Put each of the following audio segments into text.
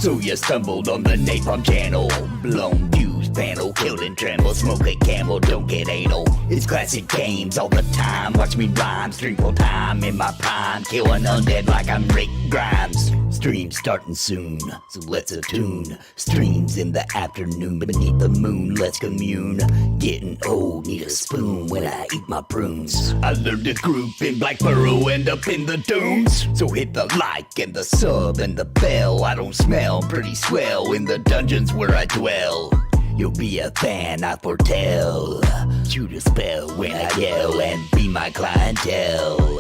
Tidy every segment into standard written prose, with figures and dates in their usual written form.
So you stumbled on the NAPALM channel, blown views panel, killed and tremble, smoke a camel, don't get anal. It's classic games all the time, watch me rhyme, stream full time in my prime, killing undead like I'm Rick Grimes. Stream starting soon, so let's attune. Streams in the afternoon beneath the moon, let's commune. Getting old, need a spoon when I eat my prunes. I learned to group in Black Burrow, end up in the dunes. So hit the like and the sub and the bell. I don't smell pretty swell in the dungeons where I dwell. You'll be a fan, I foretell. Shoot a spell when I yell and be my clientele.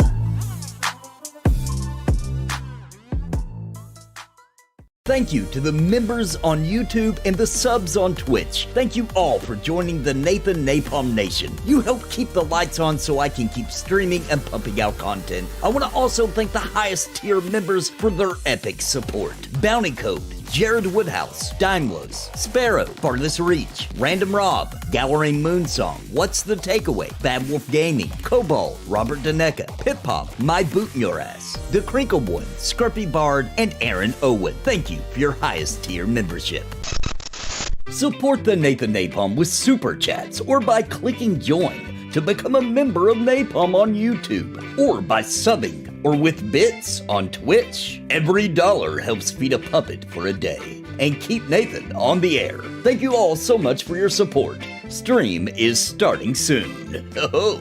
Thank you to the members on YouTube and the subs on Twitch. Thank you all for joining the Nathan Napalm Nation. You help keep the lights on so I can keep streaming and pumping out content. I want to also thank the highest tier members for their epic support. Bounty Code, Jared Woodhouse, Dymlos, Sparrow, Farthest Reach, Random Rob, Gallery Moonsong, What's the Takeaway, Bad Wolf Gaming, Cobalt, Robert Daneka, Pip Pop, My Boot in Your Ass, The Crinkle Boy, Scurpy Bard, and Aaron Owen. Thank you for your highest tier membership. Support the Nathan Napalm with super chats or by clicking join to become a member of Napalm on YouTube, or by subbing or with bits on Twitch. Every dollar helps feed a puppet for a day and keep Nathan on the air. Thank you all so much for your support. Stream is starting soon. Oh.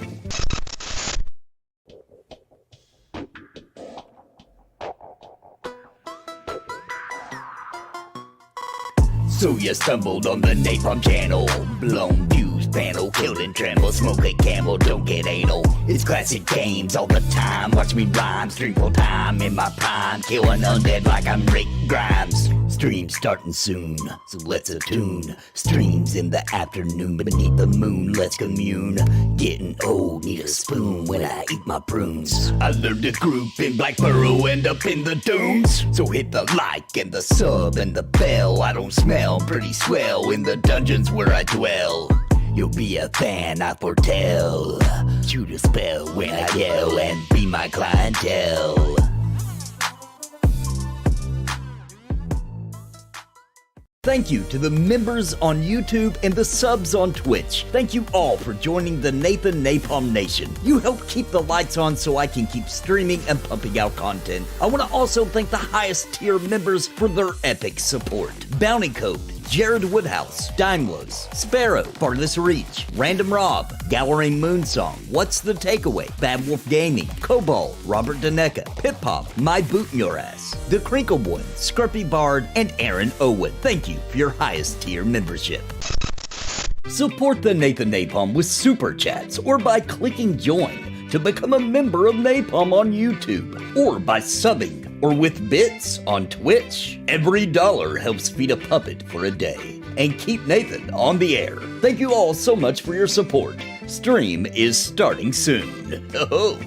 So you stumbled on the NAPALM channel, blown views panel, killed and tremble, smoke a camel, don't get anal. It's classic games all the time, watch me rhyme, stream full time in my prime, killing undead like I'm Rick Grimes. Stream starting soon, so let's attune. Streams in the afternoon beneath the moon, let's commune. Getting old, need a spoon when I eat my prunes. I learned to group in Black Burrow, end up in the dunes. So hit the like and the sub and the bell. I don't smell pretty swell in the dungeons where I dwell. You'll be a fan, I foretell. Shoot a spell when I yell and be my clientele. Thank you to the members on YouTube and the subs on Twitch. Thank you all for joining the Nathan Napalm Nation. You help keep the lights on so I can keep streaming and pumping out content. I want to also thank the highest tier members for their epic support. Bounty Code, Jared Woodhouse, Dymlos, Sparrow, Farthest Reach, Random Rob, Gallery Moonsong, What's the Takeaway, Bad Wolf Gaming, Cobalt, Robert Daneka, Pip Pop, My Boot in Your Ass, The Crinkle Boy, Scurpy Bard, and Aaron Owen. Thank you for your highest tier membership. Support the Nathan Napalm with super chats or by clicking join to become a member of Napalm on YouTube, or by subbing or with bits on Twitch. Every dollar helps feed a puppet for a day and keep Nathan on the air. Thank you all so much for your support. Stream is starting soon. Oh.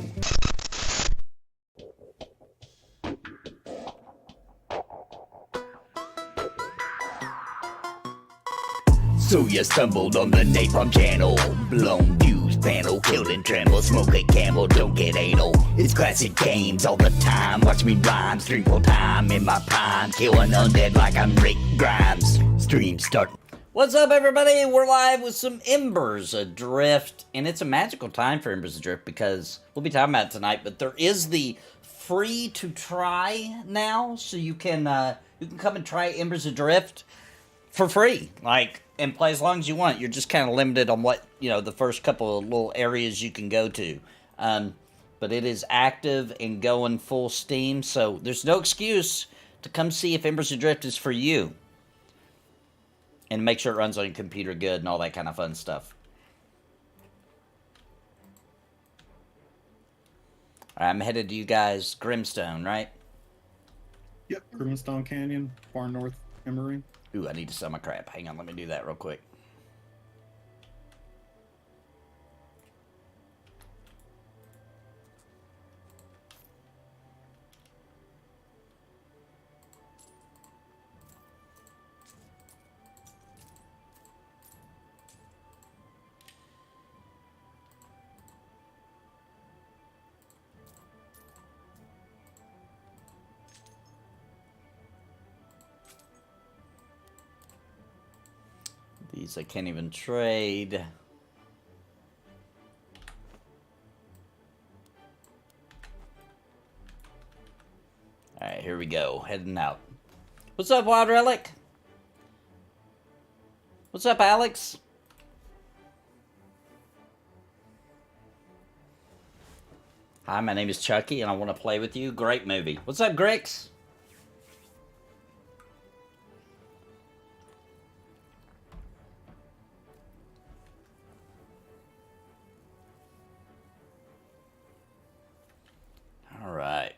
So you stumbled on the NAPALM channel, blown views panel, killed and tremble, smoke a camel, don't get anal. It's classic games all the time, watch me rhyme, stream full time in my prime, killing undead like I'm Rick Grimes. Stream starting. What's up, everybody? We're live with some Embers Adrift, and it's a magical time for Embers Adrift because we'll be talking about it tonight, but there is the free to try now, so you can come and try Embers Adrift for free, and play as long as you want. You're just kind of limited on what, the first couple of little areas you can go to. But it is active and going full steam, so there's no excuse to come see if Embers Adrift is for you. And make sure it runs on your computer good and all that kind of fun stuff. Alright, I'm headed to you guys, Grimstone, right? Yep, Grimstone Canyon, far north Emery. Ooh, I need to sell my crap. Hang on, let me do that real quick. These I can't even trade. Alright, here we go. Heading out. What's up, Wild Relic? What's up, Alex? Hi, my name is Chucky, and I want to play with you. Great movie. What's up, Grix? All right.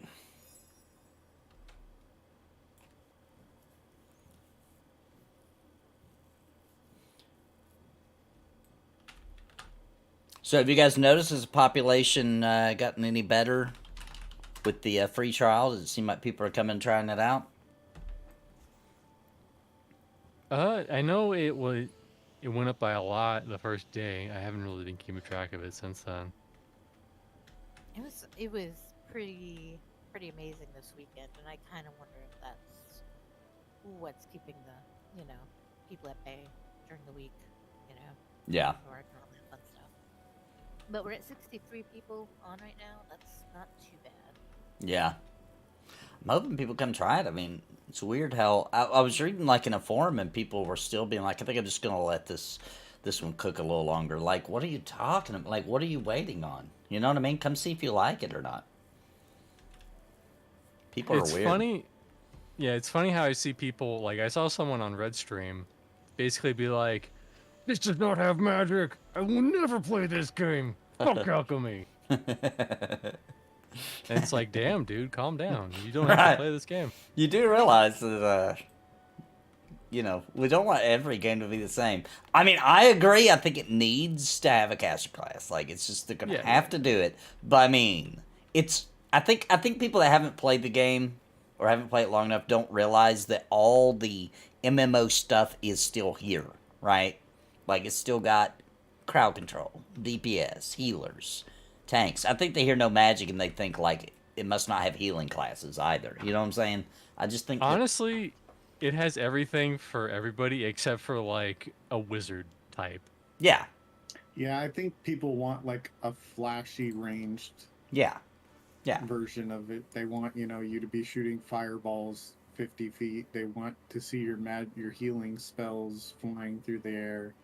So have you guys noticed, has the population gotten any better with the free trial? Does it seem like people are coming and trying it out? I know it went up by a lot the first day. I haven't really been keeping track of it since then. It was pretty amazing this weekend, and I kind of wonder if that's what's keeping the people at bay during the week, Yeah. work and all that fun stuff. But we're at 63 people on right now. That's not too bad. Yeah. I'm hoping people come try it. I mean, it's weird how I was reading like in a forum and people were still being like, I think I'm just gonna let this one cook a little longer. Like, what are you talking about? Like, what are you waiting on? You know what I mean? Come see if you like it or not. People are weird. It's funny. Yeah, it's funny how I see people, like, I saw someone on Redstream basically be like, this does not have magic. I will never play this game. Fuck alchemy. And it's like, damn, dude, calm down. You don't have to play this game. You do realize that, we don't want every game to be the same. I mean, I agree. I think it needs to have a caster class. Like, it's just, they're going to have to do it. But, I mean, I think people that haven't played the game or haven't played it long enough don't realize that all the MMO stuff is still here, right? Like, it's still got crowd control, DPS, healers, tanks. I think they hear no magic and they think, like, it must not have healing classes either. You know what I'm saying? I just think... Honestly, it has everything for everybody except for, like, a wizard type. Yeah. Yeah, I think people want, like, a flashy, ranged version of it. They want, you to be shooting fireballs 50 feet. They want to see your healing spells flying through the air.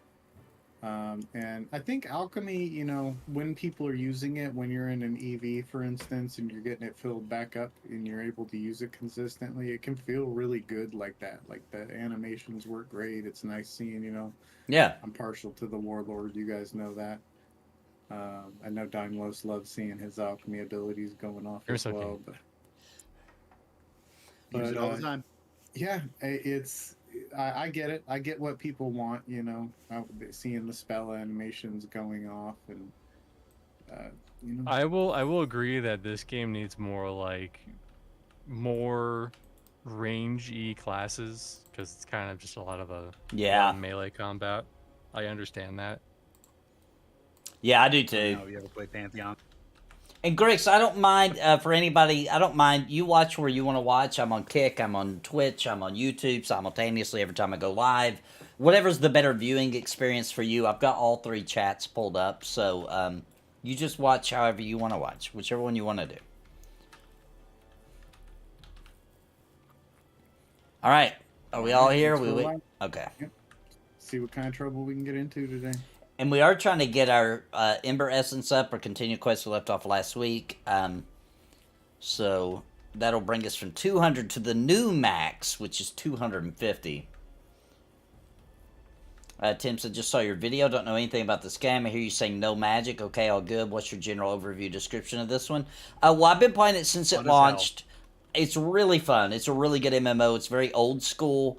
And I think alchemy, when people are using it, when you're in an EV, for instance, and you're getting it filled back up and you're able to use it consistently, it can feel really good like that. Like, the animations work great. It's nice seeing, Yeah. I'm partial to the Warlord. You guys know that. I know Dymlos loves seeing his alchemy abilities going off as well. But use it all the time. Yeah, I get it. I get what people want, seeing the spell animations going off, and I will agree that this game needs more range-y classes, because it's kind of just a lot of melee combat. I understand that. Yeah, I do too. You ever play Pantheon? And Grix, I don't mind, for anybody, I don't mind, you watch where you want to watch. I'm on Kick, I'm on Twitch, I'm on YouTube simultaneously every time I go live. Whatever's the better viewing experience for you. I've got all three chats pulled up, so you just watch however you want to watch, whichever one you want to do. All right, are we all here? Okay. Yep. See what kind of trouble we can get into today. And we are trying to get our Ember Essence up, or continue quest we left off last week. So that'll bring us from 200 to the new max, which is 250. Tim said, just saw your video, don't know anything about this game. I hear you saying no magic. Okay, all good. What's your general overview description of this one? Well, I've been playing it since it launched. It's really fun. It's a really good MMO. It's very old school.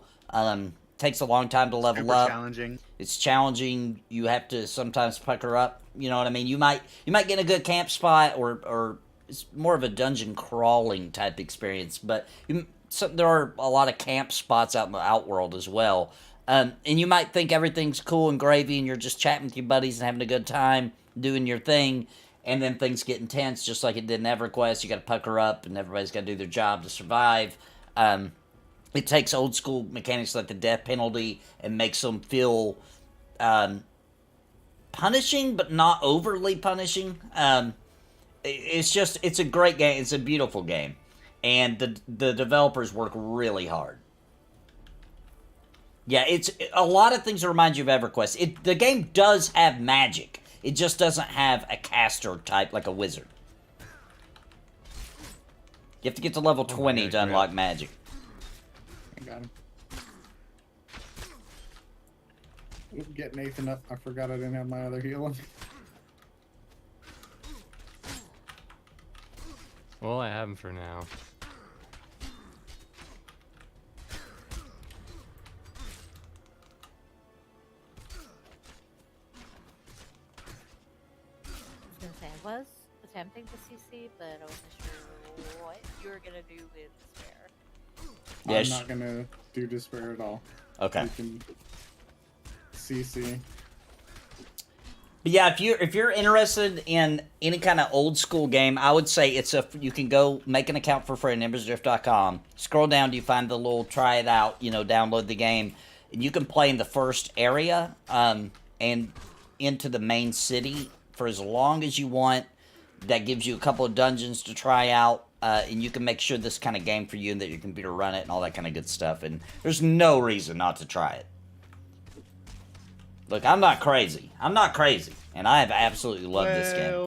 Takes a long time to level up. Challenging. It's challenging. You have to sometimes pucker up. You know what I mean? You might get in a good camp spot, or it's more of a dungeon crawling type experience. But there are a lot of camp spots out in the outworld as well. And you might think everything's cool and gravy, and you're just chatting with your buddies and having a good time doing your thing. And then things get intense, just like it did in EverQuest. You got to pucker up, and everybody's got to do their job to survive. It takes old school mechanics like the death penalty and makes them feel punishing, but not overly punishing. It's a great game. It's a beautiful game, and the developers work really hard. Yeah, it's a lot of things that remind you of EverQuest. The game does have magic. It just doesn't have a caster type like a wizard. You have to get to level 20 to unlock magic. I got him. Get Nathan up. I forgot I didn't have my other healing. Well, I have him for now. I was attempting to CC, but I wasn't sure what you were gonna do with Despair. Yeah, I'm not gonna do Despair at all. Okay. You can CC. But yeah, if you're interested in any kind of old school game, I would say you can go make an account for free on embersadrift.com. Scroll down till you find the little try it out, download the game, and you can play in the first area and into the main city for as long as you want. That gives you a couple of dungeons to try out, and you can make sure this kind of game for you and that your computer run it and all that kind of good stuff. And there's no reason not to try it. Look, I'm not crazy. And I have absolutely loved this game.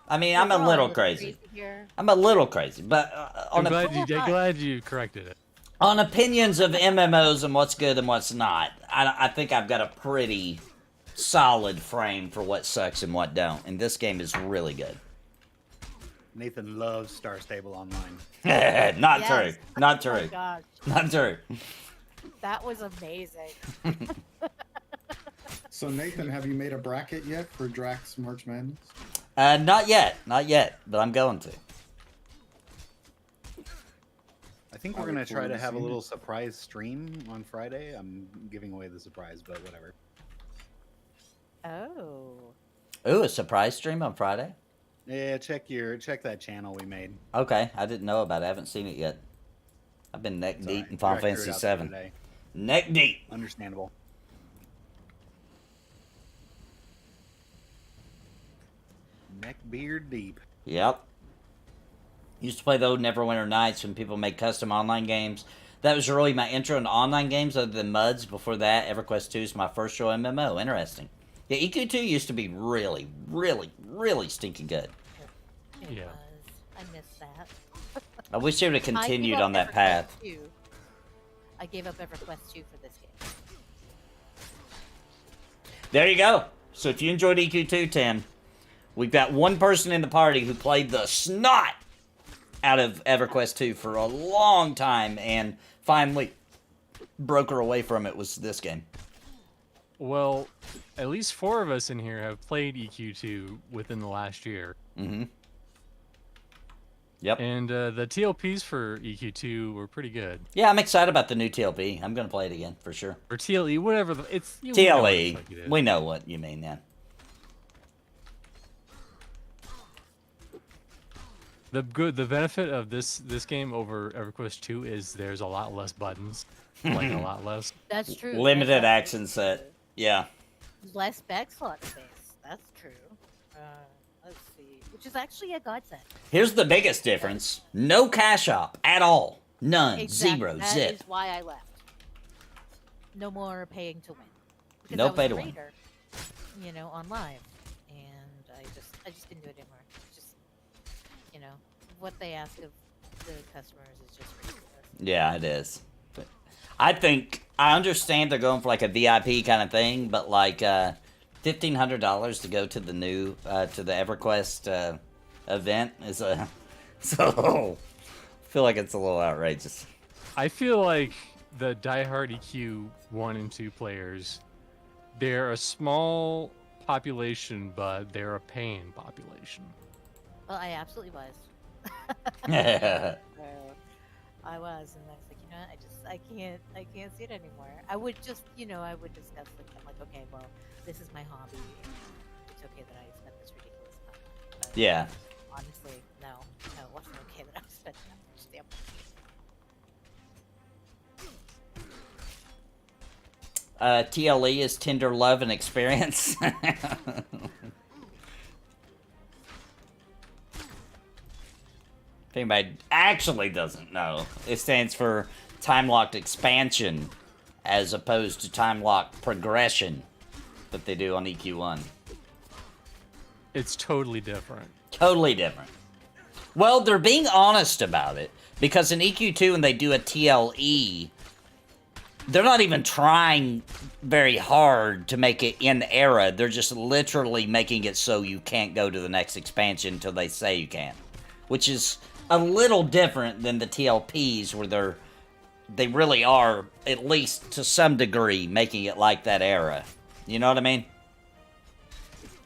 I mean, I'm a little crazy. I'm a little crazy, but I'm glad you corrected it. On opinions of MMOs and what's good and what's not, I think I've got a pretty solid frame for what sucks and what don't. And this game is really good. Nathan loves Star Stable Online. Not true. Not true. Oh gosh. Not true. That was amazing. So Nathan, have you made a bracket yet for Drax March Madness? Not yet, but I'm going to. I think we're gonna try to have a little surprise stream on Friday. I'm giving away the surprise, but whatever. Oh. Ooh, a surprise stream on Friday? Yeah, check that channel we made. Okay, I didn't know about it. I haven't seen it yet. I've been neck deep in Final Fantasy VII. Neck deep. Understandable. Neck beard deep. Yep. Used to play the old Neverwinter Nights when people made custom online games. That was really my intro into online games other than MUDs. Before that, EverQuest 2 is my first real MMO. Interesting. Yeah, EQ2 used to be really, really, really stinking good. It was. I missed that. I wish it would have continued on that path. I gave up EverQuest 2 for this game. There you go. So if you enjoyed EQ2, Tim, we've got one person in the party who played the snot out of EverQuest 2 for a long time and finally broke her away from it was this game. Well, at least 4 of us in here have played EQ2 within the last year. Mm-hmm. Yep. And the TLPs for EQ2 were pretty good. Yeah, I'm excited about the new TLP. I'm going to play it again, for sure. Or TLE, whatever. It's TLE. We know what you mean, yeah. The benefit of this game over EverQuest 2 is there's a lot less buttons. Like, a lot less. That's true. Limited action set. Yeah. Less backslot space. That's true. Let's see. Which is actually a godsend. Here's the biggest difference. No cash op at all. None. Exactly. Zero. That Zip. is why I left. No more paying to win. Because No I was pay a to win. raider, on live. And I just didn't do it anymore. Just, what they ask of the customers is just ridiculous. Yeah, it is. But I understand they're going for like a VIP kind of thing, but like $1,500 to go to the new to the EverQuest event is so I feel like it's a little outrageous. I feel like the diehard EQ 1 and 2 players, they're a small population, but they're a paying population. Well, I absolutely was. I was, and I was like, I can't see it anymore. I would just, I would discuss with them, like, okay, well, this is my hobby, and it's okay that I spent this ridiculous amount of money. But Yeah. honestly, no, it wasn't okay that I spent that much damn money. TLE is tender love and experience. If anybody actually doesn't know, it stands for time-locked expansion as opposed to time-locked progression that they do on EQ1. It's totally different. Totally different. Well, they're being honest about it, because in EQ2 when they do a TLE, they're not even trying very hard to make it in era. They're just literally making it so you can't go to the next expansion until they say you can. Which is a little different than the TLPs where they really are, at least to some degree, making it like that era. You know what I mean?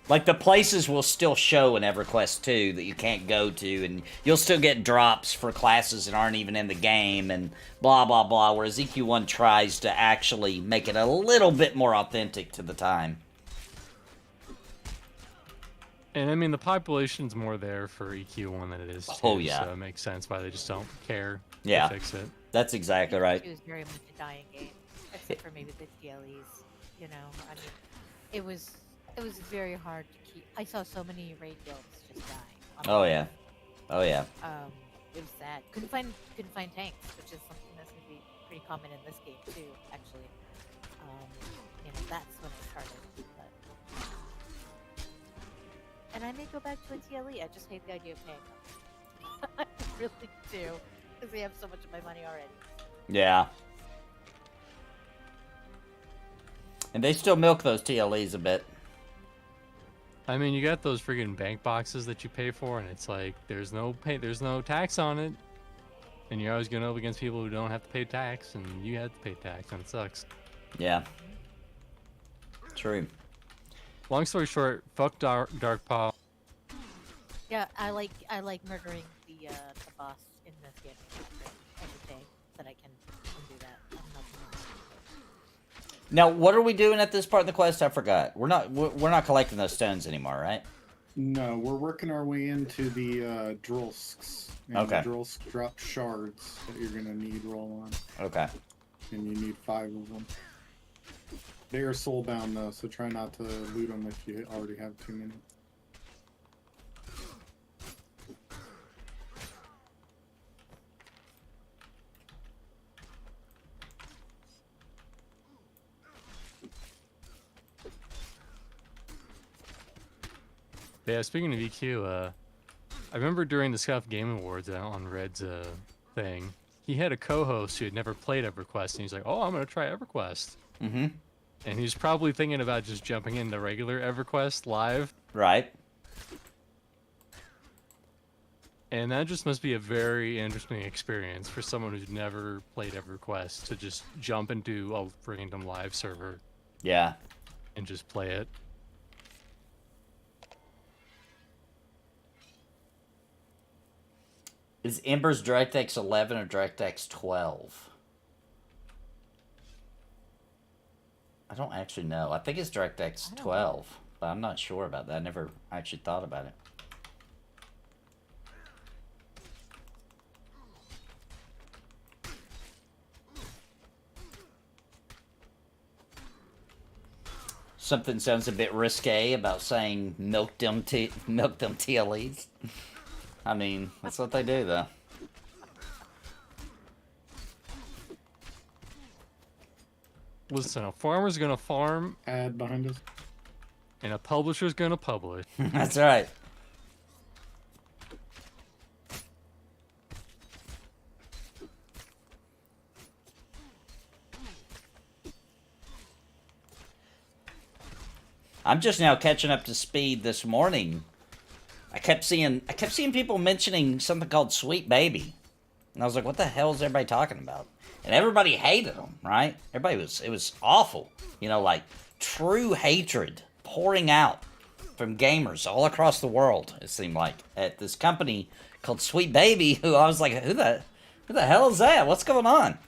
Like, the places will still show in EverQuest 2 that you can't go to, and you'll still get drops for classes that aren't even in the game, and blah, blah, blah, whereas EQ1 tries to actually make it a little bit more authentic to the time. And, I mean, the population's more there for EQ1 than it is 2, oh, yeah. So it makes sense why they just don't care to fix it. That's exactly right. It was very much a dying game, except for maybe the TLEs, you know? I mean, it was very hard to keep. I saw so many raid guilds just dying. Oh yeah, oh yeah. It was sad. Couldn't find tanks, which is something that's gonna be pretty common in this game too. Actually, you know, that's when it started. But... And I may go back to a TLE. I just hate the idea of paying them. I really do, because they have so much of my money already. Yeah. And they still milk those TLEs a bit. I mean, you got those friggin' bank boxes that you pay for, and it's like there's no tax on it, and you're always going up against people who don't have to pay tax, and you have to pay tax, and it sucks. Yeah. True. Long story short, fuck Dark Paw. Yeah, I like murdering the boss in this game every day that I can do that. I'm not gonna... Now, what are we doing at this part of the quest? I forgot. We're not collecting those stones anymore, right? No, we're working our way into the Drolsks. And Okay. The Drolsk drop shards that you're gonna need roll on. Okay. And you need 5 of them. They are soulbound though, so try not to loot them if you already have too many. Yeah, speaking of EQ, I remember during the Scuff Game Awards on Red's thing, he had a co-host who had never played EverQuest, and he's like, "Oh, I'm gonna try EverQuest." Mm-hmm. And he's probably thinking about just jumping into regular EverQuest live. Right. And that just must be a very interesting experience for someone who's never played EverQuest to just jump into a random live server. Yeah. And just play it. Is Embers DirectX 11 or DirectX 12? I don't actually know. I think it's DirectX 12, but I'm not sure about that. I never actually thought about it. Something sounds a bit risque about saying milk them TLEs. I mean, that's what they do, though. Listen, a farmer's gonna farm. Ad behind us. And a publisher's gonna publish. That's right. I'm just now catching up to speed this morning. I kept seeing people mentioning something called Sweet Baby. And I was like, what the hell is everybody talking about? And everybody hated them, right? It was awful. You know, like true hatred pouring out from gamers all across the world, it seemed like, at this company called Sweet Baby, who I was like, who the hell is that? What's going on?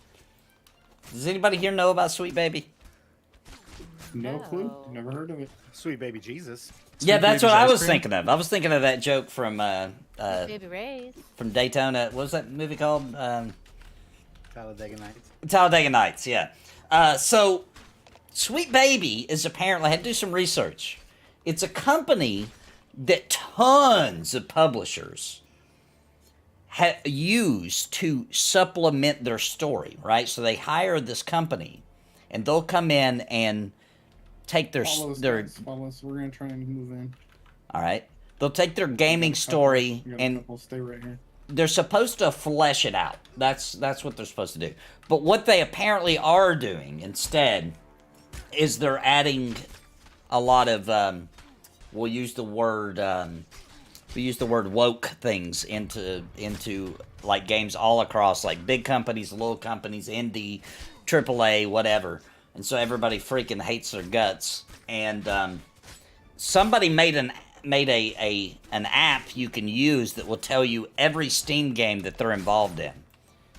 Does anybody here know about Sweet Baby? No clue. Never heard of it. Sweet Baby Jesus. Yeah, that's what I was thinking of. I was thinking of that joke from Baby Ray's. from Daytona. What was that movie called? Talladega Nights. Talladega Nights, yeah. So Sweet Baby is apparently, I had to do some research. It's a company that tons of publishers use to supplement their story, right? So they hire this company, and they'll come in and take their... Follow us. We're going to try and move in. All right. They'll take their gaming story and stay right here. They're supposed to flesh it out. That's what they're supposed to do. But what they apparently are doing instead is they're adding a lot of we'll use the word woke things into like games all across, like big companies, little companies, indie, AAA, whatever. And so everybody freaking hates their guts. And somebody made an app you can use that will tell you every Steam game that they're involved in,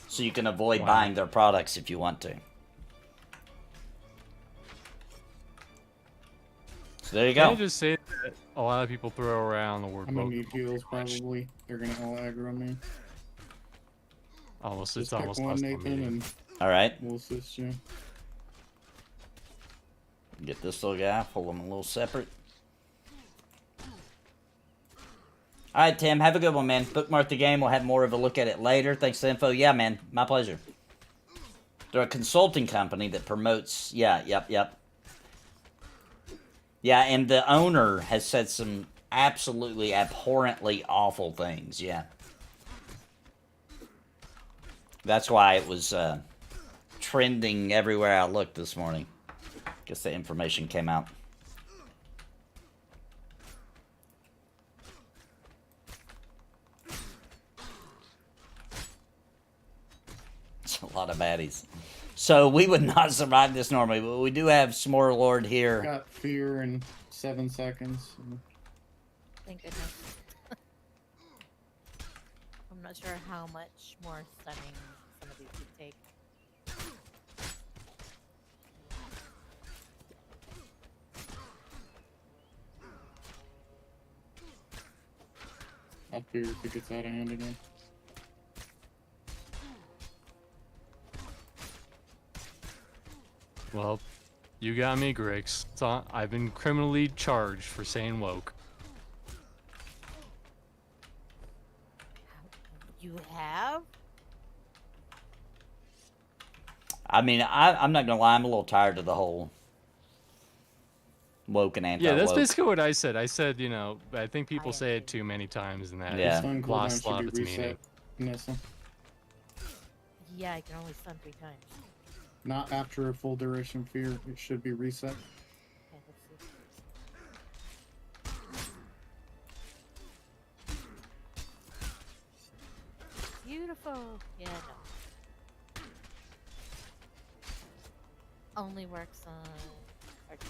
so you can avoid buying their products if you want to. So there you go. Can I just say that a lot of people throw around the word I'm gonna need heals probably. They're gonna all aggro me. It's almost one, Nathan, and all right. We'll assist you. Get this little guy, pull him a little separate. Alright, Tim, have a good one, man. Bookmark the game. We'll have more of a look at it later. Thanks for the info. Yeah, man. My pleasure. They're a consulting company that promotes... Yeah, yep. Yeah, and the owner has said some absolutely abhorrently awful things. Yeah. That's why it was trending everywhere I looked this morning. Guess the information came out. A lot of baddies. So we would not survive this normally, but we do have S'more Lord here. Got fear in 7 seconds. Thank goodness. I'm not sure how much more stunning some of these would take. I'll fear if it gets out of hand again. Well, you got me, Grix. I've been criminally charged for saying woke. You have? I mean, I'm not gonna lie, I'm a little tired of the whole woke and anti-woke. Yeah, that's basically what I said. I said, you know, I think people say it too many times and that lost a lot of its meaning. Yeah, I can only stun 3 times. Not after a full duration fear. It should be reset. Okay, let's see. Beautiful. Yeah, no. Only works on RPG.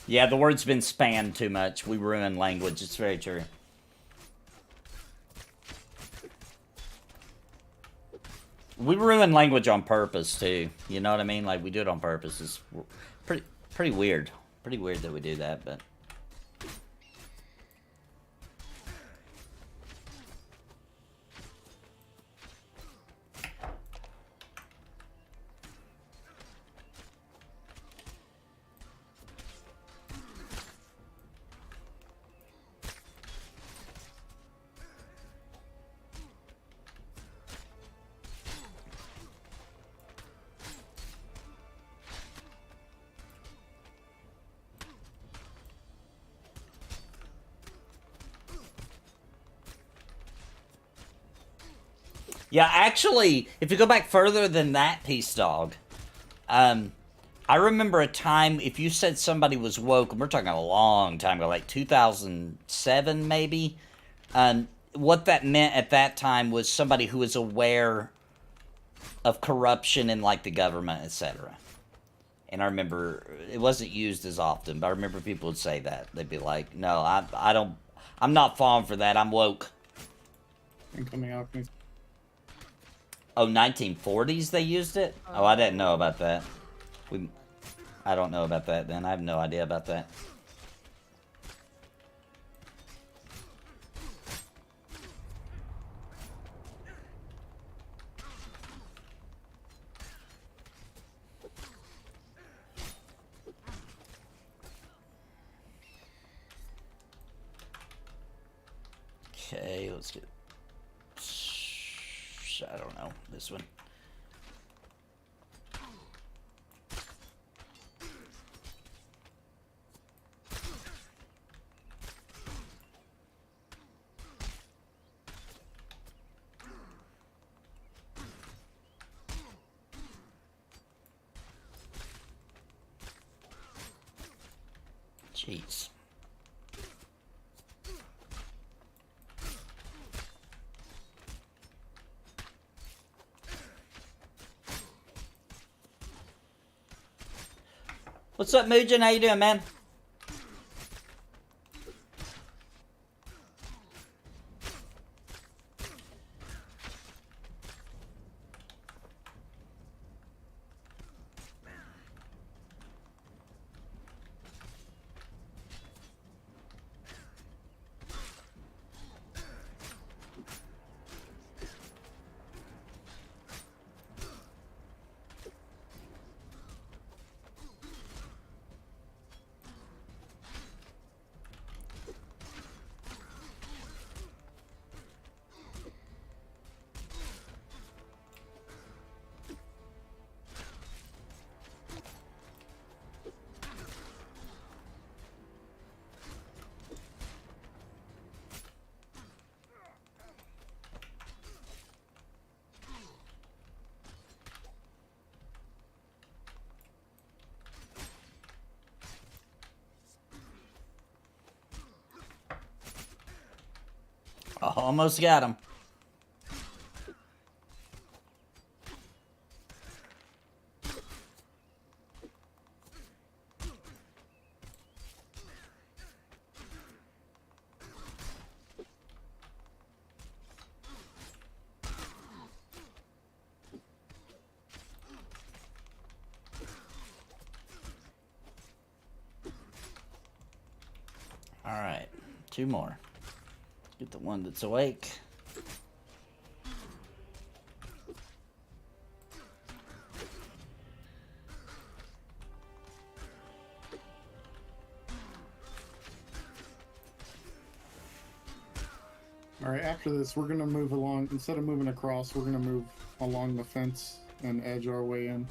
Yeah, the word's been spammed too much. We ruin language. It's very true. We ruin language on purpose too. You know what I mean? Like we do it on purpose. It's pretty weird. Pretty weird that we do that, but. Yeah, actually, if you go back further than that, Peace Dog, I remember a time, if you said somebody was woke, and we're talking a long time ago, like 2007 maybe, what that meant at that time was somebody who was aware of corruption in, like, the government, etc. And I remember, it wasn't used as often, but I remember people would say that. They'd be like, no, I'm not falling for that, I'm woke. Incoming alchemy. Oh, 1940s they used it? Oh, I didn't know about that. I don't know about that then. I have no idea about that. Okay, let's get... I don't know, this one. Jeez. What's up, Mujan? How you doing, man? Almost got him. All right, 2 more. Get the one that's awake. All right, after this, we're going to move along. Instead of moving across, we're going to move along the fence and edge our way in.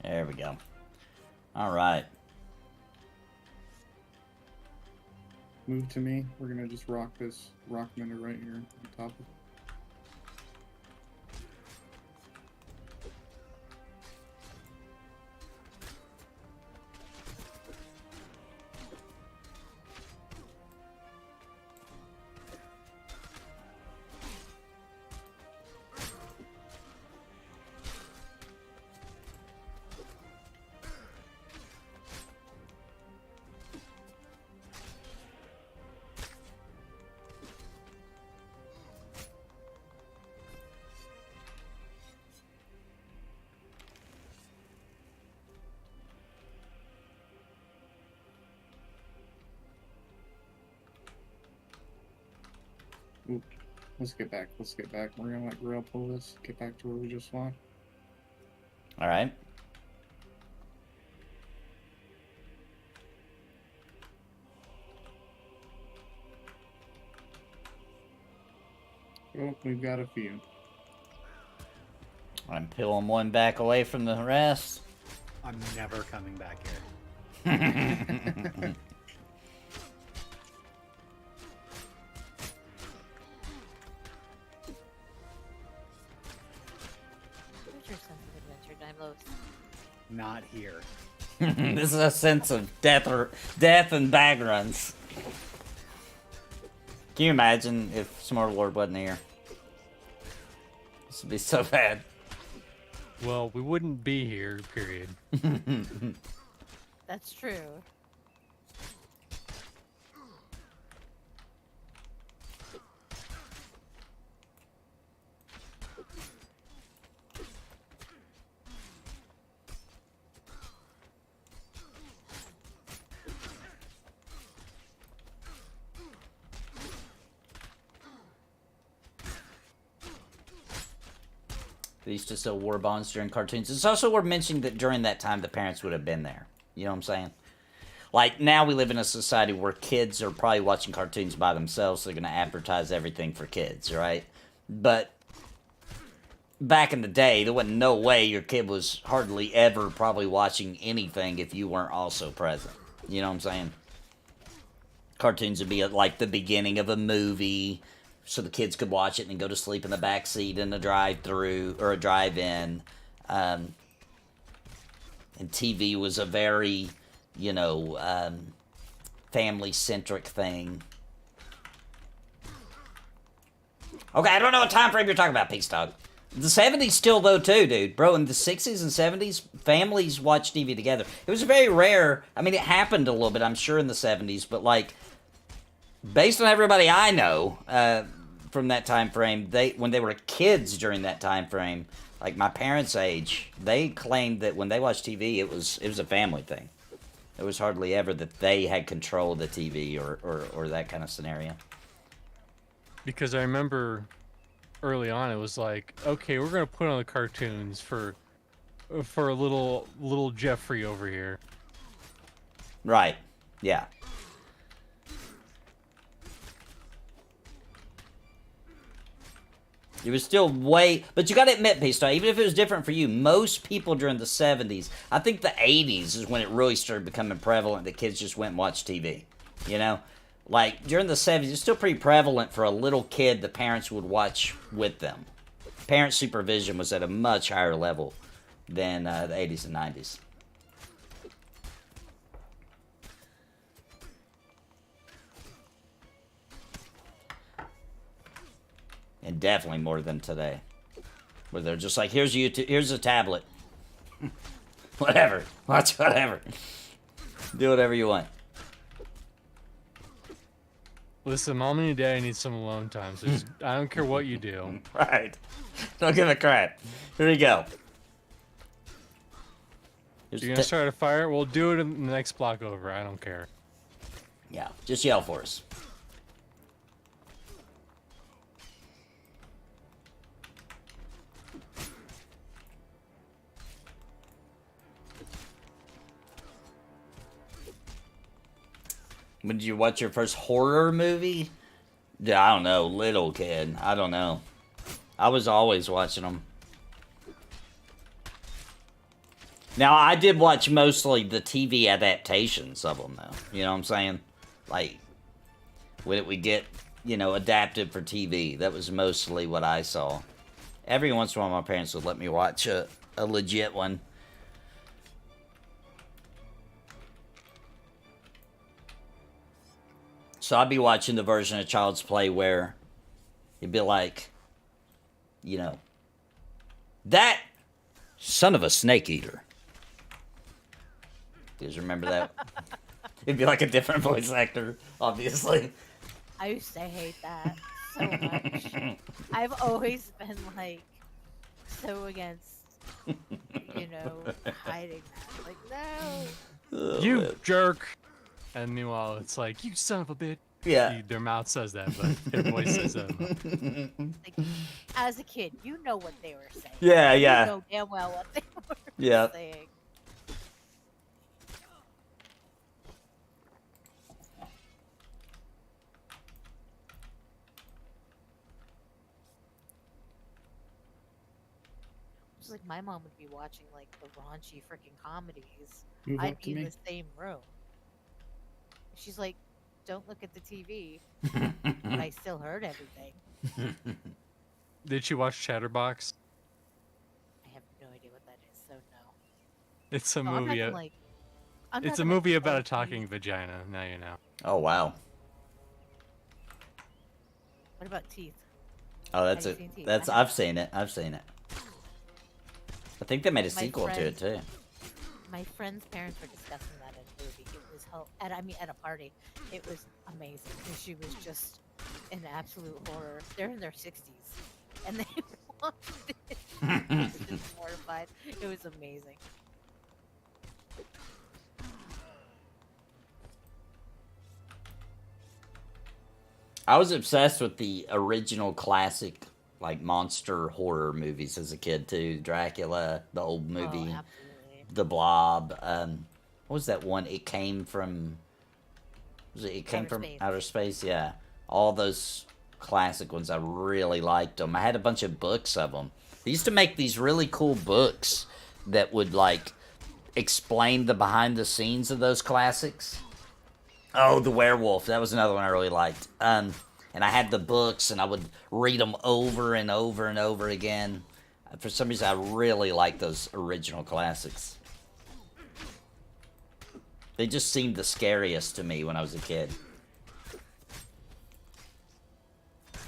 There we go. All right. Move to me. We're going to just rock this rock minder right here on top of it. Ooh, let's get back. Let's get back. We're gonna let Grail pull this. Get back to where we just walked. All right. Oh, we've got a few. I'm pulling one back away from the rest. I'm never coming back here. Not here. This is a sense of death and bag runs. Can you imagine if Smart Lord wasn't here? This would be so bad. Well, we wouldn't be here, period. That's true. They used to sell war bonds during cartoons. It's also worth mentioning that during that time, the parents would have been there. You know what I'm saying? Like, now we live in a society where kids are probably watching cartoons by themselves, so they're going to advertise everything for kids, right? But back in the day, there wasn't no way your kid was hardly ever probably watching anything if you weren't also present. You know what I'm saying? Cartoons would be like the beginning of a movie, so the kids could watch it and go to sleep in the back seat in a drive-through or a drive-in. And TV was a very, you know, family-centric thing. Okay, I don't know what time frame you're talking about, Peace Dog. The 70s still, though, too, dude. Bro, in the 60s and 70s, families watched TV together. It was very rare. I mean, it happened a little bit, I'm sure, in the 70s, but, like, based on everybody I know from that time frame, when they were kids during that time frame, like my parents' age, they claimed that when they watched TV, it was a family thing. It was hardly ever that they had control of the TV or that kind of scenario. Because I remember early on, it was like, okay, we're gonna put on the cartoons for little Jeffrey over here. Right. Yeah. It was still but you gotta admit, Peace Dog, even if it was different for you, most people during the 70s, I think the 80s is when it really started becoming prevalent that kids just went and watched TV. You know? Like, during the 70s, it's still pretty prevalent for a little kid the parents would watch with them. Parent supervision was at a much higher level than the 80s and 90s. And definitely more than today. Where they're just like, here's YouTube, here's a tablet. Whatever. Watch whatever. Do whatever you want. Listen, Mom and Daddy need some alone time, so I don't care what you do. Right. Don't give a crap. Here we go. You're gonna start a fire? We'll do it in the next block over. I don't care. Yeah, just yell for us. When did you watch your first horror movie? Yeah, I don't know. Little kid. I don't know. I was always watching them. Now, I did watch mostly the TV adaptations of them, though. You know what I'm saying? Like, when it would get, you know, adapted for TV. That was mostly what I saw. Every once in a while, my parents would let me watch a legit one. So I'd be watching the version of Child's Play where it'd be like, you know, that son of a snake eater. Do you guys remember that? It'd be like a different voice actor, obviously. I used to hate that so much. I've always been like so against, you know, hiding that. Like, no. You jerk. And meanwhile, it's like, you son of a bitch. Yeah. Their mouth says that, but their voice says that. Like, as a kid, you know what they were saying. Yeah, yeah. You know damn well what they were saying. It's like my mom would be watching like the raunchy freaking comedies. I'd be in the same room. She's like, don't look at the TV. But I still heard everything. Did you watch Chatterbox? I have no idea what that is, so no. It's a movie. It's a talking movie like about a 12 talking teeth. vagina. Now you know. Oh, wow. What about teeth? Oh, Have you seen Teeth? I've seen it. I've seen it. I think they made a sequel to it too. My friend's parents were discussing that in the movie. It was at a party. It was amazing because she was just in absolute horror. They're in their 60s, and they watched it. I was just mortified. It was amazing. I was obsessed with the original classic, like, monster horror movies as a kid too. Dracula, the old movie, The Blob. What was that one? It came from. It came from outer space. Yeah, all those classic ones. I really liked them. I had a bunch of books of them. They used to make these really cool books that would like explain the behind the scenes of those classics. Oh, The Werewolf. That was another one I really liked. And I had the books, and I would read them over and over and over again. For some reason, I really liked those original classics. They just seemed the scariest to me when I was a kid. I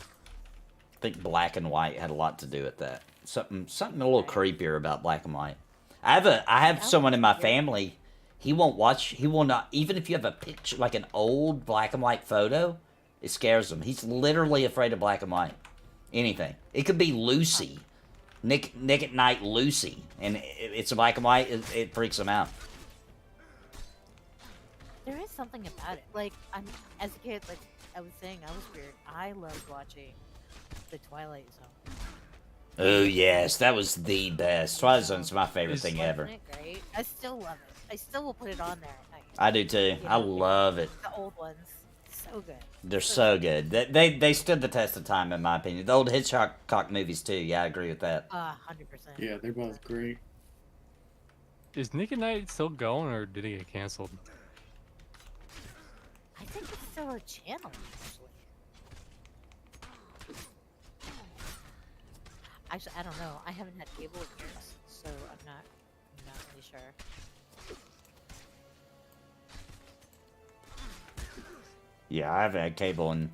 think black and white had a lot to do with that. Something a little creepier about black and white. I have someone in my family. He won't watch. He will not. Even if you have a picture, like an old black and white photo, it scares him. He's literally afraid of black and white. Anything. It could be Lucy, Nick at Night Lucy, and it's a black and white. It freaks him out. There is something about it. Like, as a kid, like I was saying, I was weird. I loved watching the Twilight Zone. Oh yes, that was the best. Twilight Zone's my favorite thing ever. Isn't it great? I still love it. I still will put it on there at night. I do too. You know, I love it. The old ones, so good. They're so good. They stood the test of time, in my opinion. The old Hitchcock movies too. Yeah, I agree with that. 100%. Yeah, they're both great. Is Nick at Night still going, or did it get canceled? I think it's still a channel, actually. I don't know. I haven't had cable in years, so I'm not really sure. Yeah, I haven't had cable, and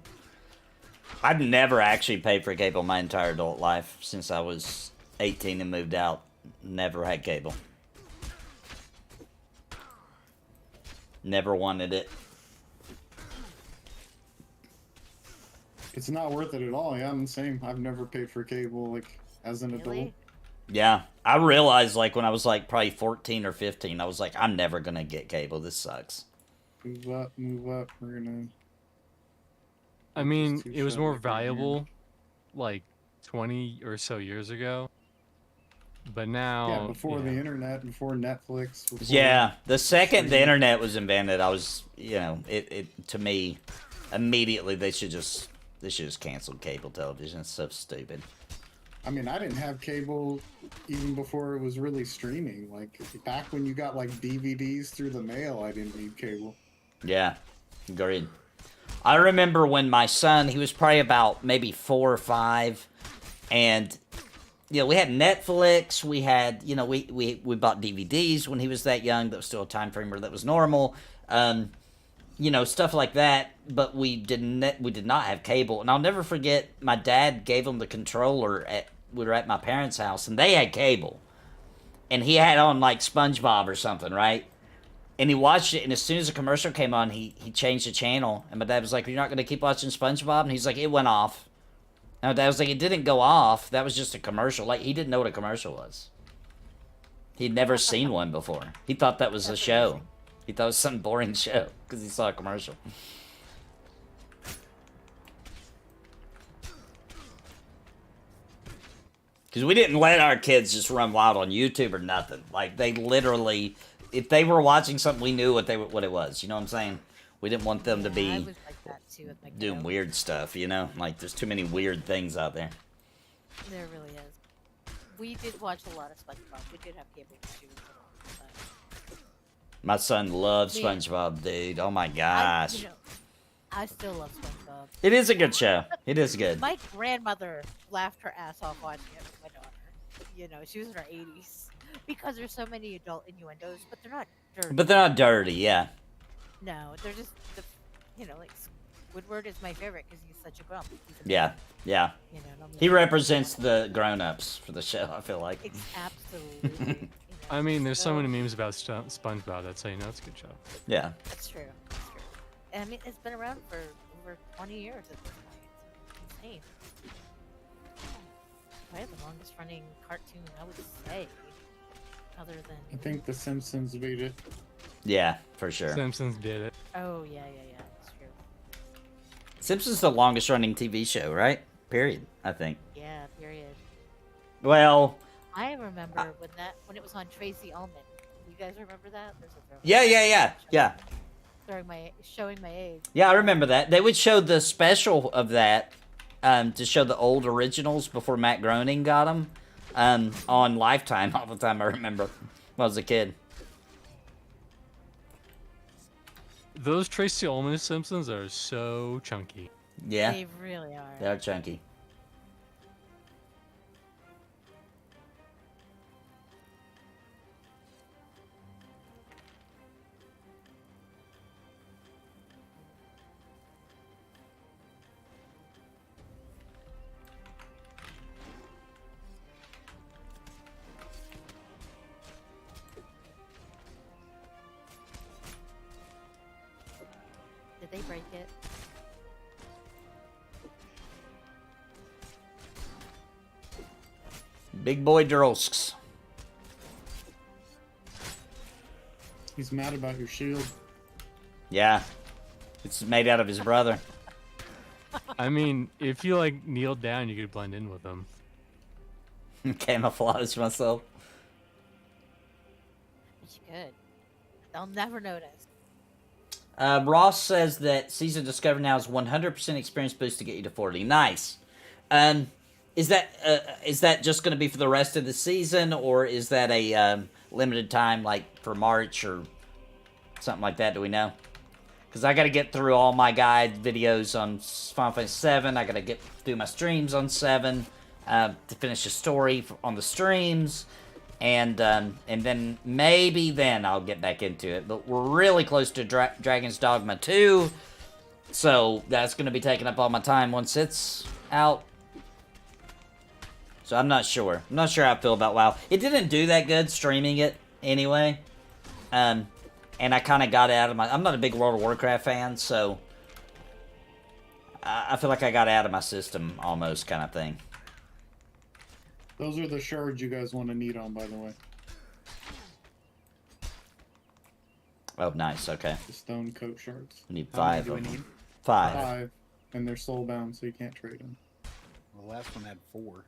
I've never actually paid for cable my entire adult life since I was 18 and moved out. Never had cable. Never wanted it. It's not worth it at all. Yeah, I'm the same. I've never paid for cable, like, as an adult. Yeah, I realized, like, when I was, like, probably 14 or 15, I was like, I'm never gonna get cable. This sucks. Move up, move up. We're gonna... I mean, it was more valuable, like, 20 or so years ago. But now... Yeah, before the internet, before Netflix. Before yeah, the second the internet was invented, I was, you know, it to me, immediately they should just cancel cable television. It's so stupid. I mean, I didn't have cable even before it was really streaming. Like, back when you got, like, DVDs through the mail, I didn't need cable. Yeah, agreed. I remember when my son, he was probably about maybe 4 or 5, and, you know, we had Netflix, we had, you know, we bought DVDs when he was that young. That was still a time frame where that was normal. You know, stuff like that, but we did not have cable. And I'll never forget, my dad gave him the controller we were at my parents' house, and they had cable. And he had on, like, SpongeBob or something, right? And he watched it, and as soon as the commercial came on, he changed the channel. And my dad was like, "You're not going to keep watching SpongeBob?" And he's like, "It went off." And my dad was like, "It didn't go off. That was just a commercial." Like, he didn't know what a commercial was. He'd never seen one before. He thought that was a show. Amazing. He thought it was some boring show because he saw a commercial. Because we didn't let our kids just run wild on YouTube or nothing. Like, they literally, if they were watching something, we knew what it was. You know what I'm saying? We didn't want them to be I was like that too with my doing weird stuff, you know? Like, there's too many weird things out there. There really is. We did watch a lot of SpongeBob. We did have cable too. My son loves SpongeBob, dude. Oh my gosh. I still love SpongeBob. It is a good show. It is good. My grandmother laughed her ass off watching it with my daughter. You know, she was in her 80s. Because there's so many adult innuendos, but they're not dirty. But they're not dirty, yeah. No, they're just, you know, like Woodward is my favorite because he's such a grump. Yeah, yeah. You know, He represents the grown-ups for the show, I feel like. It's absolutely. You know, I mean, there's so many memes about SpongeBob. That's how you know it's a good show. Yeah. That's true. That's true. And I mean, it's been around for over 20 years at this point. It's insane. Probably the longest running cartoon, I would say. Other than. I think The Simpsons beat it. Yeah, for sure. Simpsons did it. Oh, yeah. That's true. Simpsons is the longest running TV show, right? Period, I think. Yeah, period. Well... I remember when it was on Tracy Ullman. You guys remember that? Yeah. Showing my age. Yeah, I remember that. They would show the special of that to show the old originals before Matt Groening got them on Lifetime all the time, I remember, when I was a kid. Those Tracy Ullman Simpsons are so chunky. Yeah. They really are. They are chunky. Did they break it? Big boy Drosks. He's mad about your shield. Yeah. It's made out of his brother. I mean, if you like kneel down, you could blend in with them. Camouflage myself. It's good. They'll never notice. Ross says that Season Discover now is 100% experience boost to get you to 40. Nice. Is that just going to be for the rest of the season, or is that a limited time, like for March or something like that? Do we know? Because I got to get through all my guide videos on Final Fantasy 7. I got to get through my streams on 7 to finish the story on the streams. And then maybe then I'll get back into it. But we're really close to Dragon's Dogma 2. So that's going to be taking up all my time once it's out. So I'm not sure. I'm not sure how I feel about WoW. It didn't do that good streaming it anyway. And I kind of got it out of my... I'm not a big World of Warcraft fan, so... I feel like I got it out of my system almost, kind of thing. Those are the shards you guys want to need on, by the way. Oh, nice. Okay. The stone coat shards. We need 5 How of many do we them. need? 5. 5. And they're soulbound, so you can't trade them. Well, the last one had 4.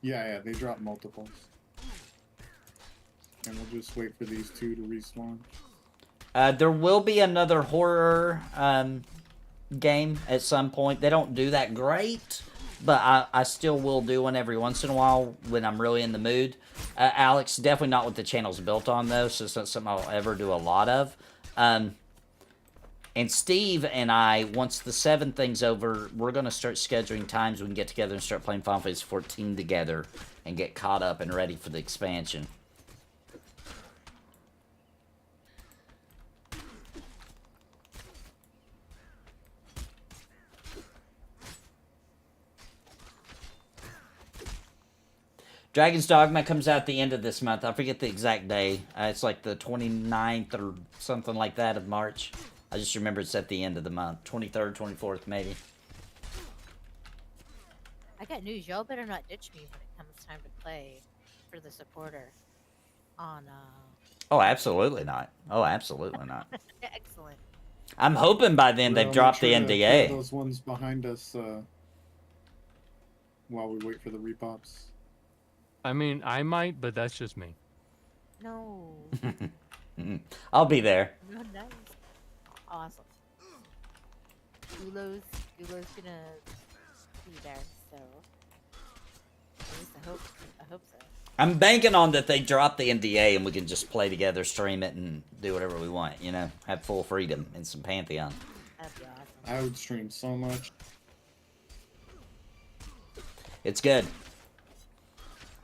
Yeah, they drop multiples. And we'll just wait for these 2 to respawn. There will be another horror game at some point. They don't do that great, but I still will do one every once in a while when I'm really in the mood. Alex, definitely not what the channel's built on, though, so it's not something I'll ever do a lot of. And Steve and I, once the 7 thing's over, we're going to start scheduling times we can get together and start playing Final Fantasy 14 together and get caught up and ready for the expansion. Dragon's Dogma comes out at the end of this month. I forget the exact day. It's like the 29th or something like that of March. I just remember it's at the end of the month. 23rd, 24th, maybe. I got news. Y'all better not ditch me when it comes time to play for the supporter on, Oh, absolutely not. Oh, absolutely not. Excellent. I'm hoping by then they've dropped the To NDA. put those ones behind us while we wait for the repops. I mean, I might, but that's just me. No. I'll be there. No, nice. Awesome. Gulo's gonna be there, so at least I hope so. I'm banking on that they drop the NDA and we can just play together, stream it, and do whatever we want, you know? Have full freedom in some Pantheon. That'd be awesome. I would stream so much. It's good.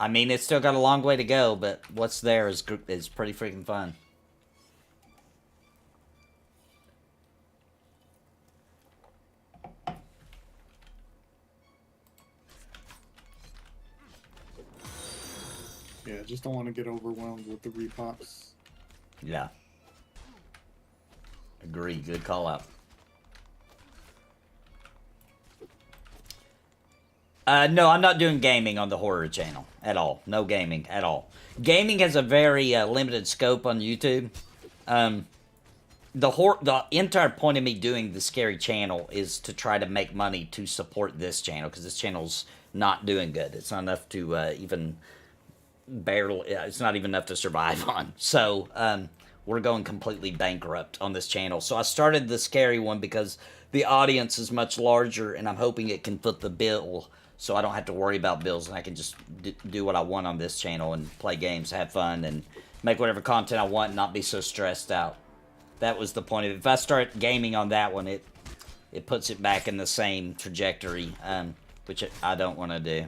I mean, it's still got a long way to go, but what's there is pretty freaking fun. Yeah, just don't want to get overwhelmed with the repops. Yeah. Agree. Good call out. No, I'm not doing gaming on the horror channel at all. No gaming at all. Gaming has a very limited scope on YouTube. The entire point of me doing the scary channel is to try to make money to support this channel, because this channel's not doing good. It's not enough to even barely. It's not even enough to survive on. So we're going completely bankrupt on this channel. So I started the scary one because the audience is much larger, and I'm hoping it can foot the bill, so I don't have to worry about bills, and I can just do what I want on this channel and play games, have fun, and make whatever content I want, and not be so stressed out. That was the point of it. If I start gaming on that one, it puts it back in the same trajectory, which I don't want to do.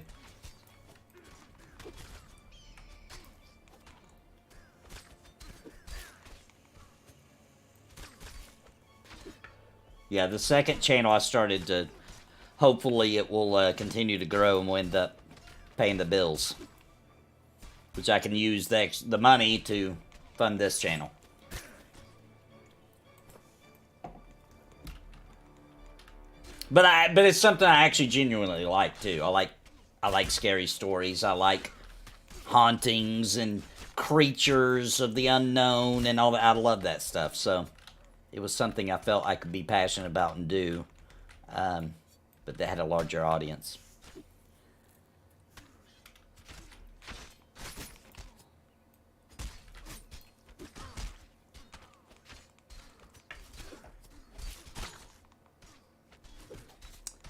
Yeah, the second channel I started to... Hopefully it will continue to grow and we'll end up paying the bills, which I can use the money to fund this channel. But it's something I actually genuinely like too. I like scary stories. I like hauntings and creatures of the unknown and all that. I love that stuff. So it was something I felt I could be passionate about and do. But they had a larger audience.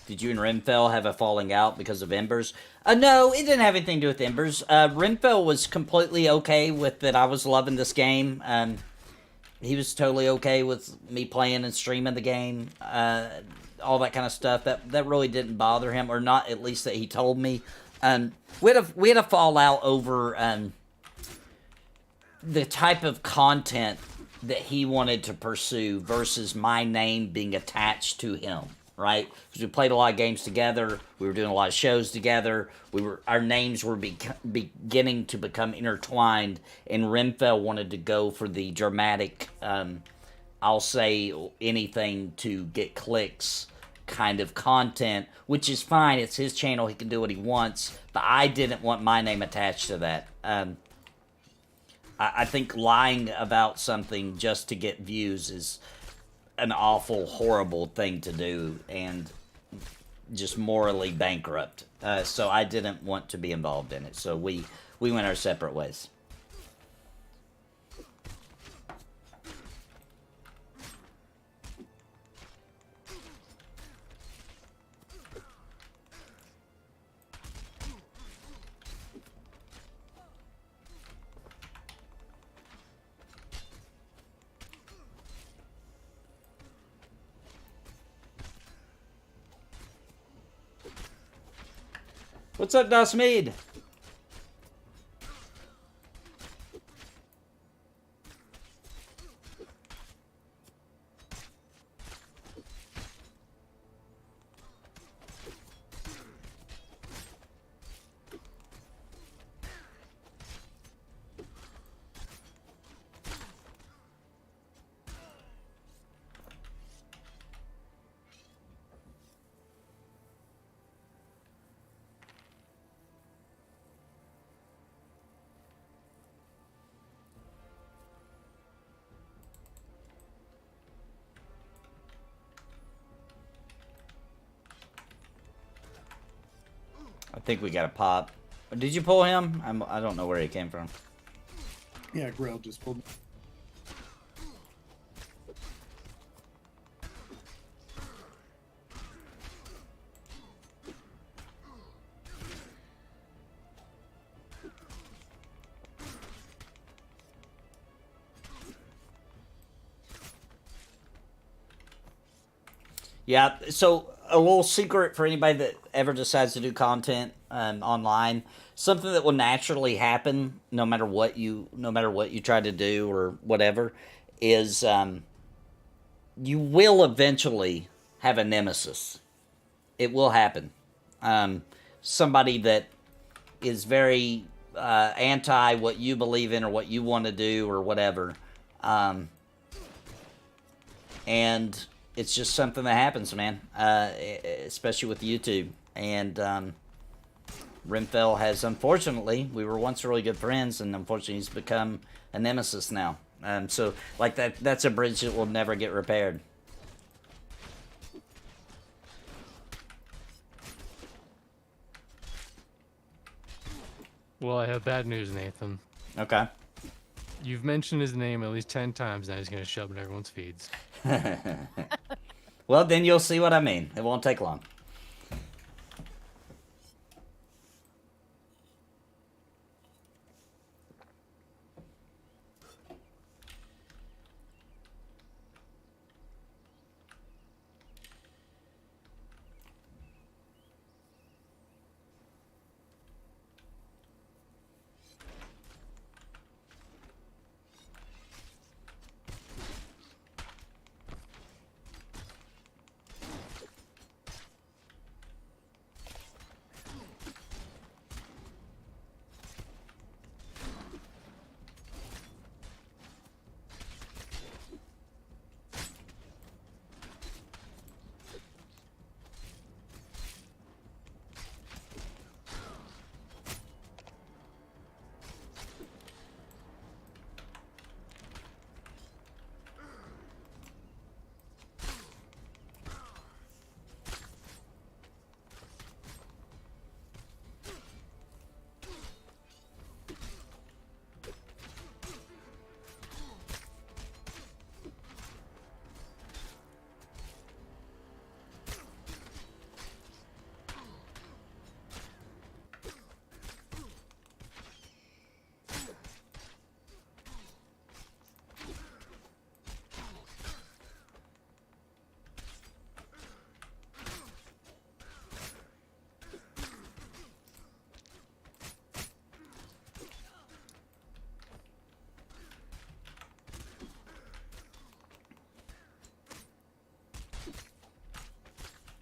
Did you and Renfell have a falling out because of Embers? No, it didn't have anything to do with Embers. Renfell was completely okay with that I was loving this game. He was totally okay with me playing and streaming the game. All that kind of stuff. That really didn't bother him, or not, at least that he told me. We had a fallout over the type of content that he wanted to pursue versus my name being attached to him, right? Because we played a lot of games together, we were doing a lot of shows together, our names were beginning to become intertwined, and Renfell wanted to go for the dramatic, I'll say anything to get clicks kind of content, which is fine. It's his channel. He can do what he wants. But I didn't want my name attached to that. I think lying about something just to get views is an awful, horrible thing to do, and just morally bankrupt. So I didn't want to be involved in it. So we went our separate ways. What's up, Dasmead? I think we got a pop. Did you pull him? I don't know where he came from. Yeah, Grail just pulled. Yeah, so a little secret for anybody that ever decides to do content online, something that will naturally happen no matter what you try to do or whatever, is you will eventually have a nemesis. It will happen. Somebody that is very anti what you believe in or what you want to do or whatever. And it's just something that happens, man, especially with YouTube. And Rimfell has, unfortunately, we were once really good friends, and unfortunately he's become a nemesis now. So, like, that's a bridge that will never get repaired. Well, I have bad news, Nathan. Okay. You've mentioned his name at least 10 times, now he's going to shove in everyone's feeds. Well, then you'll see what I mean. It won't take long.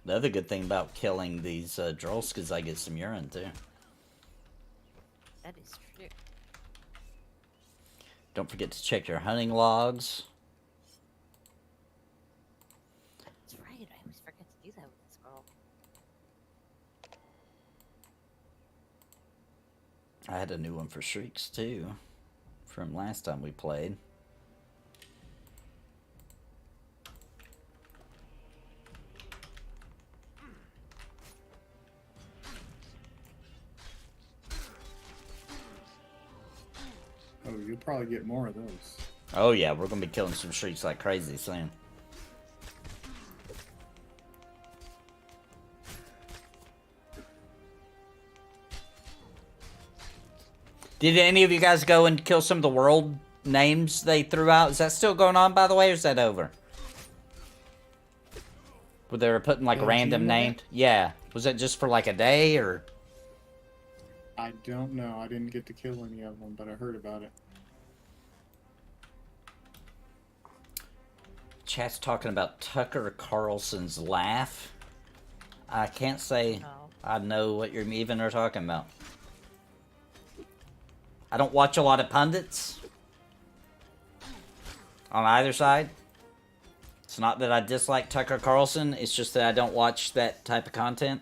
The other good thing about killing these Drolls is I get some urine, too. That is true. Don't forget to check your hunting logs. That's right, I always forget to do that with this girl. I had a new one for Shrieks, too, from last time we played. Oh, you'll probably get more of those. Oh yeah, we're gonna be killing some Shrieks like crazy soon. Did any of you guys go and kill some of the world names they threw out? Is that still going on, by the way, or is that over? Where they were putting like random names? Yeah. Was that just for like a day, or? I don't know. I didn't get to kill any of them, but I heard about it. Chat's talking about Tucker Carlson's laugh. I can't say I know what you're even are talking about. I don't watch a lot of pundits on either side. It's not that I dislike Tucker Carlson, it's just that I don't watch that type of content.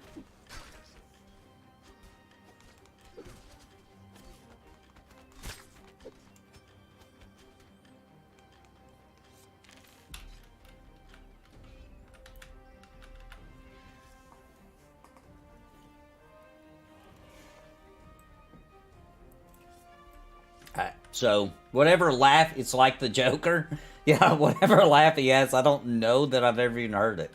So, whatever laugh, it's like the Joker. Yeah, whatever laugh he has, I don't know that I've ever even heard it.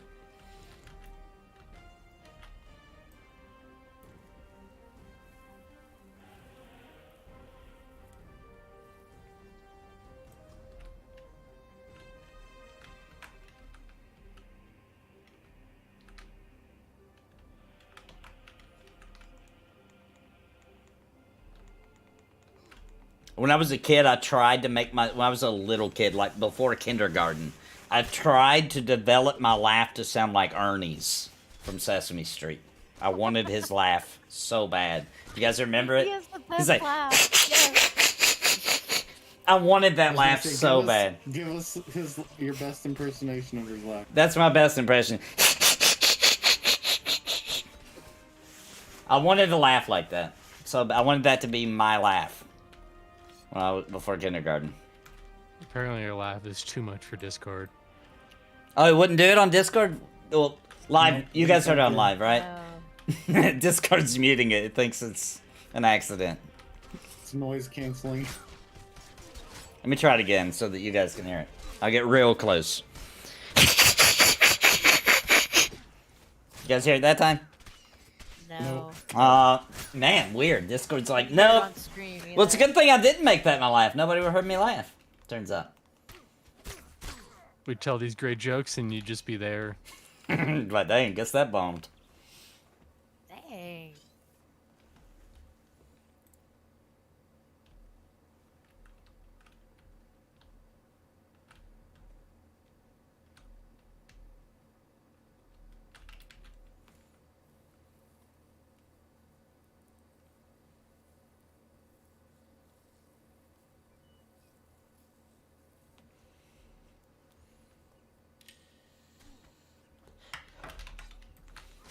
When I was a kid, I tried to make when I was a little kid, like before kindergarten, I tried to develop my laugh to sound like Ernie's from Sesame Street. I wanted his laugh so bad. You guys remember it? He has the best He's like, laugh. Yes. I wanted that I was laugh gonna say, so bad. Give us your best impersonation of his laugh. That's my best impression. I wanted to laugh like that. So I wanted that to be my laugh. When I was before kindergarten. Apparently your laugh is too much for Discord. Oh, it wouldn't do it on Discord? Well, live. No, You guys heard it on live, right? No. Discord's muting it. It thinks it's an accident. It's noise canceling. Let me try it again so that you guys can hear it. I'll get real close. You guys hear it that time? No. Man, weird. Discord's like, Not no. on stream Well, it's a either. good thing I didn't make that my laugh. Nobody would heard me laugh. Turns out. We'd tell these great jokes and you'd just be there. But dang, guess that bombed. Dang.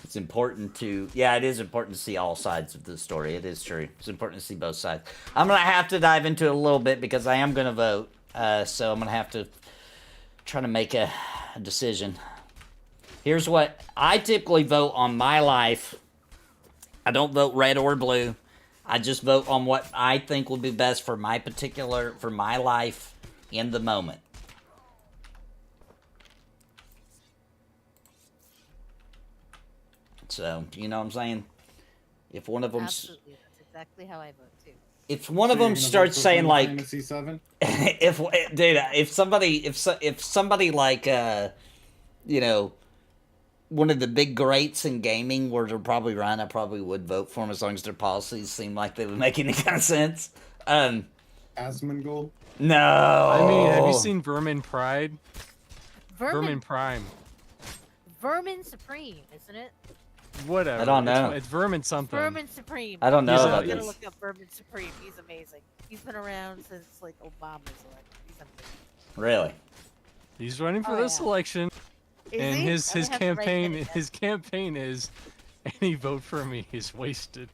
It's important to, yeah, it is important to see all sides of the story. It is true. It's important to see both sides. I'm going to have to dive into it a little bit because I am going to vote. So I'm going to have to try to make a decision. Here's what, I typically vote on my life. I don't vote red or blue. I just vote on what I think would be best for my life in the moment. So, you know what I'm saying? If one of them, Absolutely. That's exactly how I vote too. if one of So you're them gonna starts vote for saying Final like, Fantasy 7? if somebody like, you know, one of the big greats in gaming were to probably run, I probably would vote for them as long as their policies seem like they would make any kind of sense. Asmongold? No. I mean, have you seen Vermin Pride? Vermin Prime. Vermin Supreme, isn't it? Whatever. I don't know. It's Vermin something. Vermin Supreme. I don't know He's about I'm gonna this. look up Vermin Supreme. He's amazing. He's been around since like Obama's elected. He's amazing. Really? He's running for Oh, this yeah. election, Is and he? his I have to write that down. campaign is, any vote for me is wasted.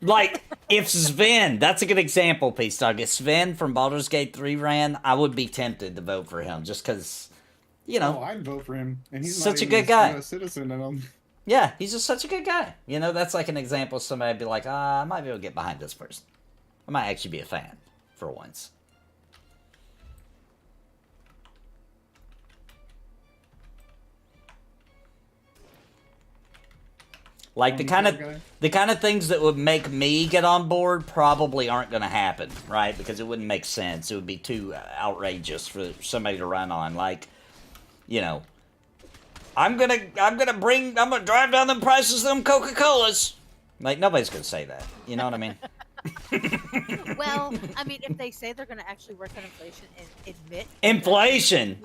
Like, if Sven, that's a good example, Peace Dog. If Sven from Baldur's Gate 3 ran, I would be tempted to vote for him just because, you know. Oh, I'd vote for him. And he's Such not a even good guy. US citizen, and Yeah, he's just such a good guy. You know, that's like an example of somebody I'd be like, I might be able to get behind this person. I might actually be a fan for once. Like the kind of things that would make me get on board probably aren't going to happen, right? Because it wouldn't make sense. It would be too outrageous for somebody to run on. Like, you know, I'm gonna drive down the prices of them Coca-Colas. Like, nobody's gonna say that. You know what I mean? Well, I mean, if they say they're going to actually work on inflation and admit Inflation.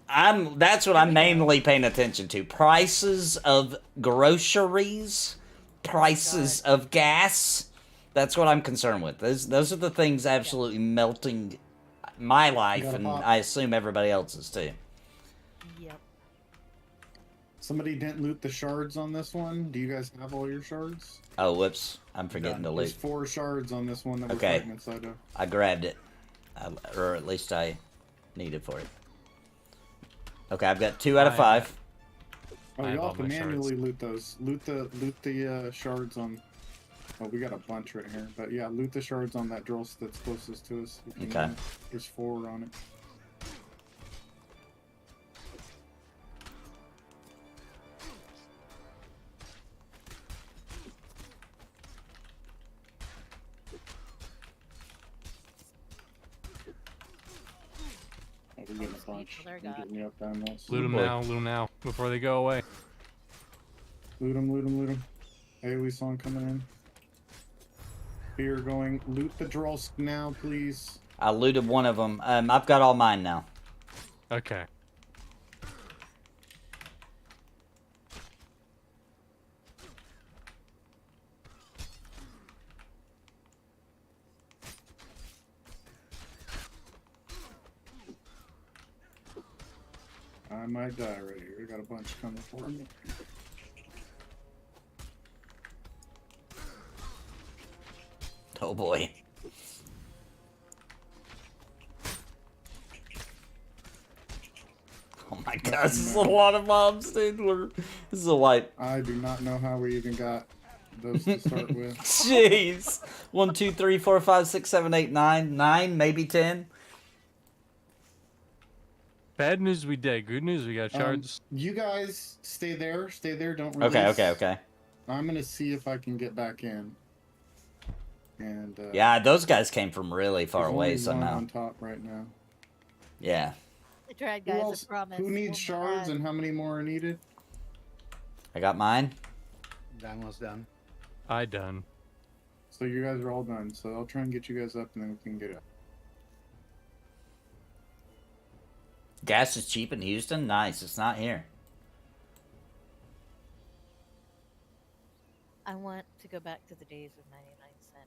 on, That's what I'm mainly paying attention to. Prices of groceries, prices of gas. That's what I'm concerned with. Those are the things absolutely melting my life, and I assume everybody else's too. Yep. somebody didn't loot the shards on this one. Do you guys have all your shards? Oh, whoops. I'm forgetting to There's loot. 4 shards on this one that we're Okay. fighting inside of. I grabbed it. Or at least I needed for it. Okay, I've got 2 out of 5. Oh, I have you all have to my manually shards. loot those. Loot the shards on. Oh, we got a bunch right here. But yeah, loot the shards on that drill that's closest to us. You can, Okay. There's 4 on it. Oh, we're getting a bunch. They're We're gone. getting up down those. Loot them now, before they go away. Loot them, loot them, loot them. AoE song coming in. Fear going. Loot the Drolsk now, please. I looted one of them. I've got all mine now. Okay. I might die right here. We got a bunch coming for me. Oh boy. Oh my god, this is a lot of mobs, dude. This is a lot. I do not know how we even got those to start with. Jeez. 1, 2, 3, 4, 5, 6, 7, 8, 9. 9, maybe 10. Bad news, we dead. Good news, we got shards. You guys stay there. Stay there. Don't release. Okay. I'm gonna see if I can get back in. And yeah, those guys came from really far there's away only one somehow. on top right now. Yeah. I tried, guys. I promise. Who needs shards and how many more are needed? I got mine. Dymlos done. I done. So you guys are all done. So I'll try and get you guys up and then we can get up. Gas is cheap in Houston? Nice. It's not here. I want to go back to the days of 99-cent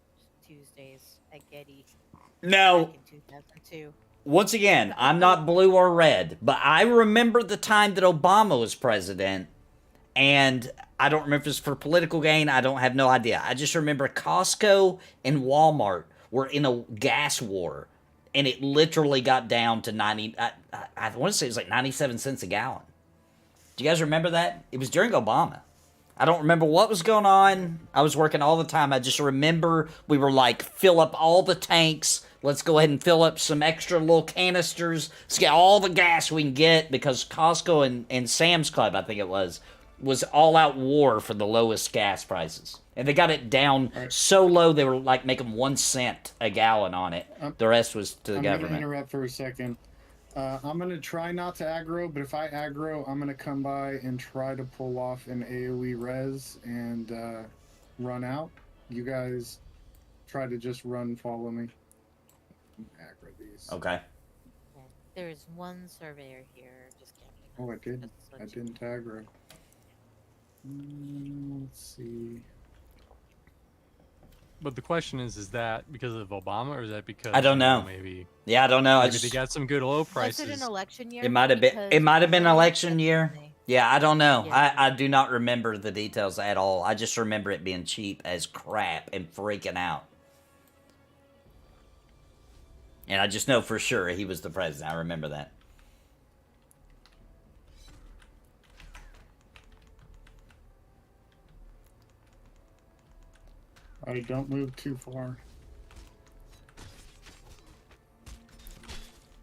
Tuesdays at Getty. No. Back in 2002. Once again, I'm not blue or red, but I remember the time that Obama was president, and I don't remember if it's for political gain. I don't have no idea. I just remember Costco and Walmart were in a gas war, and it literally got down to 90. I want to say it was like 97 cents a gallon. Do you guys remember that? It was during Obama. I don't remember what was going on. I was working all the time. I just remember we were like, fill up all the tanks. Let's go ahead and fill up some extra little canisters. Let's get all the gas we can get, because Costco and Sam's Club, I think it was all-out war for the lowest gas prices. And they got it down so low they were like making 1 cent a gallon on it. The rest was to the government. I'm going to interrupt for a second. I'm going to try not to aggro, but if I aggro, I'm going to come by and try to pull off an AoE res and run out. You guys try to just run, follow me. Aggro these. Okay. There is one surveyor here. Just camping. Oh, I did. I didn't aggro. Let's see. But the question is that because of Obama, or is that because I don't know. Maybe. Yeah, I don't know. Maybe they got some good low prices. Was it an election year? It might have been. It might have been an election year. Yeah, I don't know. Yeah. I do not remember the details at all. I just remember it being cheap as crap and freaking out. And I just know for sure he was the president. I remember that. I don't move too far.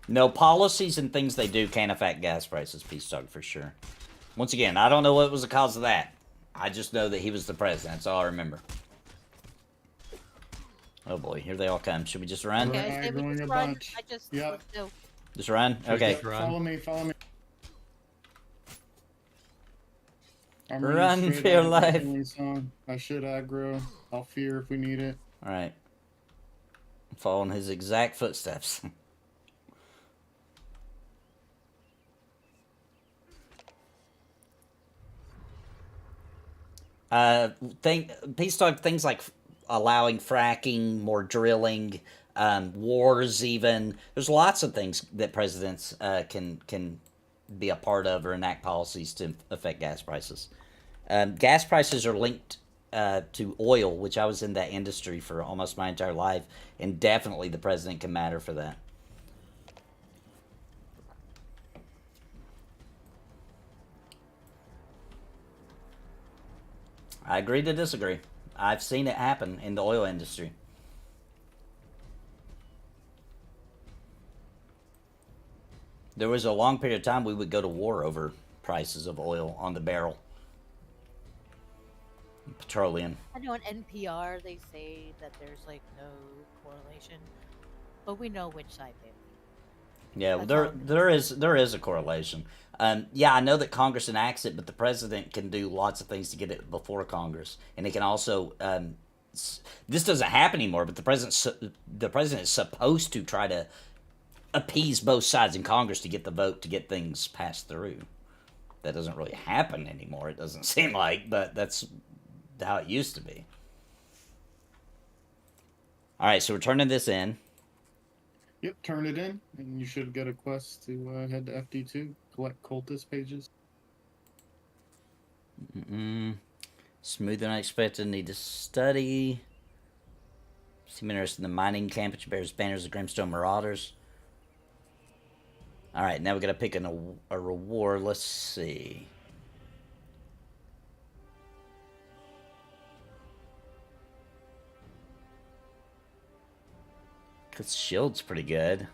No, policies and things they do can't affect gas prices, Peace Talk, for sure. Once again, I don't know what was the cause of that. I just know that he was the president. That's all I remember. Oh boy, here they all come. Should we just run? Okay, We're we aggroing just a run. bunch. I just Yep. no. Just run? Okay. Just run. Follow me, follow me. I'm Run running for straight your out of life. the healing song. I should aggro. I'll fear if we need it. Alright. Following his exact footsteps. Peace Talk, things like allowing fracking, more drilling, wars even. There's lots of things that presidents can be a part of or enact policies to affect gas prices. Gas prices are linked to oil, which I was in that industry for almost my entire life, and definitely the president can matter for that. I agree to disagree. I've seen it happen in the oil industry. There was a long period of time we would go to war over prices of oil on the barrel. Petroleum. I know on NPR they say that there's like no correlation, but we know which side they lean. Yeah, there is a correlation. Yeah, I know that Congress enacts it, but the president can do lots of things to get it before Congress, and he can also. This doesn't happen anymore, but the president is supposed to try to appease both sides in Congress to get the vote to get things passed through. That doesn't really happen anymore. It doesn't seem like, but that's how it used to be. All right, so we're turning this in. Yep, turn it in, and you should get a quest to head to FD2, collect cultist pages. Smoother than I expected. Need to study. Seem interested in the mining camp, which bears banners of Grimstone Marauders. Alright, now we gotta pick a reward. Let's see. Cause shield's pretty good.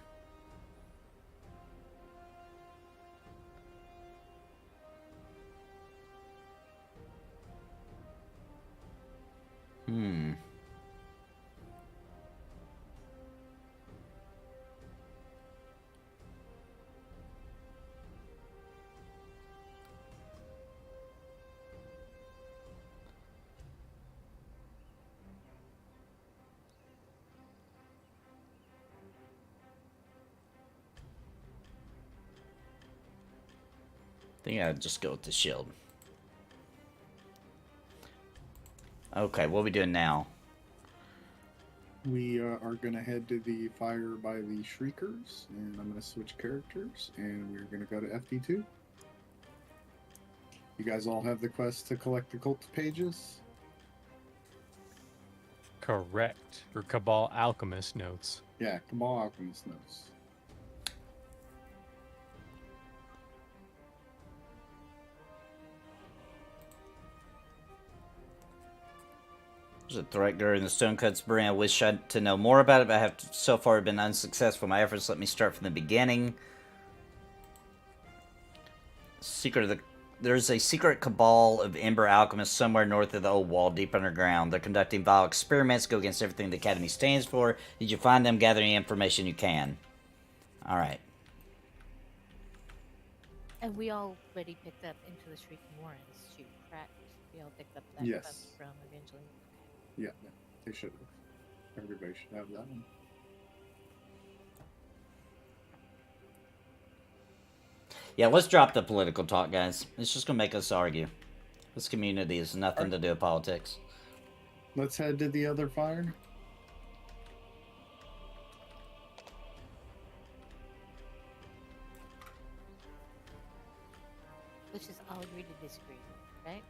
I think I'd just go with the shield. Okay, what are we doing now? We are going to head to the fire by the Shriekers, and I'm going to switch characters, and we're going to go to FD2. You guys all have the quest to collect the cult pages? Correct. Or Cabal Alchemist notes. Yeah, Cabal Alchemist notes. There's a threat in the Stonecuts Brain. I wish to know more about it, but I have so far been unsuccessful in my efforts. Let me start from the beginning. There's a secret cabal of Ember Alchemists somewhere north of the old wall, deep underground. They're conducting vile experiments, go against everything the Academy stands for. Did you find them? Gather any information you can. Alright. And we already picked up Into the Shrieking Warrens, shoot, correct? We all picked up that Yes. quest from Evangeline. Yeah, they should have. Everybody should have that one. Yeah, let's drop the political talk, guys. It's just gonna make us argue. This community has nothing to do with politics. Let's head to the other fire. Which is all agree to disagree, right?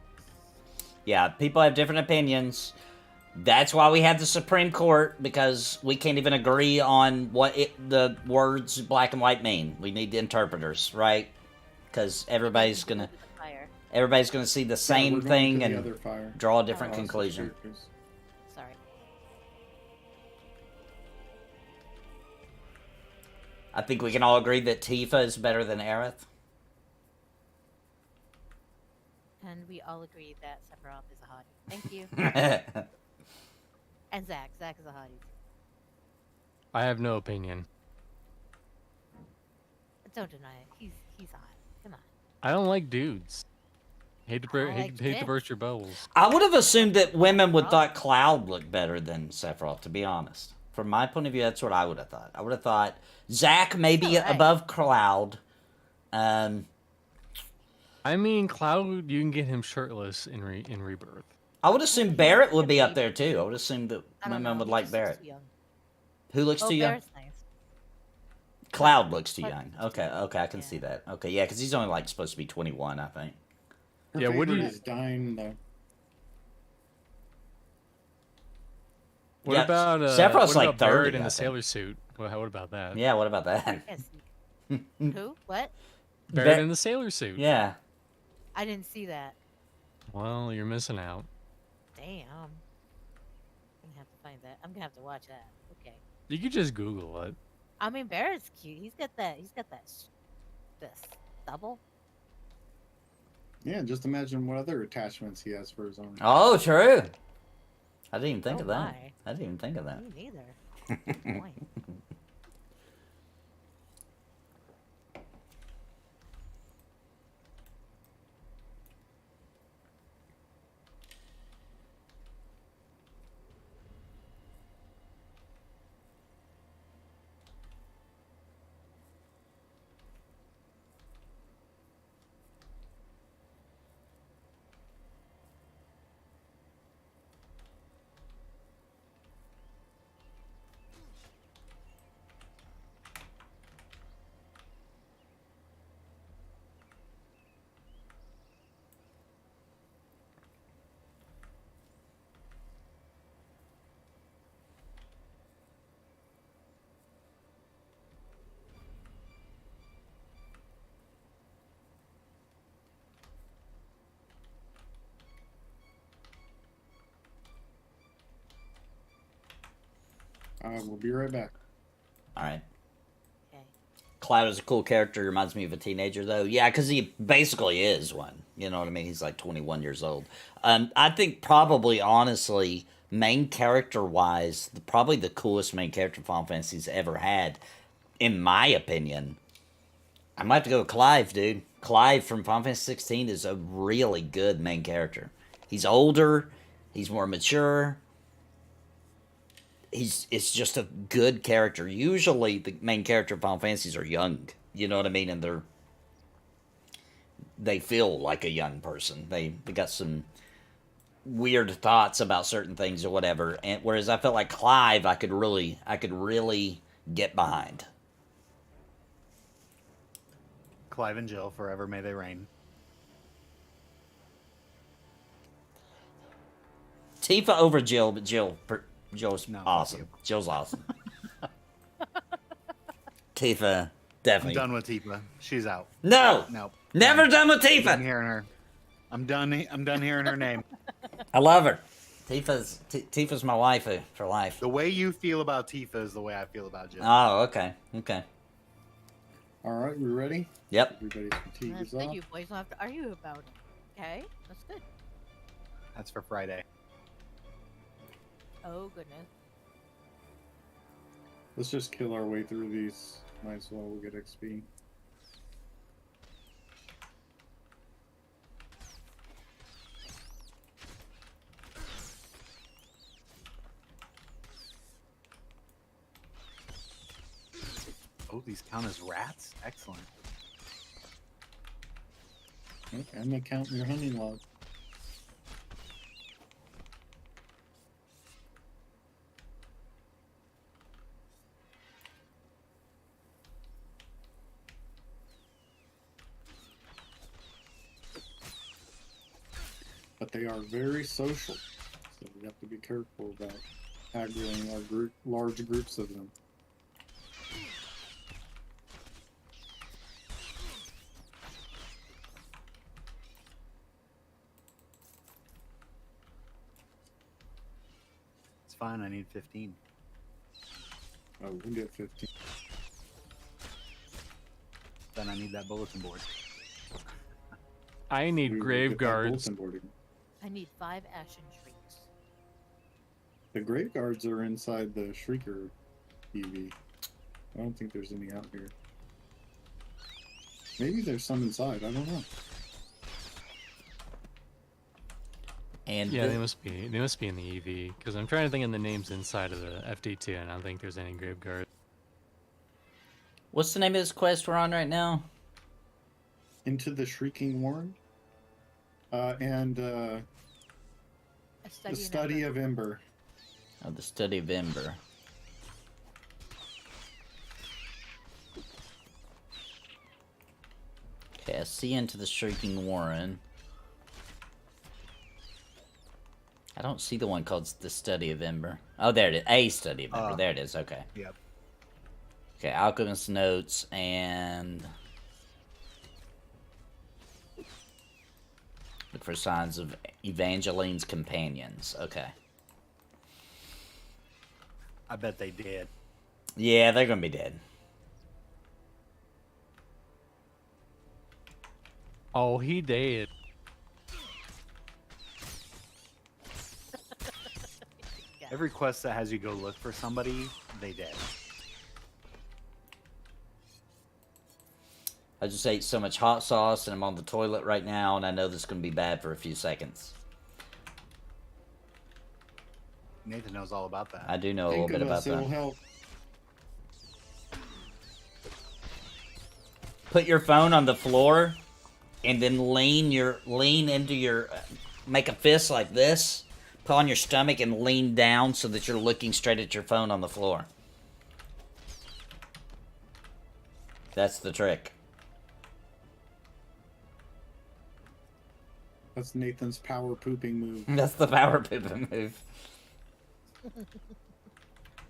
Yeah, people have different opinions. That's why we have the Supreme Court, because we can't even agree on what the words black and white mean. We need interpreters, right? Because everybody's gonna see the same thing and draw a different conclusion. Sorry. I think we can all agree that Tifa is better than Aerith. And we all agree that Sephiroth is a hottie. Thank you. And Zach is a hottie. I have no opinion. Don't deny it. He's hot. Come on. I don't like dudes. Hate to burst your bubbles. I would have assumed that women would thought Cloud looked better than Sephiroth, to be honest. From my point of view, that's what I would have thought. I would have thought Zach maybe above Cloud. I mean, Cloud, you can get him shirtless in Rebirth. I would assume Barrett would be up there too. I would assume that women would like Barrett. Who looks too young? Barrett's nice. Cloud looks too young. Okay, I can see that. Okay, yeah, because he's only like supposed to be 21, I think. Her what do you? Is dying though. What about Sephiroth's like 30 Barrett in the sailor suit? Well, what about that? Yeah, what about that? Yes. Who? What? Barrett in the sailor suit. Yeah. I didn't see that. Well, you're missing out. Damn. I'm gonna have to find that. I'm gonna have to watch that. Okay. You could just Google it. I mean, Barrett's cute. He's got that this double. Yeah, just imagine what other attachments he has for his own. Oh, true. I didn't even think of that. My. I didn't even think of that. Me neither. Good point. We'll be right back. All right. Okay. Cloud is a cool character. Reminds me of a teenager, though. Yeah, because he basically is one. You know what I mean? He's like 21 years old. I think probably, honestly, main character-wise, probably the coolest main character Final Fantasy's ever had, in my opinion. I might have to go with Clive, dude. Clive from Final Fantasy 16 is a really good main character. He's older. He's more mature. It's just a good character. Usually the main character of Final Fantasies are young. You know what I mean? And they feel like a young person. They got some weird thoughts about certain things or whatever. And whereas I felt like Clive, I could really get behind. Clive and Jill, forever may they reign. Tifa over Jill, but Jill's awesome. You. Jill's awesome. Tifa, definitely. I'm done with Tifa. She's out. No. Never done with Tifa. I'm hearing her. I'm done hearing her name. I love her. Tifa's my waifu for life. The way you feel about Tifa is the way I feel about Jill. Oh, okay. All right, we ready? Yep. Everybody's fatigue is off. You boys don't have to argue about it. Okay, that's good. That's for Friday. Oh goodness. Let's just kill our way through these. Might as well get XP. Oh, these count as rats? Excellent. Okay, I'm gonna count your hunting log. But they are very social, so we have to be careful about aggroing our large groups of them. It's fine, I need 15. Oh, we can get 15. Then I need that bulletin board. I need grave guards. I need 5 Ashen Shrieks. The grave guards are inside the Shrieker EV. I don't think there's any out here. Maybe there's some inside. I don't know. And yeah, they must be in the EV because I'm trying to think of the names inside of the FD2, and I don't think there's any grave guards. What's the name of this quest we're on right now? Into the Shrieking Warren. The Study of Ember. Oh, the Study of Ember. Okay, I see Into the Shrieking Warren. I don't see the one called the Study of Ember. Oh, there it is. A Study of Ember. There it is. Okay. Yep. Okay, Alchemist Notes and... Look for signs of Evangeline's companions. Okay. I bet they did. Yeah, they're gonna be dead. Oh, he did. Every quest that has you go look for somebody, they did. I just ate so much hot sauce and I'm on the toilet right now and I know this is going to be bad for a few seconds. Nathan knows all about that. I do know a little bit about that. It'll help. Put your phone on the floor and then lean into your, make a fist like this, put on your stomach and lean down so that you're looking straight at your phone on the floor. That's the trick. That's Nathan's power pooping move. That's the power pooping move.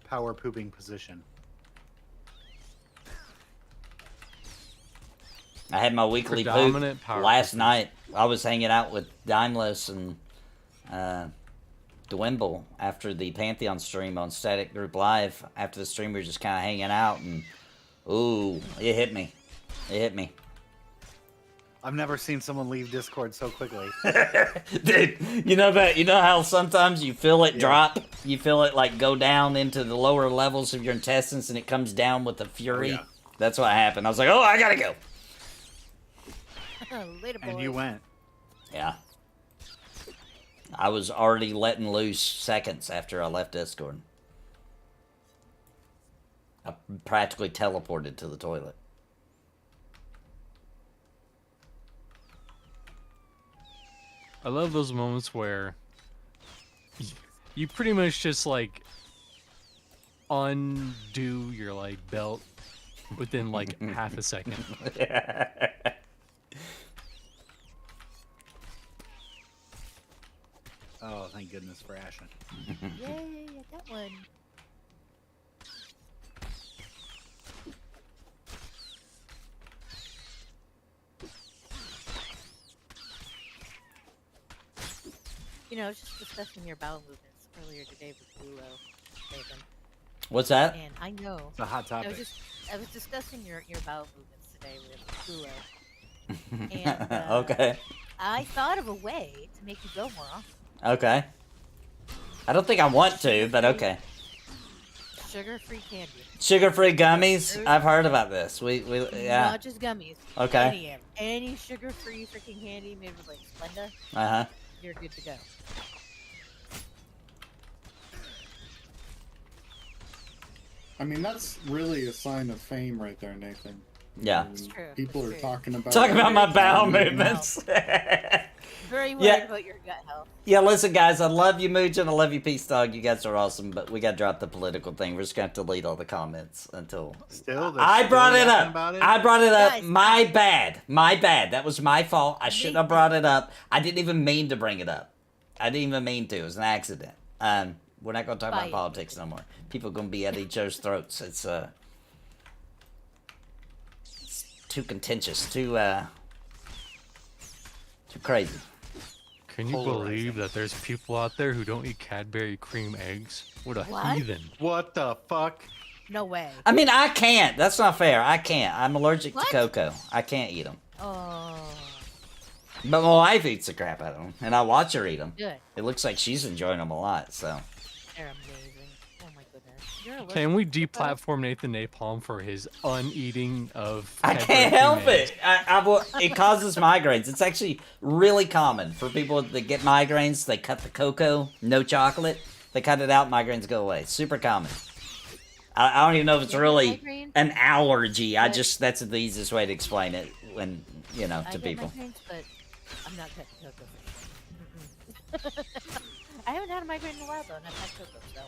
Power pooping position. I had my weekly poop last night. I was hanging out with Dymlos and dwindle after the Pantheon stream on Static Group Live. After the stream, we were just kind of hanging out, and ooh, it hit me. It hit me. I've never seen someone leave Discord so quickly. Dude, you know how sometimes you feel it drop? You feel it like go down into the lower levels of your intestines and it comes down with a fury? Oh, yeah. That's what happened. I was like, oh, I gotta go. Later, boys. And you went. Yeah. I was already letting loose seconds after I left Discord. I practically teleported to the toilet. I love those moments where you pretty much just like undo your like belt within like half a second. Oh, thank goodness for Ashen. Yay, I got one. You know, I was just discussing your bowel movements earlier today with Dulo, Nathan. What's that? And I know. It's a hot topic. I was discussing your bowel movements today with Dulo. And Okay. I thought of a way to make you go more often. Okay. I don't think I want to, but okay. Sugar-free candy. Sugar-free gummies? I've heard about this. Yeah. Not just gummies. Okay. Any sugar-free freaking candy made with like Splenda. Uh-huh. You're good to go. I mean, that's really a sign of fame right there, Nathan. Yeah. It's true. People it's are true. talking about... Talk about my bowel movements. Very worried about your gut health. Yeah, listen, guys, I love you, Mooch, and I love you, Peace Dog. You guys are awesome, but we got to drop the political thing. We're just going to have to delete all the comments until... I brought it up. I brought it up. Guys, my bad. My bad. That was my fault. I shouldn't have brought it up. I didn't even mean to bring it up. I didn't even mean to. It was an accident. We're not going to talk about politics no more. People are going to be at each other's throats. It's too contentious, too crazy. Can you believe that there's people out there who don't eat Cadbury cream eggs? What a What? heathen. What the fuck? No way. I mean, I can't. That's not fair. I can't. I'm allergic What? to cocoa. I can't eat them. Oh. But my wife eats the crap out of them, and I watch her eat them. Good. It looks like she's enjoying them a lot, so. They're amazing. Oh my goodness. You're allergic Can we to cocoa? deplatform Nathan Napalm for his uneating of I Cadbury can't cream help eggs? it. It causes migraines. It's actually really common for people that get migraines. They cut the cocoa, no chocolate. They cut it out, migraines go away. Super common. I don't even know if it's really an allergy. That's the easiest way to explain it when, to people. I get migraines, but I'm not cutting cocoa. I haven't had a migraine in a while though, and I've had cocoa, so.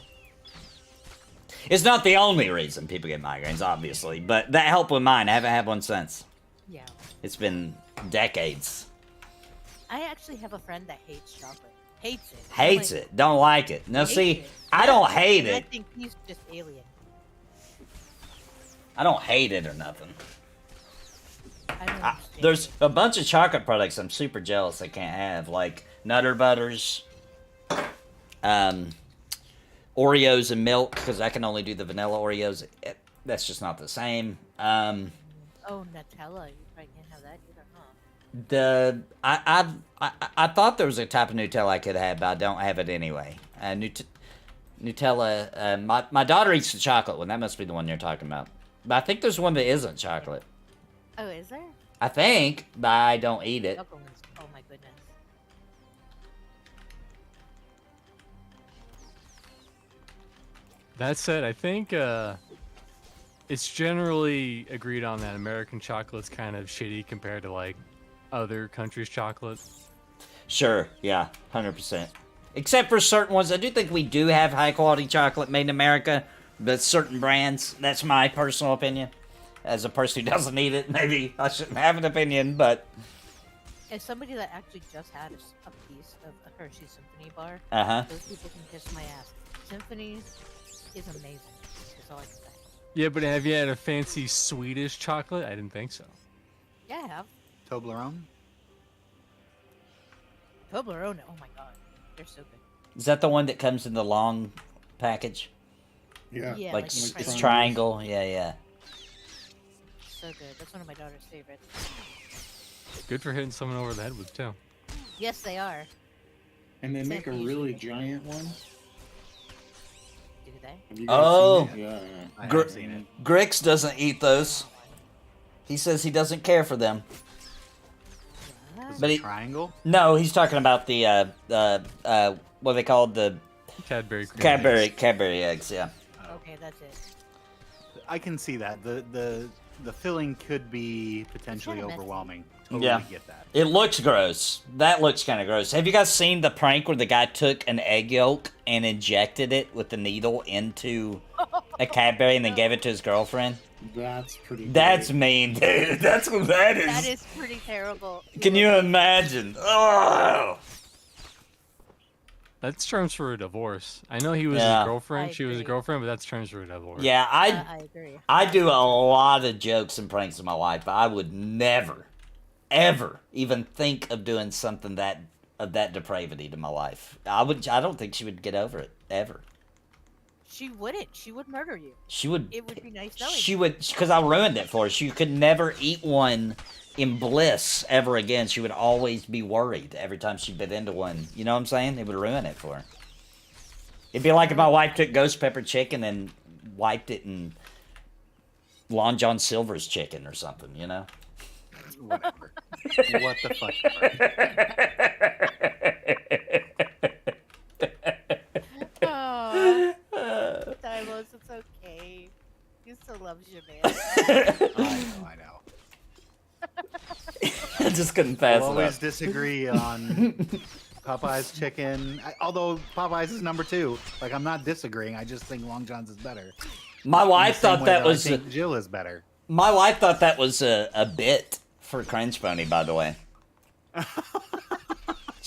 It's not the only reason people get migraines, obviously, but that helped with mine. I haven't had one since. Yeah. It's been decades. I actually have a friend that hates chocolate. Hates it. Hates Like, it. Don't like it. Now, hates see, it. I don't hate And I it. think he's just alien. I don't hate it or nothing. I don't understand. There's a bunch of chocolate products I'm super jealous I can't have, like Nutter Butters, Oreos and milk, because I can only do the vanilla Oreos. That's just not the same. Oh, Nutella. You probably can't have that either, huh? I thought there was a type of Nutella I could have, but I don't have it anyway. Nutella. My daughter eats the chocolate one. That must be the one you're talking about. But I think there's one that isn't chocolate. Oh, is there? I think, but I don't eat it. Chocolate ones. Oh my goodness. That said, I think it's generally agreed on that American chocolate's kind of shitty compared to like other countries' chocolate. Sure, yeah, 100%. Except for certain ones. I do think we do have high quality chocolate made in America, but certain brands. That's my personal opinion. As a person who doesn't eat it, maybe I shouldn't have an opinion, but... As somebody that actually just had a piece of a Hershey Symphony bar, Uh-huh. those people can kiss my ass. Symphony is amazing. That's all I can say. Yeah, but have you had a fancy Swedish chocolate? I didn't think so. Yeah, I have. Toblerone? Toblerone. Oh my god. They're so good. Is that the one that comes in the long package? Yeah. Yeah, Like, like it's triangle. Yeah. So good. That's one of my daughter's favorites. Good for hitting someone over the head with too. Yes, they are. And they make a Except really usually. giant one. Do they? Have you guys Oh. seen it? Yeah. I Gr- have seen it. Grix doesn't eat those. He says he doesn't care for them. What? But he, Triangle? no, he's talking about the what are they called? The Cadbury cream. Cadbury eggs. Yeah. Okay, that's it. I can see that. The filling could be potentially kinda messy. overwhelming. Totally Yeah. get that. It looks gross. That looks kind of gross. Have you guys seen the prank where the guy took an egg yolk and injected it with the needle into a Cadbury and then gave it to his girlfriend? That's pretty. That's great. mean, dude. That's what that is. That is pretty terrible. Can you imagine? Oh. That's terms for a divorce. I know he was Yeah. his girlfriend. I She was his agree. girlfriend, but that's terms for a divorce. Yeah, I agree. I do a lot of jokes and pranks with my wife, but I would never, ever even think of doing something of that depravity to my wife. I don't think she would get over it ever. She wouldn't. She would murder you. She would. It would be nice knowing. She would, because I ruined it for her. She could never eat one in bliss ever again. She would always be worried every time she bit into one. You know what I'm saying? It would ruin it for her. It'd be like if my wife took ghost pepper chicken and wiped it in Long John Silver's chicken or something, you know? Whatever. What the fuck? Oh, Dymlos, it's okay. He still loves you, man. I know. I just couldn't pass We'll it always up. disagree on Popeye's chicken. Although Popeye's is number 2. Like, I'm not disagreeing. I just think Long John's is better. My wife In the same thought way that I was think Jill is better. my wife thought that was a bit for Cringe Pony, by the way.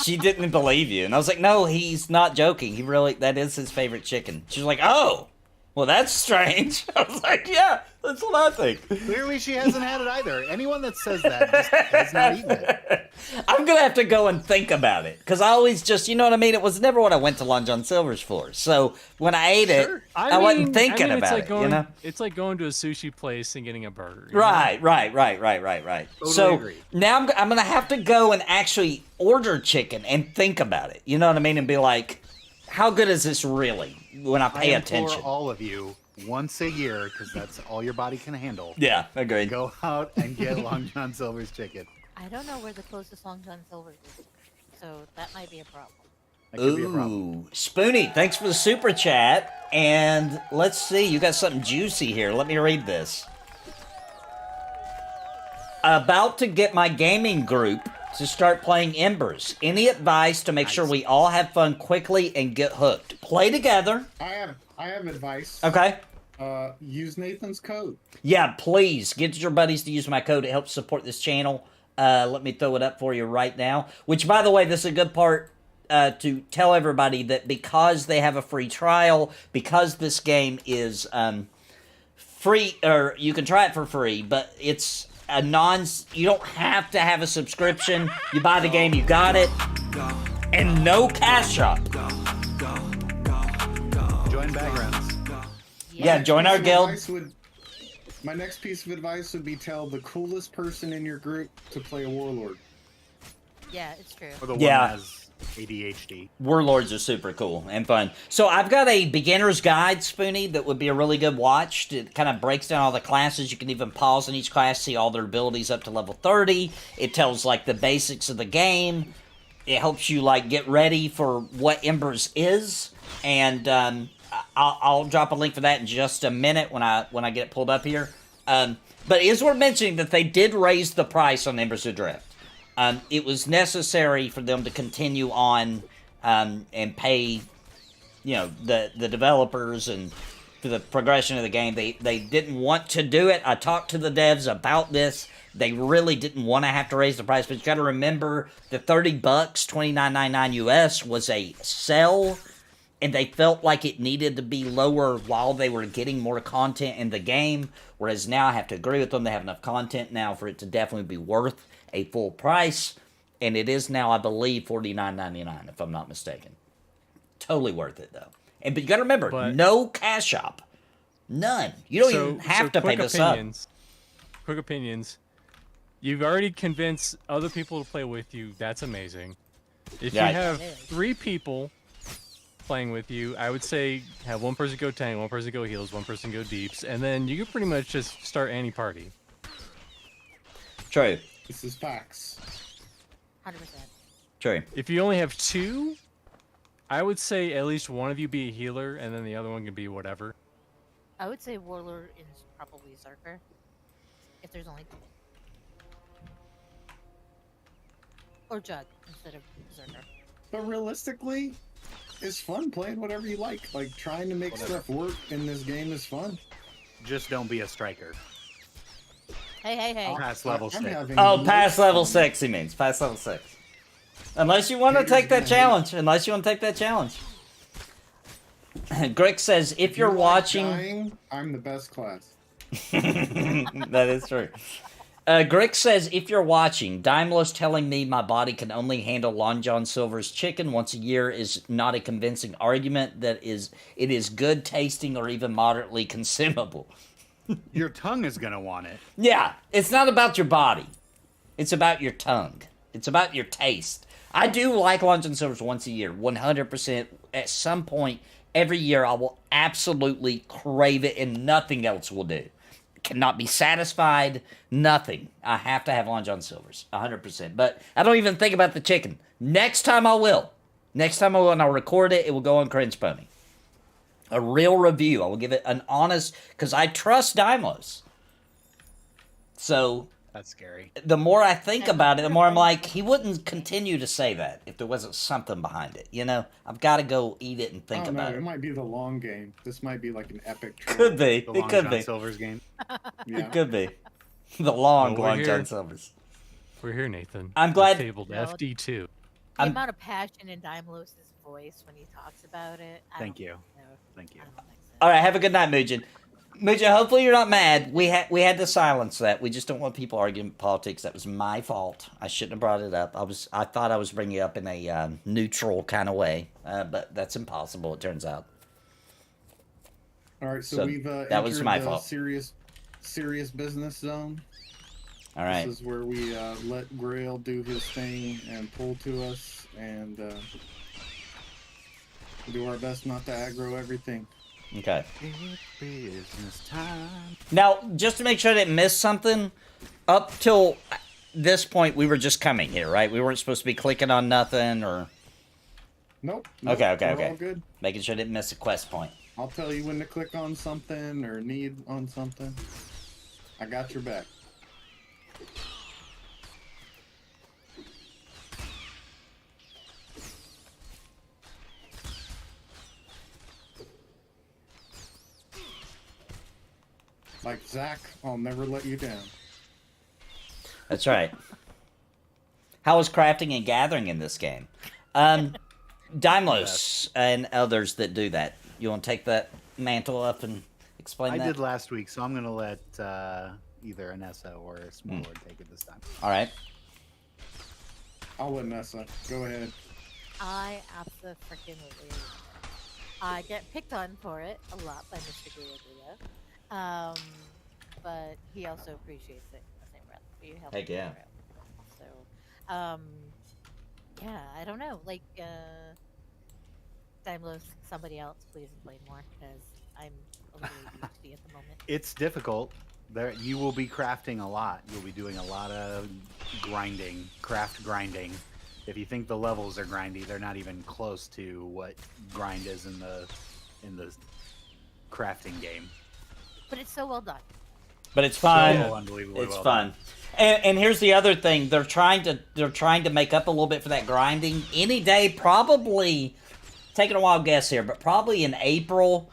She didn't believe you, and I was like, "No, he's not joking. That is his favorite chicken." She was like, "Oh, well, that's strange." I was like, "Yeah, that's what I think." Clearly, she hasn't had it either. Anyone that says that just has not eaten it. I'm gonna have to go and think about it, because I always just, you know what I mean? It was never what I went to Long John Silver's for. So when I ate it, I wasn't thinking about like it, going, you know? It's like going to a sushi place and getting a burger. you know? Right. Totally So agree. now I'm gonna have to go and actually order chicken and think about it. You know what I mean? And be like, how good is this really? When I pay I attention. implore all of you once a year, because that's all your body can handle. Yeah, agreed. Go out and get Long John Silver's chicken. I don't know where the closest Long John Silver's is, so that might be a problem. That could be a problem. Ooh, Spoonie, thanks for the super chat. And let's see, you got something juicy here. Let me read this. About to get my gaming group to start playing Embers. Any advice to make sure we all have fun quickly and get hooked? Play together. I have advice. Okay. Use Nathan's code. Yeah, please get your buddies to use my code. It helps support this channel. Let me throw it up for you right now. Which, by the way, this is a good part to tell everybody that because they have a free trial, because this game is free, or you can try it for free, but it's a you don't have to have a subscription. You buy the game, you got it, and no cash shop. Join Backgrounds. Yeah, join our guild. My next piece of advice would be tell the coolest person in your group to play a warlord. Yeah, it's true. Or the one Yeah. that has ADHD. Warlords are super cool and fun. So I've got a beginner's guide, Spoonie, that would be a really good watch. It kind of breaks down all the classes. You can even pause in each class, see all their abilities up to level 30. It tells, like, the basics of the game. It helps you, like, get ready for what Embers is. And I'll drop a link for that in just a minute when I get it pulled up here. But it is worth mentioning that they did raise the price on Embers Adrift. It was necessary for them to continue on and pay, you know, the developers and for the progression of the game. They didn't want to do it. I talked to the devs about this. They really didn't want to have to raise the price, but you got to remember the $30, $29.99 US was a sell, and they felt like it needed to be lower while they were getting more content in the game. Whereas now I have to agree with them. They have enough content now for it to definitely be worth a full price, and it is now, I believe, $49.99 if I'm not mistaken. Totally worth it, though. And but you got to remember, no cash shop. None. You don't even have to pay the sub. Quick opinions. You've already convinced other people to play with you. That's amazing. If you have 3 people playing with you, I would say have one person go tank, one person go heals, one person go deeps, and then you can pretty much just start any party. True. This is facts. 100%. True. If you only have 2, I would say at least one of you be a healer, and then the other one can be whatever. I would say Warlord is probably Zerker. If there's only 2. Or Jug instead of Zerker. But realistically, it's fun playing whatever you like. Like, trying to make stuff work in this game is fun. Just don't be a striker. Hey. Past level 6. Oh, past level 6, he means. Past level 6. Unless you want to take that challenge. Greg says, if you're watching... Dying, I'm the best class. That is true. Greg says, if you're watching, Dymlos telling me my body can only handle Long John Silver's chicken once a year is not a convincing argument that it is good tasting or even moderately consumable. Your tongue is going to want it. Yeah, it's not about your body. It's about your tongue. It's about your taste. I do like Long John Silver's once a year, 100%. At some point, every year, I will absolutely crave it and nothing else will do. Cannot be satisfied, nothing. I have to have Long John Silver's, 100%. But I don't even think about the chicken. Next time I will. And I'll record it. It will go on Cringe Pony. A real review. I will give it an honest, because I trust Dymlos. So... That's scary. The more I think about it, the more I'm like, he wouldn't continue to say that if there wasn't something behind it. You know, I've got to go eat it and think about it. It might be the long game. This might be like an epic troll. Could be. The Long John Silver's game. Yeah. It could be. The Long John Silver's. We're here, Nathan. I'm glad. We're tabled FD2. The amount of passion in Dymlos' voice when he talks about it. Thank you. Thank you. All right, have a good night, Mujan. Mujan, hopefully you're not mad. We had to silence that. We just don't want people arguing politics. That was my fault. I shouldn't have brought it up. I thought I was bringing it up in a neutral kind of way, but that's impossible. It turns out. All right, so we've that was my fault. Serious business zone. All right. This is where we let Grail do his thing and pull to us, and do our best not to aggro everything. Okay. Business time. Now, just to make sure I didn't miss something, up till this point, we were just coming here, right? We weren't supposed to be clicking on nothing, or... Nope. Okay. All good. Making sure I didn't miss a quest point. I'll tell you when to click on something or need on something. I got your back. Like Zach, I'll never let you down. That's right. How is crafting and gathering in this game? Dymlos and others that do that. You want to take that mantle up and explain that? I did last week, so I'm going to let either Anessa or Smallwood take it this time. All right. I'll let Nessa. Go ahead. I abso-freaking-lutely. I get picked on for it a lot by Mr. Guildies. But he also appreciates it in the same breath. You help Heck yeah. So, yeah, I don't know. Like, Dymlos, somebody else, please explain more, because I'm a little UHD at the moment. It's difficult. You will be crafting a lot. You'll be doing a lot of craft grinding. If you think the levels are grindy, they're not even close to what grind is in the crafting game. But it's so well done. But it's fun. So unbelievably It's well fun. And here's the other thing. They're trying to make up a little bit for that grinding. Any day, probably, taking a wild guess here, but probably in April,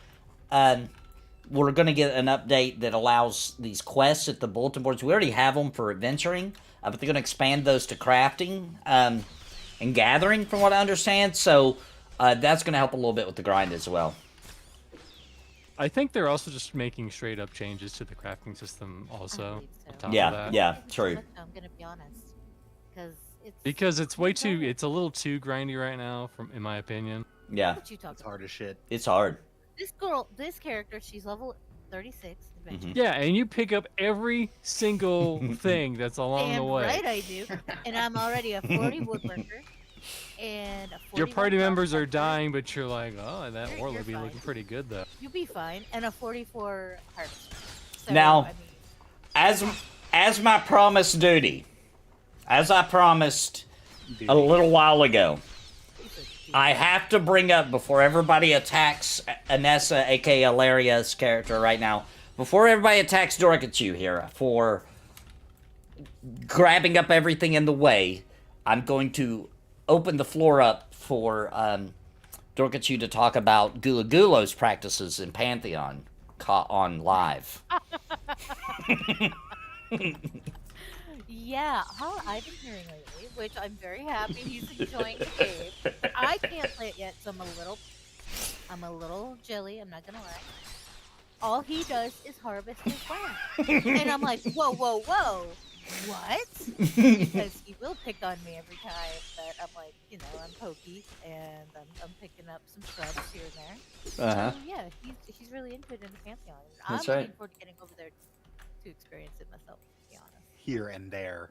we're going to get an update that allows these quests at the bulletin boards. We already have them for adventuring, but they're going to expand those to crafting and gathering, from what I understand. So that's going to help a little bit with the grind as well. I think they're also just making straight up changes to the crafting system also. So. On top of Yeah, that. yeah, true. I'm going to be honest. Because it's a little too grindy right now, in my opinion. Yeah. What you talking It's hard as shit. It's hard. This character, she's level 36. Adventure. Yeah, and you pick up every single thing that's along the Damn way. right I do. And I'm already a 40 woodworker. And a 41 Your party members are crafter. dying, but you're like, oh, that You're warlord be fine. looking pretty good though. You'll be fine. And a 44 harvester. So, Now- I mean, As my promised duty, as I promised a little while ago, I have to bring up before everybody attacks Anessa, aka Alaria's character right now, before everybody attacks Dorkachu here for grabbing up everything in the way, I'm going to open the floor up for Dorkachu to talk about Gulo's practices in Pantheon on live. yeah, how I've been hearing lately, which I'm very happy he's enjoying the game. But I can't play it yet, so I'm a little jelly, I'm not gonna lie. All he does is harvest his land. And I'm like, whoa, whoa, whoa. What? Because he will pick on me every time that I'm like, I'm pokey and I'm picking up some shrubs here and there. Uh-huh. So, yeah, he's really into it in the Pantheon. That's I'm right. looking forward to getting over there to experience it myself, to be honest. Here and there.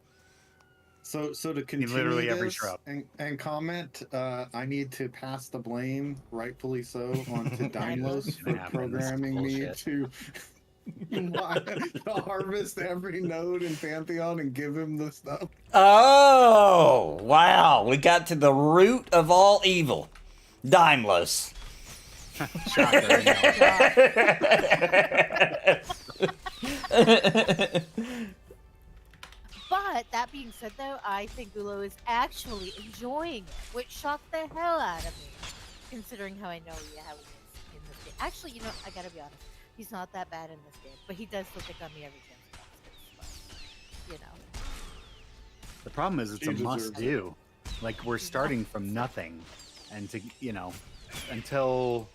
So to continue literally every this shrub. and comment, I need to pass the blame, rightfully so, onto Dymlos for programming me to harvest every node in Pantheon and give him the stuff. Oh, wow. We got to the root of all evil. Dymlos. But that being said, though, I think Gulo is actually enjoying it, which shocked the hell out of me, considering how I know how he is in this game. Actually, I gotta be honest, he's not that bad in this game, but he does still pick on me every chance he gets. The problem is it's He a deserves must do. Like we're starting from nothing, and until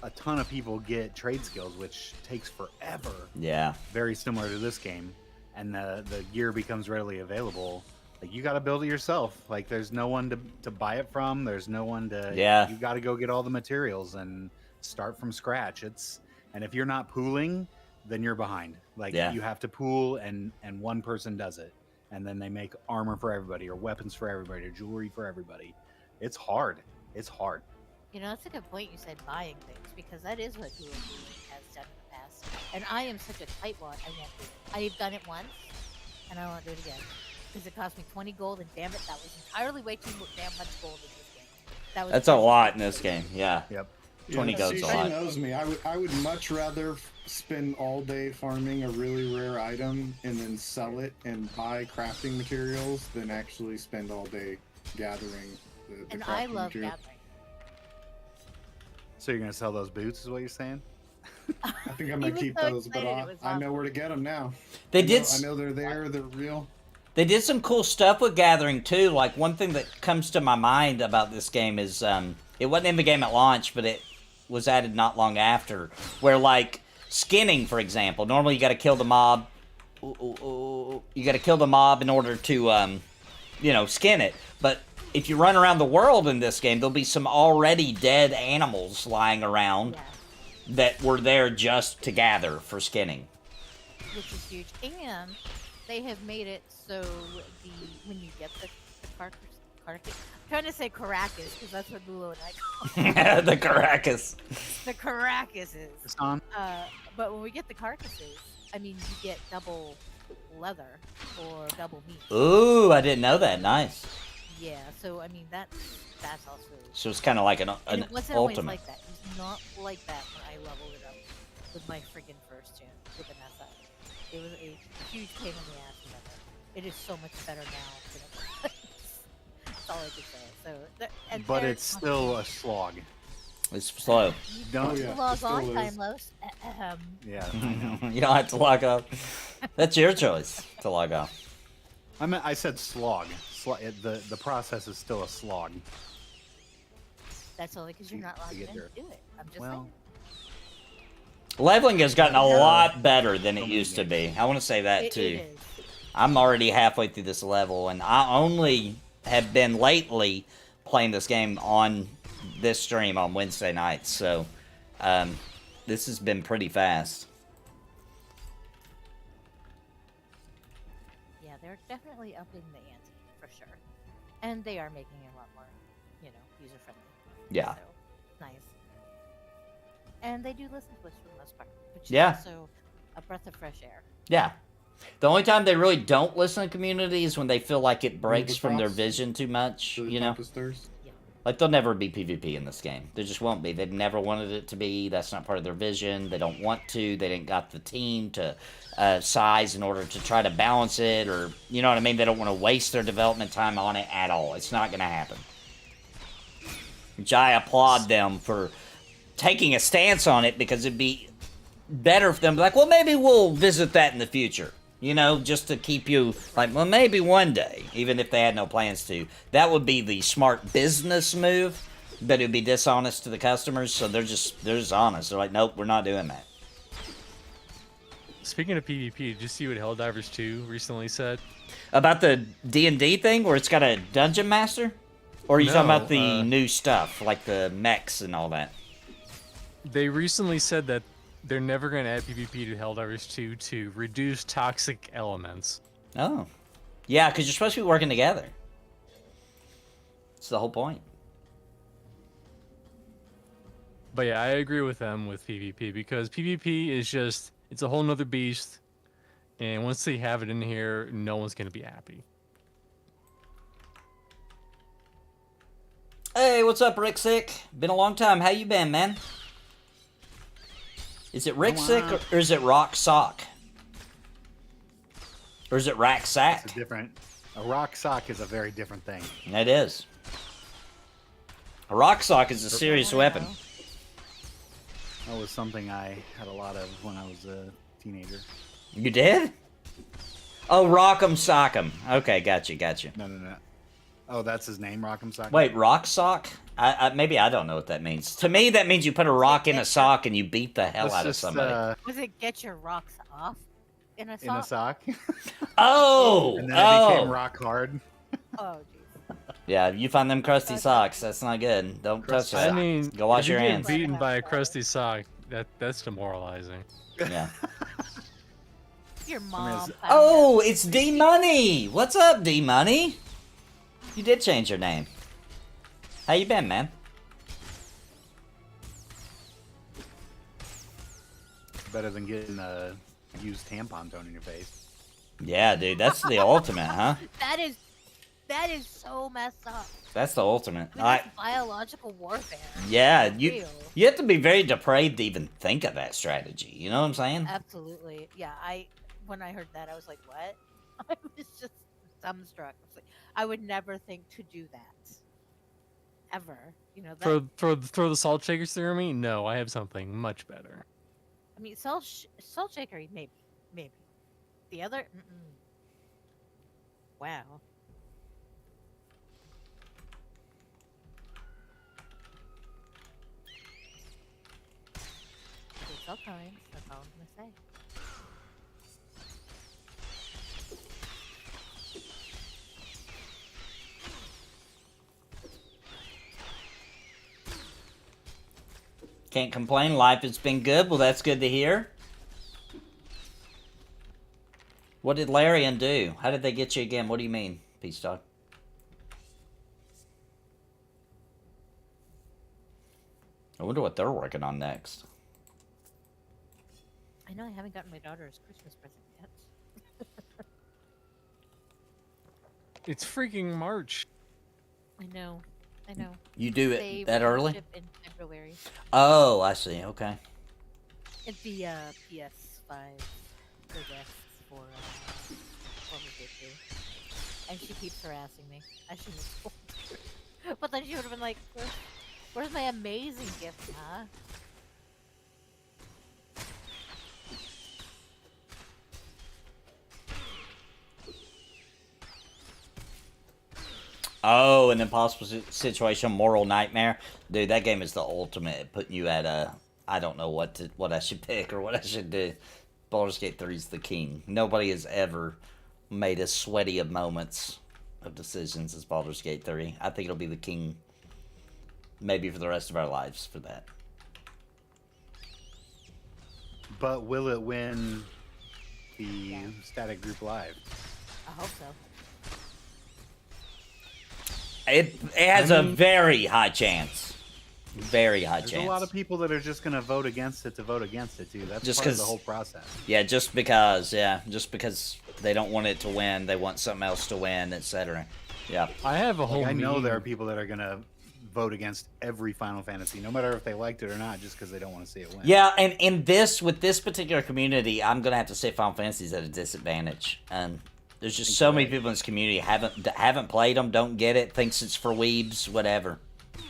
a ton of people get trade skills, which takes forever. Yeah. Very similar to this game, and the gear becomes readily available. Like you got to build it yourself. Like there's no one to buy it from. There's no one to. Yeah. You got to go get all the materials and start from scratch. And if you're not pooling, then you're behind. Like you have to pool, and one person does it, and then they make armor for everybody, or weapons for everybody, or jewelry for everybody. It's hard. It's hard. That's a good point you said, buying things, because that is what Gulo has done in the past. And I am such a tightwad, I won't do it. I've done it once, and I won't do it again. Because it cost me 20 gold, and damn it, that was entirely way too damn much gold in this game. That's a lot in this game, yeah. Yep. 20 gold's a lot. She knows me. I would much rather spend all day farming a really rare item and then sell it and buy crafting materials than actually spend all day gathering the And crafting I love material. gathering. So you're gonna sell those boots, is what you're saying? I think I'm gonna Even keep so those, but excited, it was I know where to get them now. They I know- did. I know they're there. They're real. They did some cool stuff with gathering too. Like one thing that comes to my mind about this game is it wasn't in the game at launch, but it was added not long after. Where like skinning, for example, normally you got to kill the mob. You got to kill the mob in order to skin it. But if you run around the world in this game, there'll be some already dead animals lying around that were there just to gather for skinning. Which is huge. And they have made it so when you get the carcass, I'm trying to say Caracas because that's what Gulo and I call The Caracas. the Caracases. It's on. But when we get the carcasses, I mean, you get double leather or double meat. Ooh, I didn't know that. Nice. Yeah, so I mean that's also. So it's kind of like And an it wasn't always ultimate. like that. It was not like that when I leveled it up with my friggin' first gen with an SI. It was a huge pain in the ass. Remember. It is so much better now than it was. That's all I can say. So, But it's still a slog. It's slow. You Don't- don't yeah, it log still on, is. Dymlos. Yeah, I know. You don't have to log off. That's your choice to log off. I said slog. The process is still a slog. That's only because you're not To logged get in to there. do it. I'm just Well, saying. Leveling has gotten a lot better than it used to be. I want to say that It too. is. I'm already halfway through this level, and I only have been lately playing this game on this stream on Wednesday nights, so this has been pretty fast. Yeah, they're definitely upping the ante for sure, and they are making it a lot more, user friendly. Yeah. So, nice. And they do listen to us for the most part, which is Yeah. also a breath of fresh air. Yeah. The only time they really don't listen to community is when they feel like it breaks the from their props, vision too much, the you know? composters. Like, there'll never be PvP in this game. There just won't be. They've never wanted it to be. That's not part of their vision. They don't want to. They didn't got the team to size in order to try to balance it, or, you know what I mean? They don't want to waste their development time on it at all. It's not going to happen. Which I applaud them for taking a stance on it, because it'd be better for them to be like, well, maybe we'll visit that in the future. You know, just to keep you like, well, maybe one day, even if they had no plans to. That would be the smart business move, but it would be dishonest to the customers, so they're just honest. They're like, nope, we're not doing that. Speaking of PvP, did you see what Helldivers 2 recently said? About the D&D thing where it's got a dungeon master? Or are you talking about the new stuff, like the mechs and all that? They recently said that they're never going to add PvP to Helldivers 2 to reduce toxic elements. Oh. Yeah, because you're supposed to be working together. That's the whole point. But yeah, I agree with them with PvP, because PvP is just, it's a whole nother beast. And once they have it in here, no one's going to be happy. Hey, what's up, Rick Sick? Been a long time. How you been, man? Is it Rick Sick or is it Rock Sock? Or is it Rack Sack? It's a rock sock is a very different thing. It is. A rock sock is a serious weapon. That was something I had a lot of when I was a teenager. You did? Oh, Rock'em Sock'em. Okay, gotcha. No. Oh, that's his name, Rock'em Sock? Wait, Rock Sock? Maybe I don't know what that means. To me, that means you put a rock in a sock and you beat the hell out of somebody. Was it get your rocks off in a sock? In a sock? Oh! And then it became rock hard. Oh, jeez. Yeah, you find them crusty socks. That's not good. Don't touch that. I mean, go wash if your you hands. get beaten by a crusty sock, that's demoralizing. Yeah. Your mom. Oh, it's D Money. What's up, D Money? You did change your name. How you been, man? Better than getting a used tampon thrown in your face. Yeah, dude, that's the ultimate, huh? That is so messed up. That's the ultimate. I mean, that's biological warfare. Yeah, you have to be very depraved to even think of that strategy. You know what I'm saying? Absolutely. Yeah, when I heard that, I was like, what? I was just dumbstruck. I was like, I would never think to do that. Ever. You know, that... Throw the salt shakers through me? No, I have something much better. I mean, salt shaker, maybe. The other? Wow. It's all kinds. That's all I'm gonna say. Can't complain. Life has been good. Well, that's good to hear. What did Larian do? How did they get you again? What do you mean, Peace Dog? I wonder what they're working on next. I know I haven't gotten my daughter's Christmas present yet. It's freaking March. I know. You do they it that early? Ship in February. Oh, I see. Okay. It's the PS5 for guests for birthday. And she keeps harassing me. I shouldn't have told her. But then she would have been like, where's my amazing gift, huh? Oh, an impossible situation, moral nightmare. Dude, that game is the ultimate at putting you at a... I don't know what I should pick or what I should do. Baldur's Gate 3 is the king. Nobody has ever made as sweaty of moments of decisions as Baldur's Gate 3. I think it'll be the king. maybe for the rest of our lives for that. But will it win the Static Group Live? I hope so. It has a very high chance. Very high chance. There's a lot of people that are just going to vote against it too. That's just part of the whole process. Yeah, just because they don't want it to win, they want something else to win, etc. Yeah. I have a whole. I know there are people that are going to vote against every Final Fantasy, no matter if they liked it or not, just because they don't want to see it win. Yeah, and with this particular community, I'm gonna have to say Final Fantasy's at a disadvantage. There's just so many people in this community haven't played them, don't get it, thinks it's for weebs, whatever.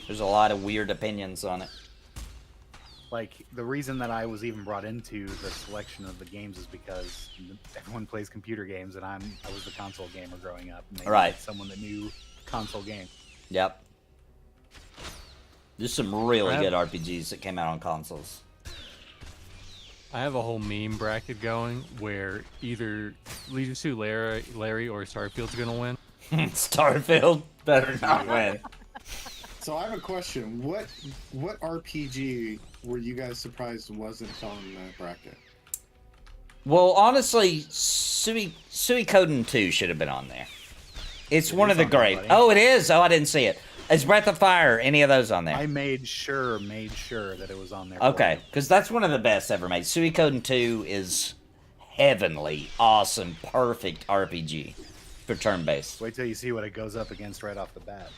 There's a lot of weird opinions on it. Like, the reason that I was even brought into the selection of the games is because everyone plays computer games, and I was the console gamer growing up. And they needed someone that knew console games. Yep. There's some really good RPGs that came out on consoles. I have a whole meme bracket going where either Leisure Suit Larry or Starfield's gonna win. Starfield better not win. So I have a question. What RPG were you guys surprised wasn't on the bracket? Well, honestly, Suikoden 2 should have been on there. It's one of the great. Oh, it is. Oh, I didn't see it. Is Breath of Fire any of those on there? I made sure that it was on there. Okay, because that's one of the best ever made. Suikoden 2 is heavenly, awesome, perfect RPG for turn-based. Wait till you see what it goes up against right off the bat.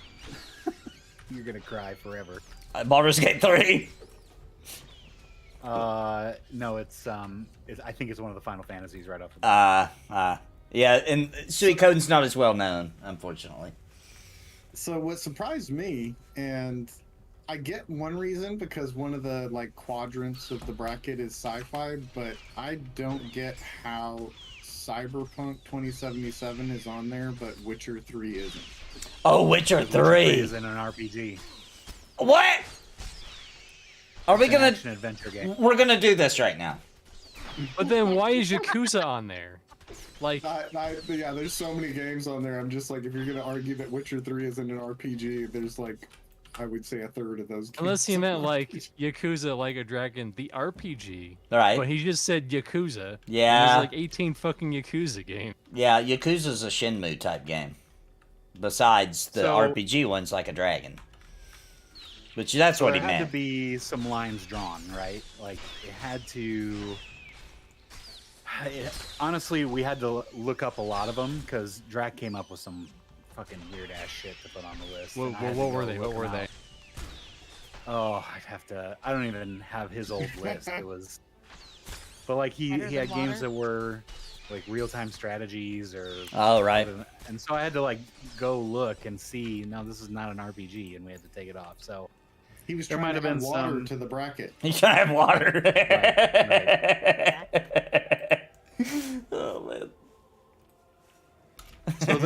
You're gonna cry forever. Baldur's Gate 3. No, I think it's one of the Final Fantasies right off the bat. Yeah, and Suikoden's not as well known, unfortunately. So what surprised me, and I get one reason because one of the quadrants of the bracket is sci-fi, but I don't get how Cyberpunk 2077 is on there, but Witcher 3 isn't. Oh, Witcher 3 isn't an RPG. What? Are we gonna action adventure game? We're gonna do this right now. But then why is Yakuza on there? Yeah, there's so many games on there. I'm just like, if you're gonna argue that Witcher 3 isn't an RPG, there's I would say a third of those games. Unless he meant Yakuza Like a Dragon, the RPG. Right. But he just said Yakuza. Yeah. There's 18 fucking Yakuza games. Yeah, Yakuza's a Shenmue type game. Besides the RPG ones like a dragon. Which that's what he meant. There had to be some lines drawn, right? It had to... honestly, we had to look up a lot of them because Drac came up with some fucking weird ass shit to put on the list. What were they? What were they? Oh, I'd have to. I don't even have his old list. It was, but he had games that were real-time strategies or. Oh right. And so I had to go look and see. No, this is not an RPG, and we had to take it off. So. He was trying to add water to the bracket. He's trying to have water. Right. Oh man. So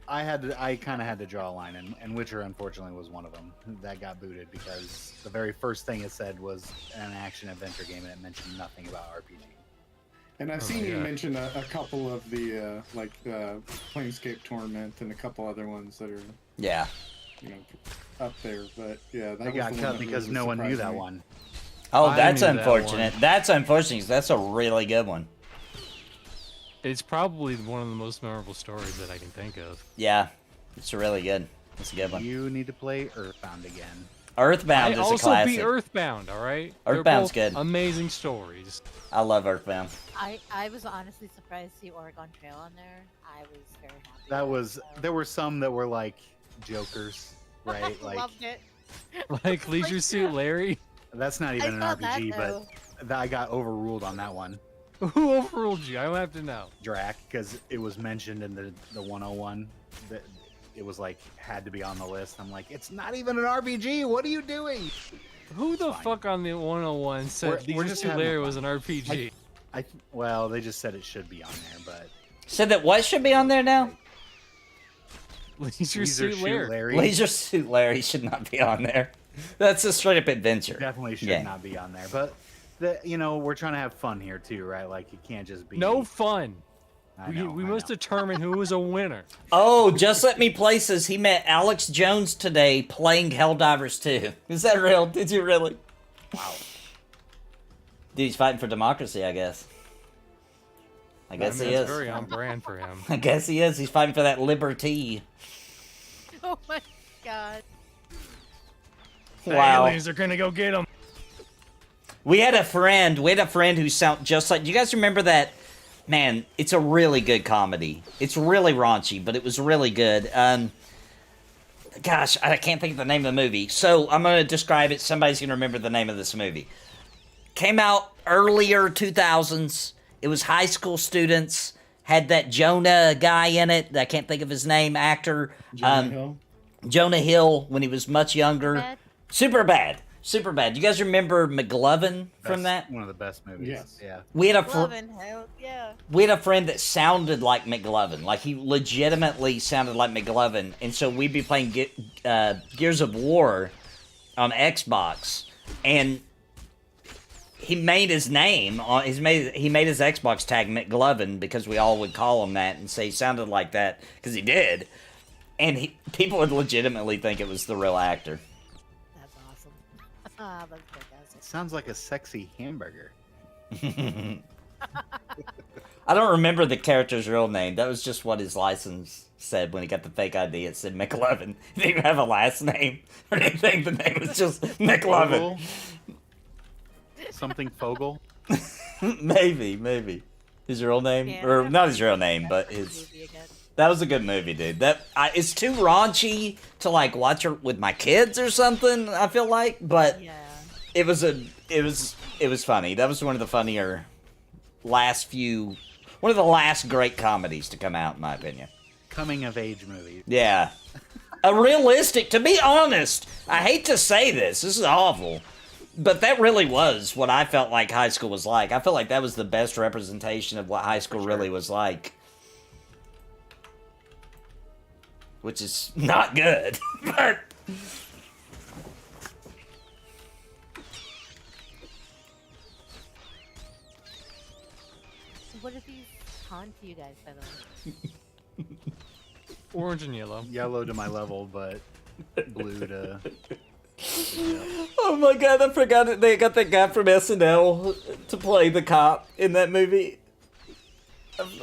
I kind of had to draw a line, and Witcher unfortunately was one of them that got booted because the very first thing it said was an action adventure game, and it mentioned nothing about RPG. And I've seen you mention a couple of the Planescape Torment and a couple other ones that are up there, but yeah, that got cut because no one knew that one. Oh, that's unfortunate. That's unfortunate. That's a really good one. It's probably one of the most memorable stories that I can think of. Yeah, it's really good. It's a good one. You need to play Earthbound again. Earthbound is a classic. Also beat Earthbound, all right? Earthbound's good. Amazing stories. I love Earthbound. I was honestly surprised to see Oregon Trail on there. I was very happy. There were some that were jokers, right? I loved it. Like Leisure Suit Larry. That's not even an RPG, but I got overruled on that one. Who overruled you? I don't have to know. Drac, because it was mentioned in the 101 that it was had to be on the list. I'm like, it's not even an RPG. What are you doing? Who the fuck on the 101 said Leisure Suit Larry was an RPG? Well, they just said it should be on there, but said that what should be on there now? Leisure Suit Larry. Leisure Suit Larry should not be on there. That's a straight up adventure. Definitely should not be on there, but. We're trying to have fun here too, right? It can't just be no fun. We must determine who was a winner. Oh, Just Let Me Play says he met Alex Jones today playing Helldivers 2. Is that real? Did you really? Wow. Dude, he's fighting for democracy, I guess. I guess he is. That's very on brand for him. I guess he is. He's fighting for that liberty. Oh my god. Wow. Aliens are gonna go get him. We had a friend who sound just like, do you guys remember that? Man, it's a really good comedy. It's really raunchy, but it was really good. Gosh, I can't think of the name of the movie. So I'm going to describe it. Somebody's going to remember the name of this movie. Came out earlier 2000s. It was high school students. Had that Jonah guy in it. I can't think of his name, actor. Jonah Hill. Jonah Hill when he was much younger. Bad? Super bad. Super bad. You guys remember McLovin from that? One of the best movies. Yes. Yeah. We had a friend that sounded like McLovin. Like, he legitimately sounded like McLovin. And so we'd be playing Gears of War on Xbox. And he made his name, he made his Xbox tag McLovin because we all would call him that and say he sounded like that because he did. And people would legitimately think it was the real actor. That's awesome. That's fantastic. Sounds like a sexy hamburger. I don't remember the character's real name. That was just what his license said when he got the fake ID. It said McLovin. He didn't even have a last name or anything. The name was just McLovin. Something Fogel? Maybe. His real name? Yeah, Or not his real name, but his... That was a good movie, dude. It's too raunchy to, like, watch it with my kids or something, I feel like, but Yeah. it was funny. That was one of the funnier one of the last great comedies to come out, in my opinion. Coming of age movie. Yeah. To be honest, I hate to say this is awful, but that really was what I felt like high school was like. I felt like that was the best representation of what high school really was like. Which is not good, but... What are these con to you guys, by the way? Orange and yellow. Yellow to my level, but blue to... Oh my god, I forgot that they got that guy from SNL to play the cop in that movie.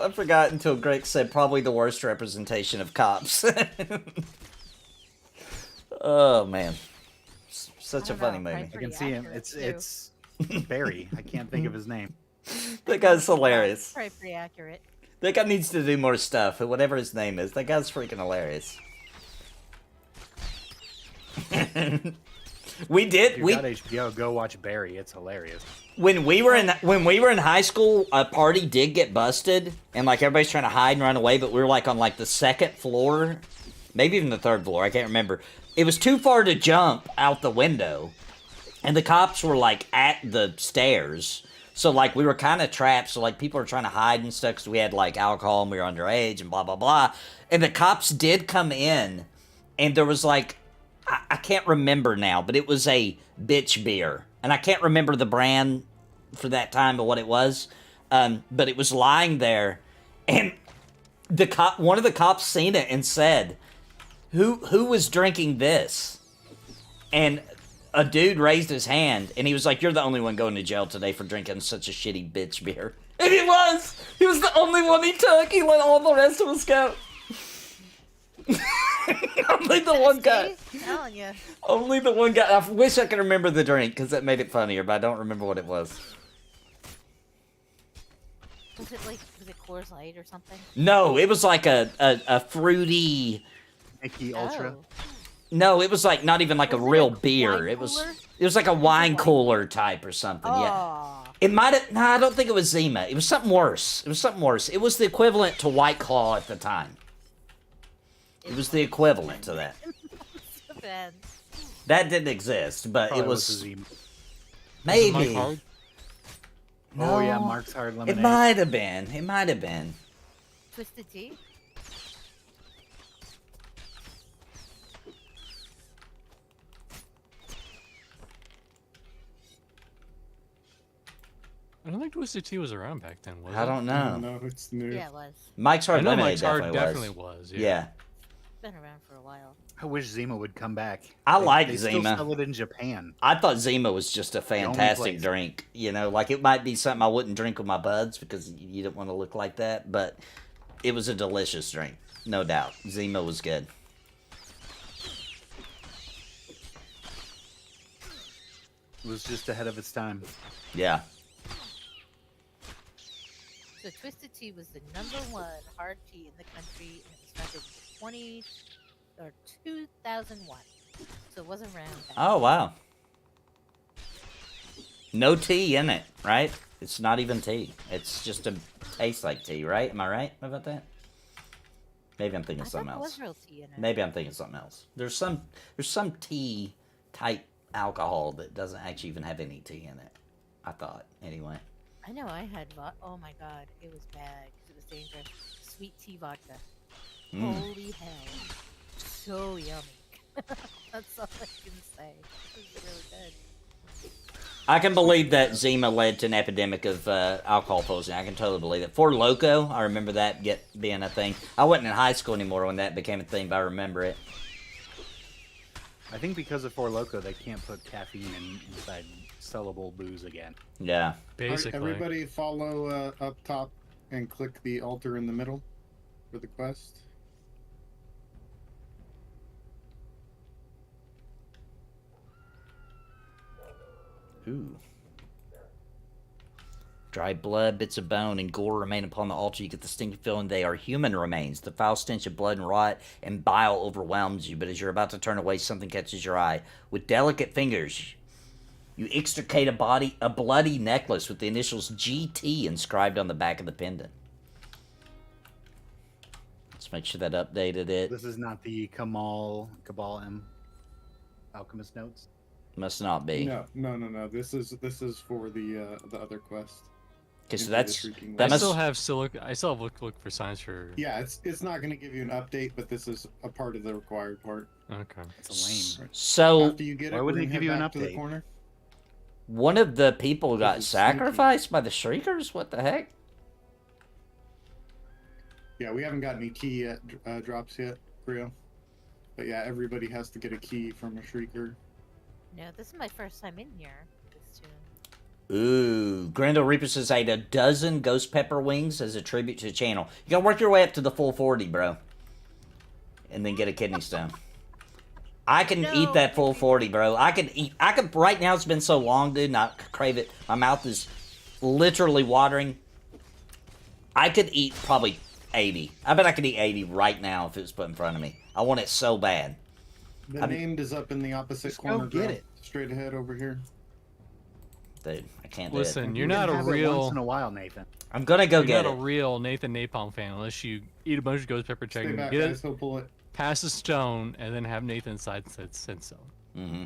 I forgot until Greg said probably the worst representation of cops. Oh man. Such a funny movie. I can see him. It's Barry. I can't think of his name. That guy's hilarious. Probably pretty accurate. That guy needs to do more stuff, whatever his name is. That guy's freaking hilarious. We If you got HBO, go watch Barry. It's hilarious. When we were in high school, a party did get busted, and like everybody's trying to hide and run away, but we were like on like the second floor, maybe even the third floor. I can't remember. It was too far to jump out the window, and the cops were like at the stairs. So like we were kind of trapped. So like people were trying to hide and stuff because we had like alcohol and we were underage and blah blah blah. And the cops did come in, and there was like. I can't remember now, but it was a bitch beer. And I can't remember the brand for that time or what it was. But it was lying there. And one of the cops seen it and said, who was drinking this? And a dude raised his hand and he was like, you're the only one going to jail today for drinking such a shitty bitch beer. And he was! He was the only one he took. He let all the rest of us go. Only the one guy. Telling you. Only the one guy. I wish I could remember the drink because that made it funnier, but I don't remember what it was. Was it Coors Light or something? No, it was like a fruity. Mickey Ultra. Oh. No, it was like not even like a Was it real a beer. wine It was cooler? like a wine cooler type or something. Yeah. Oh. It might have. No, I don't think it was Zima. It was something worse. It was the equivalent to White Claw at the time. It was the equivalent to that. That didn't exist, but Probably it was Zima. maybe. Hard? Oh yeah, Mark's Hard Lemonade. It might have been. It might have been. Twisted Tea? I don't think Twisted Tea was around back then, was it? I don't know. No, it's new. Yeah, it was. Mike's Hard I know Lemonade Mike's Hard definitely was. Yeah. It's been around for a while. I wish Zima would come back. I like they Zima. Still sell it in Japan. I thought Zima was just a fantastic place. drink. You know, like it might be something I wouldn't drink with my buds because you don't want to look like that, but it was a delicious drink, no doubt. Zima was good. It was just ahead of its time. Yeah. So Twisted Tea was the #1 hard tea in the country, and it was founded in 2001. So it wasn't around. Oh, wow. No tea in it, right? It's not even tea. It's just a tastes like tea, right? Am I right about that? Maybe I'm thinking I something thought there else. was real tea in it. Maybe I'm thinking something else. There's some tea type alcohol that doesn't actually even have any tea in it. I thought, anyway. I know I had oh my god, it was bad because it was dangerous. Sweet tea vodka. Holy hell. So yummy. That's all I can say. It was really good. I can believe that Zima led to an epidemic of alcohol poisoning. I can totally believe it. For Loco, I remember that being a thing. I wasn't in high school anymore when that became a thing, but I remember it. I think because of Four Loko, they can't put caffeine inside sellable booze again. Yeah. Basically. Alright, everybody follow up top and click the altar in the middle for the quest. Ooh. Dried blood, bits of bone, and gore remain upon the altar. You get the stinking feeling they are human remains. The foul stench of blood and rot and bile overwhelms you, but as you're about to turn away, something catches your eye. With delicate fingers, you extricate a bloody necklace with the initials GT inscribed on the back of the pendant. Let's make sure that updated it. This is not the Cabal M Alchemist notes. Must not be. No. This is for the other quest. Okay, so I still have look for signs for. Yeah, it's not going to give you an update, but this is a part of the required part. Okay. It's lame. So after you get it, why wouldn't we're it gonna give you head an back to the update? corner. one of the people got is sacrificed by the Shriekers? What the heck? Yeah, we haven't got any key drops yet, Rio. But yeah, everybody has to get a key from a Shrieker. No, this is my first time in here. This tune. Ooh, Grendel Reaper says I ate a dozen ghost pepper wings as a tribute to the channel. You gotta work your way up to the full 40, bro. And then get a kidney stone. I can eat that full 40, bro. I could right now, it's been so long, dude, and I crave it. My mouth is literally watering. I could eat probably 80. I bet I could eat 80 right now if it was put in front of me. I want it so bad. The named is up in the opposite corner. get bro. it. Straight ahead over here. Dude, I can't do Listen, it. you're not a Have it real. once in a while, Nathan. I'm gonna go You're get not it. a real Nathan Napalm fan unless you eat a bunch of ghost pepper Stay chicken, back, get guys. it, He'll pull it. pass a stone, and then have Nathan inside said so. Mm-hmm.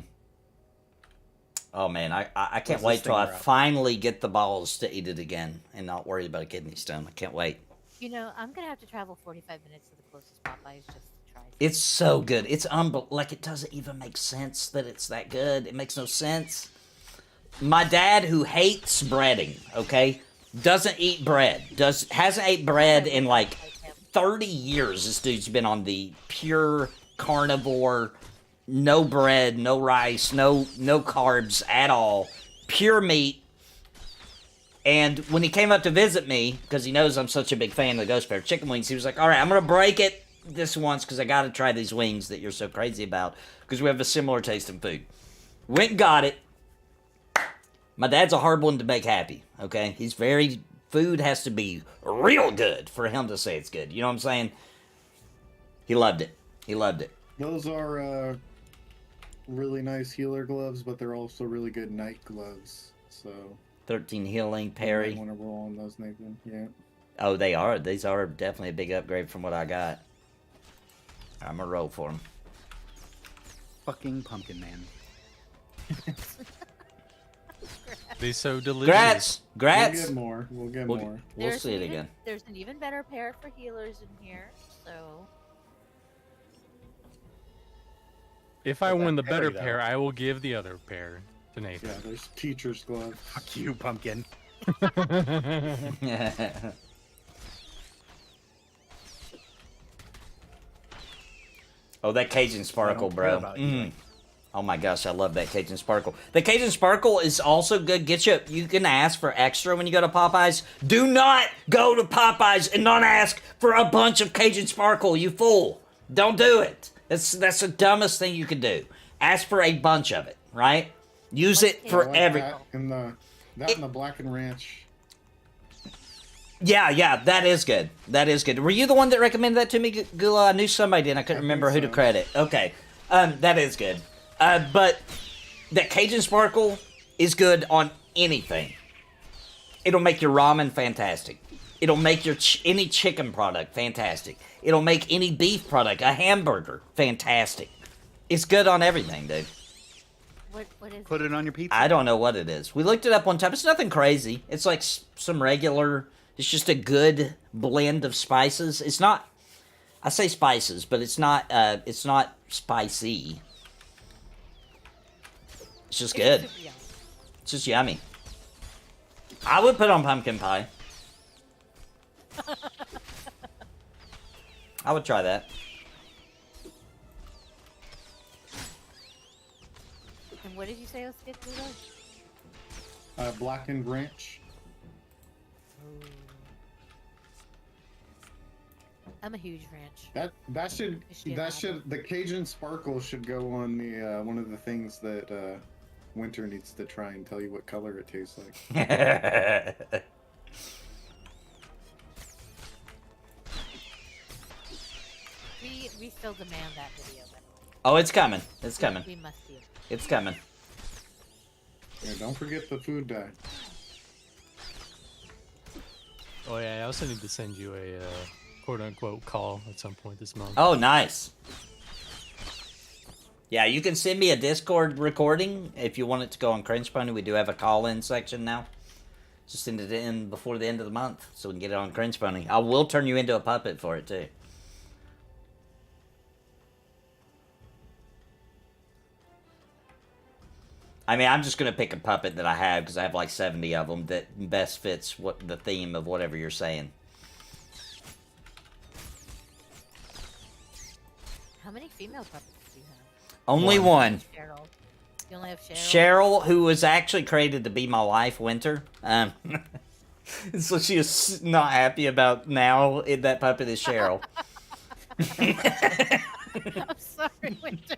Oh man, I can't What's wait this till I thing, bro? finally get the balls to eat it again and not worry about a kidney stone. I can't wait. You know, I'm gonna have to travel 45 minutes to the closest Popeyes just to try. It's so good. It's like it doesn't even make sense that it's that good. It makes no sense. My dad, who hates breading, okay, doesn't eat bread. Hasn't ate bread in like 30 years. This dude's been on the pure carnivore, no bread, no rice, no carbs at all, pure meat. And when he came up to visit me, because he knows I'm such a big fan of the Ghost Pepper chicken wings, he was like, all right, I'm going to break it this once because I got to try these wings that you're so crazy about because we have a similar taste in food. Went and got it. My dad's a hard one to make happy, okay? Food has to be real good for him to say it's good. You know what I'm saying? He loved it. He loved it. Those are really nice healer gloves, but they're also really good night gloves. So 13 healing, you parry. might want to roll on those, Nathan. Yeah. Oh, they are. These are definitely a big upgrade from what I got. I'm going to roll for them. Fucking pumpkin man. They so delicious. Grats! We'll Grats! get more. We'll get more. We'll see it again. There's an even better pair for healers in here, so. If I Well, win the that parry, better pair, I will give the other pair to Nathan. Yeah, there's teacher's gloves. Fuck you, pumpkin. Oh, that Cajun Sparkle, bro. Oh my gosh, I love that Cajun Sparkle. The Cajun Sparkle is also good. You can ask for extra when you go to Popeyes. Do not go to Popeyes and not ask for a bunch of Cajun Sparkle, you fool. Don't do it. That's the dumbest thing you can do. Ask for a bunch of it, right? Use it for every... That and the Blackened Ranch. Yeah, that is good. That is good. Were you the one that recommended that to me, Gula? I knew somebody did. I couldn't remember who to credit. Okay. That is good. But that Cajun Sparkle is good on anything. It'll make your ramen fantastic. It'll make your any chicken product fantastic. It'll make any beef product, a hamburger, fantastic. It's good on everything, dude. What is Put it on your pizza. I don't know what it is. We looked it up one time. It's nothing crazy. It's like some regular... It's just a good blend of spices. It's not... I say spices, but it's not spicy. It's just good. It's just yummy. I would put on pumpkin pie. I would try that. And what did you say was good, Blackened Ranch. I'm a huge ranch. The Cajun Sparkle should go on the one of the things that Winter needs to try and tell you what color it tastes like. We still demand that video. Oh, it's coming. It's coming. We must see it. It's coming. Yeah, don't forget the food dye. Oh yeah, I also need to send you a quote-unquote call at some point this month. Oh, nice. Yeah, you can send me a Discord recording if you want it to go on Cringe Pony. We do have a call-in section now. Just send it in before the end of the month so we can get it on Cringe Pony. I will turn you into a puppet for it, too. I mean, I'm just going to pick a puppet that I have because I have like 70 of them that best fits what the theme of whatever you're saying. How many female puppets do you have? Only one. Cheryl. You only have Cheryl? Cheryl, who was actually created to be my wife, Winter. So she is not happy about now. That puppet is Cheryl. I'm sorry, Winter.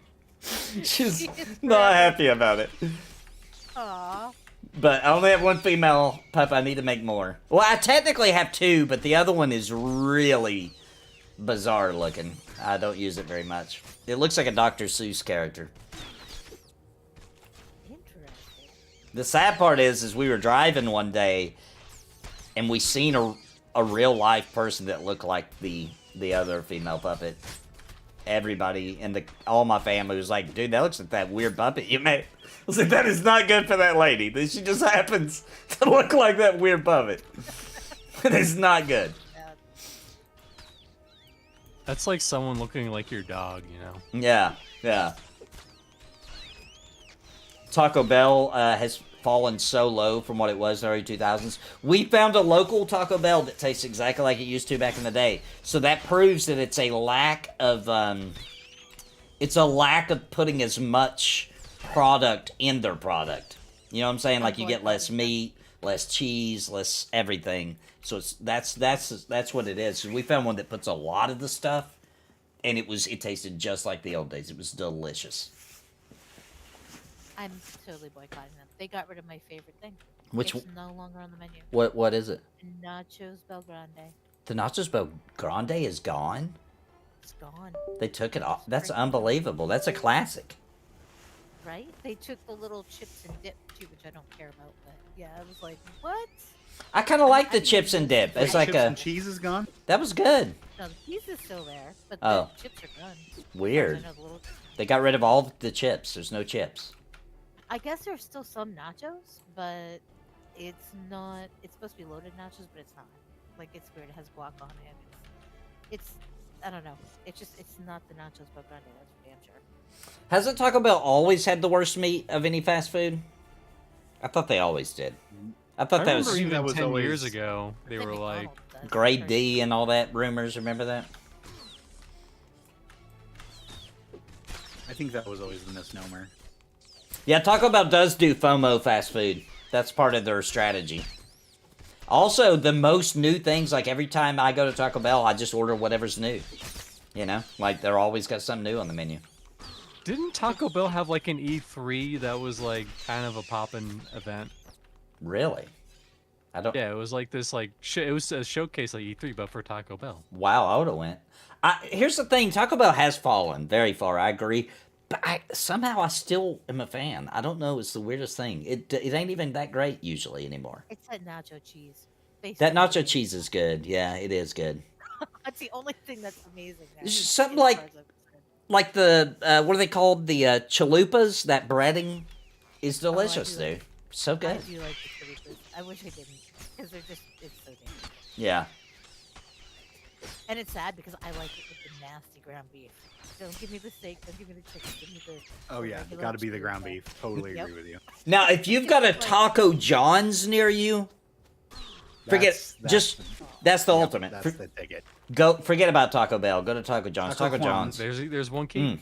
She's not happy about it. Aww. But I only have one female pup. I need to make more. Well, I technically have two, but the other one is really bizarre looking. I don't use it very much. It looks like a Dr. Seuss character. Interesting. The sad part is we were driving one day, and we seen a real life person that looked like the other female puppet. Everybody and all my family was like, dude, that looks like that weird puppet you made. I was like, that is not good for that lady. She just happens to look like that weird puppet. It is not good. That's like someone looking like your dog, you know? Yeah. Taco Bell has fallen so low from what it was in the early 2000s. We found a local Taco Bell that tastes exactly like it used to back in the day. So that proves that it's a lack of putting as much product in their product. You know what I'm saying? Like you get less meat, less cheese, less everything. So that's what it is. So we found one that puts a lot of the stuff, and it tasted just like the old days. It was delicious. I'm totally boycotting them. They got rid of my favorite thing. Which it's no longer on the menu. What is it? Nachos Bel Grande. The Nachos Bel Grande is gone? It's gone. They took it off. That's unbelievable. That's a classic. Right? They took the little chips and dip too, which I don't care about. But yeah, I was like, what? I kind of like the chips and dip. It's like chips and cheese is gone? That was good. No, the cheese is still there, but Oh. the chips are gone. Weird. I know, They got rid of all the chips. There's no chips. I guess there's still some nachos, but it's not. It's supposed to be loaded nachos, but it's not. Like, it's weird. It has guac on it. It's I don't know. It's not the nachos Bel Grande. That's for damn sure. Hasn't Taco Bell always had the worst meat of any fast food? I thought they always did. I thought that remember was even was 10 always- years ago they Then were like, McDonald's does, grade for D sure. and all that rumors. Remember that? I think that was always the misnomer. Yeah, Taco Bell does do FOMO fast food. That's part of their strategy. Also, the most new things, like every time I go to Taco Bell, I just order whatever's new. You know? Like, they're always got something new on the menu. didn't Taco Bell have like an E3 that was like kind of a poppin' event? Really? I don't... Yeah, it was like this like it was a showcase like E3 but for Taco Bell. Wow, I would have went. Here's the thing. Taco Bell has fallen very far. I agree. But somehow I still am a fan. I don't know. It's the weirdest thing. It ain't even that great usually anymore. It's that nacho cheese. That nacho cheese is good. Yeah, it is good. That's the only thing that's amazing. Now, It's just something as like- far as I'm concerned. Like the, what are they called? The chalupas. That breading is delicious, do like- dude. So I good. do like the chalupas. I wish I didn't, because they're just, it's so dangerous. Yeah. And it's sad because I like it with the nasty ground beef. Don't give me the steak, don't give me the chicken, give me the... Oh yeah, regular got to be the ground chalupa. beef. Totally Yep. agree with you. Now, if you've got a Taco John's near you, forget... That's the ultimate. That's the ticket. Forget about Taco Bell. Go to Taco John's. Taco Taco John's. There's one key.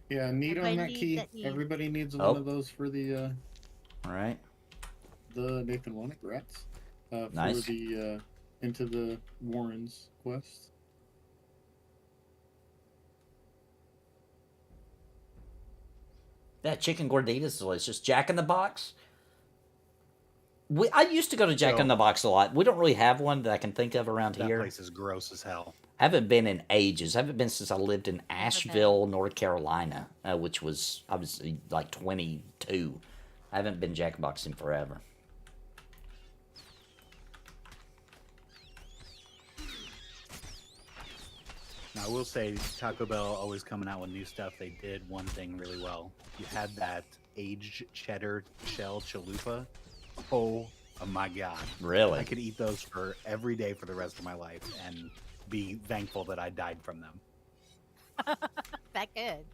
Yeah, need on Everybody that needs key. that key. Everybody needs Oh. one of those for the All right. Nathan Wonick rats. Nice. For the Into the Warrens quest. That chicken gordita is delicious. Jack in the Box. I used to go to Jack in the Box a lot. We don't really have one that I can think of around That here. place is gross as hell. Haven't been in ages. Haven't been since I lived in Asheville, North Carolina, which was obviously like 22. I haven't been Jack in the Box in forever. Now, I will say Taco Bell always coming out with new stuff. They did one thing really well. You had that aged cheddar shell chalupa. Oh my god. Really? I could eat those for every day for the rest of my life and be thankful that I died from them. That good.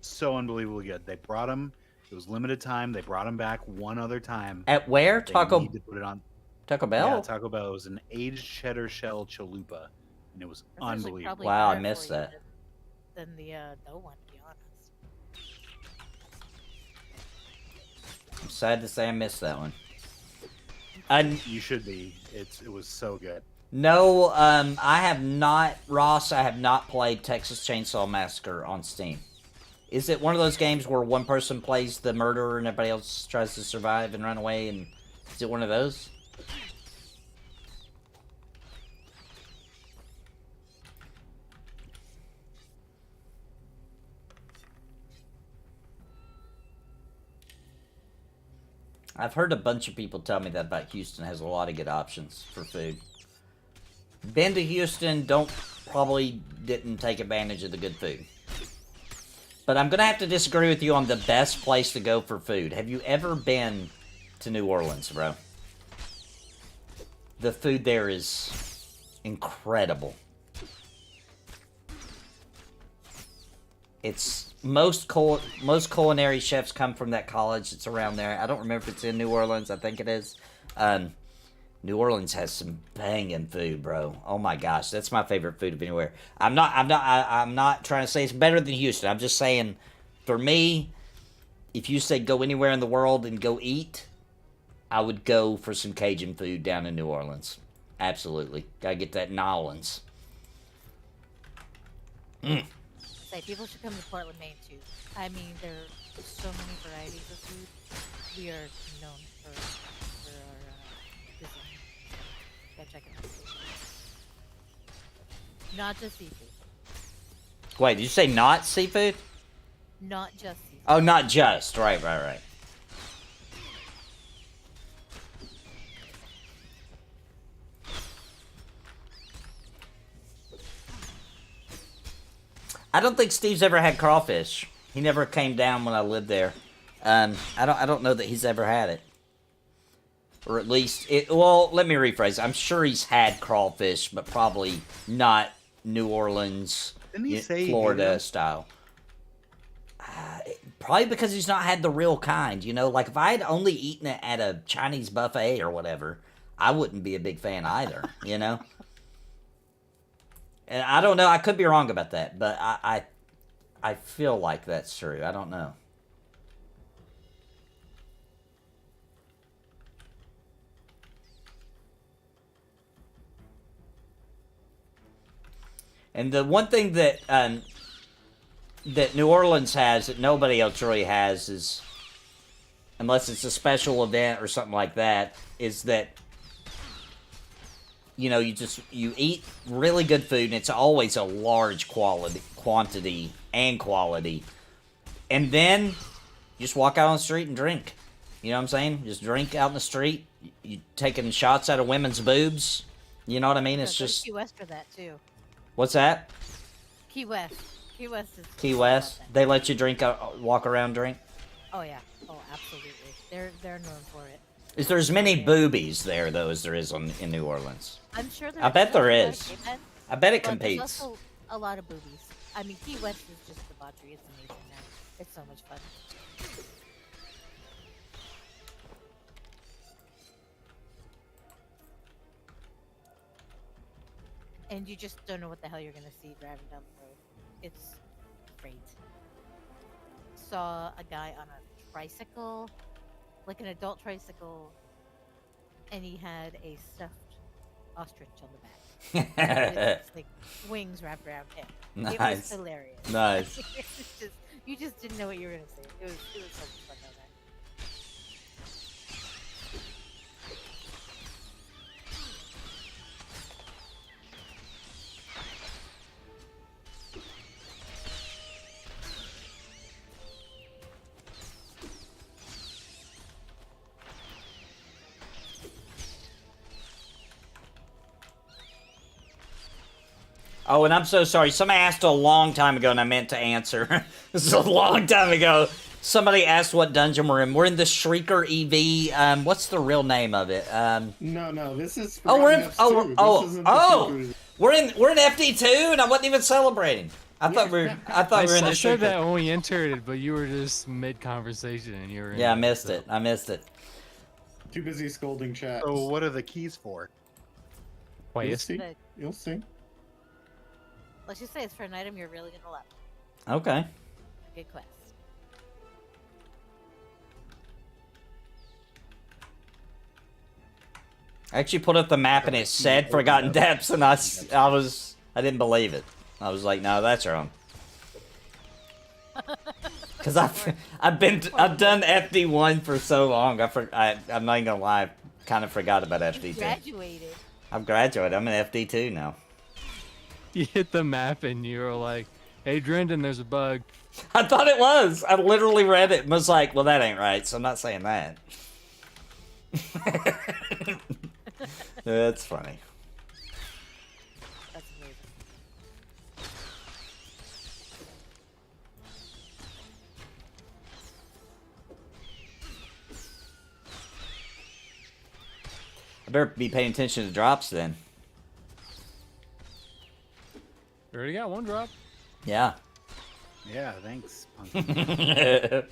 So unbelievably good. They brought them. It was limited time. They brought them back one other time. At where? They Taco need to put it on. Bell? Yeah, Taco Bell. It was an aged cheddar shell chalupa, and it was That's actually unbelievable. probably Wow, I better missed for you that. Than the dough one, to be honest. I'm sad to say I missed that one. And You should be. It was so good. no, I have not, Ross, I have not played Texas Chainsaw Massacre on Steam. Is it one of those games where one person plays the murderer and everybody else tries to survive and run away? And is it one of those? I've heard a bunch of people tell me that about Houston has a lot of good options for food. Been to Houston, probably didn't take advantage of the good food. But I'm going to have to disagree with you on the best place to go for food. Have you ever been to New Orleans, bro? The food there is incredible. It's most culinary chefs come from that college. It's around there. I don't remember if it's in New Orleans. I think it is. New Orleans has some banging food, bro. Oh my gosh, that's my favorite food of anywhere. I'm not trying to say it's better than Houston. I'm just saying, for me, if you say go anywhere in the world and go eat, I would go for some Cajun food down in New Orleans. Absolutely, gotta get that New Orleans. Say people should come to Portland, Maine too. I mean, there are so many varieties of food. We are known for our cuisine. Go check it out. Not just seafood. Wait, did you say not seafood? Not just seafood. Oh, not just. Right. I don't think Steve's ever had crawfish. He never came down when I lived there. I don't know that he's ever had it. Or at least well, let me rephrase. I'm sure he's had crawfish, but probably not New Orleans, Didn't he say Florida gator? style. Probably because he's not had the real kind, you know? Like, if I had only eaten it at a Chinese buffet or whatever, I wouldn't be a big fan either, you know? And I don't know, I could be wrong about that, but I feel like that's true. I don't know. And the one thing that that New Orleans has that nobody else really has is, unless it's a special event or something like that, is that, you know, you eat really good food, and it's always a large quantity, and then you just walk out on the street and drink. You know what I'm saying? Just drink out in the street. You taking shots out of women's boobs. You know what I mean? It's just Key West for that too. What's that? Key West. Key West is. Key West. They let you drink, walk around, drink. Oh yeah. Oh, absolutely. They're known for it. Is there as many boobies there though as there is in New Orleans? I'm sure there. I bet there is. Amen. I bet it But competes. There's also a lot of boobies. I mean, Key West is just debauchery. It's amazing now. It's so much fun. And you just don't know what the hell you're gonna see driving down the road. It's great. Saw a guy on a tricycle, like an adult tricycle, and he had a stuffed ostrich on the back. With, like wings wrapped around him. Nice. It was hilarious. Nice. It's just, you just didn't know what you were gonna see. It was so much fun down there. Oh, and I'm so sorry. Somebody asked a long time ago, and I meant to answer. This is a long time ago. Somebody asked what dungeon we're in. We're in the Shrieker EV. What's the real name of it? No, this is. Oh, we're in. Forgotten Oh, F2. This isn't oh, the Shrieker. we're in FD2, and I wasn't even celebrating. I thought we were in the I said that Shrieker. when we entered it, but you were just mid conversation and you were. Yeah, I in missed so. it. I missed it. Too busy scolding chat. So what are the keys for? Wait, You'll it's see. But You'll see. let's just say it's for an item you're really gonna love. Okay. Good quest. I actually put up the map, and it said Forgotten Depths, and I didn't believe it. I was like, no, that's wrong. Because I've done FD1 for so long. I'm not even gonna lie, I kind of forgot about You FD2. graduated. I've graduated. I'm in FD2 now. you hit the map and you were like, "Hey, Drendon, there's a bug." I thought it was. I literally read it and was like, well, that ain't right, so I'm not saying that. That's funny. That's amazing. I better be paying attention to drops then. We already got one drop. Yeah. Yeah, thanks, Punky.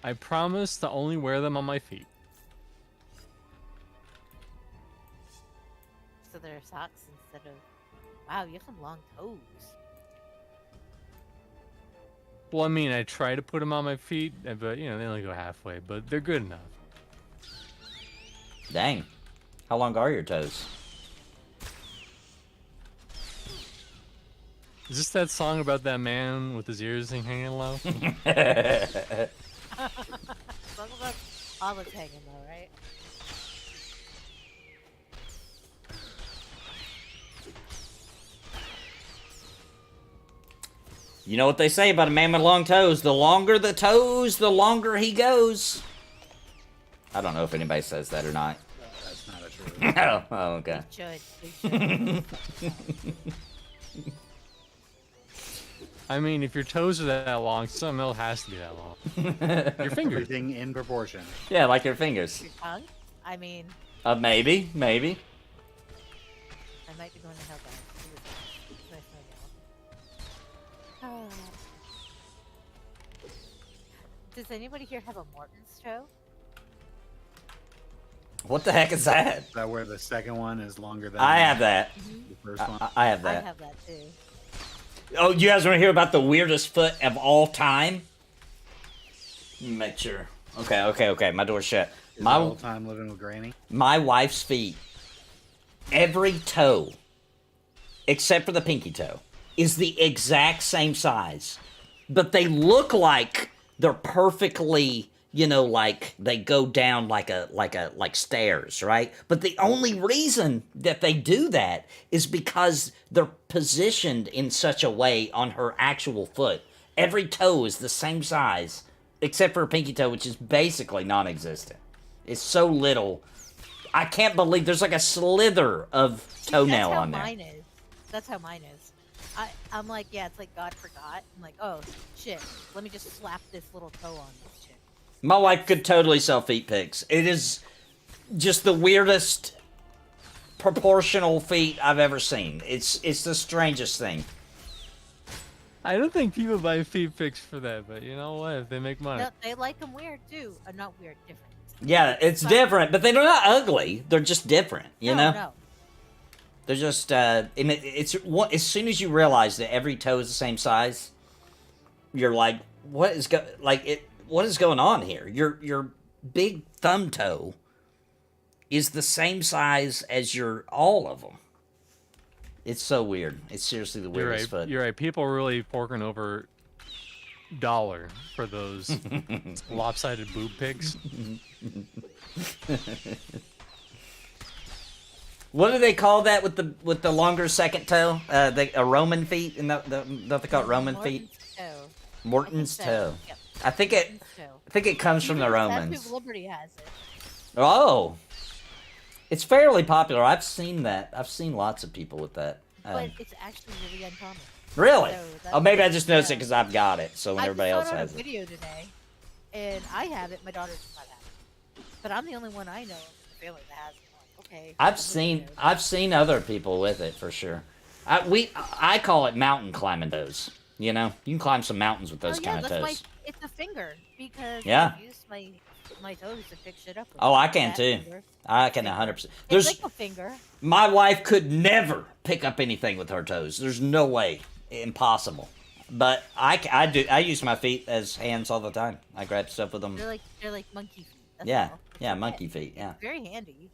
I promise to only wear them on my feet. So they're socks instead of. Wow, you have some long toes. Well, I mean, I try to put them on my feet, but you know they only go halfway. But they're good enough. Dang. How long are your toes? Is this that song about that man with his ears hanging low? Talk about olives hanging though, right? You know what they say about a man with long toes? The longer the toes, the longer he goes. I don't know if anybody says that or not. That's not a true. Oh, okay. They should. I mean, if your toes are that long, something else has to be that long. Your fingers. Everything in proportion. Yeah, like your fingers. Your tongue? I mean, Maybe. I might be going to hell, guys. It's nice knowing y'all. Does anybody here have a Morton's toe? What the heck is that? Is that where the second one is longer than I have that. the first one? I have I that. have that too. Oh, you guys want to hear about the weirdest foot of all time? Make sure. Okay. My door's shut. My whole time living with Granny. My wife's feet, every toe, except for the pinky toe, is the exact same size. But they look like they're perfectly, like they go down like stairs, right? But the only reason that they do that is because they're positioned in such a way on her actual foot. Every toe is the same size, except for her pinky toe, which is basically non-existent. It's so little. I can't believe there's like a slither of toenail on there. That's how mine is. I'm like, yeah, it's like God forgot. I'm like, oh, shit. Let me just slap this little toe on this shit. My wife could totally sell feet pics. It is just the weirdest proportional feet I've ever seen. It's the strangest thing. I don't think people buy feet pics for that, but you know what? If they make money. No, they like them weird too. Not weird, different. Yeah, it's different, but they're not ugly. They're just different, you know? No. They're just, it's as soon as you realize that every toe is the same size, you're like, what is going on here? Your big thumb toe is the same size as all of them. It's so weird. It's seriously the weirdest foot. You're right. People are really forking over dollar for those lopsided boob pics. What do they call that with the longer second toe? A Roman feet, and don't they call it Roman feet? Morton's toe. Yep. I think it comes from the Romans. Statue of Liberty has it. Oh, it's fairly popular. I've seen that. I've seen lots of people with that. But it's actually really uncommon. Really? So Maybe I just noticed it because I've got it. So when everybody else has it. I saw it on a video today, and I have it. My daughter does not have it, but I'm the only one I know in the family that has it. I'm like, okay. I've seen other people with it for sure. I call it mountain climbing toes. You can climb some mountains with those kind of toes. It's a finger because yeah. I use my toes to pick shit up. Oh, I can too. Finger. I can 100%. It's like a finger. My wife could never pick up anything with her toes. There's no way. Impossible. But I do. I use my feet as hands all the time. I grab stuff with them. They're like monkey feet. That's yeah, all. yeah, monkey feet. Yeah. It's very handy.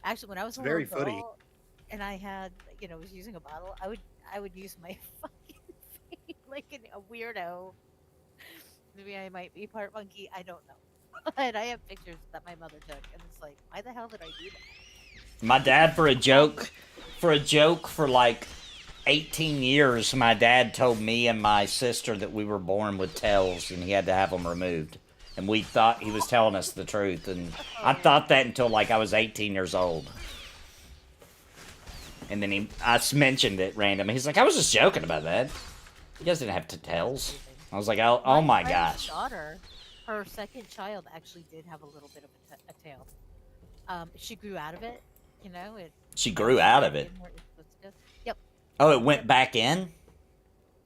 Actually, when I was a very little girl, footy. and I had, was using a bottle, I would use my fucking feet like a weirdo. Maybe I might be part monkey. I don't know. But I have pictures that my mother took, and it's like, why the hell did I do that? My dad, for a joke, for like 18 years, my dad told me and my sister that we were born with tails, and he had to have them removed. And we thought he was telling us the truth, and I thought that until like I was 18 years old. And then I mentioned it randomly. He's like, I was just joking about that. You guys didn't have tails. I was like, oh my gosh. My daughter, her second child, actually did have a little bit of a tail. She grew out of it, She grew out of it? Yep. Oh, it went back in?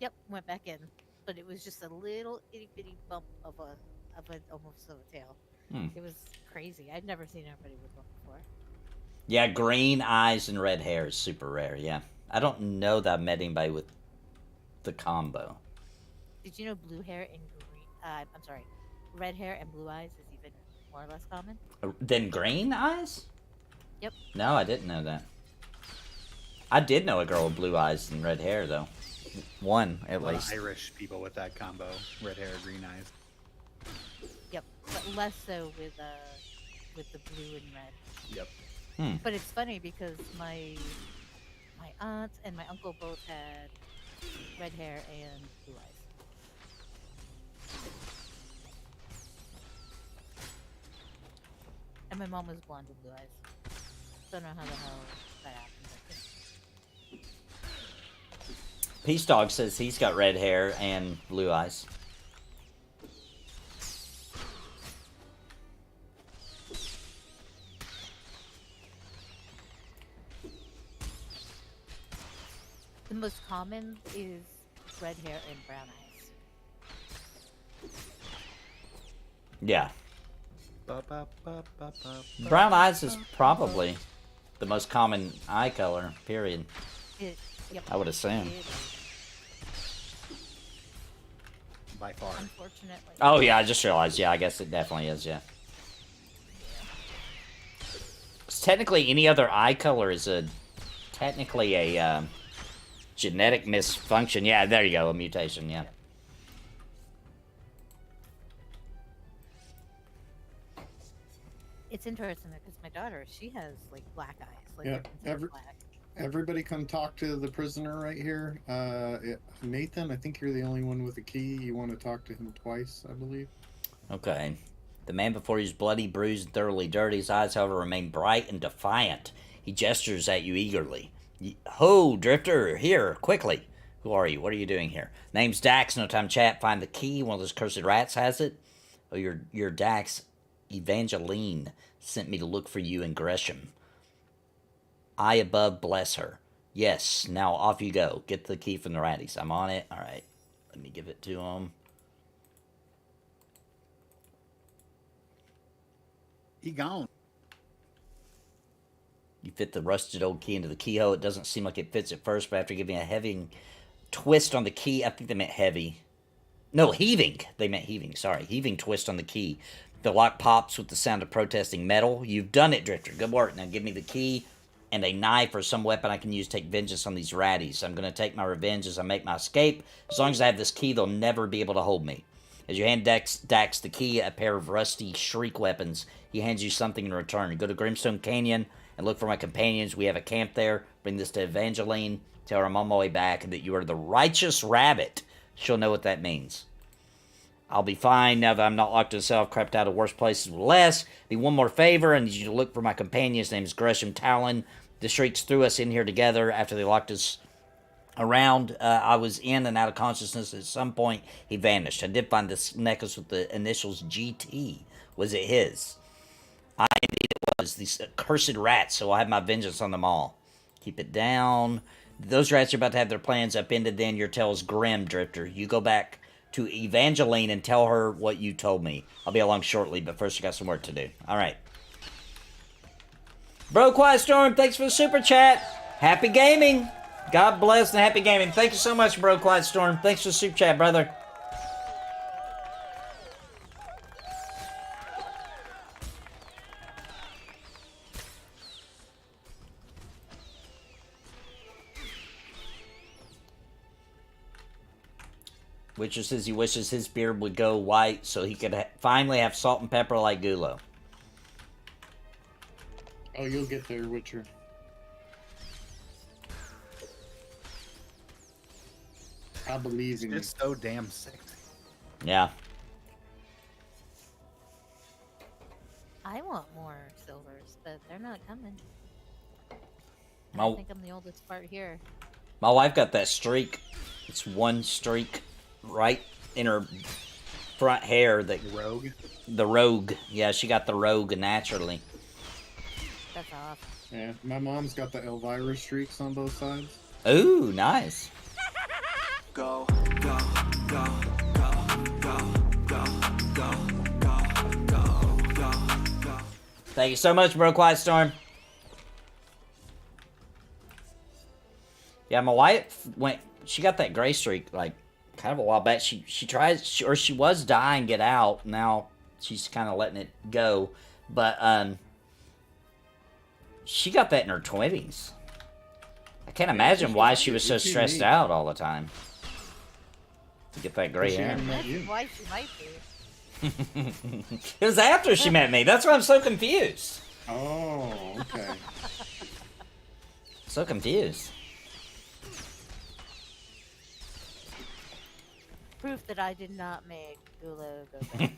Yep, went back in. But it was just a little itty bitty bump of almost of a tail. It was crazy. I'd never seen anybody with one before. Yeah, green eyes and red hair is super rare, yeah. I don't know that I've met anybody with the combo. Did you know blue hair and red hair and blue eyes is even more or less common? Than green eyes? Yep. No, I didn't know that. I did know a girl with blue eyes and red hair, though. One, at least. Irish people with that combo, red hair, green eyes. Yep, but less so with the blue and red. Yep. But it's funny because my aunt and my uncle both had red hair and blue eyes. And my mom was blonde with blue eyes. Don't know how the hell that happened. Peace Dog says he's got red hair and blue eyes. The most common is red hair and brown eyes. Yeah. Ba, ba, ba, ba, ba, ba. Brown eyes is probably the most common eye color, period. Yep. I would assume. By far. Unfortunately. Oh, yeah, I just realized. Yeah, I guess it definitely is, yeah. Technically, any other eye color is technically a genetic misfunction. Yeah, there you go, a mutation, yeah. It's interesting because my daughter, she has like black eyes. Like Yeah, black. everybody come talk to the prisoner right here. Nathan, I think you're the only one with a key. You want to talk to him twice, I believe. Okay. The man before you is bloody, bruised, and thoroughly dirty. His eyes, however, remain bright and defiant. He gestures at you eagerly. Ho, Drifter, here, quickly. Who are you? What are you doing here? Name's Dax, no time chat. Find the key. One of those cursed rats has it. Oh, you're Dax. Evangeline sent me to look for you in Gresham. I above bless her. Yes, now off you go. Get the key from the ratties. I'm on it. All right. Let me give it to him. He gone. You fit the rusted old key into the keyhole. It doesn't seem like it fits at first, but after giving a heavy twist on the key, I think they meant heavy. No, heaving. They meant heaving, sorry. Heaving twist on the key. The lock pops with the sound of protesting metal. You've done it, Drifter. Good work. Now give me the key and a knife or some weapon I can use to take vengeance on these ratties. I'm going to take my revenge as I make my escape. As long as I have this key, they'll never be able to hold me. As you hand Dax the key, a pair of rusty shriek weapons, he hands you something in return. Go to Grimstone Canyon and look for my companions. We have a camp there. Bring this to Evangeline. Tell her I'm on my way back and that you are the righteous rabbit. She'll know what that means. I'll be fine now that I'm not locked in a cell. I've crept out of worse places with less. Be one more favor. I need you to look for my companion. His name is Gresham Talon. The Shrieks threw us in here together after they locked us around. I was in and out of consciousness. At some point, he vanished. I did find this necklace with the initials GT. Was it his? Indeed it was. These cursed rats, so I'll have my vengeance on them all. Keep it down. Those rats are about to have their plans upended. Then your tale is grim, Drifter. You go back to Evangeline and tell her what you told me. I'll be along shortly, but first I got some work to do. All right. Bro, Quiet Storm, thanks for the super chat. Happy gaming. God bless and happy gaming. Thank you so much, Bro, Quiet Storm. Thanks for the super chat, brother. Witcher says he wishes his beard would go white so he could finally have salt and pepper like Gulo. Oh, you'll get there, Witcher. I believe in you. It's so damn sick. Yeah. I want more silvers, but they're not coming. And Oh. I think I'm the oldest part here. My wife got that streak. It's one streak right in her front hair. That Rogue? The rogue. Yeah, she got the rogue naturally. That's off. Yeah, my mom's got the Elvira streaks on both sides. Ooh, nice. Go, go, go, go, go, go, go, go, go, go, go. Thank you so much, Bro Quiet Storm. Yeah, my wife went. She got that gray streak like kind of a while back. She was dying to get out. Now she's kind of letting it go, but she got that in her 20s. I can't imagine why she was so stressed out all the time to get that gray hair. That's why she might be. It was after she met me. That's why I'm so confused. Oh, okay. So confused. Proof that I did not make Gulo go back.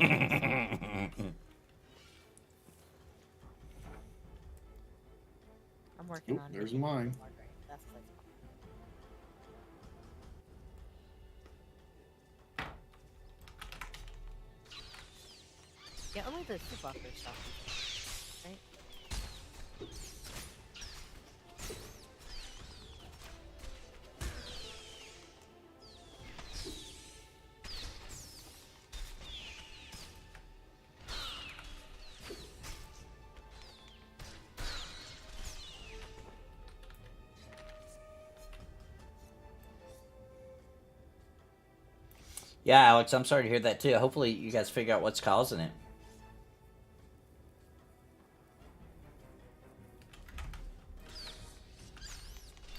I'm working Oop, on there's making mine. more grain. That's like... Yeah, only the soup offers stuff, right? Yeah, Alex, I'm sorry to hear that too. Hopefully you guys figure out what's causing it.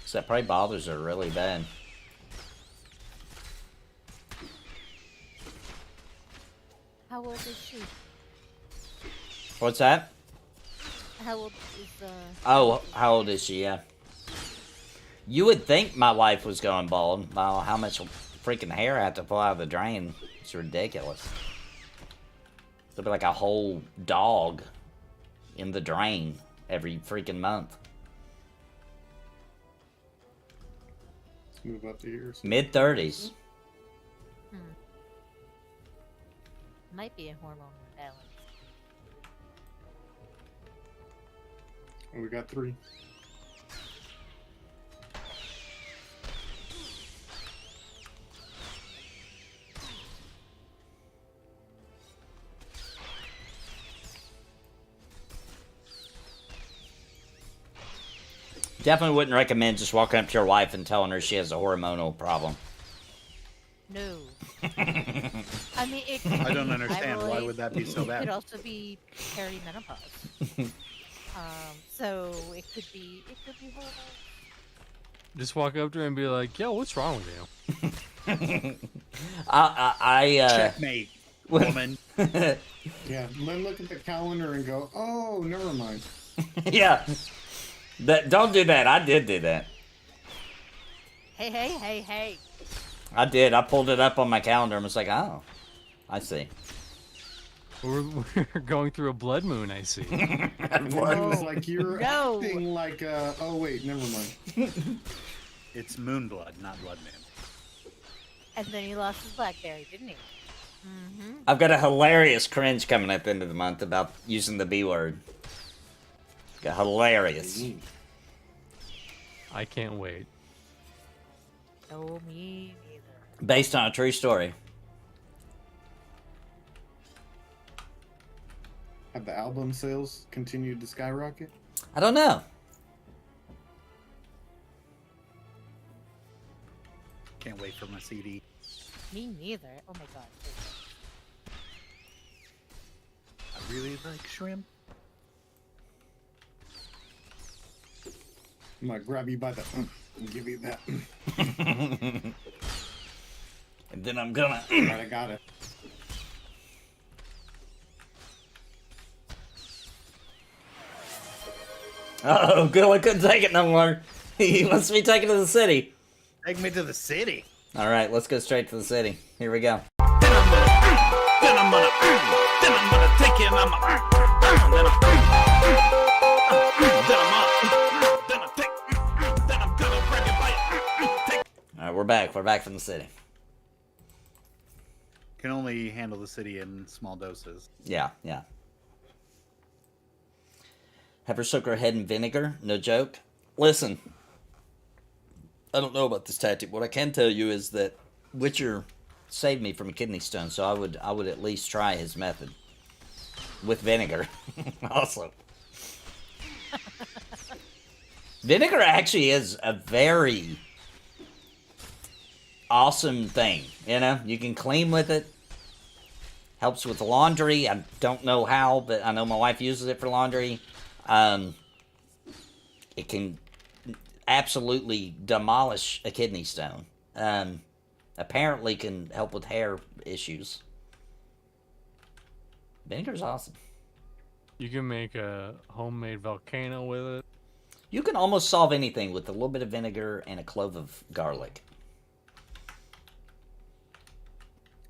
So that probably bothers her really bad. How old is she? What's that? How old is Oh, how old is she? Yeah. You would think my wife was going bald. Wow, how much freaking hair I have to pull out of the drain. It's ridiculous. It'll be like a whole dog in the drain every freaking month. Let's move up to here. Mid-30s. Might be a hormone imbalance. Oh, we got 3. Definitely wouldn't recommend just walking up to your wife and telling her she has a hormonal problem. No. I mean, it could I don't be understand. Why thyroid, would that be so It could bad? also be perimenopause. So it could be hormones. Just walk up to her and be like, "Yo, what's wrong with you?" Checkmate, woman. Yeah, then look at the calendar and go, oh, never mind. Yeah. Don't do that. I did do that. Hey. I did. I pulled it up on my calendar and was like, oh, I see. We're going through a blood moon, I see. It was like you're No. acting like oh wait, never mind. It's moon blood, not blood moon. And then he lost his blackberry, didn't he? Mm-hmm. I've got a hilarious cringe coming at the end of the month about using the B word. Got hilarious. I can't wait. No, me neither. Based on a true story. Have the album sales continued to skyrocket? I don't know. Can't wait for my CD. Me neither. Oh my god. I really like shrimp. I'm gonna grab you by the and give you that. And then I'm gonna... Alright, I got it. Uh-oh, Gilla couldn't take it no more. He wants to be taken to the city. Take me to the city. All right, let's go straight to the city. Here we go. Then I'm gonna take it and I'm gonna grab you by it. All right, we're back. We're back from the city. Can only handle the city in small doses. Yeah. Have her soak her head in vinegar. No joke. Listen, I don't know about this tactic. What I can tell you is that Witcher saved me from a kidney stone, so I would at least try his method with vinegar. Also, vinegar actually is a very awesome thing. You know, you can clean with it. Helps with laundry. I don't know how, but I know my wife uses it for laundry. It can absolutely demolish a kidney stone. Apparently can help with hair issues. Vinegar's awesome. You can make a homemade volcano with it. You can almost solve anything with a little bit of vinegar and a clove of garlic.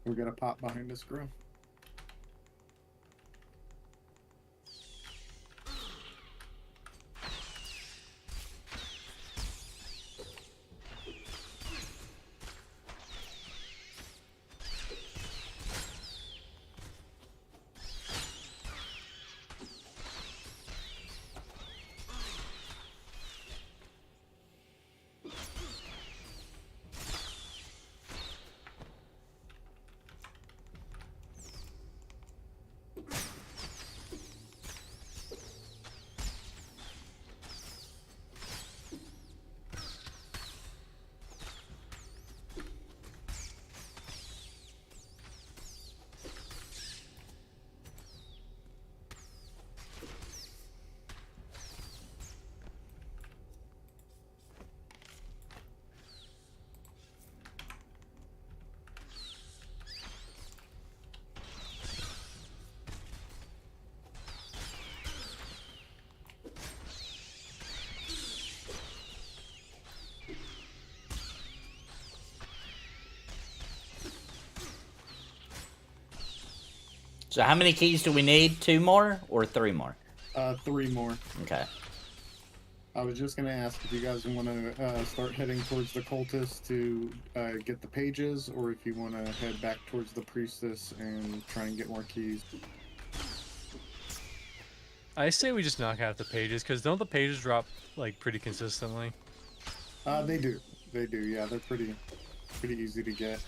We're gonna pop behind this grill. So how many keys do we need? 2 more or 3 more? 3 more. Okay. I was just gonna ask if you guys want to start heading towards the cultist to get the pages, or if you want to head back towards the priestess and try and get more keys. I say we just knock out the pages, because don't the pages drop like pretty consistently? They do. They do. Yeah, they're pretty easy to get.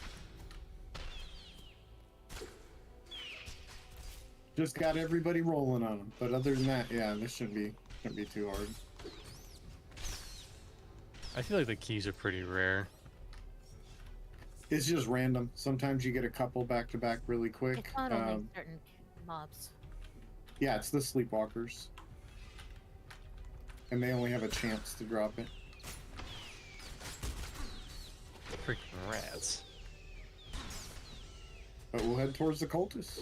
Just got everybody rolling on them, but other than that, yeah, this shouldn't be too hard. I feel like the keys are pretty rare. It's just random. Sometimes you get a couple back to back really quick. It's not only certain mobs. Yeah, it's the sleepwalkers, and they only have a chance to drop it. Freaking rats. But we'll head towards the cultists.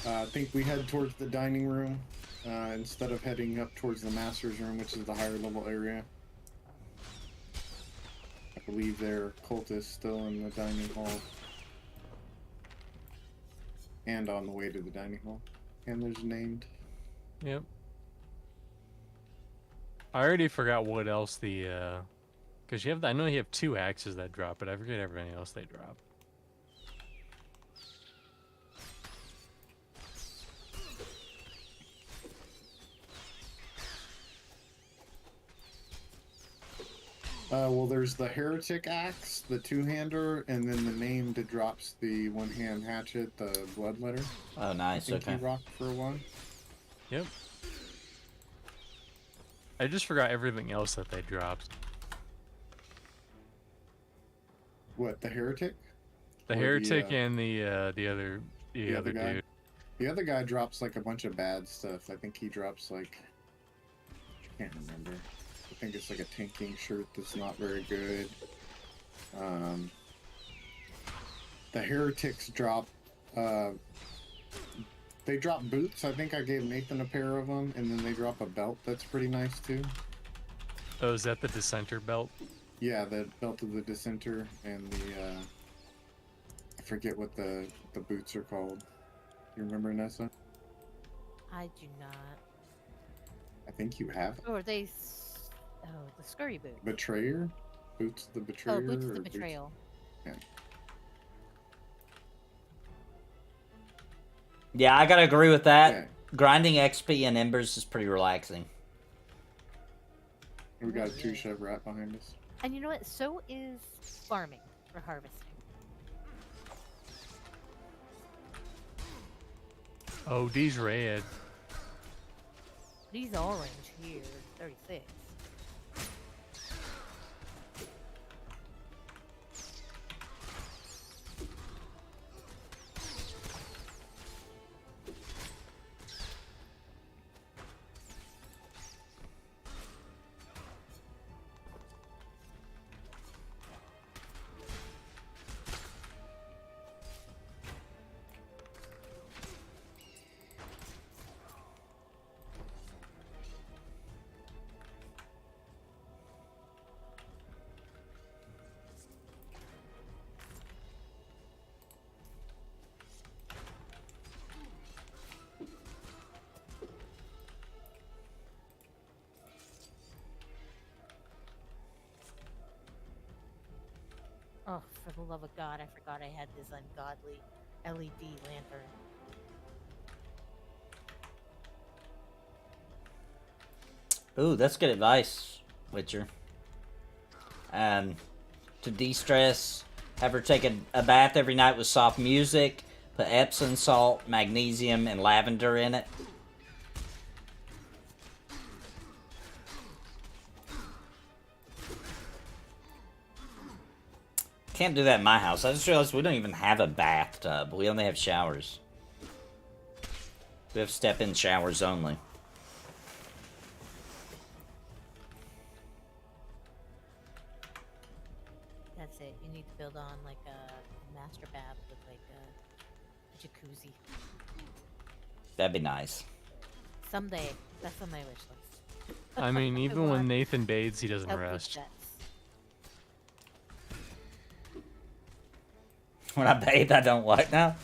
I think we head towards the dining room instead of heading up towards the master's room, which is the higher level area. I believe there are cultists still in the dining hall. And on the way to the dining hall. And there's named. Yep. I already forgot what else the, because you have, I know you have 2 axes that drop, but I forget everything else they drop. Well, there's the heretic axe, the 2-hander, and then the name that drops the 1-hand hatchet, the blood letter. Oh, nice. I think Okay. he rocked for a while. Yep. I just forgot everything else that they dropped. What, the heretic? The Or heretic and the other guy? dude. The other guy drops like a bunch of bad stuff. I think he drops like, I can't remember. I think it's like a tanking shirt that's not very good. The heretics drop, they drop boots. I think I gave Nathan a pair of them, and then they drop a belt that's pretty nice too. Oh, is that the dissenter belt? Yeah, the belt of the dissenter and the, I forget what the boots are called. You remember, Nessa? I do not. I think you have it. Or are they? Oh, the scurry boot. Betrayer? Boots of the Betrayer? Oh, boots of or the betrayal. Yeah. Yeah, I gotta agree with that. Yeah. Grinding XP and Embers is pretty relaxing. We got a 2-shove right behind us. And you know what? So is farming or harvesting. Oh, D's red. These orange here, 36. Oh, for the love of God, I forgot I had this ungodly LED lantern. Ooh, that's good advice, Witcher. To de-stress, have her take a bath every night with soft music, put Epsom salt, magnesium, and lavender in it. Can't do that in my house. I just realized we don't even have a bathtub. We only have showers. We have step-in showers only. That's it. You need to build on like a master bath with like a jacuzzi. That'd be nice. Someday. That's on my wish list. I mean, even when want Nathan bathes, he doesn't help with rest. jets. When I bathe, I don't what now?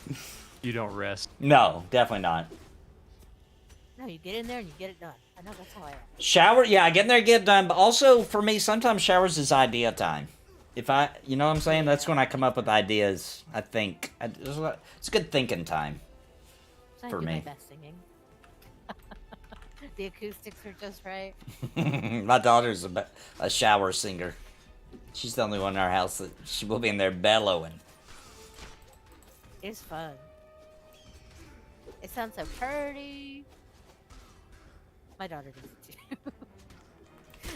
You don't rest. No, definitely not. No, you get in there and you get it done. I know that's how I am. Shower, yeah, I get in there, get it done. But also, for me, sometimes showers is idea time. If I, you know what I'm saying? That's when I come up with ideas. I think it's a good thinking time So I for do me. my best singing. The acoustics are just right. My daughter's a shower singer. She's the only one in our house that she will be in there bellowing. It's fun. It sounds so pretty. My daughter does it too.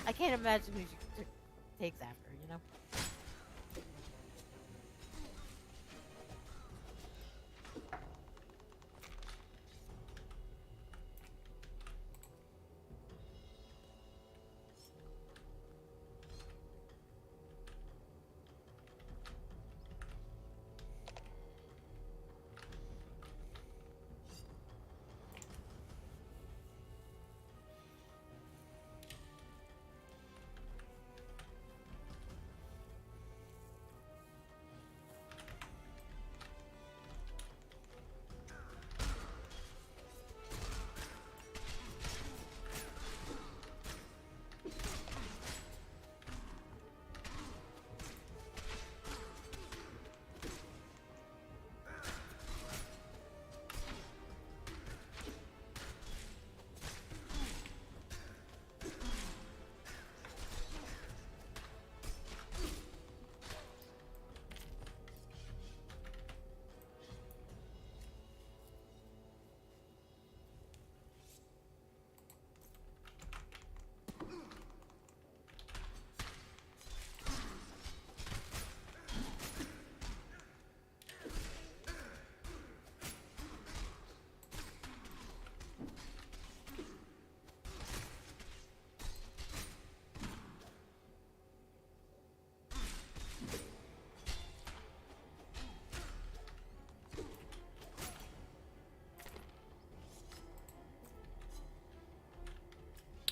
I can't imagine who she takes after, you know?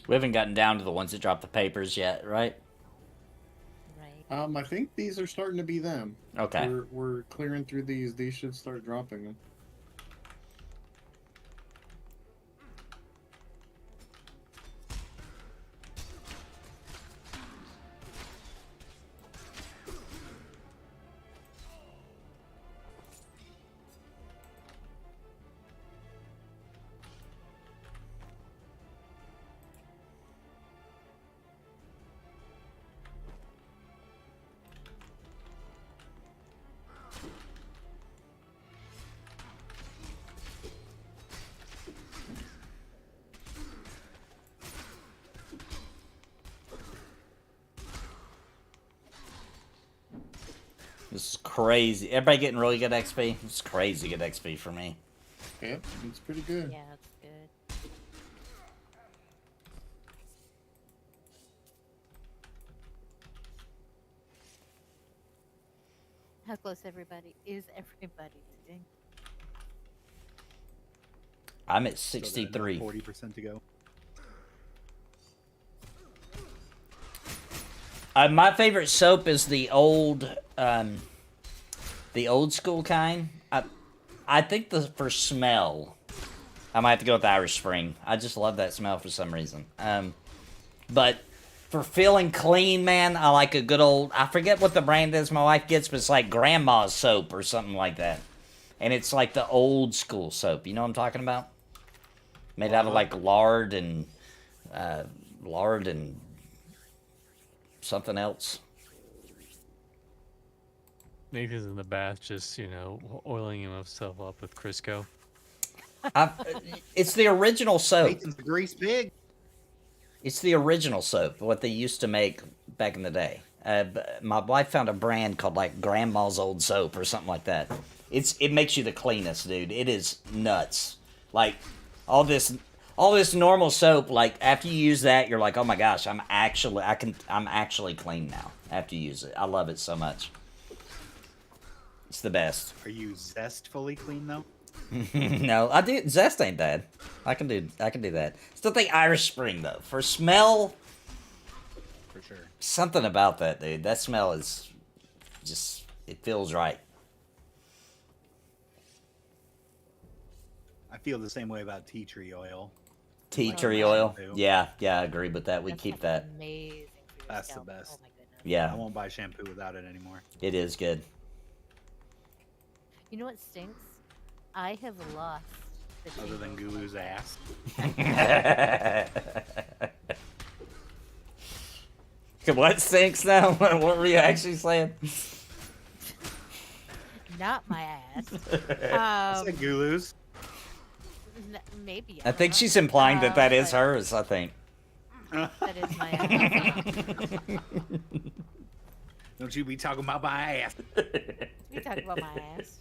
We haven't gotten down to the ones that drop the papers yet, right? Right. I think these are starting to be them. Okay. We're clearing through these. These should start dropping them. This is crazy. Everybody getting really good XP? This is crazy good XP for me. Yep, it's pretty good. Yeah, that's good. How close everybody is everybody to ding? I'm at 63. 40% to go. My favorite soap is the old school kind. I think for smell, I might have to go with Irish Spring. I just love that smell for some reason. But for feeling clean, man, I like a good old, I forget what the brand is my wife gets, but it's like grandma's soap or something like that. And it's like the old school soap. You know what I'm talking about? Made out of like lard and something else. Nathan's in the bath, just, you know, oiling himself up with Crisco. It's the original soap. Nathan's the grease pig. It's the original soap, what they used to make back in the day. My wife found a brand called like Grandma's Old Soap or something like that. It makes you the cleanest, dude. It is nuts. Like all this normal soap. Like after you use that, you're like, oh my gosh, I'm actually clean now. After you use it, I love it so much. It's the best. Are you zestfully clean though? No, I do. Zest ain't bad. I can do that. Still think Irish Spring though. For smell, For sure. something about that, dude. That smell is just, it feels right. feel the same way about tea tree oil. Tea Like tree my oil. shampoo. Yeah, I agree with that. We That's keep like that. amazing for your That's the scalp. best. Oh my goodness. I Yeah, won't buy shampoo without it anymore. it is good. You know what stinks? I have lost the Other than tingles Gulu's ass. What stinks now? What were you actually saying? Not my ass. I said Gulu's. Maybe. I think don't she's know. implying that is But hers, I think. That is my ass. Don't you be talking about my ass. We talk about my ass.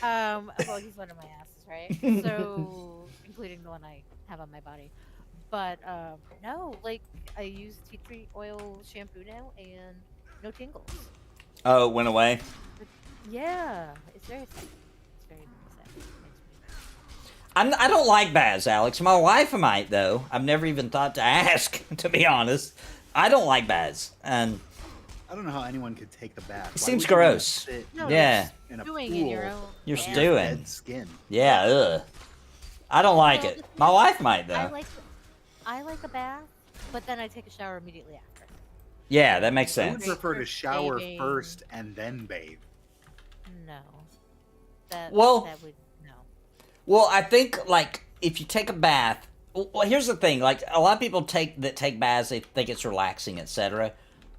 Well, he's one of my asses, right? So, including the one I have on my body. But no, like I use tea tree oil shampoo now, and no tingles. Oh, it went away. Yeah, it's very sad. It's very sad. It makes me- I don't like baths, Alex. My wife might, though. I've never even thought to ask, to be honest. I don't like baths, and I don't know how anyone could take a bath. It Why seems would you wanna gross. sit No, Yeah. in a Doing pool in your own. You're bed. stewing. dead skin. yeah, ugh. I don't like Well, it. the thing My is, wife might, though. I like a bath, but then I take a shower immediately after. Yeah, that makes I would sense. prefer to For shower bathing. first and then bathe. No, that Well- that would no. Well, I think, like, if you take a bath... Well, here's the thing. Like, a lot of people take baths, they think it's relaxing, etc.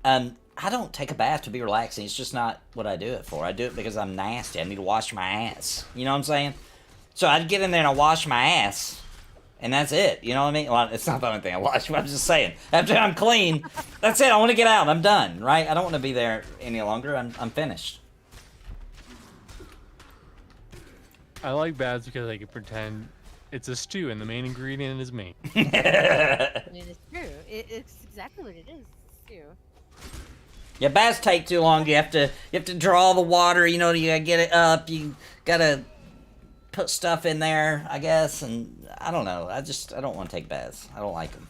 I don't take a bath to be relaxing. It's just not what I do it for. I do it because I'm nasty. I need to wash my ass. You know what I'm saying? So I'd get in there and I wash my ass, and that's it. You know what I mean? Well, it's not the only thing I wash, but I'm just saying. After I'm clean, that's it. I want to get out. I'm done, right? I don't want to be there any longer. I'm finished. I like baths because I can pretend it's a stew and the main ingredient is me. I mean, it's true. It's exactly what it is. It's true. Yeah, baths take too long. You have to draw the water. You know, you gotta get it up. You gotta put stuff in there, I guess. And I don't know. I don't want to take baths. I don't like them.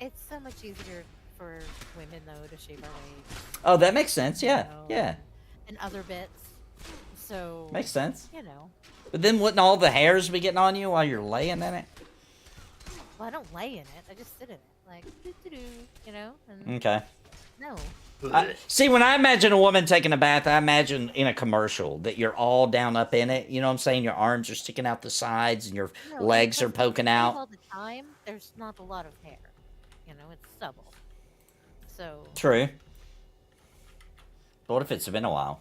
It's so much easier for women though to shave our legs Oh, that makes sense. Yeah, know. yeah, and other bits. So makes sense. you know. But then wouldn't all the hairs be getting on you while you're laying in it? Well, I don't lay in it. I just sit in it, like doo-doo-doo, you know. And Okay. no. See, when I imagine a woman taking a bath, I imagine in a commercial that you're all down up in it. You know what I'm saying? Your arms are sticking out the sides and your No, legs are because if you poking shave out. all the time. There's not a lot of hair. You know, it's stubble. So True. But what if it's been a while?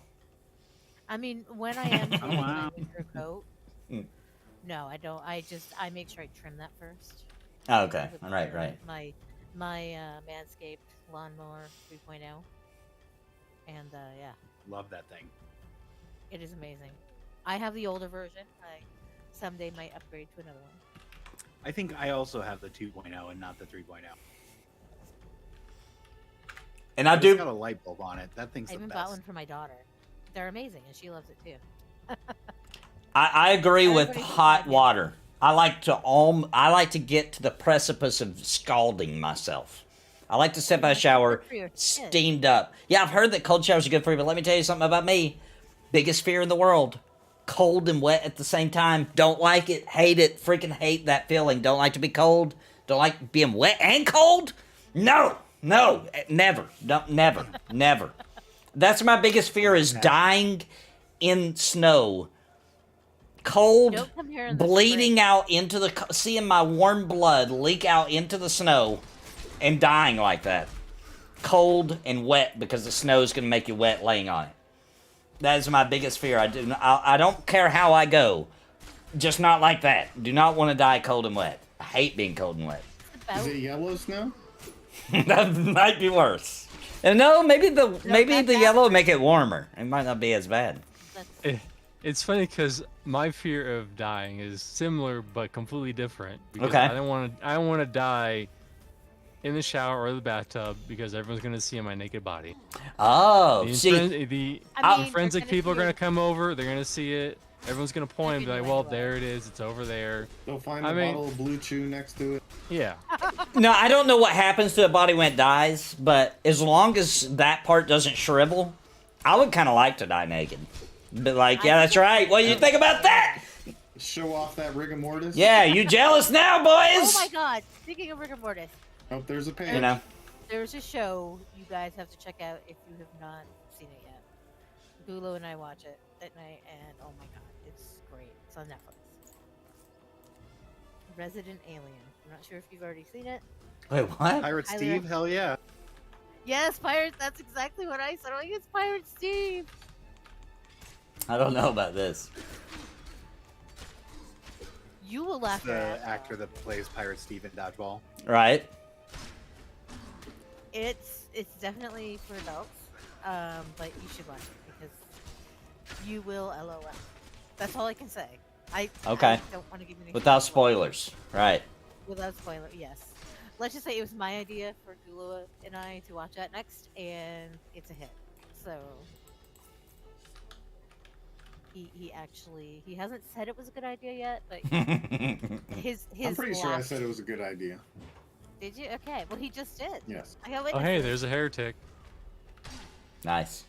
I mean, when I am shaving wow. my winter coat, Mm. no, I don't. I make sure I trim that first. Oh, okay. With Right, right. My Manscaped lawnmower 3.0, and yeah, Love that thing. it is amazing. I have the older version. I someday might upgrade to another one. I think I also have the 2.0 and not the 3.0. And I It's do. got a light bulb on it. That thing's I the even best. bought one for my daughter. They're amazing, and she loves it too. I agree with Everybody thinks hot I do. water. I like to get to the precipice of scalding myself. I like to step out of the shower Good for your skin. steamed up. Yeah, I've heard that cold showers are good for you, but let me tell you something about me. Biggest fear in the world. Cold and wet at the same time. Don't like it. Hate it. Freaking hate that feeling. Don't like to be cold. Don't like being wet and cold. No. Never. Never. That's my biggest fear is dying in snow. Cold, Don't come here in the bleeding spring. out into seeing my warm blood leak out into the snow and dying like that. Cold and wet because the snow is going to make you wet laying on it. That is my biggest fear. I don't care how I go. Just not like that. Do not want to die cold and wet. I hate being cold and wet. About Is it yellow snow? That might be worse. And no, maybe the that's yellow will make it warmer. It might not be as bad. that's, It's funny because my fear of dying is similar but completely different. Because Okay. I don't want to die in the shower or the bathtub because everyone's gonna see my naked body. Oh, The see, I mean, forensic they're people are see gonna it. come over. They're gonna see it. Everyone's gonna point and be like, "Well, Anyway. there it is. It's over there." They'll find I a mean- bottle of Blue Chew next to it. Yeah. no, I don't know what happens to a body when it dies, but as long as that part doesn't shrivel, I would kind of like to die naked. But like, yeah, that's right. What do you think about that? Show off that rigor mortis. Yeah, you jealous now, boys? Oh my god! Speaking of rigor mortis, Oh, there's a page. You know. there's a show you guys have to check out if you have not seen it yet. Gulo and I watch it at night, and oh my god, it's great. It's on Netflix. Resident Alien. I'm not sure if you've already seen it. Wait, what? Pirate I Steve? learned- Hell yeah. Yes, Pirates. That's exactly what I said. I'm like, it's Pirate Steve. I don't know about this. You will laugh The your ass off. actor that plays Pirate Steve in Dodgeball. Right? It's definitely for adults, but you should watch it because you will LOL. That's all I can say. Okay. I don't want to give you anything Without to spoil. spoilers. Right. Without spoiler, yes. Let's just say it was my idea for Gula and I to watch that next, and it's a hit. So he hasn't said it was a good idea yet, but his I'm pretty sure I last- said it was a good idea. Did you? Okay. Well, he just did. Yes. I got Oh, hey, witnesses. there's a heretic. Nice.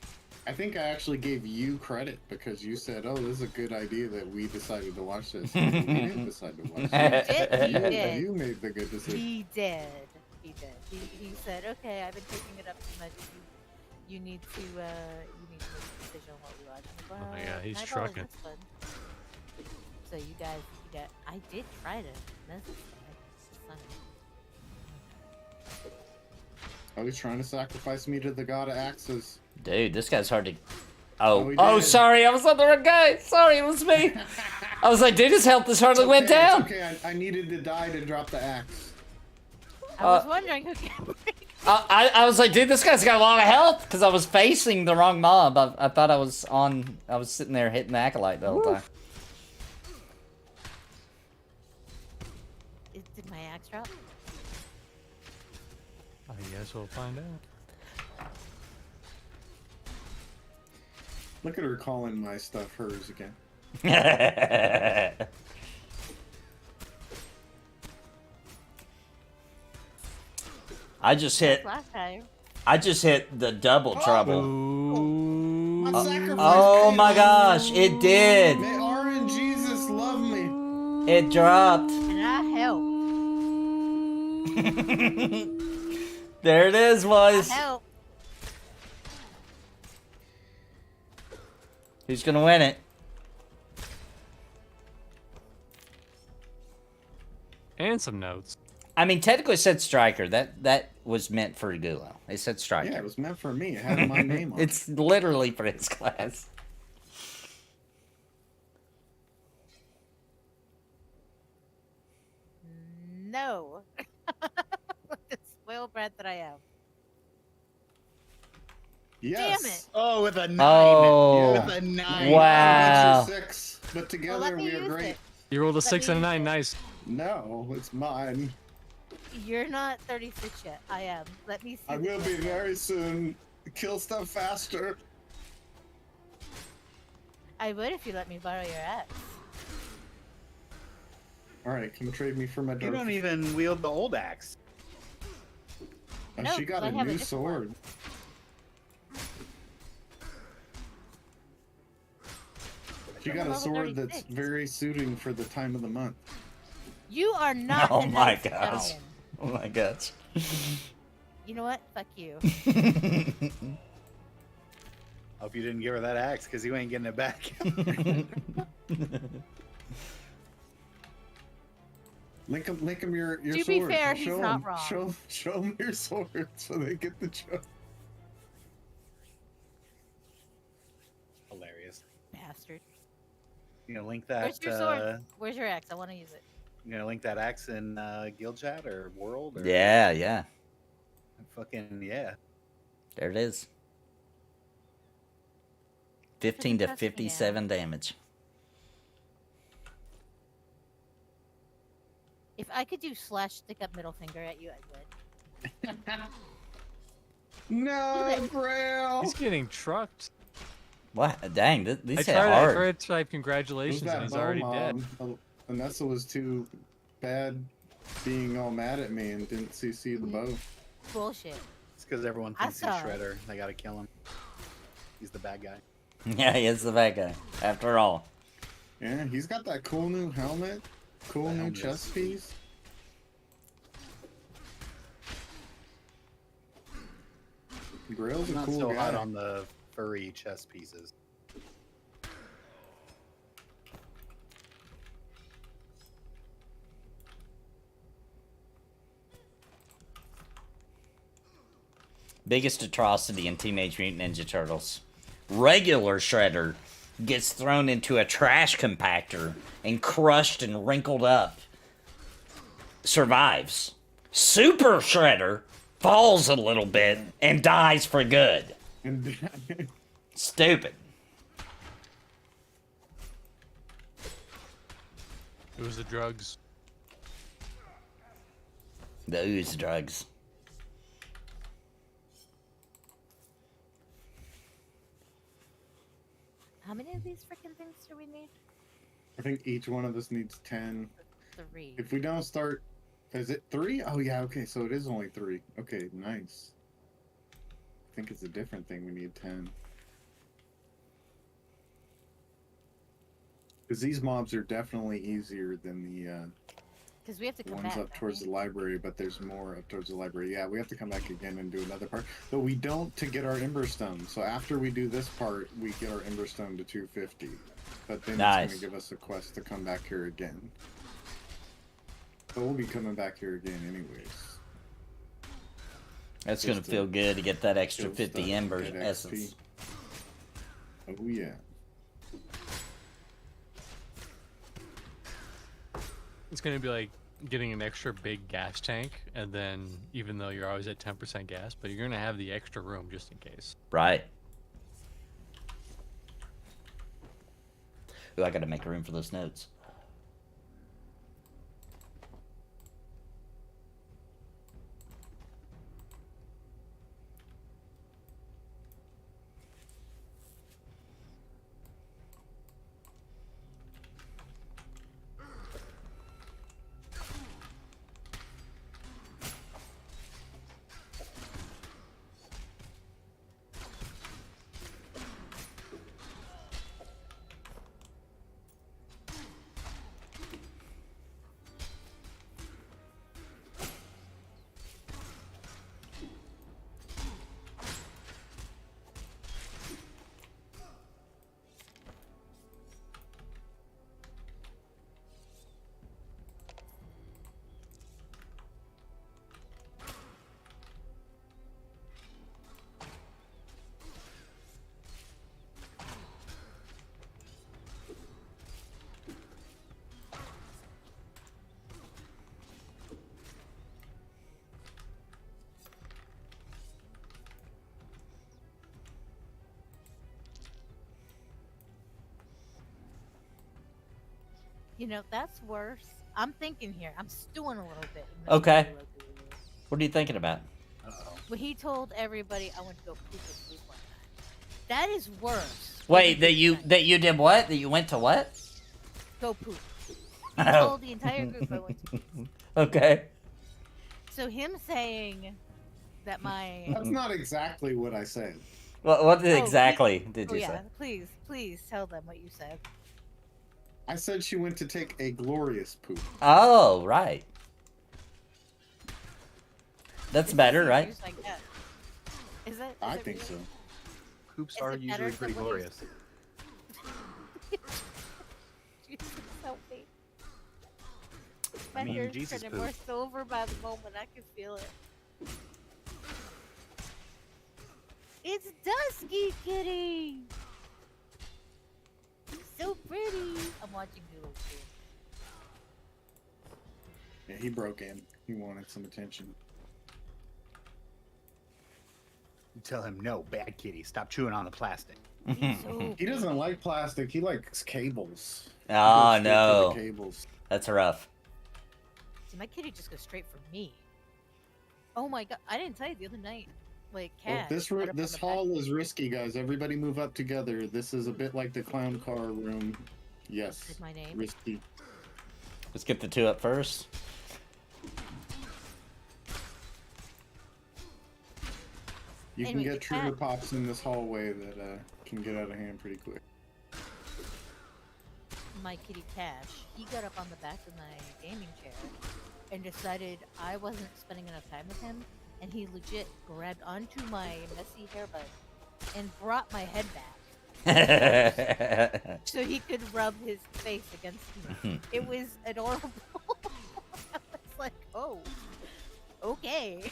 I think I actually gave you credit because you said, "Oh, this is a good idea that we decided to watch this." We didn't decide to watch this. He did. You made the good decision. He did. He did. He said, "Okay, I've been taking it up too much. You need to make a decision on what we watch." I'm like, Oh my "Well, God, he's Nightfall is trucking. this one." So you guys, I did try to message him. Oh, he's trying to sacrifice me to the god of axes. Dude, this guy's hard to... Oh, he Oh, did. sorry, I was on the wrong guy. Sorry, it was me. I was like, dude, his health has hardly went Okay, down. it's okay, I needed to die to drop the axe. I was wondering who came. I was like, dude, this guy's got a lot of health because I was facing the wrong mob. I thought I was sitting there hitting the acolyte the whole time. Did my axe drop? I guess we'll find out. Look at her calling my stuff hers again. I just hit Last time. the double trouble. My sacrifice Oh paid my off. gosh, it did. May RNG Jesus love me. It dropped. And I help. There it is, boys. I help. Who's gonna win it? And some notes. I mean, technically it said striker. That was meant for Gulo. It said striker. Yeah, it was meant for me. It had my name on it. It's literally for his class. No. The spoiled brat that I am. Yes. Damn it. Oh, with a 9. Oh. With a 9. Wow. Adventure 6, but Well, together let me we are use great. it. You rolled a Let 6 me and a use 9. it. Nice. No, it's mine. You're not 36 yet. I am. Let me see. I this will be one. very soon. Kill stuff faster. I would if you let me borrow your axe. Alright, come trade me for my You dark. don't even wield the old axe. Oh, No, she got I a have a new different one. sword. She got a level sword that's 36. very suiting for the time of the month. You are not. Oh a my nice gosh. stallion. Oh my gosh. You know what? Fuck you. Hope you didn't give her that axe because you ain't getting it back. Link him your To sword. be fair, he's show not him, wrong. Show him your sword so they get the joke. Hilarious. Bastard. You gonna link that? Where's your sword? Where's your axe? I want to use it. You gonna link that axe in guild chat or world? Or Yeah. Fucking yeah. There it is. 15 to Trust me, 57 damage. If I could do slash stick up middle finger at you, I would. No, Braille. He's getting trucked. What? Dang, these I hit tried hard. to type congratulations and he's already dead. Vanessa was too bad being all mad at me and didn't CC the bow. Bullshit. It's because everyone I thinks he's saw it. Shredder. They gotta kill him. He's the bad guy. Yeah, he is the bad guy. After all. Yeah, he's got that cool new helmet, cool new chest piece. Grail's a Not cool so guy. hot on the furry chest pieces. Biggest atrocity in Teenage Mutant Ninja Turtles. Regular Shredder gets thrown into a trash compactor and crushed and wrinkled up. Survives. Super Shredder falls a little bit and dies for good. Stupid. It was the drugs. The ooze drugs. How many of these freaking things do we need? I think each one of us needs 10. 3. If we don't start, is it 3? Oh yeah, okay, so it is only 3. Okay, nice. I think it's a different thing. We need 10. Because these mobs are definitely easier than the Because we have to come ones back. up towards the library, but there's more up towards the library. Yeah, we have to come back again and do another part. But we don't to get our Emberstone. So after we do this part, we get our Emberstone to 250. But then Nice. it's going to give us a quest to come back here again. But we'll be coming back here again anyways. That's going to Just feel good to get that extra kill 50 stuff, embers get essence. XP. Oh yeah. It's gonna be like getting an extra big gas tank, and then even though you're always at 10% gas, but you're gonna have the extra room just in case. Right. Ooh, I got to make room for those notes. You know, that's worse. I'm thinking here. I'm stewing a little bit. Okay. What are you thinking about? Well, he told everybody I went to go poop and poop one time. That is worse. Wait, that you did what? That you went to what? Go poop. He Oh. told the entire group I went to poop. Okay. So him saying that my That's not exactly what I said. What Oh, exactly please- did oh, you yeah, say? please tell them what you said. I said she went to take a glorious poop. Oh, right. That's better, right? Used like that. Is it? I it think really? so. Poops Is are it better usually pretty than what you- glorious. Jesus, help me. My I mean, hair's Jesus turning more poop. silver by the moment. I can feel it. It's Dusky Kitty. He's so pretty. I'm watching Doodle too. Yeah, he broke in. He wanted some attention. You tell him, no, bad kitty, stop chewing on the plastic. He's so He doesn't like plastic. He likes cables. He goes Oh straight for the no, cables. that's rough. See, my kitty just goes straight for me. Oh my god! I didn't tell you the other night. Like Well, cat. this got up on this the hall is risky, guys. Everybody move up together. This is a bit like the clown car room. back. Yes, Is my name? risky. Let's get the two up first. You Anyway, can the get trigger cat- pops in this hallway that can get out of hand pretty quick. my kitty Cash, he got up on the back of my gaming chair and decided I wasn't spending enough time with him, and he legit grabbed onto my messy hairbud and brought my head back so he could rub his face against me. It was adorable. I was like, oh, okay.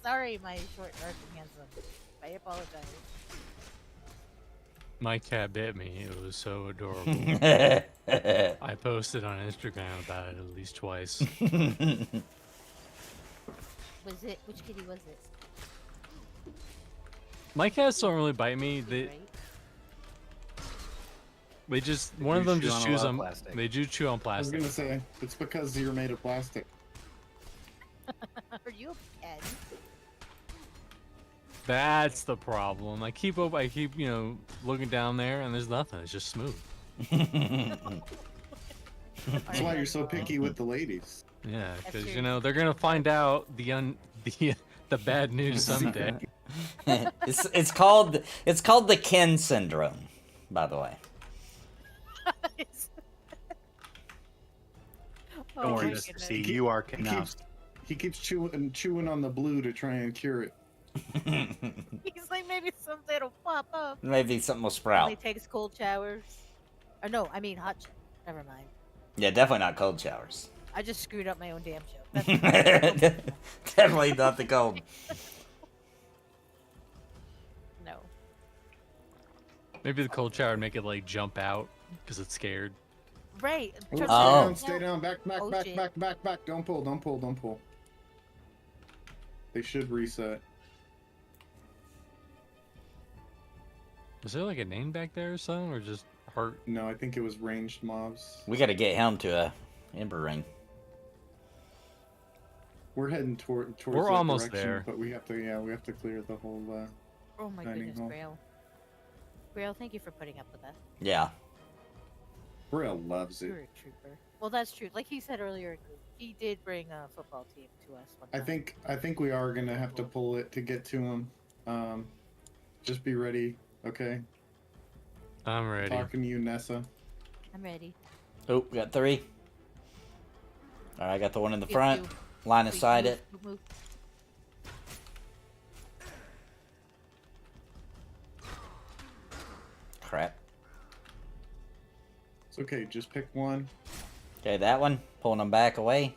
Sorry, my short, dark, and handsome. I apologize. My cat bit me. It was so adorable. I posted on Instagram about it at least twice. Was it? Which kitty was it? My cats don't really bite me. They just one of them just chews on plastic. They do chew on I was plastic. gonna say it's because you're made of plastic. Are you a pet? That's the problem. I keep looking down there and there's nothing. It's just smooth. That's why you're so picky with the ladies. Yeah, That's because true. they're gonna find out the bad news someday. it's called the Ken syndrome, by the way. Don't worry, my Mr. goodness. C. You are enough. He keeps chewing on the blue to try and cure it. He's like, maybe someday it'll pop up. Maybe something will He sprout. takes cold showers. Or no, I mean hot. Never mind. Yeah, definitely not cold showers. I just screwed up my own damn show. That's Definitely not the cold. no. Maybe the cold shower would make it like jump out because it's scared. Right. Ooh, trust Oh. me, Stay down, back, Oh, shit. back. Don't pull. They should reset. Is there like a name back there or something, or just hurt? No, I think it was ranged mobs. We gotta get him to a Ember Ring. We're heading towards We're that almost direction, there. But we have to clear the whole. Oh my dining goodness, hall. Grail. Grail, thank you for putting up with us. Yeah. Braille loves You're it. a trooper. Well, that's true. Like he said earlier, he did bring a football team to us one I time. think we are gonna have to pull it to get to him. Just be ready, okay? I'm ready. Talking to you, Nessa. I'm ready. Oh, we got 3. Alright, I got the one in the Pew, front. pew. Line of Move, sight move, it. move, move. Crap. It's okay. Just pick one. Okay, that one. Pulling him back away.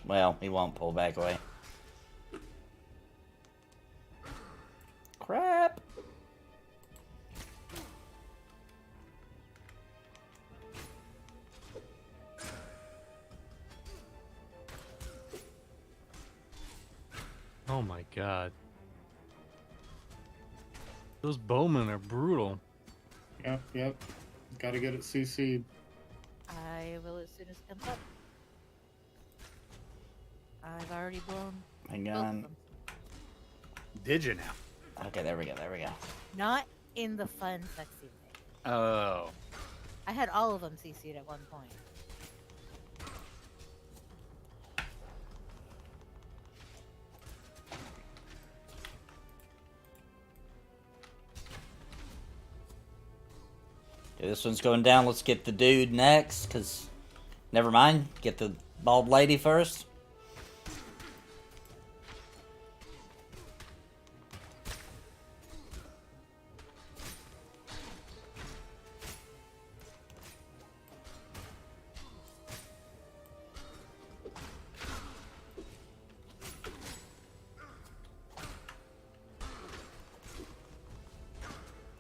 Well, he won't pull back away. Crap. Oh my god. Those bowmen are brutal. Yep. Gotta get it CC'd. I will as soon as it comes up. I've already blown Hang both of on. them. Did you now? Okay, there we go. Not in the fun, sexy way. Oh. I had all of them CC'd at one point. Okay, this one's going down. Let's get the dude next, because... Never mind. Get the bald lady first.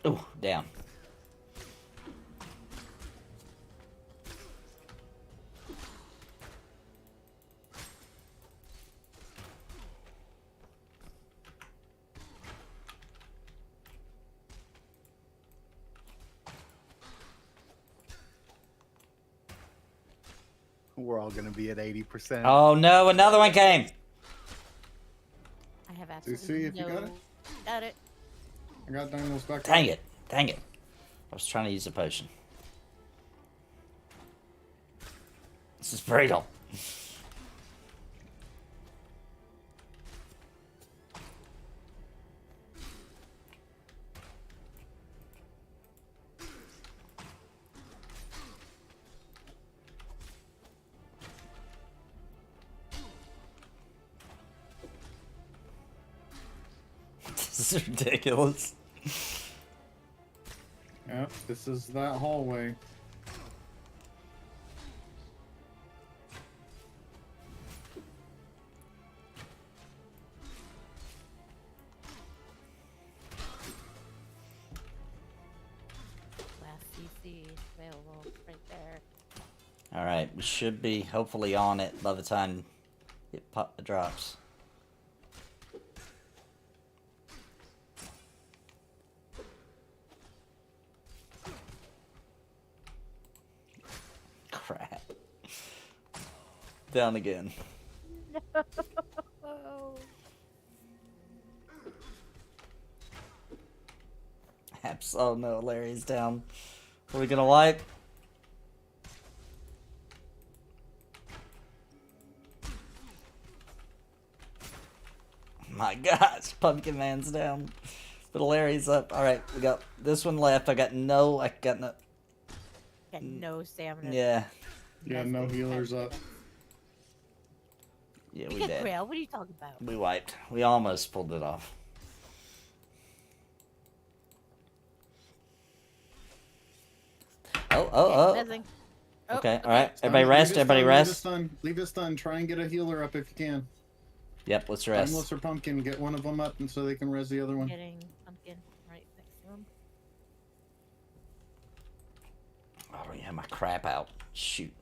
Oh, down. We're all gonna be at 80%. Oh no, another one came. I have CC, absolutely if you no... got it. Got it. I got Dymlos back. Dang it. I was trying to use a potion. This is brutal. This is ridiculous. Yep, this is that hallway. Last CC available right there. Alright, we should be hopefully on it by the time it drops. Crap. Down again. Oh. Oh no, Larry's down. Are we gonna wipe? My gosh, Pumpkin Man's down. But Larry's up. Alright, we got this one left. I got no. Got no stamina. Yeah. Yeah, no healers up. Yeah, We we got did. Grail. What are you talking about? We wiped. We almost pulled it off. Oh. Nothing. Oh, Okay, alright. Stun, Everybody rest, leave it everybody stun, rest. Leave it stun. Try and get a healer up if you can. Yep, let's rest. Dymlos or Pumpkin, get one of them up and so they can res the other one. Getting pumpkin right next to him. I already have my crap out. Shoot.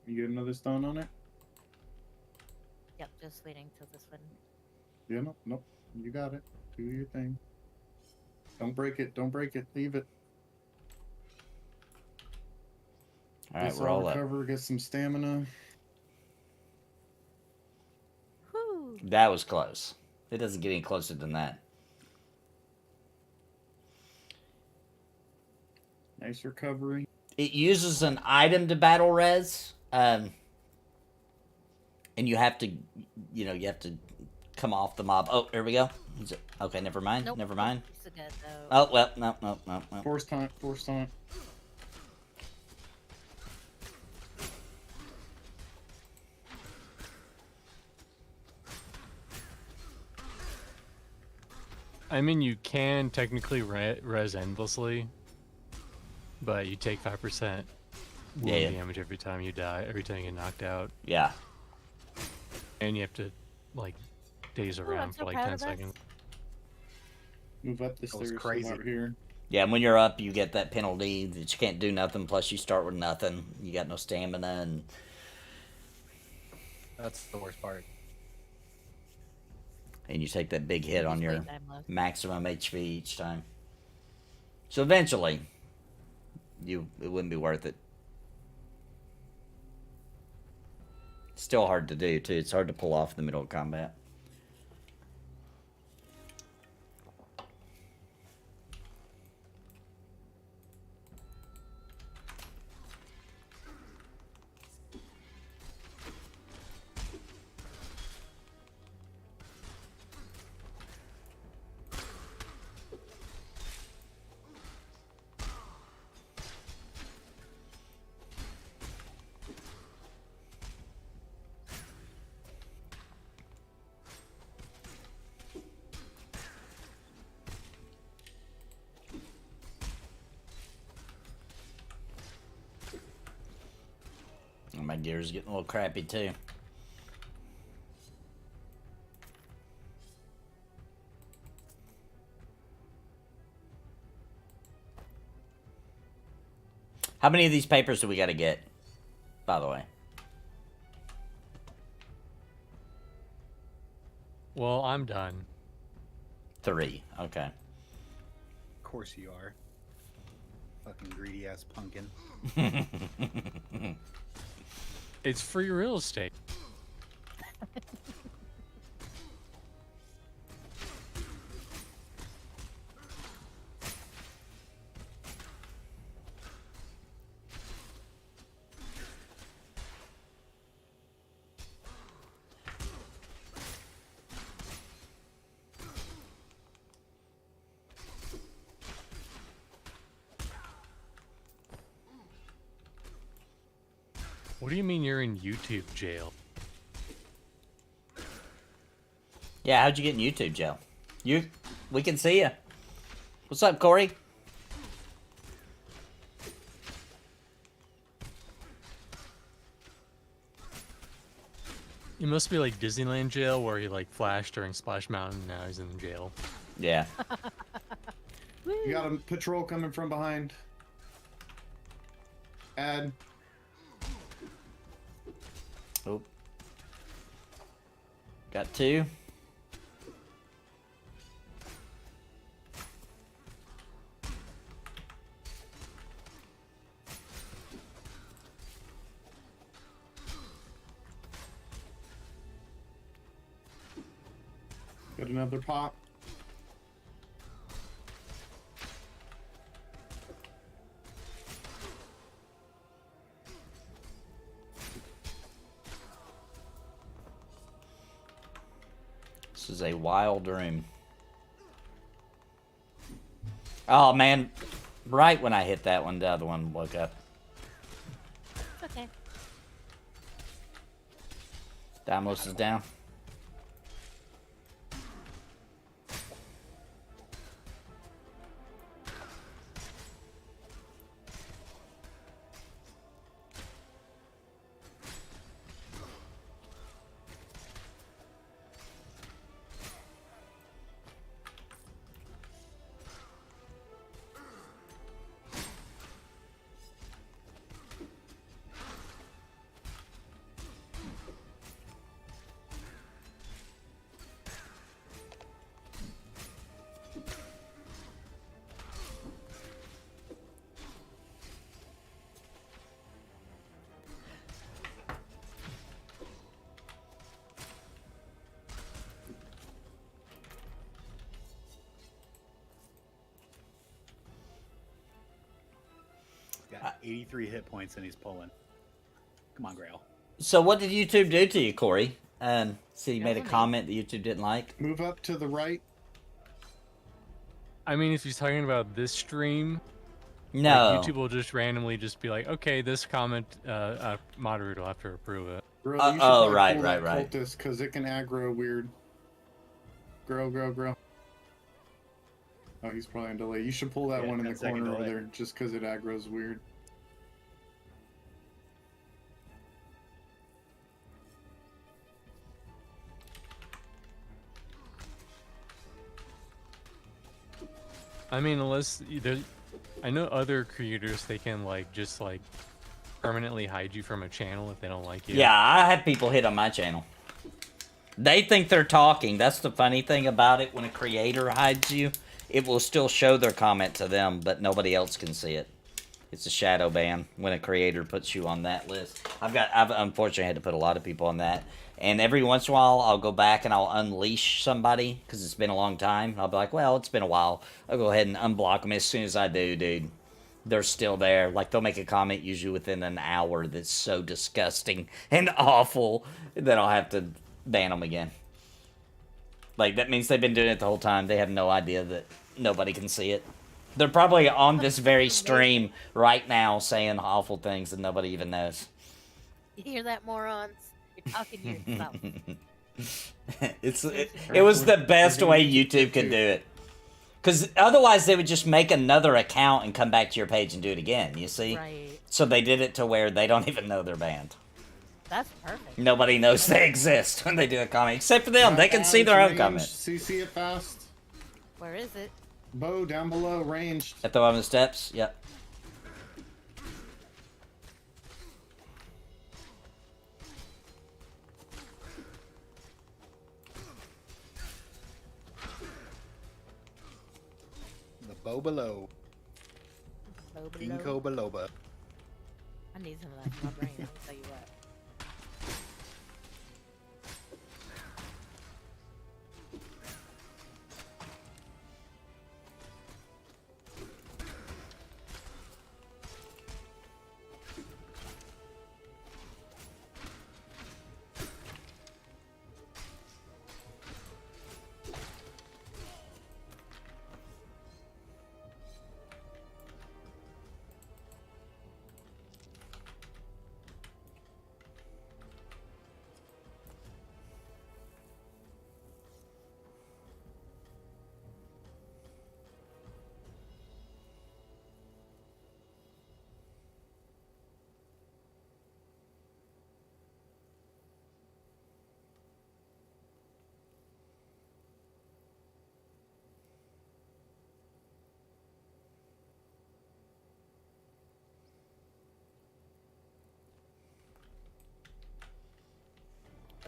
You get another stun on it? Yep, just waiting till this one. Yeah, nope. You got it. Do your thing. Don't break it. Don't break it. Leave it. Alright, This we're all up. recover, get some stamina. Whew. That was close. It doesn't get any closer than that. Nice recovery. It uses an item to battle res. And you have to, you have to come off the mob. Oh, here we go. Okay, never mind. Nope. Never mind. Still good, though. Oh, well, no. Force taunt. Force taunt. I mean, you can technically res endlessly, but you take 5% wound damage every time you die, every time you get knocked out. Yeah. And you have to, like, daze around I'm for so like proud 10 of us. seconds. Move up the That was stairs crazy. from out here. Yeah, and when you're up, you get that penalty that you can't do nothing, plus you start with nothing. You got no stamina, and That's the worst part. you take that big hit on Just your wait, Dymlos. maximum HP each time. So eventually, it wouldn't be worth it. Still hard to do, too. It's hard to pull off in the middle of combat. And my gear's getting a little crappy, too. How many of these papers do we got to get, by the way? Well, I'm done. 3. Okay. Of course you are. Fucking greedy ass pumpkin. It's free real estate. What do you mean you're in YouTube jail? Yeah, how'd you get in YouTube jail? We can see you. What's up, Corey? It must be like Disneyland jail where he like flashed during Splash Mountain. Now he's in jail. Yeah. You got a patrol coming from behind. Add. Oh. Got 2. Got another pop. This is a wild room. Oh man, right when I hit that one, the other one woke up. Okay. Dymlos is down. Got 83 hit points and he's pulling. Come on, Grail. So what did YouTube do to you, Corey? See, you made a comment that YouTube didn't like. Move up to the right. I mean, if he's talking about this stream, No. like, YouTube will just randomly just be like, okay, this comment, moderator will have to approve it. Bro, Oh, you should probably right, pull right, that right. cultist, because it can aggro weird. Grow. Oh, he's probably on delay. You should pull that Yeah, one in the 10-second corner over delay. there, just because it aggro's weird. I mean, unless I know other creators, they can like just like permanently hide you from a channel if they don't like you. Yeah, I had people hit on my channel. They think they're talking. That's the funny thing about it. When a creator hides you, it will still show their comment to them, but nobody else can see it. It's a shadow ban when a creator puts you on that list. I've unfortunately had to put a lot of people on that. And every once in a while, I'll go back and I'll unleash somebody because it's been a long time. I'll be like, well, it's been a while. I'll go ahead and unblock them. As soon as I do, dude, they're still there. Like, they'll make a comment usually within an hour that's so disgusting and awful that I'll have to ban them again. Like, that means they've been doing it the whole time. They have no idea that nobody can see it. They're probably on this very stream right now saying awful things that nobody even knows. You hear that, morons? You're talking to yourself. It was the best way YouTube could do it. Because otherwise they would just make another account and come back to your page and do it again, you see? Right. So they did it to where they don't even know they're banned. That's perfect. Nobody knows they exist when they do a comment, except for them. They can see their own comment. CC it fast. Where is it? Bow down below, ranged. At the bottom of the steps? Yep. The bow below. Low below. Ginkgo biloba. I need some of that in my brain, I'll tell you what.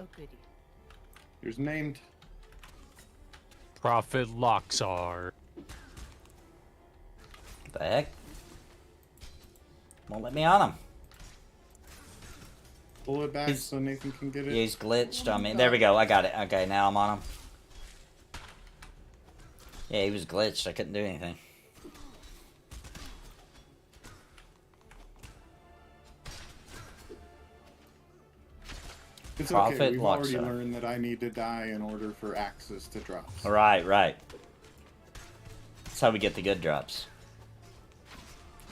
Oh goody. Here's named. Prophet Loxar. What the heck? Won't let me on him. Pull it back so Nathan can get it. He's glitched on me. There we go. I got it. Okay, now I'm on him. Yeah, he was glitched. I couldn't do anything. It's Prophet okay. We've already Loxar. learned that I need to die in order for access to drops. Right, right. That's how we get the good drops.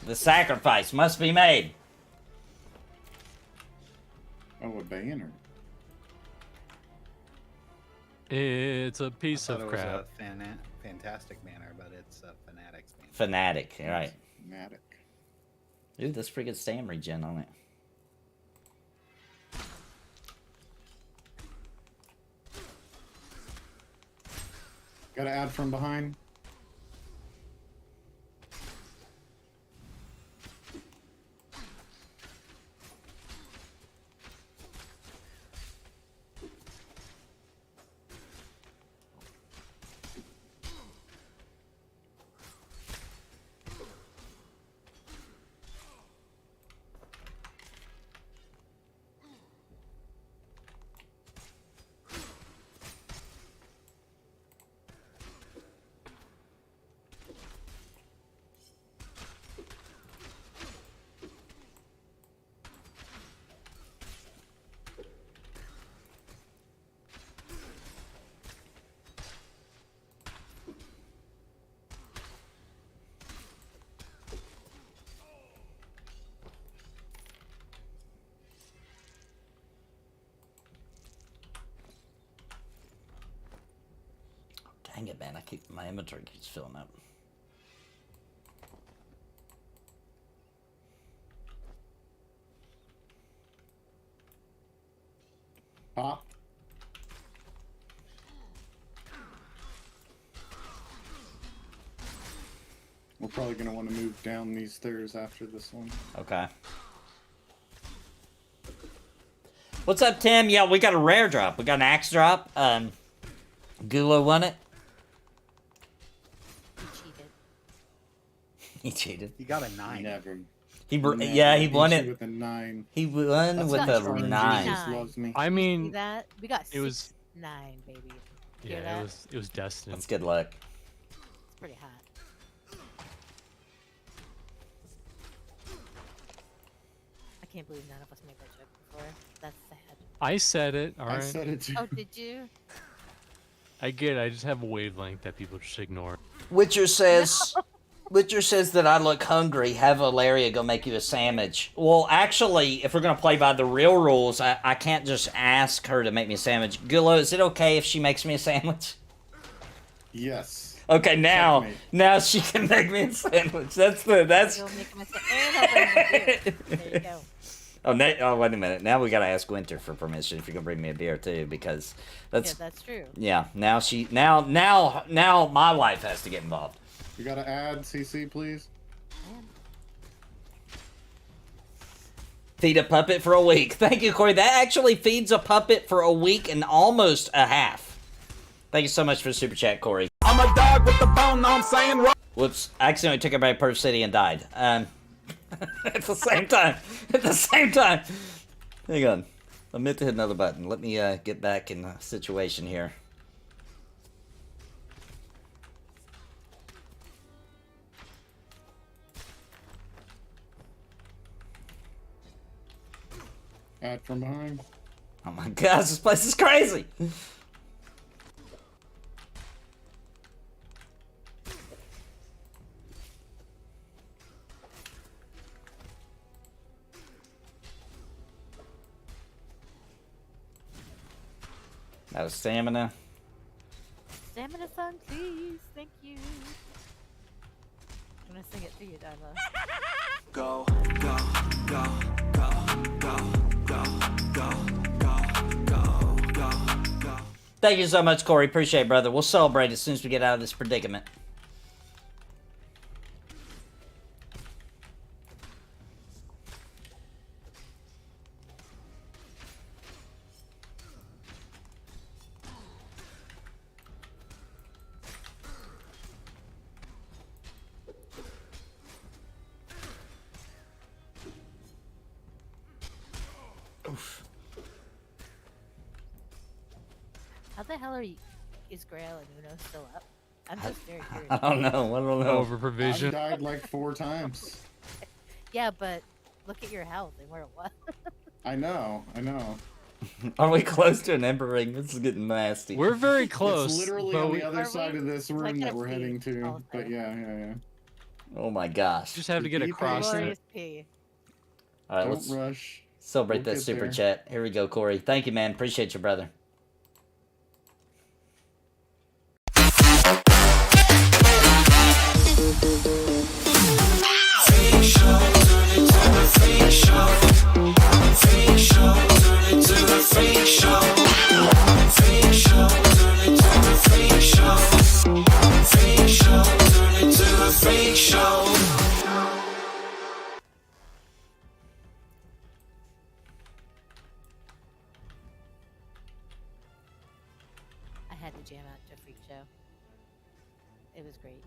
The sacrifice must be made. Oh, a banner. It's a piece I of thought it was crap. a fantastic banner, but it's a Fanatic's banner. Fanatic, right. Fanatic. Ooh, that's pretty good stam regen on it. Gotta add from behind. Dang it, man. My inventory keeps filling up. Pop. We're probably going to want to move down these stairs after this one. Okay. What's up, Tim? Yeah, we got a rare drop. We got an axe drop. Gulo won it. He cheated. He cheated. You got a 9. Never. He Never won beat it. you with a 9. He won That's with not a true. Jesus 9. loves me. I See mean, that? We got it was 6-9, baby. yeah, Hear that? it was destined. That's good luck. It's pretty hot. I can't believe none of us made that joke before. That's sad. I said it. All I right. said it too. Oh, did you? I get it. I just have a wavelength that people just ignore. Witcher says that I look hungry. Have Valeria go make you a sandwich. Well, actually, if we're gonna play by the real rules, I can't just ask her to make me a sandwich. Gulo, is it okay if she makes me a sandwich? Yes. Okay, now Checkmate. she can make me a sandwich. That's Go make him and I'll bring him a beer. There you go. Oh, wait a minute. Now we gotta ask Winter for permission if you can bring me a beer too, because Yeah, that's true. yeah. Now my wife has to get involved. You gotta add CC, please. Feed a puppet for a week. Thank you, Corey. That actually feeds a puppet for a week and almost a half. Thank you so much for the super chat, Corey. I'm a dog with the bone, know I'm saying? Whoops. I accidentally took everybody to Perth City and died. At the same time. At the same time. Hang on. I meant to hit another button. Let me get back in the situation here. Add from behind. Oh my gosh, this place is crazy! That was stamina. Stamina song, please. Thank you. I'm gonna sing it to you, Dymlos. Go, go, go, go, go, go, go, go, go, go. Thank you so much, Corey. Appreciate it, brother. We'll celebrate as soon as we get out of this predicament. How the hell is Grail and Uno still up? I'm just very curious. I don't know. Over I've provision. died like 4 times. Yeah, but look at your health and where it was. I know. Are we close to an Ember Ring? This is getting nasty. We're very close. It's literally but on we the other Are side we? of this room Like that we're a heading feed to. also. But yeah. Oh my gosh. just have to get Keep across it. Glorious P. All right, Don't let's rush. celebrate We'll that get super there. chat. Here we go, Corey. Thank you, man. Appreciate you, brother. I had to jam out to a freak show. It was great.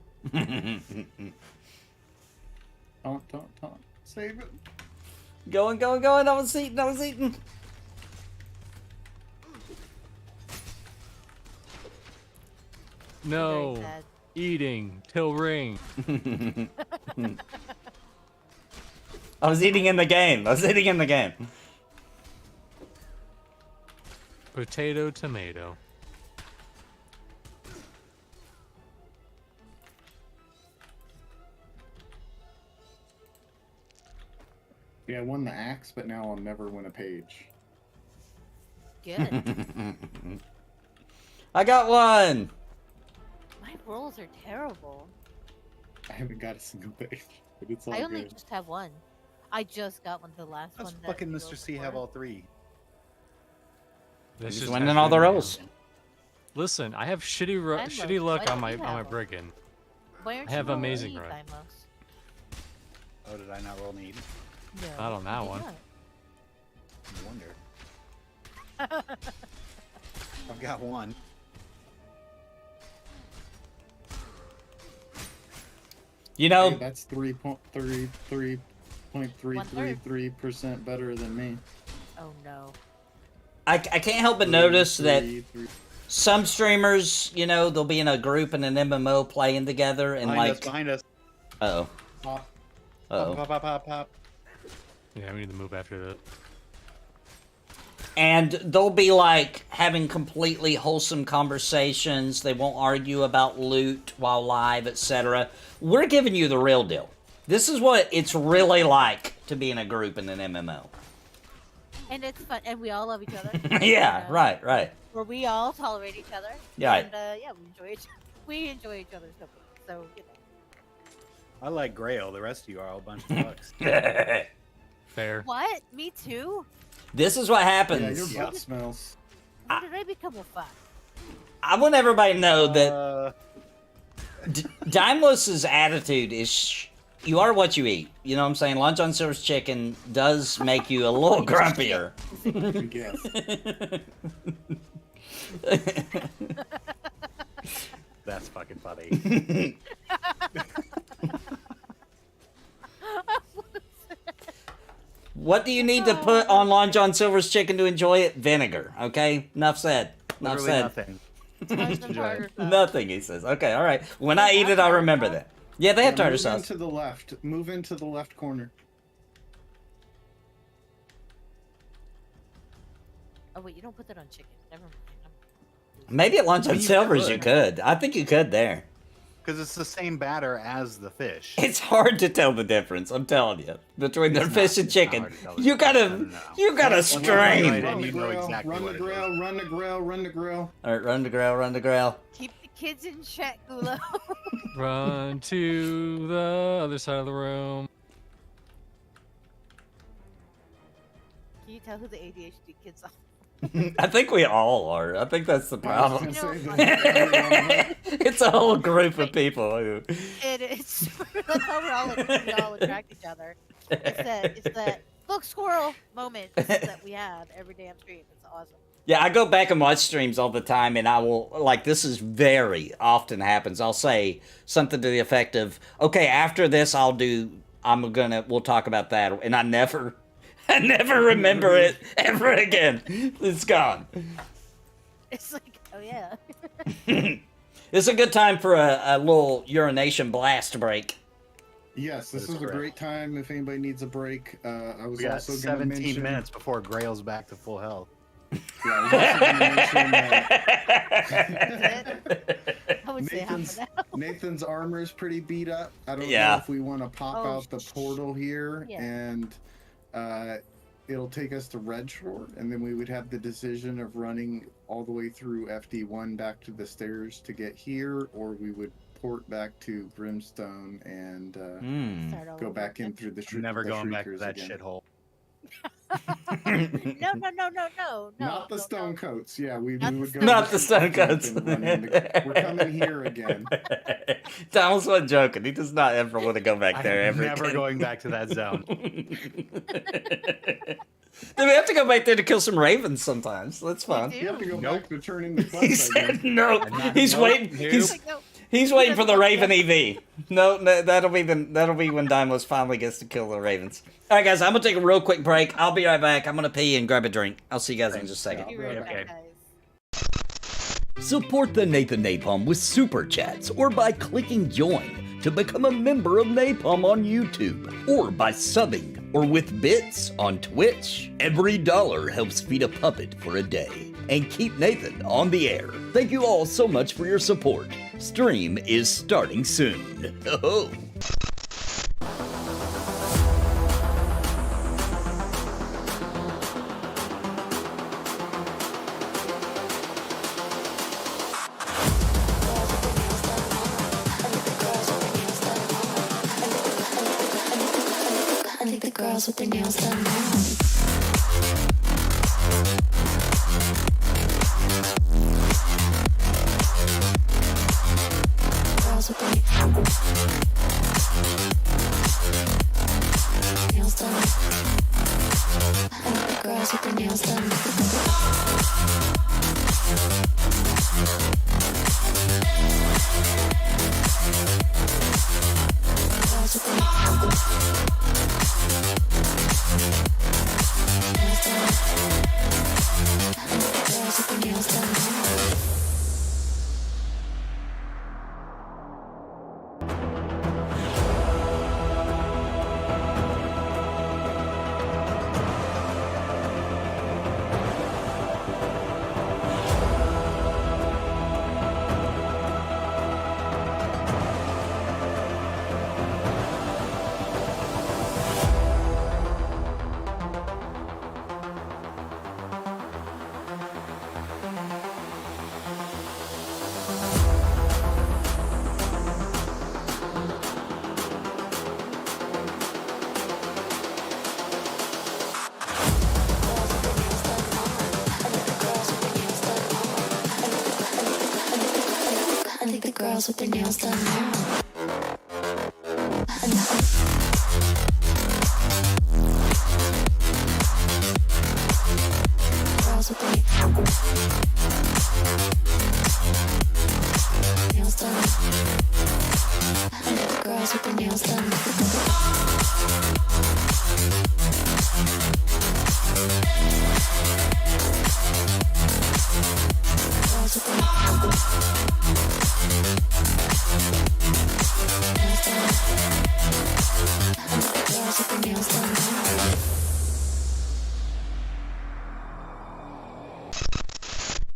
Don't. Save it. Going. I was eating. No. Very sad. Eating till ring. I was eating in the game. Potato, tomato. Yeah, I won the axe, but now I'll never win a page. Good. I got one. My rolls are terrible. I haven't got a single page, but it's all I only good. just have one. I just got one, the last Let's one. that fucking we Mr. rolled C have before. all 3. This He's is winning all the rolls. Listen, I have shitty Dymlos, shitty why luck on don't my you have one? brigand. Why aren't I have you rolling amazing any, run. Dymlos? Oh, did I not roll need? No, Not on that you did one. not. I wonder. I've got one. You know, Hey, that's 3.33% better than me. Oh no. I can't help but notice that some streamers, you know, they'll be in a group in an MMO playing together and Behind us. Uh-oh. Pop. Pop. Yeah, we need to move after that. And they'll be like having completely wholesome conversations. They won't argue about loot while live, etc. We're giving you the real deal. This is what it's really like to be in a group in an MMO. And it's fun, and we all love each other. Yeah, you know, right. Where we all tolerate each other. Yeah. And yeah, we enjoy each other's company. So you know. I like Grail. The rest of you are all a bunch of fucks. Fair. What? Me too? This is what Yeah, happens. your butt smells. When did I become a fuck? I want everybody to know that Dymlos' attitude is you are what you eat. You know what I'm saying? Lunch on Silver's Chicken does make you a little grumpier. Yes. That's fucking funny. What do you need to put on Long John Silver's chicken to enjoy it? Vinegar. Okay? Enough said. Enough Literally said. nothing. Tons of tartar sauce. Nothing, he says. Okay, all right. When I eat it, I'll remember that. Yeah, they have tartar Move sauce. into the left. Move into the left corner. Oh wait, you don't put that on chicken. Never mind. Maybe at Long John You Silver's could. you could. I think you could there. Because it's the same batter as the fish. It's hard to tell the difference, I'm telling you, between their It's fish not- and it's not chicken. hard to tell the You gotta, difference. No. you gotta Right, strain. and Run the you know grill, exactly run what the it grill, is. run the grill, run the grill. All right, run the grill, run the grill. Keep the kids in check, Gulo. Run to the other side of the room. Can you tell who the ADHD kids are? I think we all are. I think that's the I was problem. gonna You know, say that everyone- It's a whole group of people who. It is. That's how we all attract each other. It's that look squirrel moment that we have every damn stream. It's awesome. Yeah, I go back and watch streams all the time, and I will, like, this is very often happens. I'll say something to the effect of, okay, after this, we'll talk about that. And I I never remember it ever again. It's gone. It's like, oh yeah. It's a good time for a little urination blast break. Yes, this is a great time if anybody needs a break. I was We got also going to 17 mention minutes before Grail's back to full health. Yeah, I was also going to mention I would say half Nathan's, an hour. Nathan's armor is pretty beat up. I don't Yeah. know if we want to pop Oh, out the portal here yeah. and it'll take us to Red Shore, and then we would have the decision of running all the way through FD1 back to the stairs to get here, or we would port back to Brimstone and Start all go over back in again. through the I'm never the going back to Shriekers that again. shithole. No. Not the no, stone no. coats. Yeah, we Not would the go. Not to the stone camp coats. and run into- We're coming here again. Thomas wasn't joking. He does not ever want to go back there I'm ever never again. going back to that zone. Then we have to go back there to kill some ravens sometimes. That's fun. do. You have to go Nope. back to turning the He quests. I guess. said no. He's Nope. waiting. Nope. He's waiting for the Raven EV. No, that'll be when Dymlos finally gets to kill the ravens. All right, guys, I'm gonna take a real quick break. I'll be right back. I'm gonna pee and grab a drink. I'll see you guys in just a second. Be right Okay. back, guys. Support the Nathan Napalm with super chats or by clicking join to become a member of Napalm on YouTube, or by subbing or with bits on Twitch. Every dollar helps feed a puppet for a day and keep Nathan on the air. Thank you all so much for your support. Stream is starting soon. Oh. I think the girls with their nails done now. Girls with their nails done. I think the girls with their nails done. Girls with their nails done. Nails done. I think the girls with their nails done now. Girls with their nails done. I think the girls with their nails done. Girls with their nails done. I think the girls with their nails done now.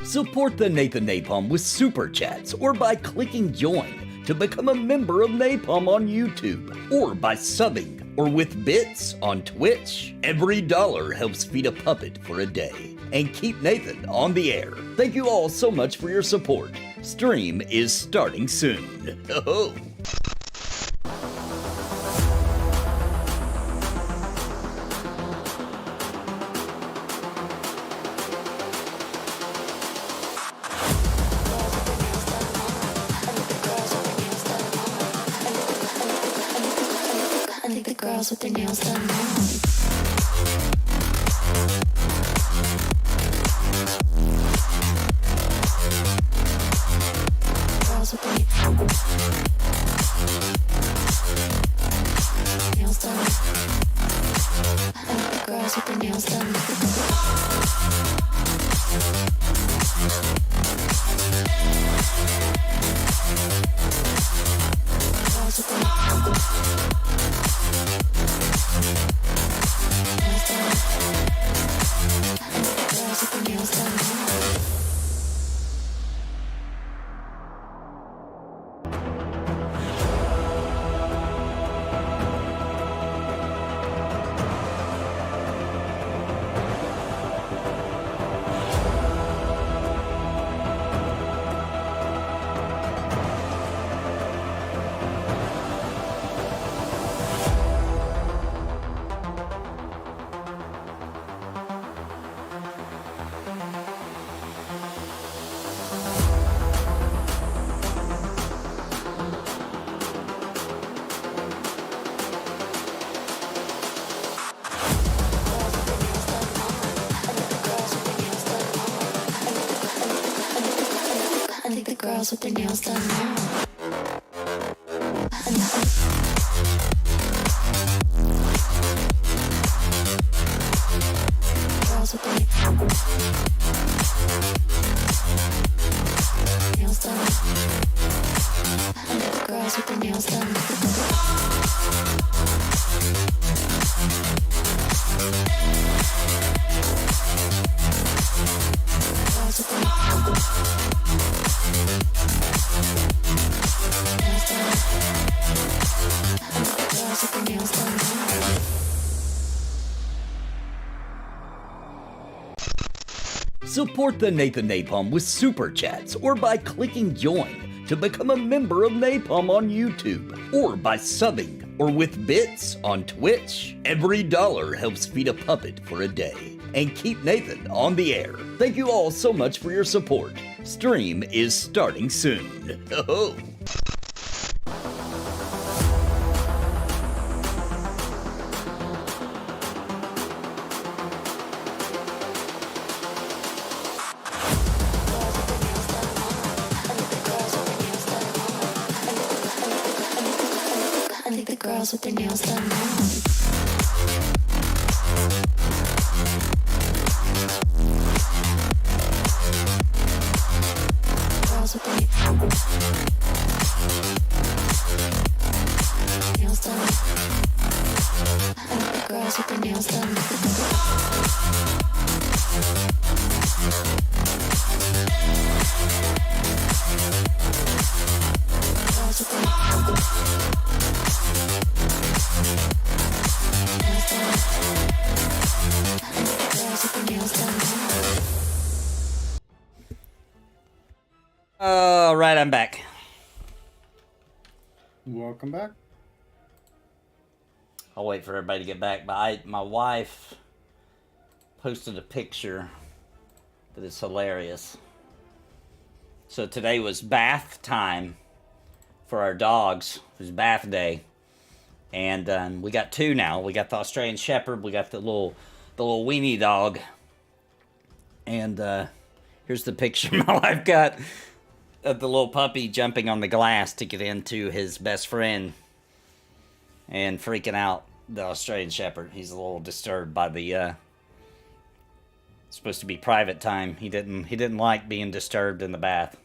Support the Nathan Napalm with super chats or by clicking join to become a member of Napalm on YouTube, or by subbing or with bits on Twitch. Every dollar helps feed a puppet for a day and keep Nathan on the air. Thank you all so much for your support. Stream is starting soon. Oh. I think the girls with their nails done now. Girls with their nails done. I think the girls girls with their nails done. Girls with their nails done. Girls with their nails done. Girls with their nails done now. Girls with their nails done. Girls with their nails done. Girls with their Support the Nathan Napalm with super chats or by clicking join to become a member of Napalm on YouTube or by subbing or with bits on Twitch. Every dollar helps feed a puppet for a day and keep Nathan on the air. Thank you all so much for your support. Stream is starting soon. Oh. Girls with their nails done now. Girls with their nails done. Girls with their nails done. Girls with their Alright, I'm back. Welcome back. I'll wait for everybody to get back, but my wife posted a picture that is hilarious. So today was bath time for our dogs. It was bath day. And we got two now. We got the Australian Shepherd. We got the little weenie dog. And here's the picture my wife got of the little puppy jumping on the glass to get into his best friend and freaking out the Australian Shepherd. He's a little disturbed by the supposed to be private time. He didn't like being disturbed in the bath.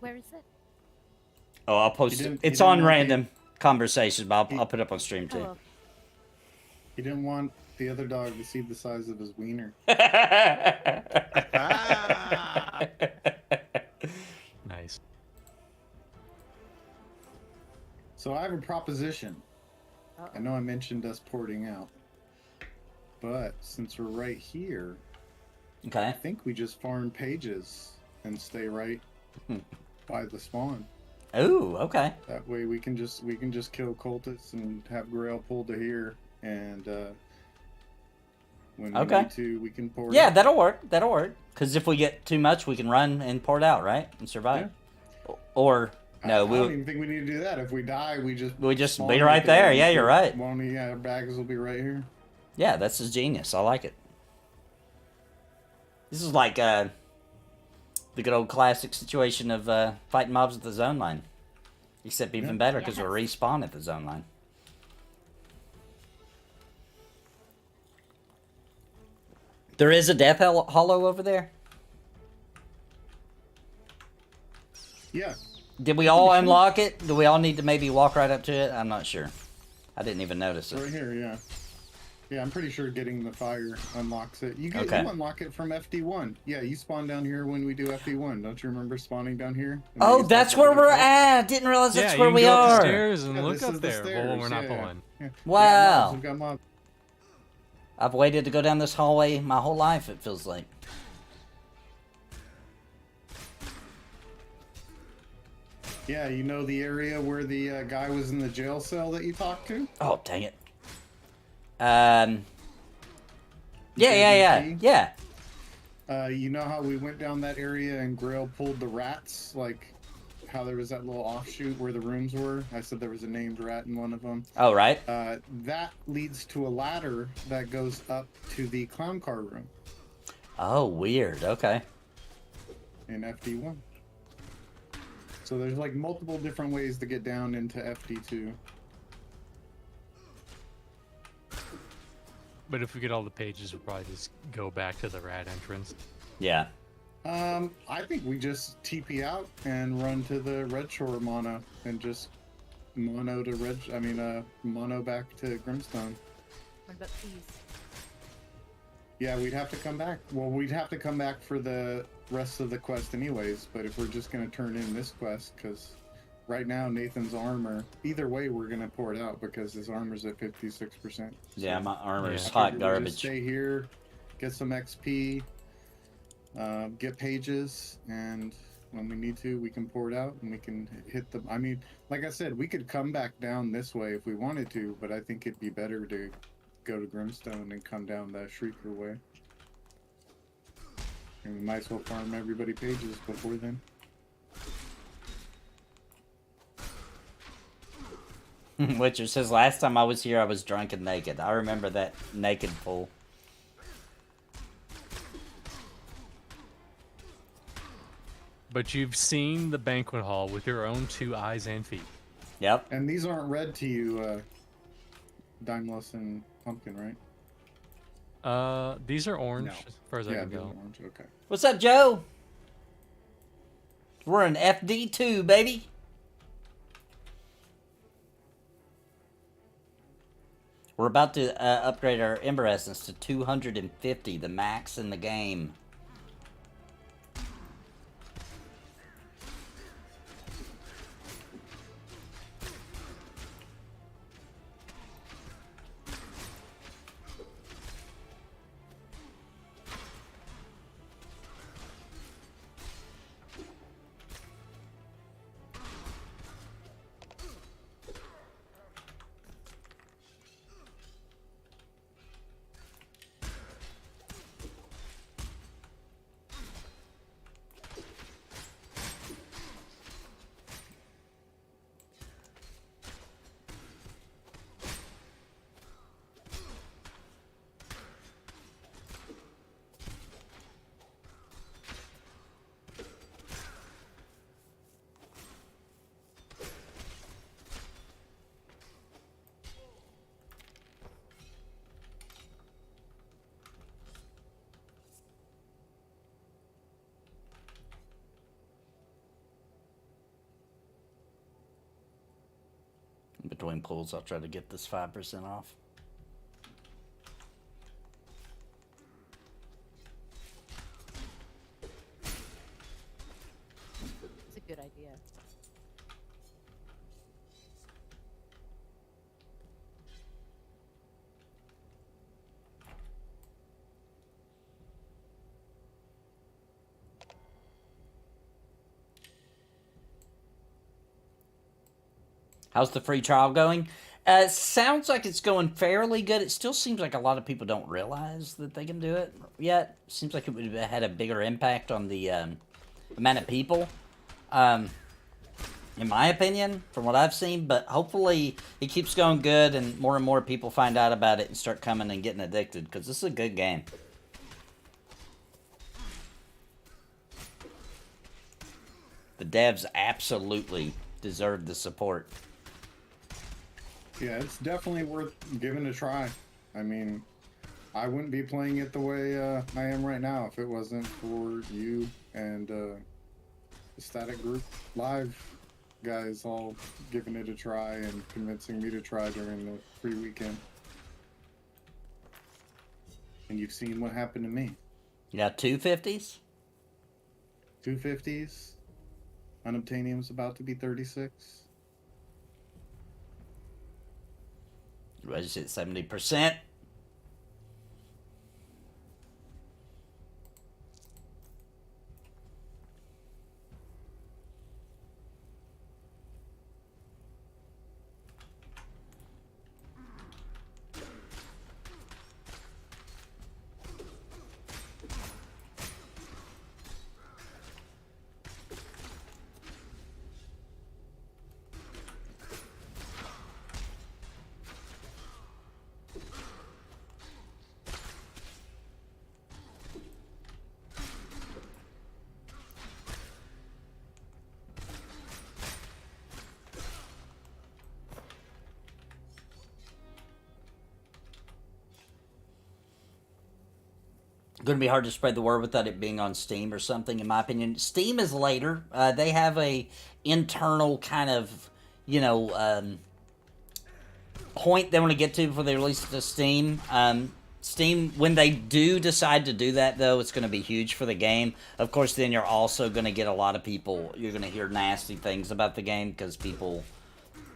Where is it? Oh, I'll post it. It's on random conversations, but I'll put it up on stream too. Oh, He didn't want the other dog to see the size of his wiener. Nice. So I have a proposition. I know I mentioned us porting out, but since we're right here, I Okay. think we just farm pages and stay right by the spawn. Ooh, okay. That way we can just kill cultists and have Grail pulled to here, and when we Okay. need to, we can pour. Yeah, it. that'll work. That'll work. Because if we get too much, we can run and pour it out, right? And survive. Or, no, I we don't even think we need to do that. If we die, we just spawn be right there. Yeah, you're right. One of our bags will be right here. Yeah, that's his genius. I like it. This is like The good old classic situation of fighting mobs at the zone line. Except even better because we'll respawn at the zone line. There is a death hollow over there? Yeah. Did we all unlock it? Do we all need to maybe walk right up to it? I'm not sure. I didn't even notice it. Right here, yeah. Yeah, I'm pretty sure getting the fire unlocks it. You unlock it from FD1. Yeah, you spawn down here when we do FD1. Don't you remember spawning down here? Oh, that's where we're at. Didn't realize that's where we are. Yeah, you can go up the stairs and look up there. Well, we're not pulling. Wow. We've got mobs. I've waited to go down this hallway my whole life, it feels like. Yeah, you know the area where the guy was in the jail cell that you talked to? Oh, dang it. Yeah. You know how we went down that area and Grail pulled the rats? Like, how there was that little offshoot where the rooms were? I said there was a named rat in one of them. Oh, right. That leads to a ladder that goes up to the clown car room. Oh, weird. Okay. In FD1. So there's like multiple different ways to get down into FD2. But if we get all the pages, we'll probably just go back to the rat entrance. Yeah. I think we just TP out and run to the Red Shore mono and just mono back to Grimstone. What about these? Yeah, we'd have to come back. Well, we'd have to come back for the rest of the quest anyways, but if we're just going to turn in this quest, because right now Nathan's armor, either way we're going to pour it out because his armor's at 56%. So yeah, my armor's hot garbage. Just stay here, get some XP, get pages, and when we need to, we can pour it out and we can hit the... I mean, like I said, we could come back down this way if we wanted to, but I think it'd be better to go to Grimstone and come down the Shrieker way. And we might as well farm everybody pages before then. Witcher says, last time I was here, I was drunk and naked. I remember that naked pool. But you've seen the banquet hall with your own 2 eyes and feet. Yep. And these aren't red to you, Dymlos and Pumpkin, right? These are orange, No. as far as I can go. Orange. Okay. What's up, Joe? We're in FD2, baby. We're about to upgrade our Ember Essence to 250, the max in the game. Between pulls, I'll try to get this 5% off. It's a good idea. How's the free trial going? Sounds like it's going fairly good. It still seems like a lot of people don't realize that they can do it yet. Seems like it would have had a bigger impact on the amount of people, in my opinion, from what I've seen. But hopefully it keeps going good and more people find out about it and start coming and getting addicted, because this is a good game. The devs absolutely deserve the support. Yeah, it's definitely worth giving a try. I mean, I wouldn't be playing it the way I am right now if it wasn't for you and the Static Group Live guys all giving it a try and convincing me to try during the free weekend. And you've seen what happened to me. You got 250s? 250s. Unobtainium's about to be 36. What is it, 70%? Going to be hard to spread the word without it being on Steam or something, in my opinion. Steam is later. They have a internal kind of, point they want to get to before they release it to Steam. Steam, when they do decide to do that, though, it's going to be huge for the game. Of course, then you're also going to get a lot of people, you're going to hear nasty things about the game because people,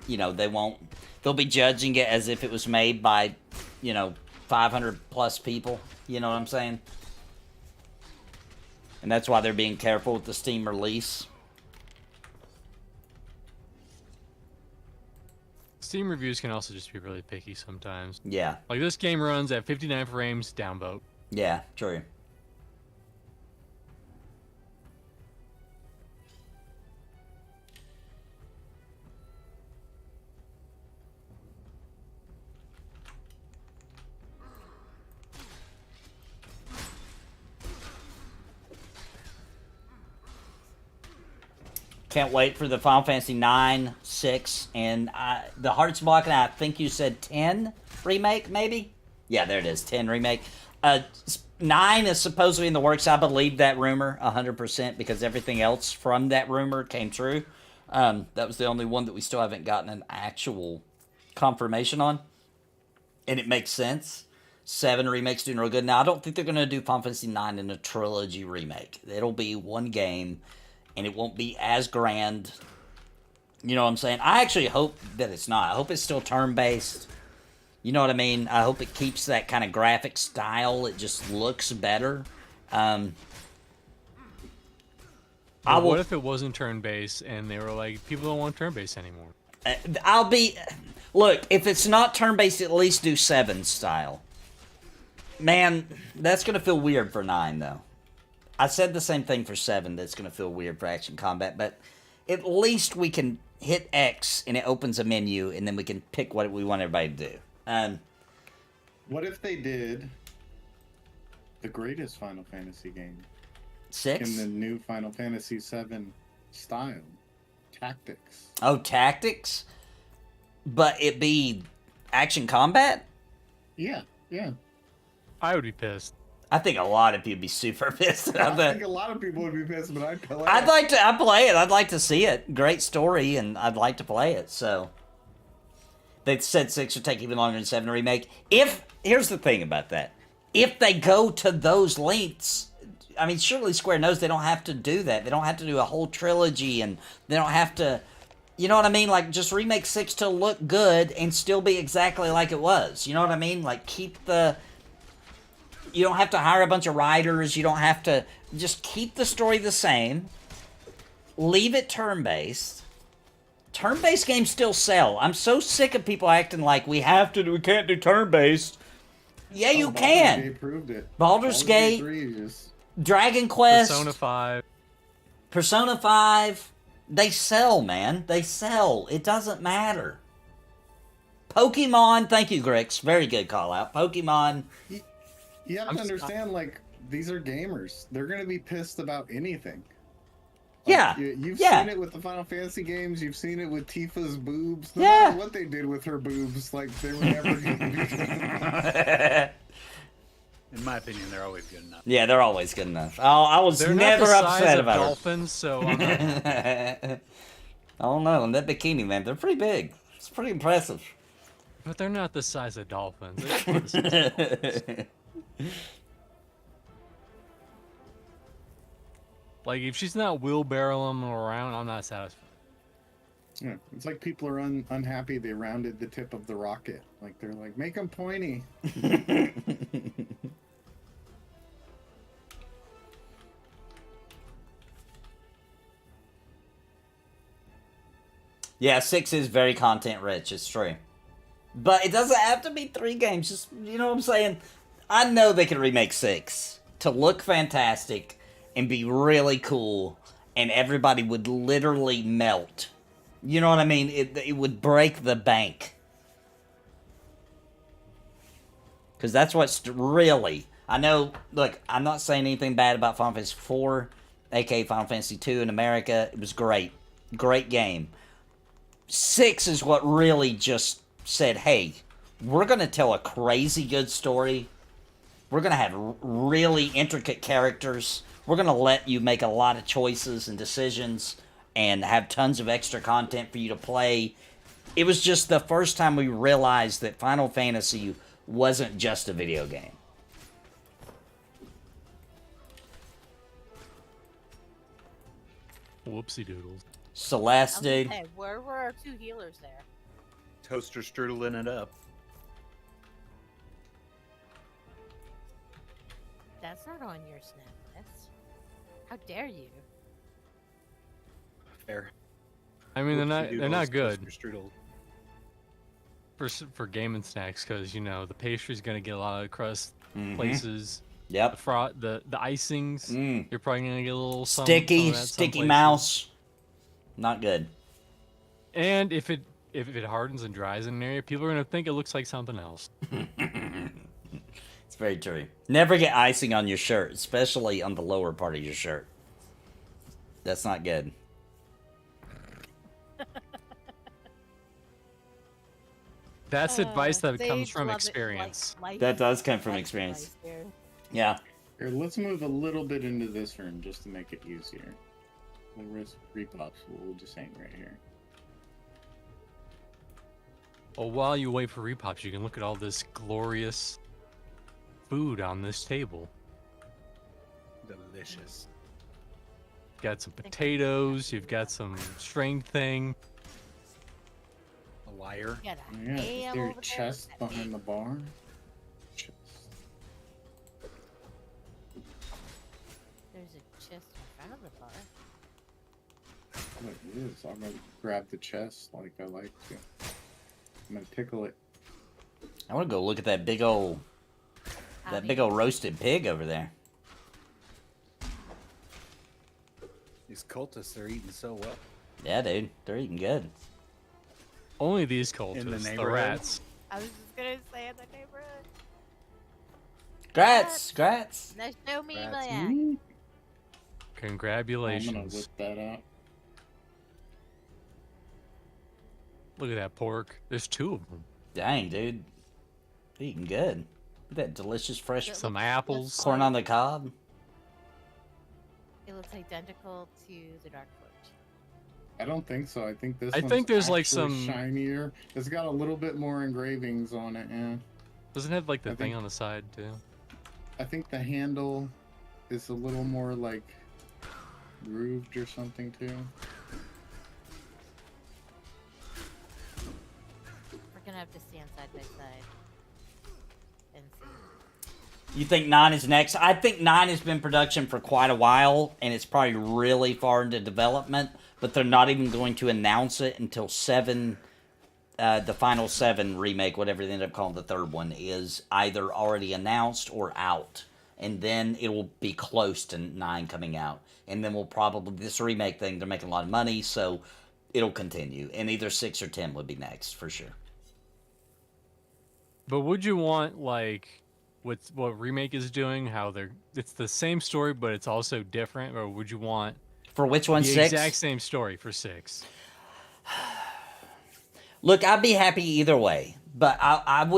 they'll be judging it as if it was made by, 500 plus people. You know what I'm saying? And that's why they're being careful with the Steam release. Steam reviews can also just be really picky sometimes. Yeah. Like this game runs at 59 frames, downvote. Yeah, true. Can't wait for the Final Fantasy 9, 6, and the Hearts Block, and I think you said 10 remake, maybe? Yeah, there it is, 10 remake. 9 is supposedly in the works. I believe that rumor 100% because everything else from that rumor came true. That was the only one that we still haven't gotten an actual confirmation on. And it makes sense. 7 remake's doing real good. Now, I don't think they're going to do Final Fantasy 9 in a trilogy remake. It'll be one game, and it won't be as grand. You know what I'm saying? I actually hope that it's not. I hope it's still turn-based. You know what I mean? I hope it keeps that kind of graphic style. It just looks better. What if it wasn't turn-based and they were like, people don't want turn-based anymore? Look, if it's not turn-based, at least do 7 style. Man, that's going to feel weird for 9, though. I said the same thing for 7, that's going to feel weird for action combat, but at least we can hit X and it opens a menu and then we can pick what we want everybody to do. What if they did the greatest Final Fantasy game? 6? In the new Final Fantasy 7 style. Tactics. Oh, tactics? But it be action combat? Yeah, yeah. I would be pissed. I think a lot of people would be super pissed about that. I think a lot of people would be pissed, but I'd play it. I'd play it. I'd like to see it. Great story, and I'd like to play it, so. They said 6 would take even longer than 7 to remake. Here's the thing about that. If they go to those lengths, I mean, surely Square knows they don't have to do that. They don't have to do a whole trilogy, and they don't have to, you know what I mean? Like, just remake 6 to look good and still be exactly like it was. You know what I mean? Like, you don't have to hire a bunch of writers. You don't have to, just keep the story the same. Leave it turn-based. Turn-based games still sell. I'm so sick of people acting like we can't do turn-based. Yeah, you can. Baldur's Gate proved it. Baldur's Gate, Dragon Quest, Persona 5. They sell, man. They sell. It doesn't matter. Pokemon, thank you, Grix. Very good call out. Pokemon. You have to understand, like, these are gamers. They're going to be pissed about anything. Yeah. You've Yeah. seen it with the Final Fantasy games. You've seen it with Tifa's boobs. No Yeah. matter what they did with her boobs, like they were never going to be good. In my opinion, they're always good enough. Yeah, they're always good enough. I was They're never not the size upset of about dolphins, so I'm not. her. I don't know. And that bikini, man, they're pretty big. It's pretty impressive. But they're not the size of dolphins. They're the size of dolphins. Like, if she's not wheelbarrowing them around, I'm not satisfied. Yeah, it's like people are unhappy they rounded the tip of the rocket. Like they're like, make them pointy. Yeah, 6 is very content rich. It's true. But it doesn't have to be 3 games. Just, you know what I'm saying? I know they can remake 6 to look fantastic and be really cool, and everybody would literally melt. You know what I mean? It would break the bank. Because that's what's really... I know, look, I'm not saying anything bad about Final Fantasy 4, aka Final Fantasy 2 in America. It was great. Great game. 6 is what really just said, hey, we're going to tell a crazy good story. We're going to have really intricate characters. We're going to let you make a lot of choices and decisions and have tons of extra content for you to play. It was just the first time we realized that Final Fantasy wasn't just a video game. Whoopsie doodles. Celeste, dude. Hey, where were our 2 healers there? Toaster strudling it up. That's not on your snap list. How dare you? Fair. I mean, they're Whoopsie not doodles, good toaster strudel. for gaming snacks because, you know, the pastry's gonna get a lot of crust places. Yep. The icings, you're probably gonna get a little some Sticky, of that sticky some places. mouse. Not good. And if it hardens and dries in an area, people are gonna think it looks like something else. It's very true. Never get icing on your shirt, especially on the lower part of your shirt. That's not good. That's advice that Sage comes from love it experience. like That does come life from advice experience. here. Yeah. Here, let's move a little bit into this room just to make it easier. The rest repops will just hang right here. Well, while you wait for repops, you can look at all this glorious food on this table. Delicious. Got some potatoes, you've got some string thing. A liar. You got a Yeah, ham is there over a chest there? behind the bar? Chest. There's a chest in front of the bar. Oh, it is. I'm gonna grab the chest like I like to. I'm gonna tickle it. I want to go look at that big old roasted pig over there. These cultists are eating so well. Yeah, dude. They're eating good. Only these cultists, In the the neighborhood? rats. I was just gonna say in the neighborhood. Grats! Grats! Now show me Rats. my act. I'm gonna Congratulations. whip that out. Look at that pork. There's 2 of them. Dang, dude. They're eating good. Look at that delicious fresh It Some looks- apples. corn on the cob. It looks identical to the Dark Forge. I don't think so. I think this. I one's think there's, like, actually some- shinier. It's got a little bit more engravings on it. Yeah. Doesn't it have like the I thing think- on the side too? I think the handle is a little more like grooved or something too. We're gonna have to stand side by side and see. You think 9 is next? I think 9 has been in production for quite a while, and it's probably really far into development, but they're not even going to announce it until 7, the final 7 remake, whatever they end up calling the third one, is either already announced or out. And then it will be close to 9 coming out. And then we'll probably, this remake thing, they're making a lot of money, so it'll continue. And either 6 or 10 would be next, for sure. But would you want like what remake is doing? How it's the same story, but it's also different, or would you want For which one? The 6? exact same story for 6. Look, I'd be happy either way, but I'd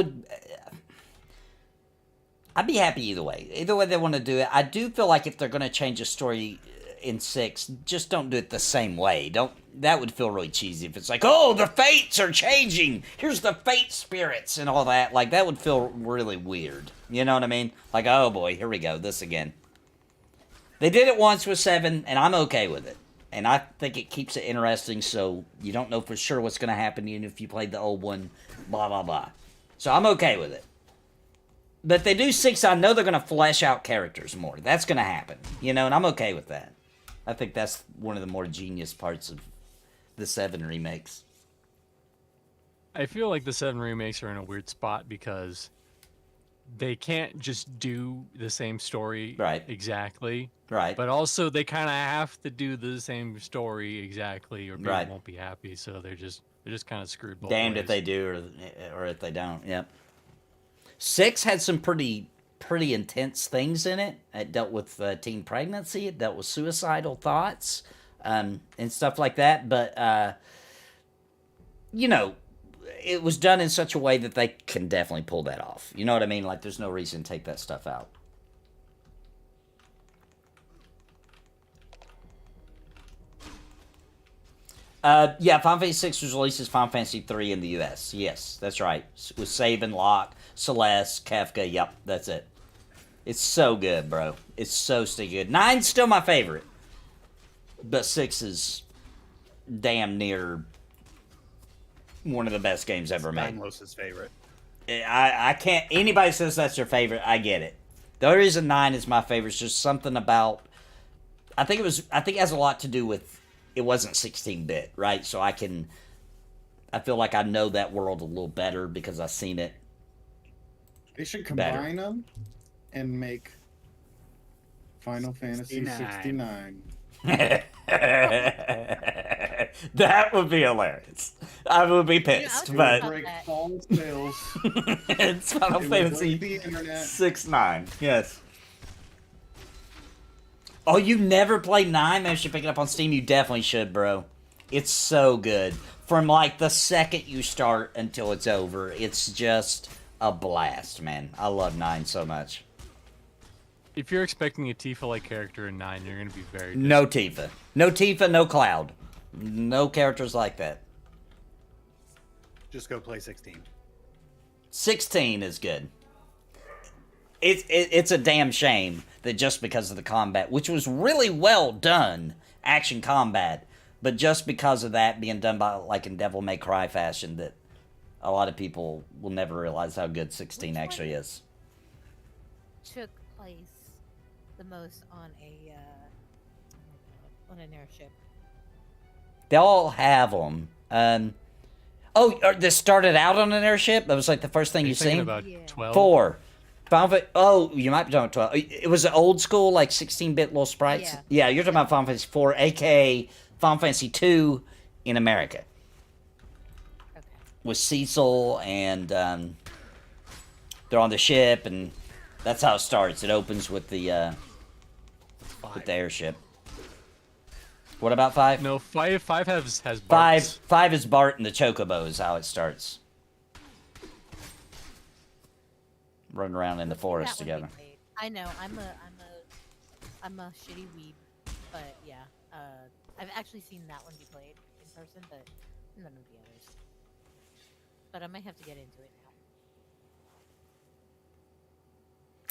be happy either way. Either way they want to do it. I do feel like if they're going to change a story in 6, just don't do it the same way. That would feel really cheesy if it's like, oh, the fates are changing. Here's the fate spirits and all that. Like, that would feel really weird. You know what I mean? Like, oh boy, here we go, this again. They did it once with 7, and I'm okay with it. And I think it keeps it interesting, so you don't know for sure what's going to happen even if you played the old one, blah, blah, blah. So I'm okay with it. But if they do 6, I know they're going to flesh out characters more. That's going to happen, you know, and I'm okay with that. I think that's one of the more genius parts of the 7 remakes. I feel like the 7 remakes are in a weird spot because they can't just do the same story exactly. Right. But also they kind of have to do the same story exactly or people Right. won't be happy. So they're just kind of screwed both Damned ways. if they do or if they don't. Yep. 6 had some pretty intense things in it. It dealt with teen pregnancy. It dealt with suicidal thoughts and stuff like that. But, you know, it was done in such a way that they can definitely pull that off. You know what I mean? Like, there's no reason to take that stuff out. Yeah, Final Fantasy 6 was released as Final Fantasy 3 in the US. Yes, that's right. With Save and Lock, Celeste, Kefka. Yep, that's it. It's so good, bro. It's so sticky good. 9's still my favorite. But 6 is damn near one of the best games ever made. Dymlos' favorite. I can't... Anybody says that's their favorite, I get it. The only reason 9 is my favorite is just something about... I think it has a lot to do with... It wasn't 16-bit, right? So I feel like I know that world a little better because I've seen it. They should combine them and make Final Fantasy 69. That would be hilarious. I would be pissed, but break all sales. It's Final Fantasy 6-9. Yes. Oh, you never played 9? Maybe you should pick it up on Steam. You definitely should, bro. It's so good. From, like, the second you start until it's over, it's just a blast, man. I love 9 so much. If you're expecting a Tifa-like character in 9, you're going to be very No Tifa. No Tifa, no Cloud. No characters like that. Just go play 16. 16 is good. It's a damn shame that just because of the combat, which was really well done, action combat, but just because of that being done by, like, in Devil May Cry fashion, that a lot of people will never realize how good 16 actually is. Took place the most on an airship. They all have them. They started out on an airship? That was like the first thing you seen? About 12? 4. You might be talking about 12. It was an old school, like 16-bit little sprites. Yeah, you're talking about Final Fantasy 4, aka Final Fantasy 2 in America. Okay. With Cecil, and they're on the ship, and that's how it starts. It opens with the airship. What about 5? No, 5 has Bart's. 5 is Bart and the Chocobo is how it starts. Running around in the forest together. I know. I'm a shitty weeb, but yeah. I've actually seen that one be played in person, but none of the others. But I might have to get into it now.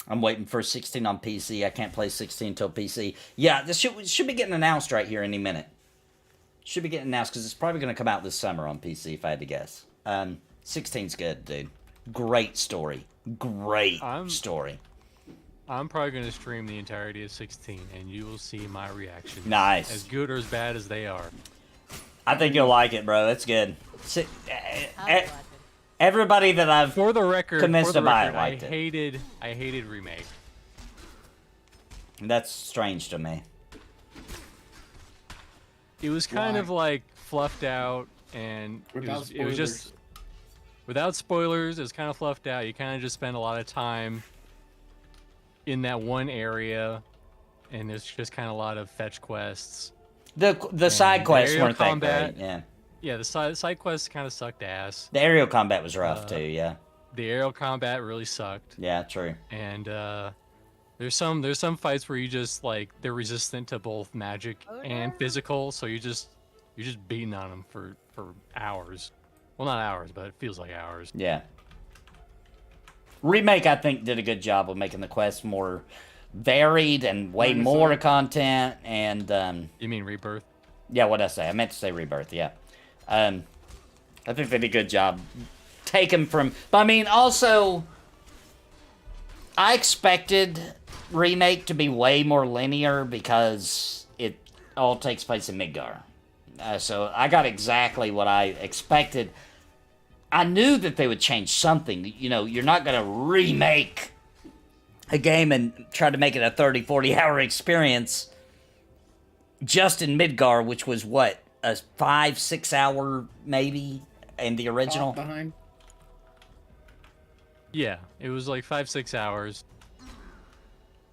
I'm waiting for 16 on PC. I can't play 16 until PC. Yeah, this should be getting announced right here any minute. Should be getting announced because it's probably going to come out this summer on PC if I had to guess. 16's good, dude. Great story. Great story. I'm probably going to stream the entirety of 16, and you will see my reaction. Nice. As good or as bad as they are. I think you'll like it, bro. That's good. Everybody that I've for the record, convinced to buy it liked it. I hated Remake. That's strange to me. It was kind of like fluffed out, and it was just without spoilers. It was kind of fluffed out. You kind of just spend a lot of time in that one area, and there's just kind of a lot of fetch quests. The side quests aerial weren't combat, that great. Yeah. Yeah, the side quests kind of sucked ass. The aerial combat was rough too. Yeah. The aerial combat really sucked. Yeah. True. And there's some fights where you just like they're resistant to both magic and physical, so you're just beating on them for hours. Well, not hours, but it feels like hours. Yeah. Remake, I think, did a good job of making the quests more varied and way more content. And you mean Rebirth? Yeah, what did I say? I meant to say Rebirth. Yeah. I think they did a good job taking from. But I mean, also, I expected Remake to be way more linear because it all takes place in Midgar. So I got exactly what I expected. I knew that they would change something. You know, you're not going to remake a game and try to make it a 30, 40-hour experience just in Midgar, which was, what, a 5-6 hour maybe in the original? Behind. Yeah, it was like 5-6 hours.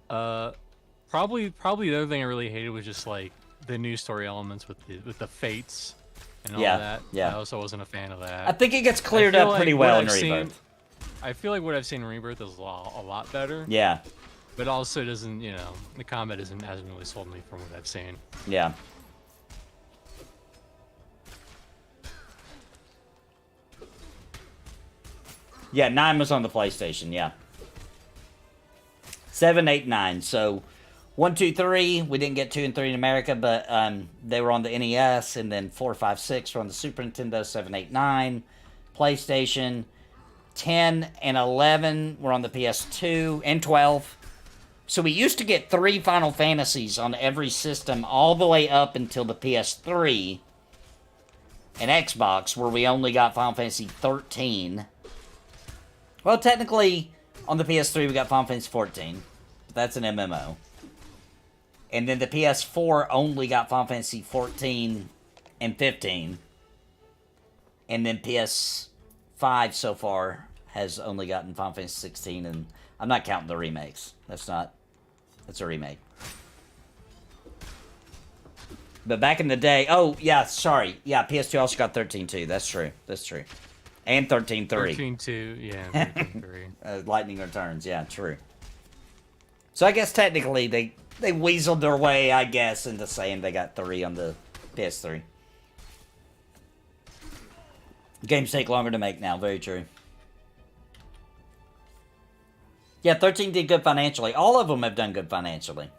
Probably the other thing I really hated was just like the new story elements with the fates and all that. Yeah. I also wasn't a fan of that. I think it gets cleared up pretty well in Rebirth. I feel like what I've seen in Rebirth is a lot better. Yeah. But also doesn't, you know, the combat hasn't really sold me from what I've seen. Yeah. Yeah, 9 was on the PlayStation, yeah. 7, 8, 9. So 1, 2, 3, we didn't get 2 and 3 in America, but they were on the NES, and then 4, 5, 6 were on the Super Nintendo, 7, 8, 9, PlayStation. 10 and 11 were on the PS2, and 12. So we used to get 3 Final Fantasies on every system all the way up until the PS3 and Xbox, where we only got Final Fantasy 13. Well, technically, on the PS3 we got Final Fantasy 14. But that's an MMO. And then the PS4 only got Final Fantasy 14 and 15. And then PS5 so far has only gotten Final Fantasy 16, and I'm not counting the remakes. That's a remake. But back in the day, oh yeah, sorry, yeah, PS2 also got 13 too. That's true. And 13.3. 13.2, yeah, 13.3. Lightning Returns, yeah, true. So I guess technically they weaseled their way, I guess, into saying they got 3 on the PS3. Games take longer to make now, very true. Yeah, 13 did good financially. All of them have done good financially.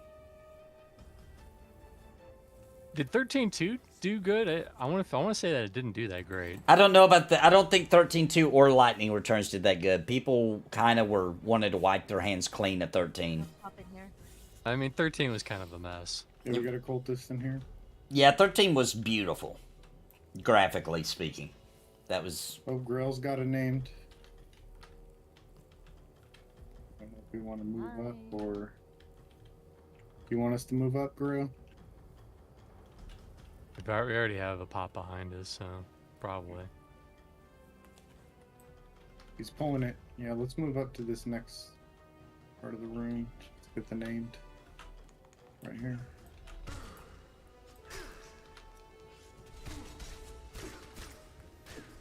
Did 13.2 do good? I want to say that it didn't do that great. I don't know about I don't think 13.2 or Lightning Returns did that good. People kind of wanted to wipe their hands clean at 13. Pop in here. I mean, 13 was kind of a mess. Yeah, we got a cultist in here. Yeah, 13 was beautiful, graphically speaking. That was... Oh, Grell's got a named. I don't know if we want to move up, or... Do you want us to move up, Grell? We already have a pop behind us, so probably. He's pulling it. Yeah, let's move up to this next part of the room. Let's get the named. Right here.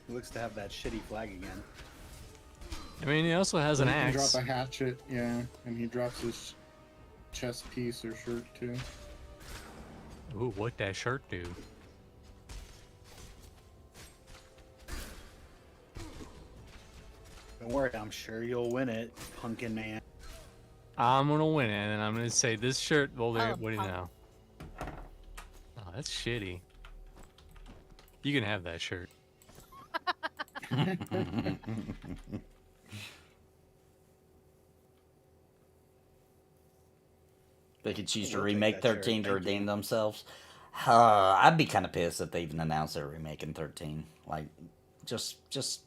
He looks to have that shitty flag again. I mean, he also has an He axe. can drop a hatchet, yeah, and he drops his chest piece or shirt too. Ooh, what that shirt do? Don't worry, I'm sure you'll win it, pumpkin man. I'm gonna win it, and I'm gonna say this shirt. Well, there. Oh, What do you know? Oh, that's shitty. You can have that shirt. They could choose to We'll take remake that shirt, 13 to thank redeem you. themselves. I'd be kind of pissed if they even announced they're remaking 13. Like, just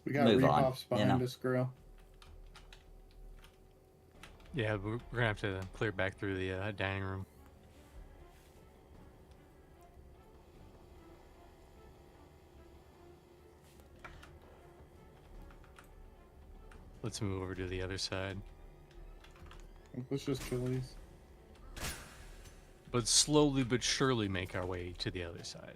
We got move on. repops You behind know? us, Grell. Yeah, we're gonna have to clear back through the dining room. Let's move over to the other side. Let's just kill these. but slowly but surely make our way to the other side.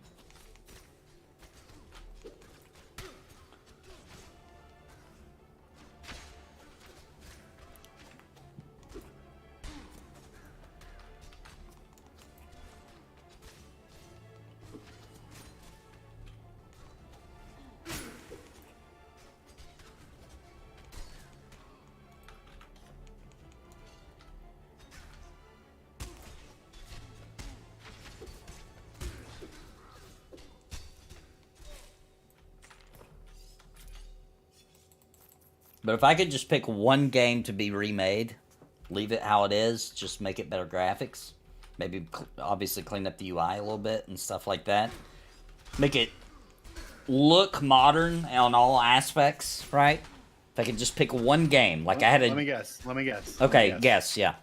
But if I could just pick one game to be remade, leave it how it is, just make it better graphics, maybe obviously clean up the UI a little bit and stuff like that, make it look modern on all aspects, right? If I could just pick one game, like I had a... Let me guess. Okay, guess, yeah.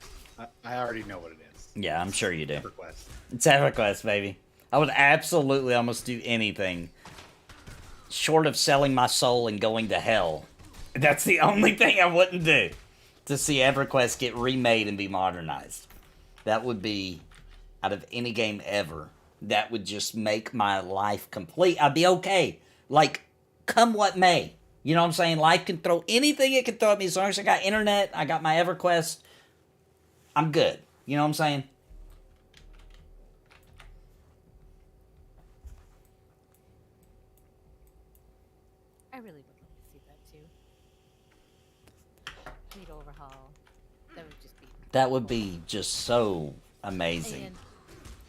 I already know what it is. Yeah, I'm sure you do. EverQuest. It's EverQuest, baby. I would absolutely almost do anything short of selling my soul and going to hell. That's the only thing I wouldn't do, to see EverQuest get remade and be modernized. That would be, out of any game ever, that would just make my life complete. I'd be okay. Like, come what may. You know what I'm saying? Life can throw anything it can throw at me. As long as I got internet, I got my EverQuest, I'm good. You know what I'm saying? I really would like to see that too. Complete overhaul. That would just be. That would be just so amazing. And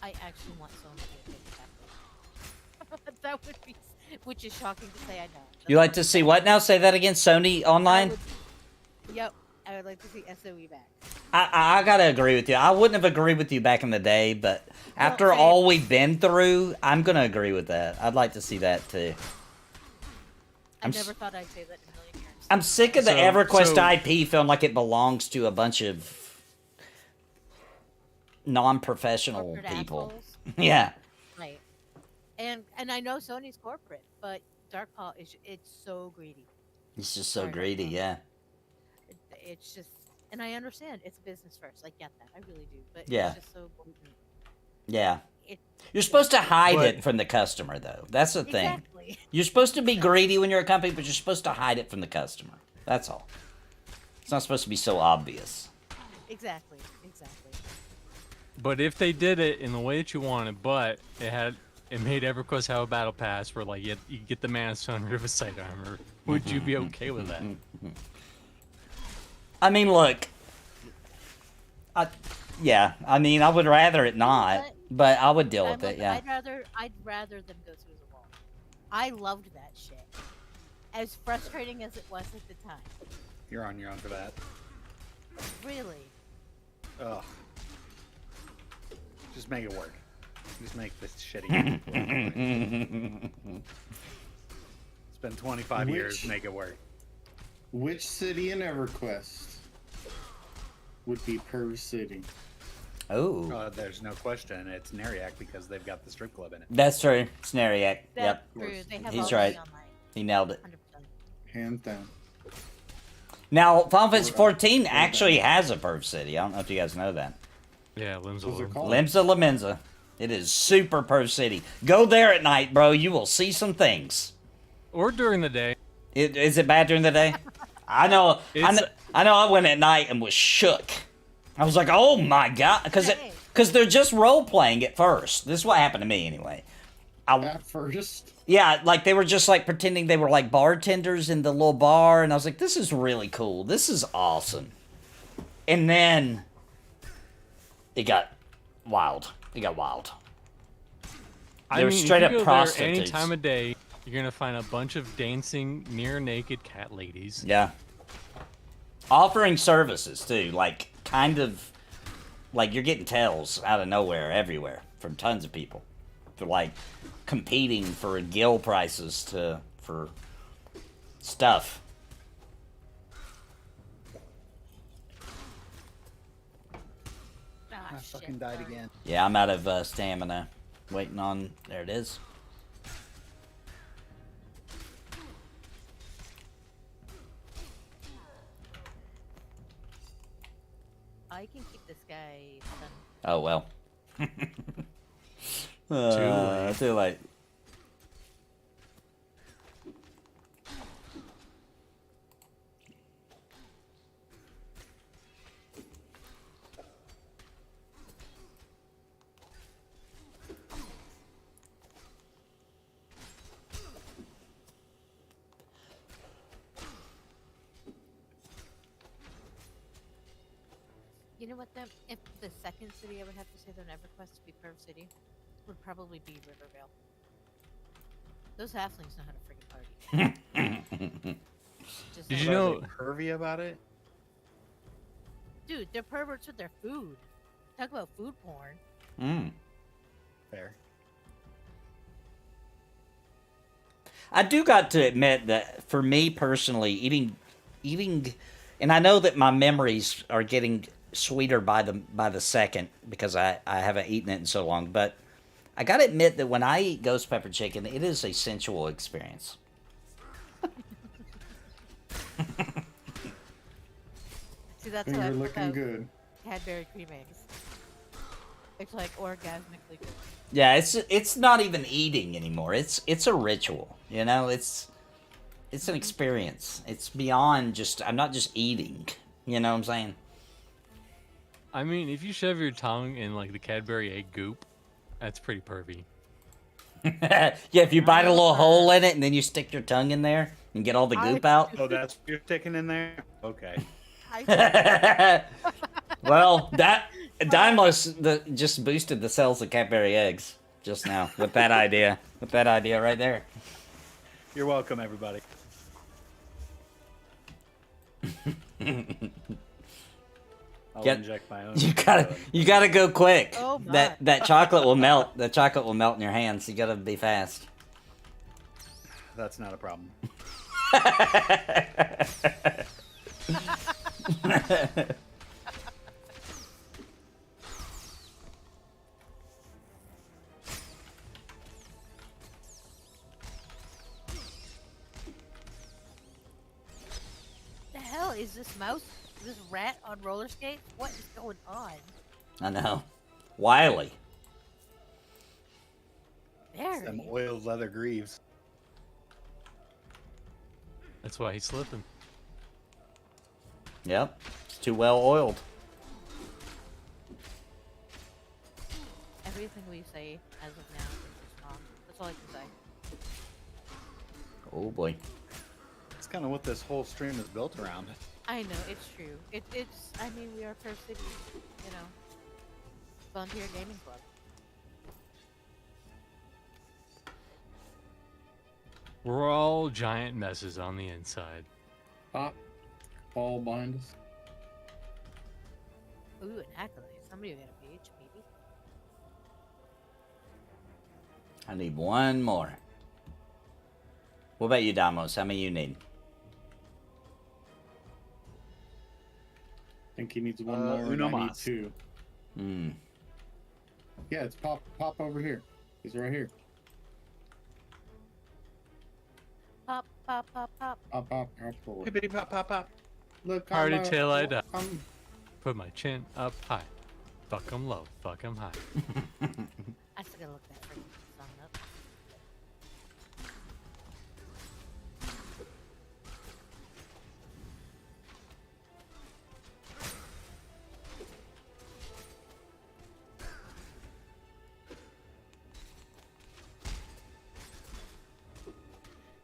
I actually want Sony to take it back. That would be, which is shocking to say. I know. You like to see what now? Say that again. Sony Online. Yep, I would like to see SOE back. I gotta agree with you. I wouldn't have agreed with you back in the day, but after all we've been through, I'm gonna agree with that. I'd like to see that too. I never thought I'd say that in a million years. I'm sick of the EverQuest IP feeling like it belongs to a bunch of non-professional people. Yeah. Right. And I know Sony's corporate, but Dark Paw it's so greedy. It's just so greedy, yeah. It's just, and I understand it's business first. I get that, I really do. But Yeah. it's just so blatant. Yeah. You're supposed to hide it from the customer, though. That's the thing. Exactly. You're supposed to be greedy when you're a company, but you're supposed to hide it from the customer. That's all. It's not supposed to be so obvious. Exactly. But if they did it in the way that you wanted, but it made EverQuest have a battle pass where like you get the Mana Stone Riverside armor, would you be okay with that? I mean, look. Yeah, I mean, I would rather it not, but I would deal with it, yeah. I'd rather them go through the wall. I loved that shit. As frustrating as it was at the time. You're on your own for that. Really? Ugh. Just make it work. Just make this shitty game. It's been 25 years. Make it work. Which city in EverQuest would be Per City? Oh. There's no question. It's Neriac because they've got the strip club in it. That's true. It's Neriac. Yep. True. They have He's all right. online. He nailed it. 100%. Hands down. Now, Final Fantasy 14 actually has a perv city. I don't know if you guys know that. Yeah, Limsa Lamenza. It is super perv city. Go there at night, bro. You will see some things. Or during the day. Is it bad during the day? I know. I went at night and was shook. I was like, oh my god, because they're just role playing at first. This is what happened to me anyway. At first. Yeah, like they were just like pretending they were like bartenders in the little bar, and I was like, this is really cool. This is awesome. And then it got wild. They were straight up prostitutes. Any time of day, you're gonna find a bunch of dancing near naked cat ladies. Yeah. Offering services too, like kind of like you're getting tells out of nowhere everywhere from tons of people. For like competing for guild prices for stuff. I fucking died again. Yeah, I'm out of stamina. Waiting on... There it is. I can keep this guy stunned. Oh, well. Too late. You know what? Then, if the second city I would have to say that EverQuest to be Perv City would probably be Rivervale. Those halflings know how to freaking party. Just Did saying. you know? Pervy about it? Dude, they're perverts with their food. Talk about food porn. Fair. I do got to admit that for me personally, eating, and I know that my memories are getting sweeter by the second because I haven't eaten it in so long, but I gotta admit that when I eat ghost pepper chicken, it is a sensual experience. See, that's And what you're I looking good. Cadbury cream eggs. It's like orgasmically good. Yeah, it's not even eating anymore. It's a ritual, you know. It's an experience. It's beyond just. I'm not just eating. You know what I'm saying? I mean, if you shove your tongue in like the Cadbury egg goop, that's pretty pervy. Yeah, if you bite a little hole in it and then you stick your tongue in there and get all the goop out. Oh, that's what you're sticking in there? Okay. Well, that Dymlos just boosted the sales of Cadbury eggs just now with that idea. With that idea right there. You're welcome, everybody. I'll inject my own. You gotta go quick. Oh my. That chocolate will melt. That chocolate will melt in your hands. You gotta be fast. That's not a problem. The hell is this mouse? This rat on roller skates? What is going on? I know. Wily. Very. Some oiled leather greaves. That's why he's slipping. Yep. It's too well oiled. Everything we say as of now is wrong. That's all I can say. Oh boy. That's kind of what this whole stream is built around. I know, it's true. It's, I mean, we are Perv City, you know, volunteer gaming club. We're all giant messes on the inside. Pop. Ball behind us. Ooh, an accolade. Somebody got a page, maybe. I need one more. What about you, Damos? How many you need? I think he needs one more. Uno And I need mas. 2. Yeah, it's pop over here. He's right here. Pop, pop, pop, pop. Pop forward. Hippity pop pop pop. Look, Party I'm, till I die. I'm, Put my chin up high. Fuck 'em low, fuck 'em high. I still gotta look that freaking song up.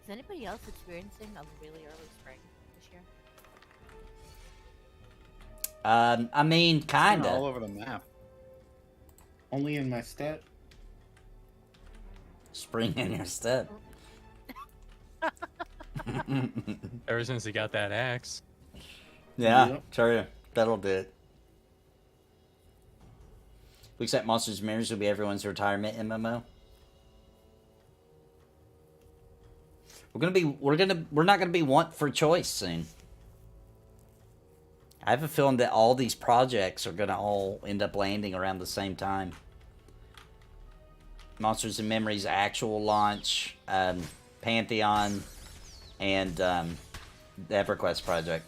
Is anybody else experiencing a really early spring this year? I mean, kinda. All over the map. only in my stat. Spring in your step. Ever since he got that axe. Yeah, Yep. true. That'll do it. We accept Monsters and Mirrors will be everyone's retirement MMO. We're not gonna be want for choice soon. I have a feeling that all these projects are gonna all end up landing around the same time. Monsters and Memories actual launch, Pantheon, and the EverQuest project.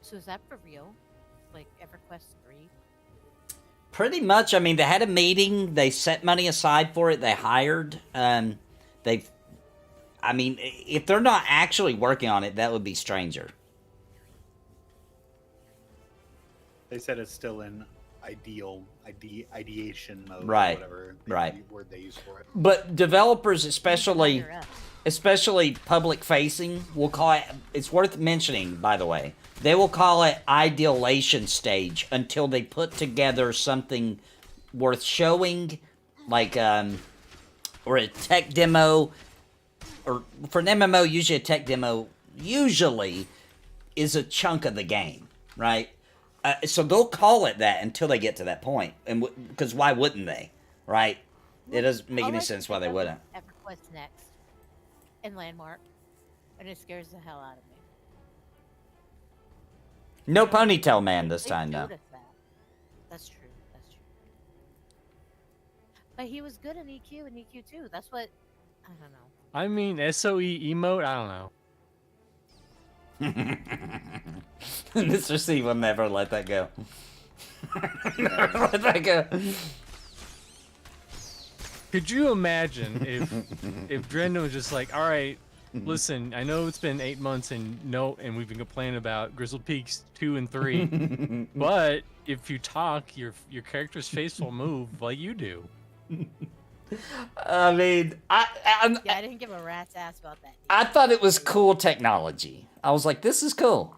So is that for real? Like EverQuest 3? Pretty much. I mean, they had a meeting. They set money aside for it. They hired. They've. I mean, if they're not actually working on it, that would be stranger. They said it's still in ideation mode, Right. Or whatever word they use for it. But developers, especially public facing, will call it. It's worth mentioning, by the way. They will call it ideation stage until they put together something worth showing, like or a tech demo. Or for an MMO, usually a tech demo is a chunk of the game, right? So they'll call it that until they get to that point, and because why wouldn't they, right? It doesn't make any sense why they wouldn't. EverQuest next, and Landmark, and it scares the hell out of me. No ponytail man this time, though. That's true. That's true. But he was good in EQ and EQ too. That's what I don't know. I mean, SOE emote. I don't know. Mr. C will never let that go. Never let that go. Could you imagine if Drenda was just like, all right, listen, I know it's been 8 months and we've been complaining about Grizzled Peaks 2 and 3, but if you talk, your character's face will move like you do. I mean, I didn't give a rat's ass about that. I thought it was cool technology. I was like, this is cool.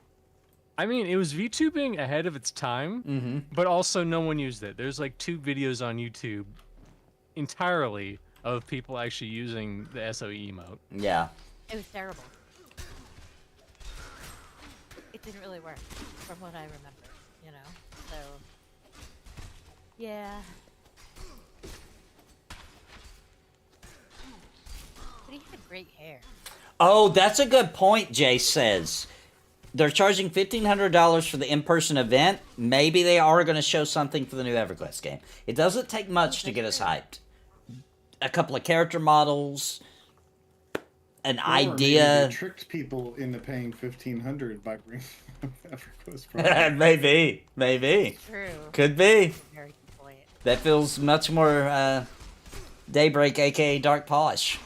I mean, it was VTubing ahead of its time, but also no one used it. There's like 2 videos on YouTube entirely of people actually using the SOE emote. Yeah. It was terrible. It didn't really work, from what I remember, you know? So, yeah. But he had great hair. Oh, that's a good point, Jay says. They're charging $1,500 for the in-person event. Maybe they are going to show something for the new EverQuest game. It doesn't take much to get us hyped. A couple of character models, an idea. Maybe they tricked people into paying $1,500 by bringing EverQuest. Maybe. True. Could be. Very good point. That feels much more Daybreak, aka Dark Polish.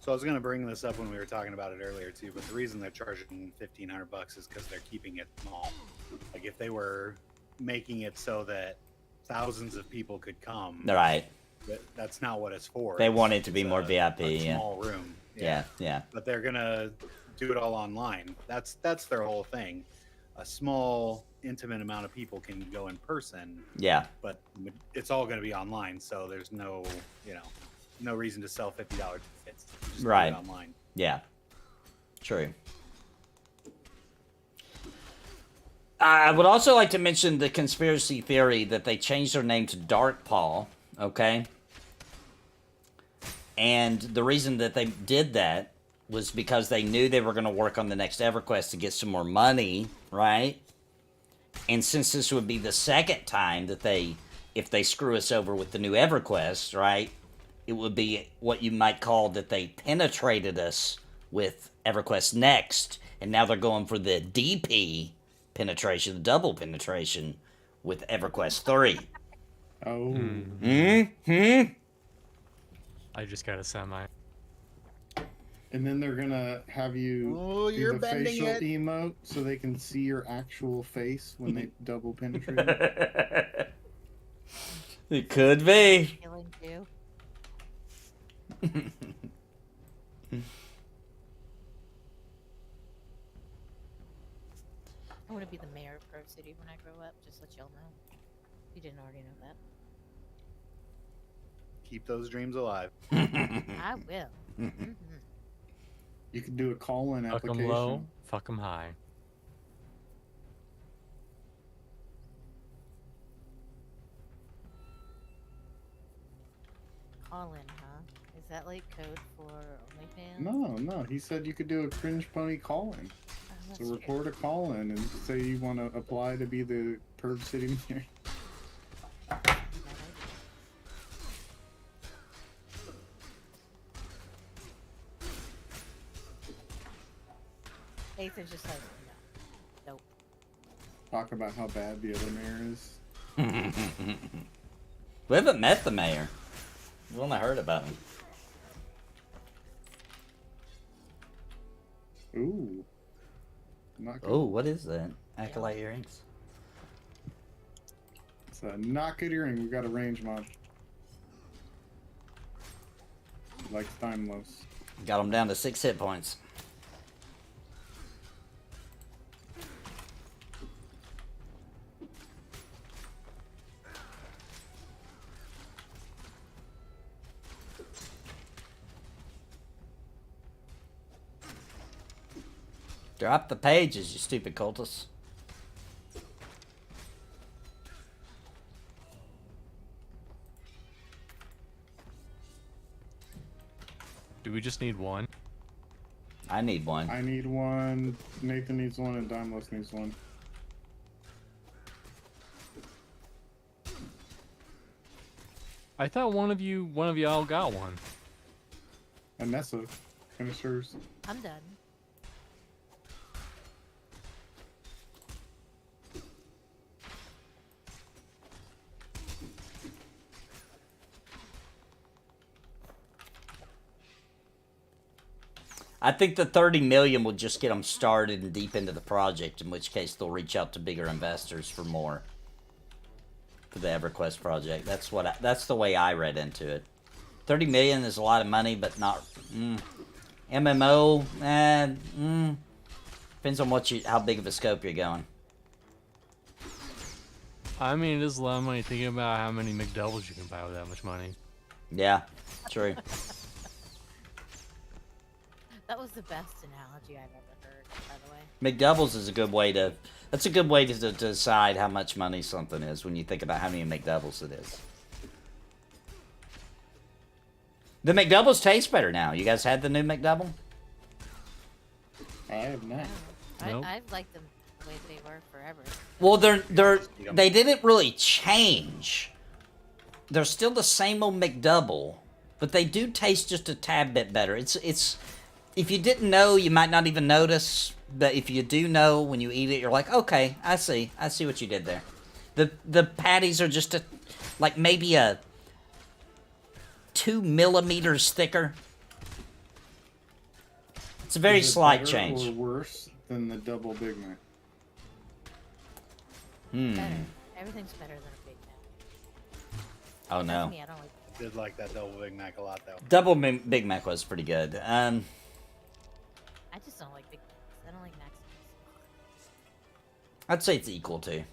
So I was going to bring this up when we were talking about it earlier too, but the reason they're charging $1,500 is because they're keeping it small. Like if they were making it so that thousands of people could come, Right. That's not what it's for. They want it to be more VIP. A small room. Yeah. But they're gonna do it all online. That's their whole thing. A small, intimate amount of people can go in person. Yeah. But it's all going to be online, so there's no reason to sell $50 tickets. Just right. Do it online. Yeah. True. I would also like to mention the conspiracy theory that they changed their name to Dark Paul, okay? And the reason that they did that was because they knew they were going to work on the next EverQuest to get some more money, right? And since this would be the second time that if they screw us over with the new EverQuest, right? It would be what you might call that they penetrated us with EverQuest Next, and now they're going for the DP penetration, the double penetration with EverQuest 3. Oh. I just got a semi. And then they're gonna have you do the facial emote so they can see your actual face when they double penetrate. It could be. Killing too. I want to be the mayor of Grove City when I grow up, just let y'all know. You didn't already know that. Keep those dreams alive. I will. You can do a call-in Fuck application. 'em low, fuck 'em high. Call in, huh? Is that like code for OnlyFans? No. He said you could do a cringe pony call-in. That's So weird. record a call in and say you want to apply to be the Perv City Mayor. Nathan's just like, no. Nope. Talk about how bad the other mayor is. We haven't met the mayor. We've only heard about him. Ooh. Not good. Oh, what is that? Acolyte earrings? It's a not good earring. We got a range mod. Like Dymlos. Got him down to 6 hit points. Drop the pages, you stupid cultists. Do we just need one? I need one. I need one. Nathan needs one, and Dymlos needs one. I thought one of y'all got one. And Nessa, finishers. I'm done. I think the 30 million will just get them started and deep into the project, in which case they'll reach out to bigger investors for more. For the EverQuest project. That's the way I read into it. 30 million is a lot of money, but not... MMO, depends on how big of a scope you're going. I mean, it is a lot of money thinking about how many McDoubles you can buy with that much money. Yeah, true. That was the best analogy I've ever heard, by the way. McDoubles is a good way to... That's a good way to decide how much money something is when you think about how many McDoubles it is. The McDoubles taste better now. You guys had the new McDouble? I have not. Nope. I've liked them the way they were forever. Well, they didn't really change. They're still the same old McDouble, but they do taste just a tad bit better. It's if you didn't know, you might not even notice. But if you do know, when you eat it, you're like, okay, I see what you did there. The patties are just like maybe a 2 millimeters thicker. It's a very Is it slight better change. Or worse than the double Big Mac? Better. Everything's better than a Big Mac. Oh no. Me, I don't like I did like that double Big Mac a lot, though. Double Big Mac was pretty good. I just don't like Big Macs. I don't like Macs. I'd say it's equal to.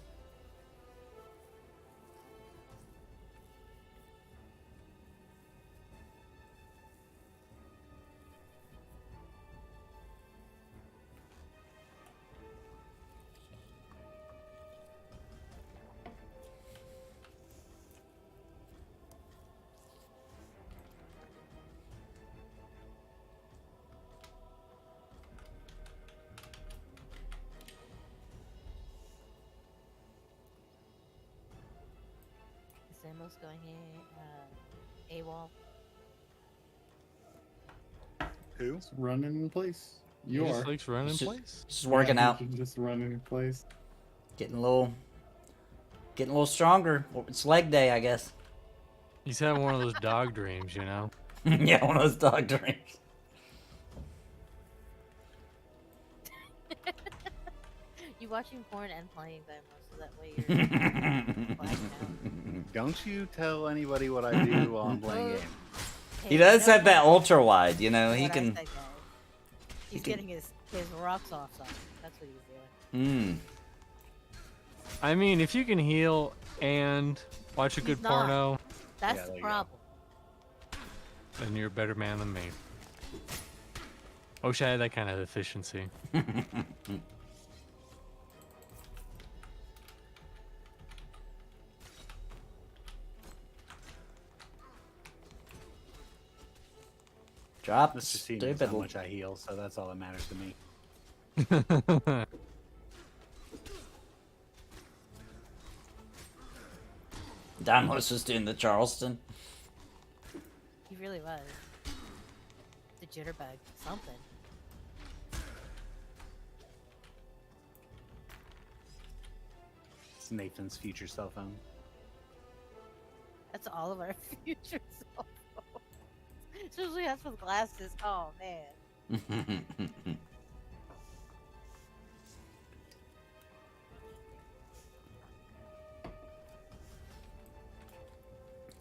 Sambo's going AWOL. Who? It's running in place. He You just are. likes running in Just- place. Just working Yeah, out. Just running in place. Getting a little stronger. It's leg day, I guess. He's having one of those dog dreams, you know? Yeah, one of those dog dreams. You watching porn and playing Dymlos, so that way you're blacking out. Don't you tell anybody what I do while I'm playing games. He does have that ultra wide, you know. He What I can. said, guys. He's can- getting his rocks off something. That's what he's doing. I mean, if you can heal and watch a He's good not. porno, That's Yeah, there the you go. problem. then you're a better man than me. I wish I had that kind of efficiency. Drop Mr. C knows stupid. how much I heal, so that's all that matters to me. Dymlos was doing the Charleston. He really was. The jitterbug. Something. It's Nathan's future cell phone. That's all of our future cell phones. Especially us with glasses. Oh, man.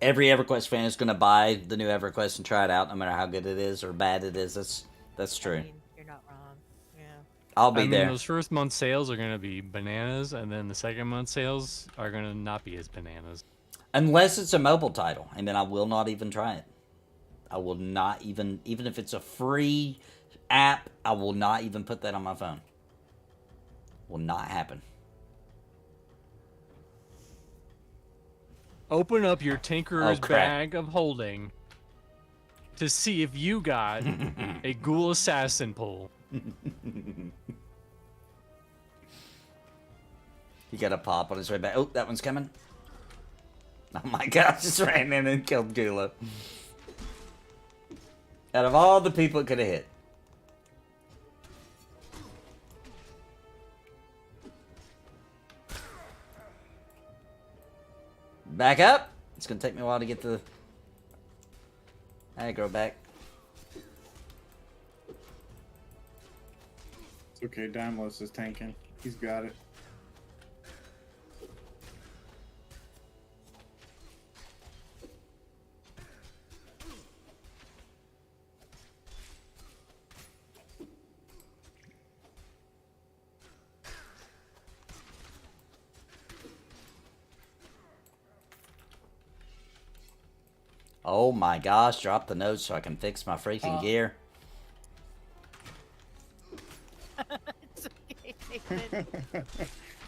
Every EverQuest fan is going to buy the new EverQuest and try it out, no matter how good it is or bad it is. That's true. I mean, you're not wrong. Yeah. I'll be there. Those first month sales are going to be bananas, and then the second month sales are going to not be as bananas. Unless it's a mobile title, and then I will not even try it. I will not even if it's a free app, I will not even put that on my phone. Will not happen. Open up your Tinkerer's bag of holding to see if you got a ghoul assassin pull. He got a pop on his way back. Oh, that one's coming. Oh my gosh, just ran in and killed Gula. Out of all the people it could have hit. Back up. It's going to take me a while to get the aggro back. It's okay, Dymlos is tanking. He's got it. Oh my gosh, drop the notes so I can fix my freaking gear. It's okay, Nathan.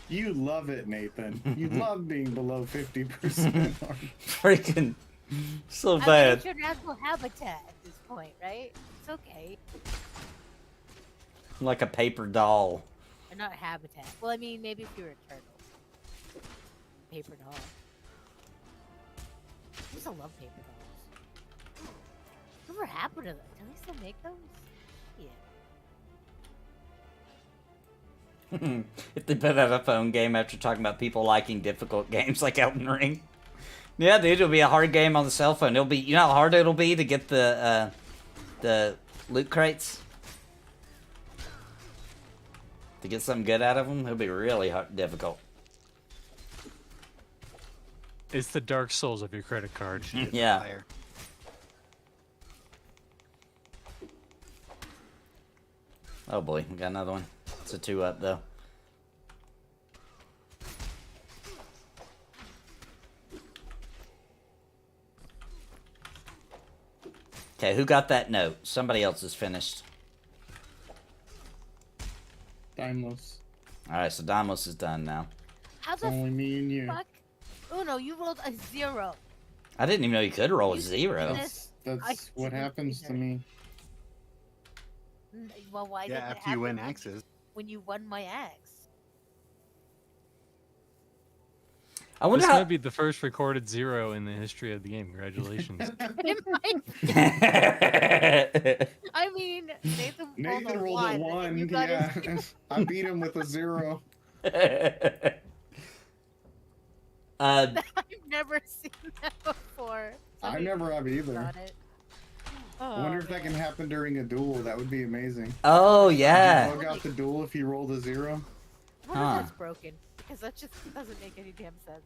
You love it, Nathan. You love being below 50%. Freaking so I mean, bad. it's your natural habitat at this point, right? It's okay. I'm like a paper doll. Or not habitat. Well, I mean, maybe if you were a turtle. Paper doll. I used to love paper dolls. Whatever happened to them? Do they still make those? Yeah. If they put out a phone game after talking about people liking difficult games like Elden Ring. Yeah, dude, it'll be a hard game on the cell phone. It'll be, you know how hard it'll be to get the loot crates? To get something good out of them, it'll be really hard, difficult. It's the Dark Souls of your credit card. Yeah. Fire. Oh boy, we got another one. It's a 2-up though. Okay, who got that note? Somebody else is finished. Dymlos. Alright, so Dymlos is done now. How the Only me and you. fuck? Oh no, you rolled a 0. I didn't even know you could roll a You 0. finished- That's I what didn't happens to either. me. Well, why did Yeah, it after happen you win when axes. when you won my axe? I This wonder how. might be the first recorded 0 in the history of the game. Congratulations. It might- I mean, Nathan rolled Nathan a rolled 1. a and 1. You got Yeah. a I beat him with a 0. I've never seen that before. I never have either. Got it. I wonder if that can happen during a duel. That would be amazing. Oh, yeah. Bug out the duel if you rolled a 0. What Huh. if that's broken? Because that just doesn't make any damn sense.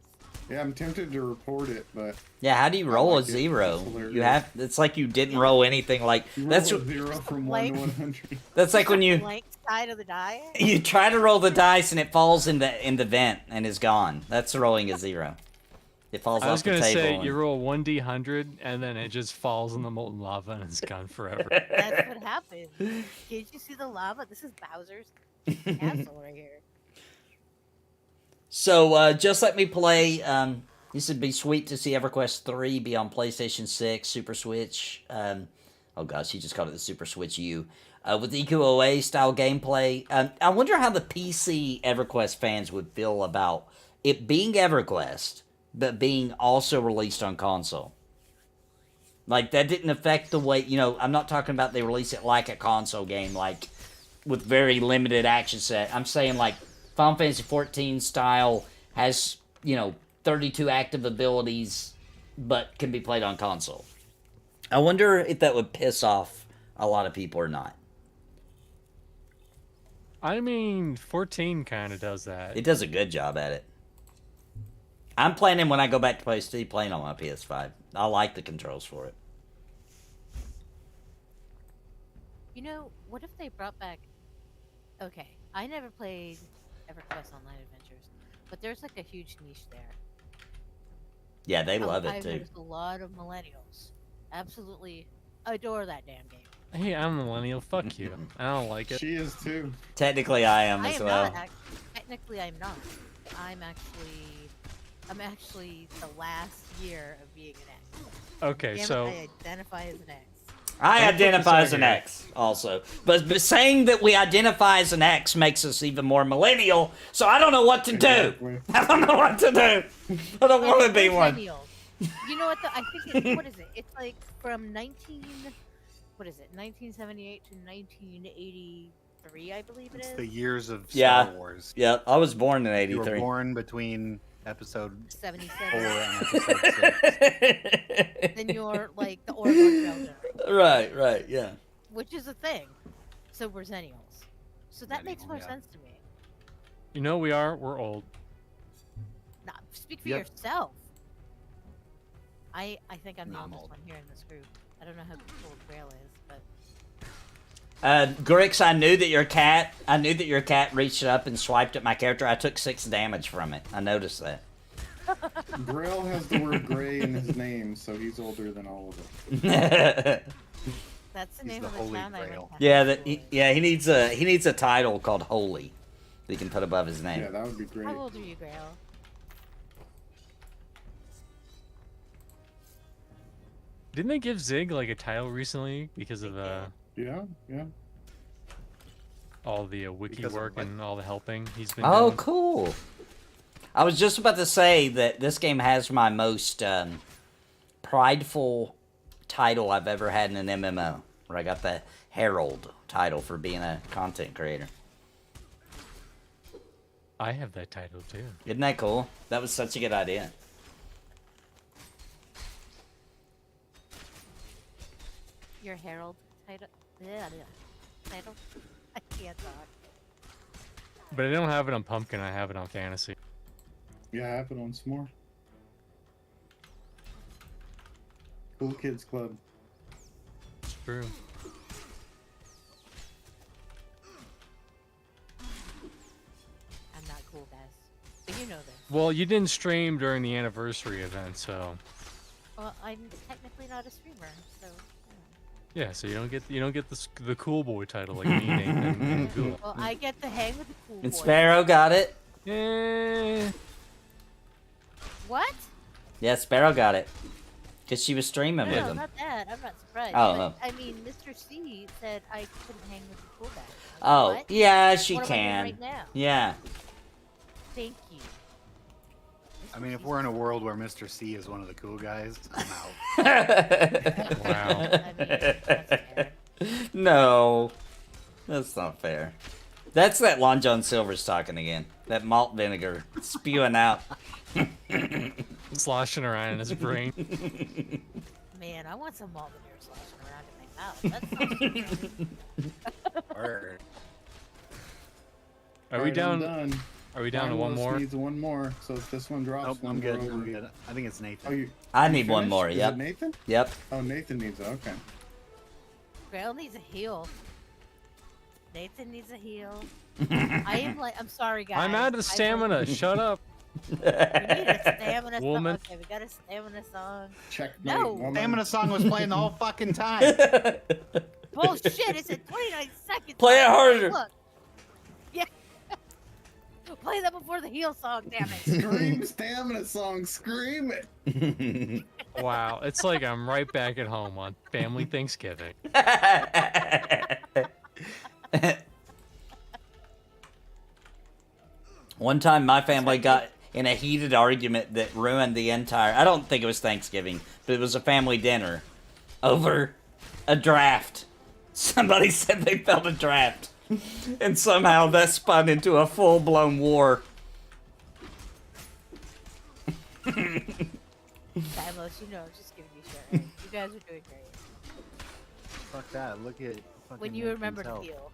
Yeah, I'm tempted to report it, but Yeah, how do you roll like a it. 0? It's hilarious. You have. It's like you didn't roll anything. Like you that's roll a 0 from 1 to Like- 100. that's like when you Blank side of the die. you try to roll the dice and it falls in the vent and is gone. That's rolling a 0. It falls I was off the gonna table. say and- you roll 1d100 and then it just falls in the molten lava and it's gone forever. That's what happened. Did you see the lava? This is Bowser's castle right here. So, just let me play. This would be sweet to see EverQuest 3 be on PlayStation 6, Super Switch. Oh gosh, he just called it the Super Switch U. with EQOA style gameplay. I wonder how the PC EverQuest fans would feel about it being EverQuest, but being also released on console. Like, that didn't affect the way, I'm not talking about they release it like a console game, like, with very limited action set. I'm saying, like, Final Fantasy XIV style has, 32 active abilities, but can be played on console. I wonder if that would piss off a lot of people or not. I mean, 14 kind of does that. It does a good job at it. I'm planning when I go back to PlayStation, playing on my PS5. I like the controls for it. What if they brought back... Okay, I never played EverQuest Online Adventures, but there's like a huge niche there. Yeah, they love it I've too. noticed a lot of millennials absolutely adore that damn game. Hey, I'm a millennial. Fuck you. I don't like it. She is too. Technically, I am I as am well. not. Technically, I'm not. I'm actually the last year of being an X. Okay, Damn it, so I identify as an X. I identify as an here. X also. But saying that we identify as an X makes us even more millennial, so I don't know what to do. Exactly. I don't know what to do. I don't want to be one. Millennials. You know what? I think it's, what is it? It's like from 1978 to 1983, I believe it It's is. the years of Yeah. Star Wars. Yep, I was born in You were 83. born between episode 4 77. and episode 6. Then you're like the Oregon Trail generation, Right, yeah. which is a thing. So we're Zennials. So that makes more yeah. sense to me. we're old. Nah, speak for Yep. yourself. I think I'm the No, I'm oldest old. one here in this group. I don't know how cool Grail is, but Grix, I knew that your cat reached up and swiped at my character. I took 6 damage from it. I noticed that. Grail has the word gray in his name, so he's older than all of us. that's the He's name the of the Holy town I went Grail. to. Yeah, he needs a title called Holy that he can put above his name. Yeah, that would be great. How old are you, Grail? Didn't they give Zig like a title recently because of Yeah. all the wiki Because of work what? and all the helping he's been Oh, doing? cool. I was just about to say that this game has my most prideful title I've ever had in an MMO, where I got the Herald title for being a content creator. I have that title too. Isn't that cool? That was such a good idea. Your Herald title? Yeah. Title? I can't talk. But I don't have it on Pumpkin, I have it on Fantasy. Yeah, I have it on S'more. Cool Kids Club. It's true. I'm not cool, guys. But you know this. Well, you didn't stream during the anniversary event, so Well, I'm technically not a streamer, so. yeah. So you don't get the cool boy title like me, Nathan, and Gula. Well, I get to hang with the cool And boys. Sparrow got it. Yeah. What? Yeah, Sparrow got it. Because she was streaming with No, him. not that. I'm not surprised. Oh, but, oh. I mean, Mr. C said I couldn't hang with the cool guys. Oh, What? yeah, she What am I doing can. right now? Yeah. Thank you. I mean, if we're in a world where Mr. C is one of the cool guys, I'm out. Wow. I mean, that's fair. No. That's not fair. That's that Long John Silver's talking again. That malt vinegar spewing out. Sloshing around in his brain. Man, I want some malt vinegar sloshing around in my mouth. That sounds Word. Are we Alright, I'm down? done. Are we down to one Finalist more? Needs one more. So if this one drops, Nope, one I'm good. more I'm over. good. I think it's Nathan. Oh, you? I you need one finished? more, Is yep. it Nathan? Yep. Oh, Nathan needs it. Okay. Grail needs a heal. Nathan needs a heal. I'm sorry, guys. I'm out of stamina. Shut up. We need a stamina Woman. song. Okay, we got a stamina song. Checkmate. No. woman. Stamina song was playing the whole fucking time. Bullshit! It's at 29 seconds. Play it harder. Look. Yeah. Play that before the heal song, damn it. Scream stamina song. Scream it. Wow. It's like I'm right back at home on family Thanksgiving. One time my family got in a heated argument that ruined the entire... I don't think it was Thanksgiving, but it was a family dinner over a draft. Somebody said they felt a draft. And somehow that spun into a full-blown war. Dymlos, you know, I'm just giving you shit, right? You guys are doing great. Fuck that. Look at When you remember to heal.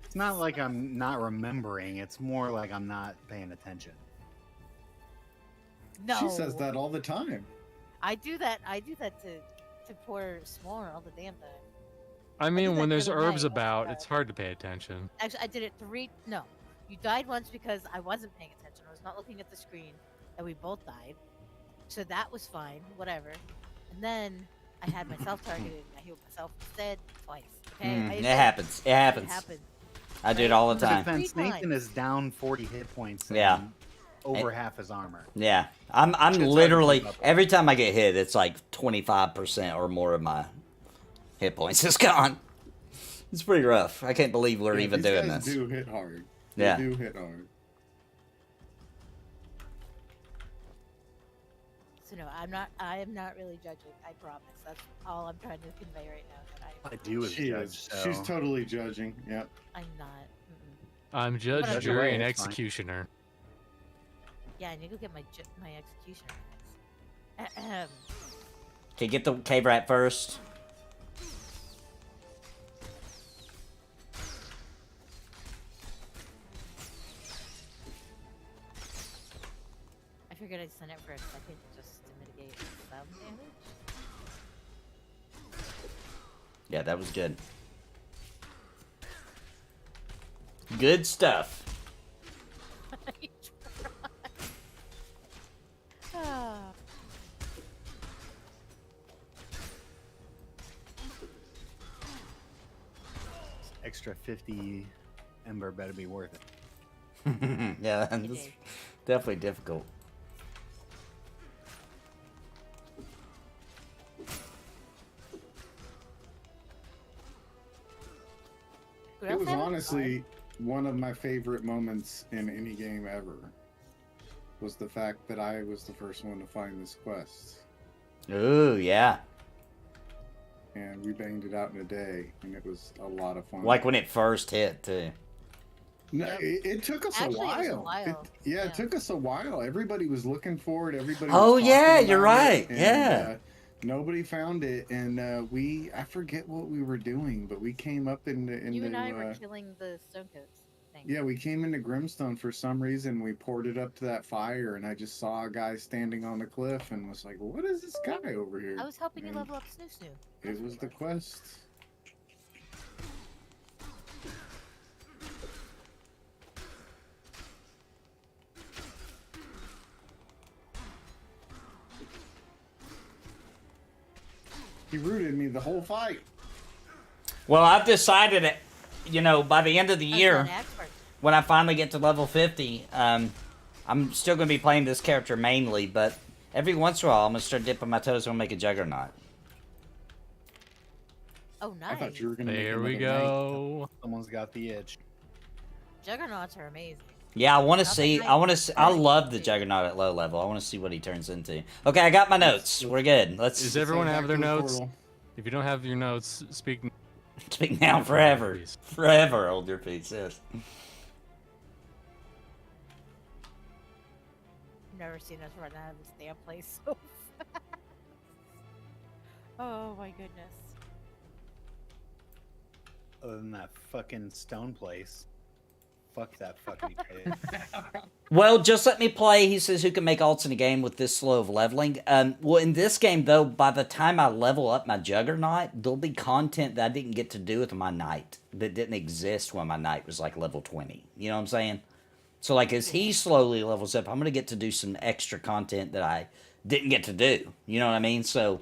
It's not like I'm not remembering. It's more like I'm not paying attention. No. She says that all the time. I do that to poor S'more all the damn time. I mean, when there's the other herbs night. about, it's hard to pay attention. Actually, I did it no. You died once because I wasn't paying attention. I was not looking at the screen, and we both died. So that was fine, whatever. And then I had myself targeted, and I healed myself instead twice. Okay? It happens. It happens. It happens. I do it all the time. Defense, Nathan is down 40 hit points. Yeah. Over half his armor. Yeah. I'm literally... Every time I get hit, it's like 25% or more of my hit points is gone. It's pretty rough. I can't believe we're even doing this. These guys do hit hard. Yeah. They do hit hard. So no, I am not really judging, I promise. That's all I'm trying to convey right now. That I do as She judge. is. So. She's totally judging. Yep. I'm not. Mm-mm. I'm judge, But I'm jury, right, and it's fine. executioner. Yeah, I need to go get my executioner axe. Okay, get the cave rat first. I figured I'd send it for a second just to mitigate some damage. Yeah, that was good. Good stuff. Ah. Extra 50 ember better be worth it. Yeah, that's definitely difficult. It was honestly one of my favorite moments in any game ever. Was the fact that I was the first one to find this quest. Ooh, yeah. And we banged it out in a day, and it was a lot of fun. Like when it first hit, too. No, it took us Actually, a while. it was a while. It took us a while. Everybody was looking for it. Everybody. Oh, was yeah, talking you're about right. it, and, Yeah. nobody found it, and I forget what we were doing, but we came up in the. You and I were killing the stonecoats thing. Yeah, we came into Grimstone for some reason. We poured it up to that fire, and I just saw a guy standing on the cliff, and was like, "What is this guy over here?" I was helping you And level up Snoo Snoo. It was the quest. He rooted me the whole fight. Well, I've decided that, you know, by the end of the year, when I finally get to level 50, I'm still going to be playing this character mainly, but every once in a while, I'm going to start dipping my toes and make a Juggernaut. Oh, nice. I thought you were gonna. There we go. Someone's got the itch. Juggernauts are amazing. Yeah, I want to see. I want to. Nice. I love the Juggernaut at low level. I want to see what he turns into. Okay, I got my notes. We're good. Let's Does everyone back have their to the notes? portal. If you don't have your notes, speak. speak now forever. Please. Forever, older piece. Yes. Never seen us run out of this damn place so fast. Oh my goodness. Other than that fucking stone place. Fuck that fucking place. Well, just let me play. He says, who can make alts in a game with this slow of leveling? Well, in this game, though, by the time I level up my Juggernaut, there'll be content that I didn't get to do with my Knight that didn't exist when my Knight was, like, level 20. You know what I'm saying? So, like, as he slowly levels up, I'm going to get to do some extra content that I didn't get to do. You know what I mean? So,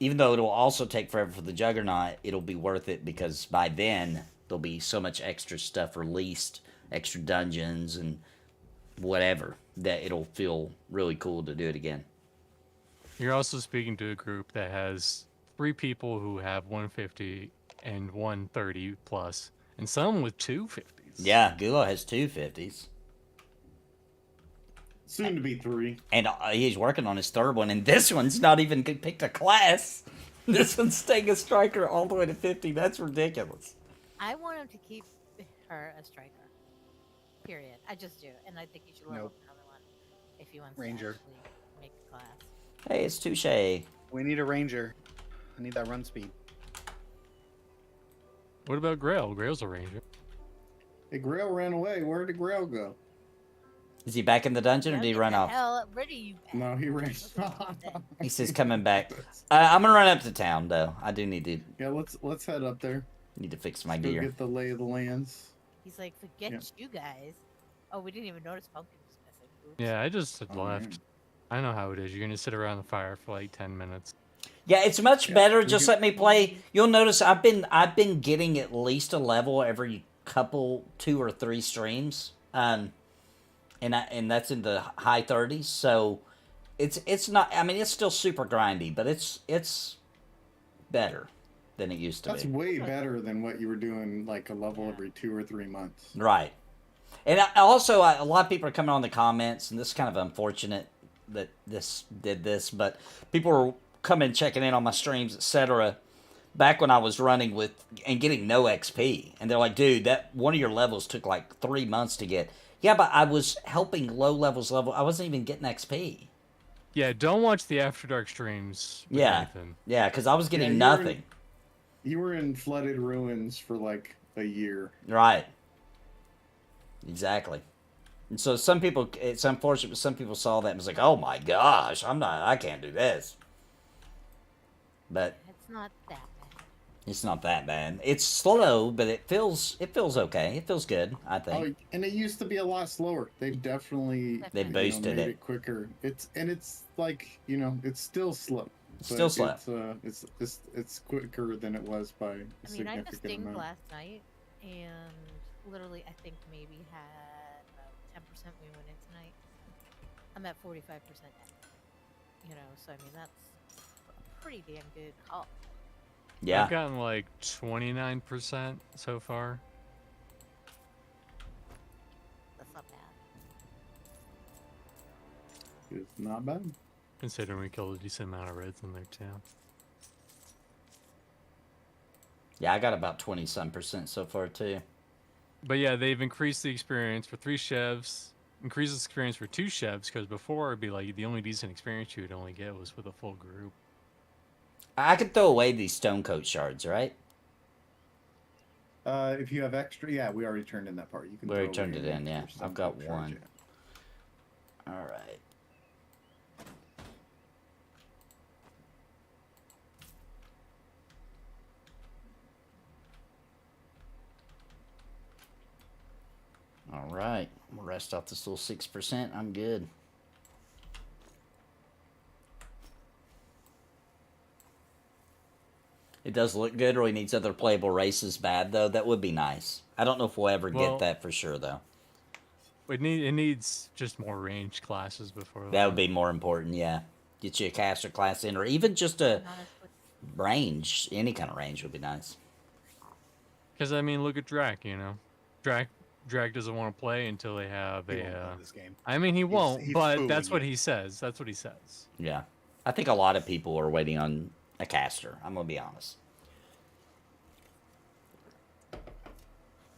even though it'll also take forever for the Juggernaut, it'll be worth it because by then, there'll be so much extra stuff released, extra dungeons and whatever, that it'll feel really cool to do it again. You're also speaking to a group that has 3 people who have 150 and one 30 plus, and some with 250s. Yeah, Gulo has 250s. Soon to be 3. And he's working on his third one, and this one's not even picked a class. This one's staying a striker all the way to 50. That's ridiculous. I want him to keep her a striker. Period. I just do, and I think he should level up another one if he wants Ranger. to actually make the class. Hey, it's Touche. We need a ranger. I need that run speed. What about Grail? Grail's a ranger. Hey, Grail ran away. Where did Grail go? Is he back in the dungeon, or did he run off? Hell, where do you? No, he ran. He says coming back. I'm gonna run up to town, though. I do need to Yeah, let's head up there. fix my Go gear. get the lay of the lands. He's like, forget you guys. Oh, we didn't even notice Pumpkin was missing. Oops. Yeah, I just had Oh, left. man. I know how it is. You're gonna sit around the fire for like 10 minutes. Yeah, it's much better. we Just can- let me play. You'll notice I've been getting at least a level every couple, 2 or 3 streams. And that's in the high 30s. So it's not. I mean, it's still super grindy, but it's better than it used to That's be. way better than what you were doing, like a level every 2 or 3 months. Right. And also, a lot of people are coming on the comments, and this is kind of unfortunate that this did this, but people are coming checking in on my streams, etc. Back when I was running with and getting no XP, and they're like, "Dude, that one of your levels took like 3 months to get." Yeah, but I was helping low levels level. I wasn't even getting XP. Yeah, don't watch the After Dark streams. with Yeah, Nathan. yeah, because I was getting you were in- nothing. You were in flooded ruins for like a year. Right. Exactly. And so some people, it's unfortunate, but some people saw that and was like, "Oh my gosh, I can't do this." But It's not that bad. it's not that bad. It's slow, but it feels okay. It feels good, I think. Oh, and it used to be a lot slower. They definitely They boosted made it. quicker. It's like it's still slow. It's still slow. It's quicker than it was by a I mean, I significant just dinged amount. last night, and literally, I think maybe had about 10% we went in tonight. I'm at 45% now. So I mean that's a pretty damn good haul. Yeah. I've gotten like 29% so far. That's not bad. It's not bad. Considering we killed a decent amount of reds in there too. Yeah, I got about 20-some% so far too. But yeah, they've increased the experience for 3 chefs, increased the experience for 2 chefs, because before it'd be like the only decent experience you would only get was with a full group. I could throw away these stone coat shards, right? If you have extra, yeah, we already turned in that part. You can. We already throw turned away it in, yeah. your I've got charge, one. yeah. All right. All right. I'm gonna rest off this little 6%. I'm good. It does look good, or he needs other playable races bad, though. That would be nice. I don't know if we'll ever Well, get that for sure, though. It needs just more ranged classes before That would be more important, yeah. Get you a caster class in, or even just a Be honest with range. Any kind of range would be nice. Because I mean, look at Drac. Drac doesn't want to play until they have He won't a. play this game. I mean, he won't, he's but fooling that's what you. he says. That's what he says. Yeah. I think a lot of people are waiting on a caster. I'm going to be honest.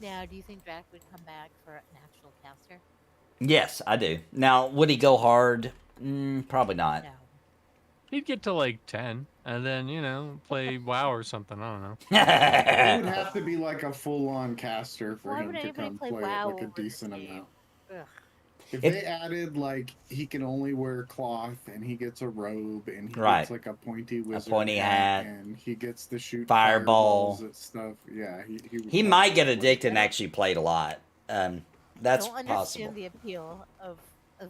Now, do you think Drac would come back for an actual caster? Yes, I do. Now, would he go hard? Probably not. No. He'd get to like 10, and then play WoW or something. I don't know. It would have to be like a full-on caster for Why him would to anybody come play play WoW it like a over this decent game? amount. Ugh. If If- they added like he can only wear cloth and he gets a robe and he Right. gets like a pointy wizard pointy hat. and he gets to shoot Fireball. fireballs and stuff. Yeah, He might get addicted and actually played a lot. That's Don't possible. understand the appeal of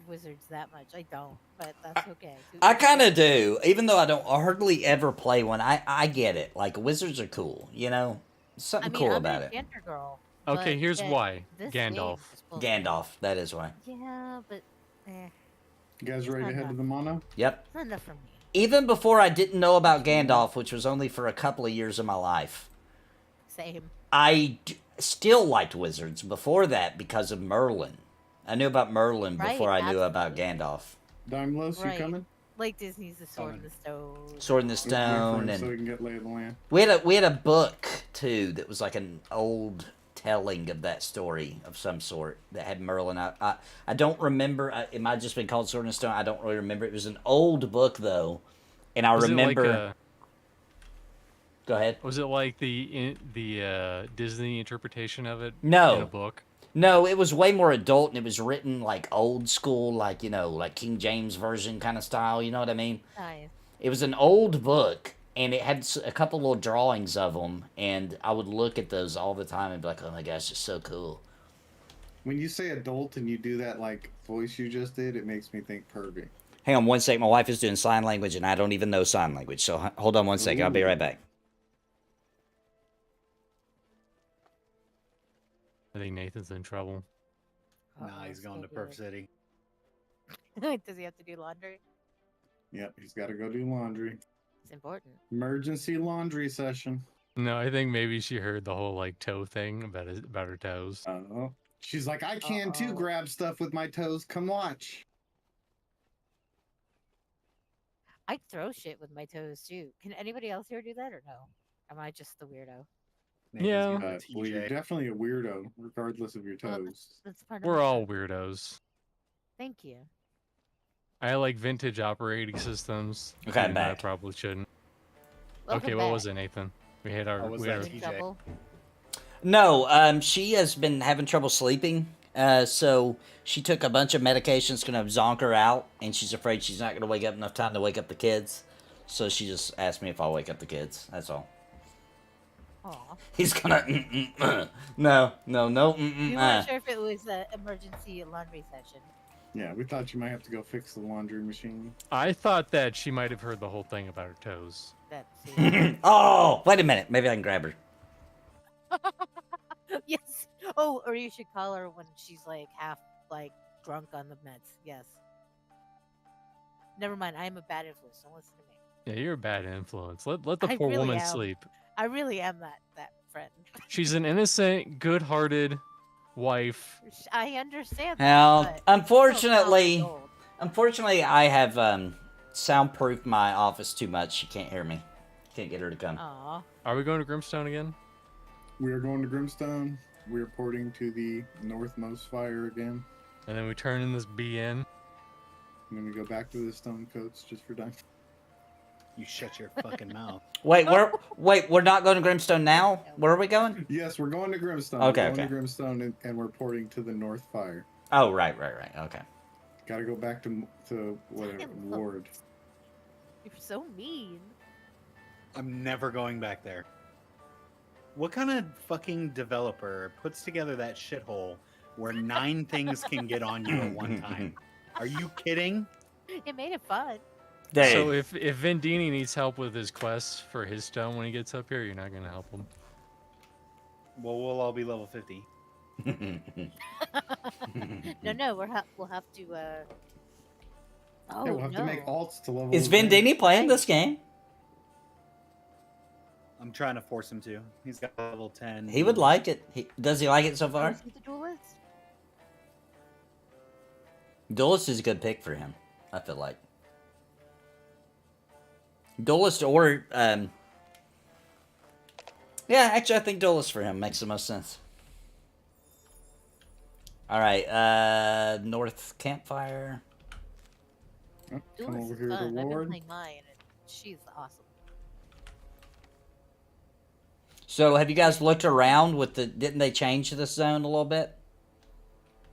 wizards that much. I don't, but that's okay. I kind of do, even though I don't hardly ever play one. I get it. Like, wizards are cool, Something cool I'm about a it. Gander girl. Okay, but here's yet why. this game Gandalf. is supposed to be- Gandalf, that is why. Yeah, but You guys ready to It's head not to the mono? Yep. not enough for me. Even before I didn't know about Gandalf, which was only for a couple of years of my life, Same. Still liked wizards before that because of Merlin. I knew about Merlin before I knew about Gandalf. Dymlos, you coming? Like Disney's The Sword in the Stone. Sword in the Stone, and so we can get Lay of the Land. We had a book too that was like an old telling of that story of some sort that had Merlin. I don't remember. It might have just been called Sword in the Stone. I don't really remember. It was an old book though, and I remember. Go ahead. Was it like the Disney interpretation of it? No. In a book? No, it was way more adult, and it was written like old school, like, you know, like King James version kind of style, you know what I mean? Nice. It was an old book, and it had a couple little drawings of them, and I would look at those all the time and be like, oh my gosh, it's so cool. When you say adult and you do that like voice you just did, it makes me think pervy. Hang on one sec, my wife is doing sign language, and I don't even know sign language, so hold on one second, I'll be right back. I think Nathan's in trouble. Nah, he's going to Perf City. Does he have to do laundry? Yep, he's got to go do laundry. It's important. Emergency laundry session. No, I think maybe she heard the whole like toe thing about her toes. Oh, she's like, I can too grab stuff with my toes. Come watch. I throw shit with my toes too. Can anybody else here do that or no? Am I just the weirdo? Yeah. Well, you're definitely a weirdo, regardless of your toes. That's part of We're my all job. weirdos. Thank you. I like vintage operating systems. Okay, I'm I back. probably shouldn't. Welcome Okay, back. what was it, Nathan? We had our. was we that had our In TJ? trouble? No, she has been having trouble sleeping, so she took a bunch of medications gonna zonk her out, and she's afraid she's not gonna wake up enough time to wake up the kids. So she just asked me if I'll wake up the kids. That's all. Aw. He's gonna no. We weren't sure if it was an emergency laundry session. Yeah, we thought you might have to go fix the laundry machine. I thought that she might have heard the whole thing about her toes. That's it. Oh, wait a minute. Maybe I can grab her. Yes. Oh, or you should call her when she's like half like drunk on the meds. Yes. Never mind. I am a bad influence. Don't listen to me. Yeah, you're a bad influence. Let the I poor really woman am. sleep. I really am that friend. She's an innocent, good-hearted wife. I understand. Now, that, but unfortunately, still 12 years old. unfortunately, I have soundproofed my office too much. She can't hear me. Can't get her to come. Aw. Are we going to Grimstone again? We are going to Grimstone. We're porting to the northmost fire again. And then we turn in this BN. And then we go back to the stone coats just for time. You shut your fucking mouth. Wait, we're not going to Grimstone now? Where are we going? Yes, we're going to Grimstone. Okay, we're going okay. to Grimstone and we're porting to the north fire. Oh, right. Okay. Got to go back to whatever Damn. ward. You're so mean. I'm never going back there. What kind of fucking developer puts together that shithole where 9 things can get on you at one time? Are you kidding? It made it fun. Dave. So if Vendini needs help with his quests for his stone when he gets up here, you're not going to help him. Well, we'll all be level 50. No, we'll have to. Oh Yeah, we'll have no. to make alts to level. Is them. Vendini playing this game? I'm trying to force him to. He's got level 10. He would like it. Does he like it so Oh, far? is he the duelist? Duelist is a good pick for him, I feel like. Duelist or, yeah, actually, I think Duelist for him makes the most sense. Alright, North Campfire. Oh, come Duelist over is here to fun. I've been ward. playing mine, and she's awesome. So, have you guys looked around with didn't they change the zone a little bit?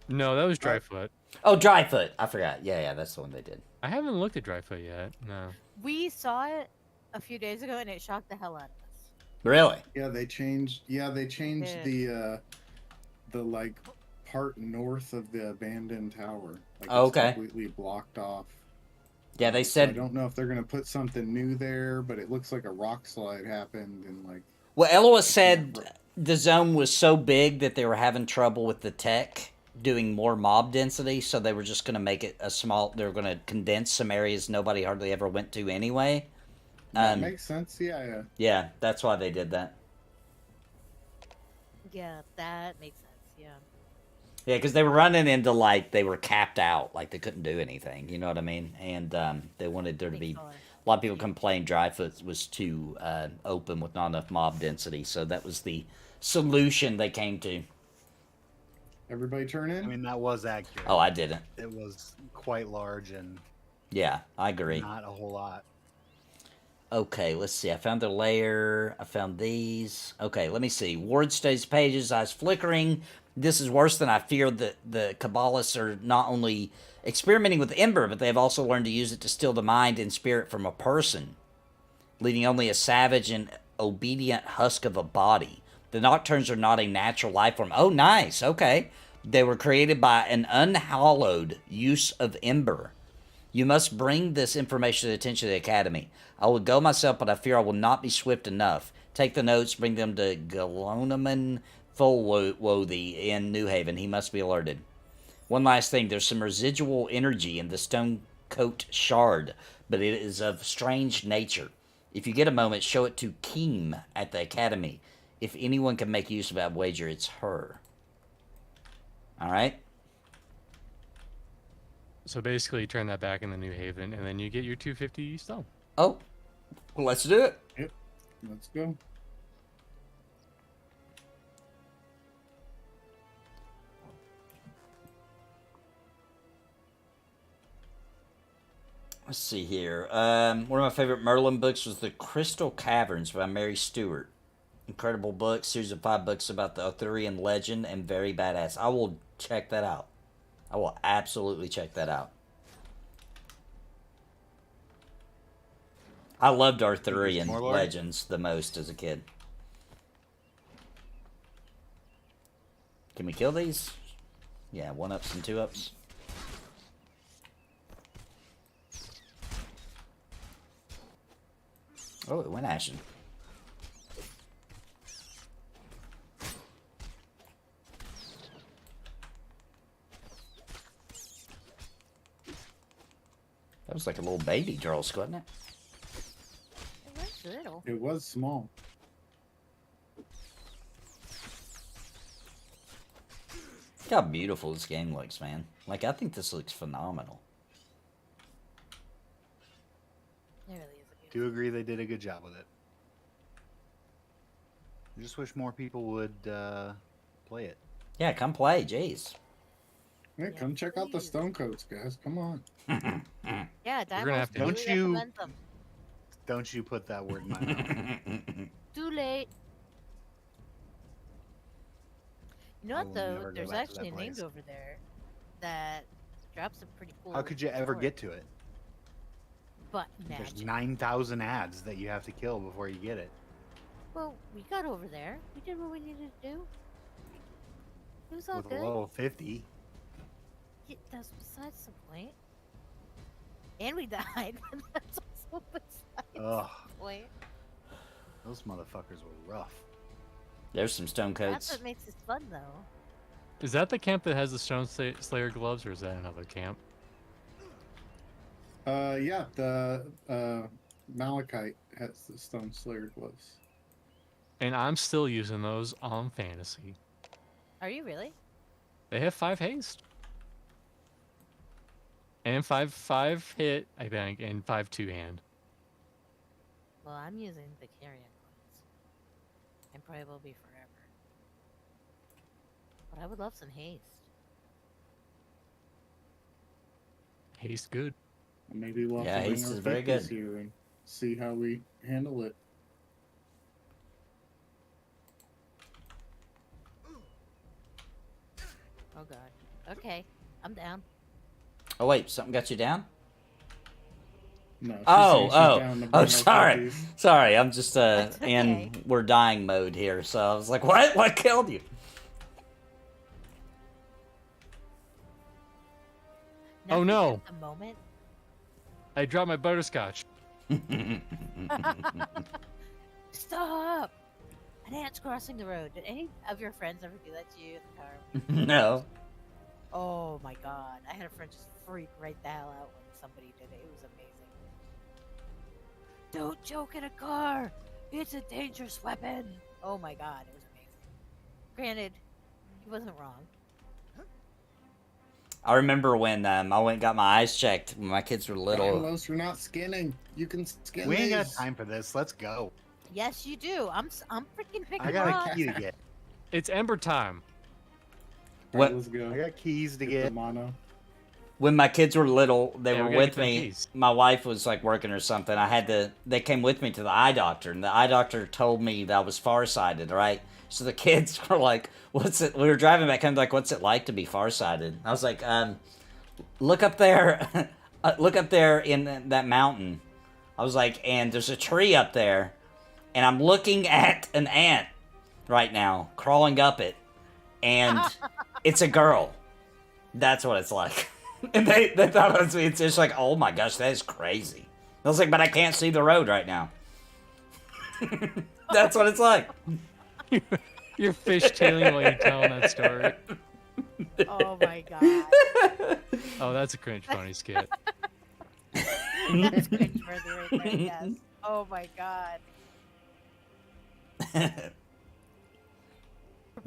No, that was Dryfoot. Oh, Dryfoot. I forgot. Yeah, that's the one they did. I haven't looked at Dryfoot yet. No. We saw it a few days ago, and it shocked the hell out of us. Really? Yeah, they changed. Yeah, they changed Yeah. the like part north of the abandoned tower. Like, Oh, it's okay. completely blocked off. Yeah, they So I said... don't know if they're gonna put something new there, but it looks like a rock slide happened and like. Well, Eloa said the zone was so big that they were having trouble with the tech doing more mob density, so they were just going to make it a small... They were going to condense some areas nobody hardly ever went to anyway. That makes sense. Yeah. Yeah, that's why they did that. Yeah, that makes sense. Yeah. Yeah, because they were running into, like, they were capped out. Like, they couldn't do anything. You know what I mean? And they wanted there to be... A lot of people complained Dryfoot was too open with not enough mob density. So that was the solution they came to. Everybody turn in? I mean, that was accurate. Oh, I didn't. It was quite large and Yeah, I agree. not a whole lot. Okay, let's see. I found the layer. I found these. Okay, let me see. Ward stage pages, eyes flickering. This is worse than I feared. That the Kabbalists are not only experimenting with Ember, but they have also learned to use it to steal the mind and spirit from a person, leaving only a savage and obedient husk of a body. The Nocturnes are not a natural life form. Oh, nice. Okay. They were created by an unhallowed use of Ember. You must bring this information to the attention of the Academy. I will go myself, but I fear I will not be swift enough. Take the notes, bring them to Galonaman Fulworthy in New Haven. He must be alerted. One last thing. There's some residual energy in the stone coat shard, but it is of strange nature. If you get a moment, show it to Keem at the Academy. If anyone can make use of it, I wager it's her. All right? So basically, you turn that back in the New Haven, and then you get your 250 stone. Oh, well, let's do it. Yep. Let's go. Let's see here. One of my favorite Merlin books was The Crystal Caverns by Mary Stewart. Incredible book, series of 5 books about the Arthurian legend, and very badass. I will check that out. I will absolutely check that out. I loved Arthurian legends the most as a kid. Can we kill these? Yeah, 1-ups and 2-ups. Oh, it went ashen. That was like a little baby Jarlsk, wasn't it? It was little. It was small. Look how beautiful this game looks, man. Like, I think this looks phenomenal. It really is. Do agree they did a good job with it. I just wish more people would play it. Yeah, come play, jeez. Yeah, come check out the stone coats, guys. Come on. Yeah, have to- Don't you put that word in my mouth. Too late. You know I what will though? never go There's back to actually a that name place. over there that drops a pretty cool. How could you ever sword. get to it? But There's magic. 9,000 ads that you have to kill before you get it. Well, we got over there. We did what we needed to do. It was all With a good. level 50. Yeah, that's besides the point. And we died. That's also besides Ugh, the point. those motherfuckers were rough. There's some stone That's coats. what makes this fun, though. Is that the camp that has the Stone Slayer gloves, or is that another camp? Yeah, the Malachite has the Stone Slayer gloves. And I'm still using those on Fantasy. Are you really? They have 5 haste. And 5 hit, I think, and 5 two-hand. Well, I'm using the carrion ones. And probably will be forever. But I would love some haste. Haste good. And maybe we'll Yeah, have to haste bring is our very pick this good. year and see how we handle it. Oh god. Okay, I'm down. Oh, wait, something got you down? No. she's Oh, saying she's down to bring oh, our sorry. cookies. Sorry, I'm just That's in okay. we're dying mode here, so I was like, what? What killed you? Oh, Nothing no. at the moment. I dropped my butterscotch. Stop! An ant's crossing the road. Did any of your friends ever do that to you in the car? No. Oh my god. I had a friend just freak right the hell out when somebody did it. It was amazing. Don't joke in a car! It's a dangerous weapon! Oh my god, it was Granted, he wasn't wrong. I remember when I went and got my eyes checked when my kids were little. Dymlos, you're not skinning. You can skin We ain't got these. time for this. Let's go. Yes, you do. I'm freaking picking I got up. a key to get. It's Ember time. Alright, What- let's go. I got keys to Get get. the mono. When my kids were little, they Yeah, were we gotta with get them me. keys. My wife was like working or something. They came with me to the eye doctor, and the eye doctor told me that I was farsighted, right? So the kids were like, "What's it?" We were driving back home, like, "What's it like to be farsighted?" I was like, "Look up there, look up there in that mountain." I was like, "And there's a tree up there, and I'm looking at an ant right now, crawling up it, and it's a girl. That's what it's like." And they thought it was, it's just like, "Oh my gosh, that is crazy." I was like, "But I can't see the road right now." That's what it's like. You're fishtailing while you're telling that story. Oh my god. Oh, that's a cringe funny skit. That's cringeworthy right there, yes. Oh my god.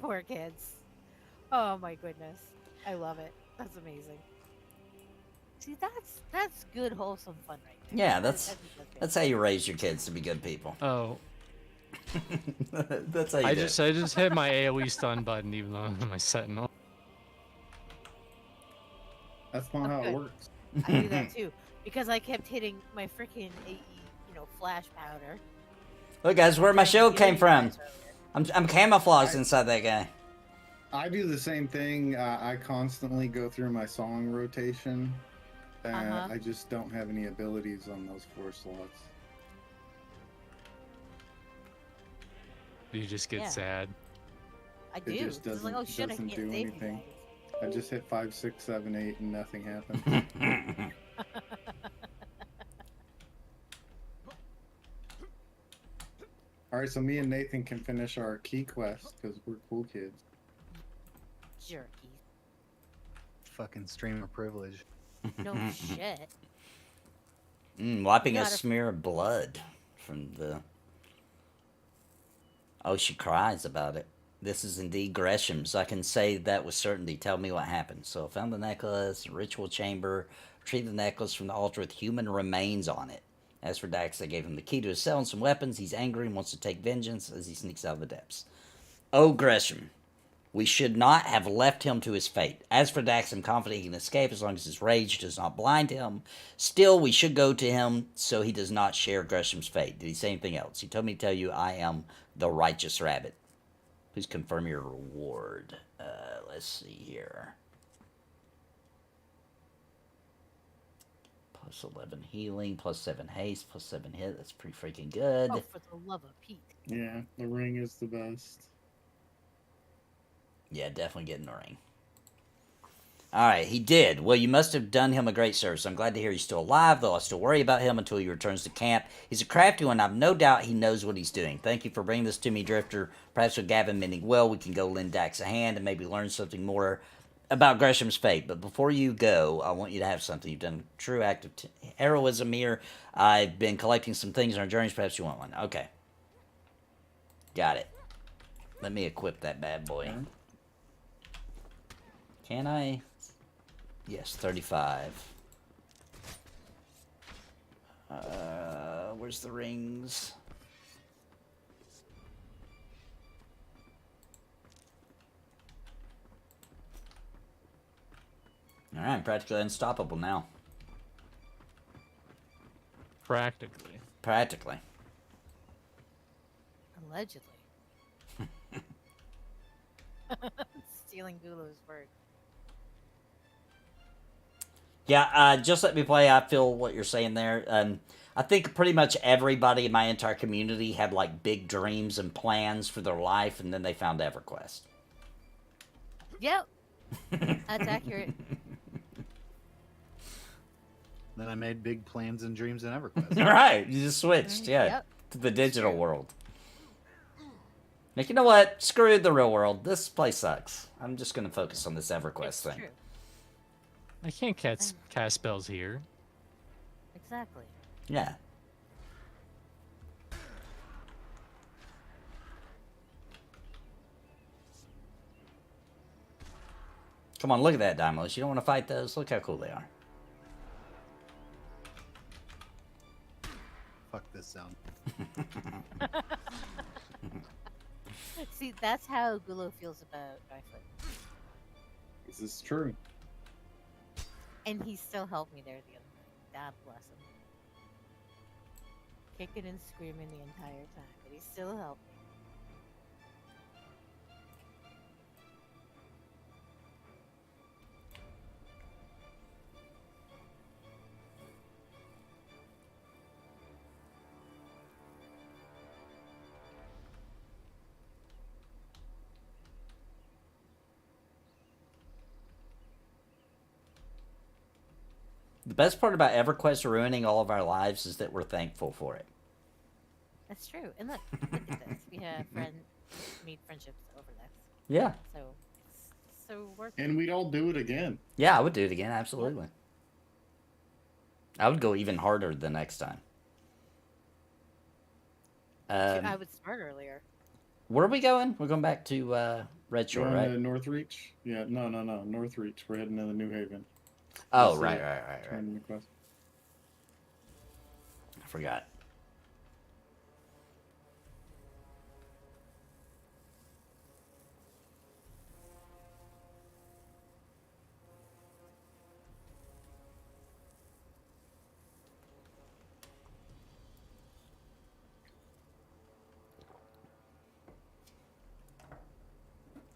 Poor kids. Oh my goodness. I love it. That's amazing. See, that's good, wholesome fun right there. Yeah, that's how you raise your kids to be good people. Oh, That's how you I do just it. hit my AOE stun button even though I'm my sentinel. That's not how it Okay. works. I do that too. Because I kept hitting my freaking AE, flash powder. Look, guys, where my shield came from. Guys earlier. I'm camouflaged inside that guy. I do the same thing. I constantly go through my song rotation. And Uh-huh. I just don't have any abilities on those 4 slots. You just get Yeah. sad. I It do. just 'Cause it's like, oh doesn't- shit, I doesn't can't do save anything. you guys. I just hit 5, 6, 7, 8, and nothing happens. Alright, so me and Nathan can finish our key quest because we're cool kids. Jerky. Fucking streamer privilege. No shit. Wiping a Gotta- smear of blood from the... Oh, she cries about it. This is indeed Gresham's. I can say that with certainty. Tell me what happened. So I found the necklace, ritual chamber, retrieved the necklace from the altar with human remains on it. As for Dax, I gave him the key to his cell and some weapons. He's angry and wants to take vengeance as he sneaks out of the depths. Oh, Gresham. We should not have left him to his fate. As for Dax, I'm confident he can escape as long as his rage does not blind him. Still, we should go to him so he does not share Gresham's fate. Did he say anything else? He told me to tell you I am the righteous rabbit. Please confirm your reward. Let's see here. Plus 11 healing, plus 7 haste, plus 7 hit. That's pretty freaking good. Oh, for the love of Pete. Yeah, the ring is the best. Yeah, definitely getting the ring. Alright, he did. Well, you must have done him a great service. I'm glad to hear he's still alive, though I still worry about him until he returns to camp. He's a crafty one. I've no doubt he knows what he's doing. Thank you for bringing this to me, Drifter. Perhaps with Gavin mending well, we can go lend Dax a hand and maybe learn something more about Gresham's fate. But before you go, I want you to have something. You've done a true act of heroism here. I've been collecting some things on our journeys. Perhaps you want one. Okay. Got it. Let me equip that bad boy. Can I? Yes, 35. Where's the rings? Alright, I'm practically unstoppable now. Practically. Practically. Allegedly. Stealing Gulu's word. Yeah, just let me play. I feel what you're saying there. I think pretty much everybody in my entire community had like big dreams and plans for their life, and then they found EverQuest. Yep. That's accurate. Then I made big plans and dreams in EverQuest. Right, you just switched, yeah, Yep. to the digital world. Like, you know what? Screw the real world. This place sucks. I'm just gonna focus on this EverQuest It's thing. true. I can't cast spells here. Exactly. Yeah. Come on, look at that, Dymlos. You don't want to fight those? Look how cool they are. Fuck this sound. See, that's how Gulo feels about Dryfoot. This is true. And he still helped me there the other night. God bless him. Kicking and screaming the entire time, but he still helped me. The best part about EverQuest ruining all of our lives is that we're thankful for it. That's true. And look at this. We have made friendships over this. Yeah. So worth it. And we'd all do it again. Yeah, I would do it again, absolutely. I would go even harder the next time. I would start earlier. Where are we going? We're going back to Red Shore, We're right? on to Northreach? Yeah, no. Northreach. We're heading to the New Haven. Oh, That's right. Training request. I forgot.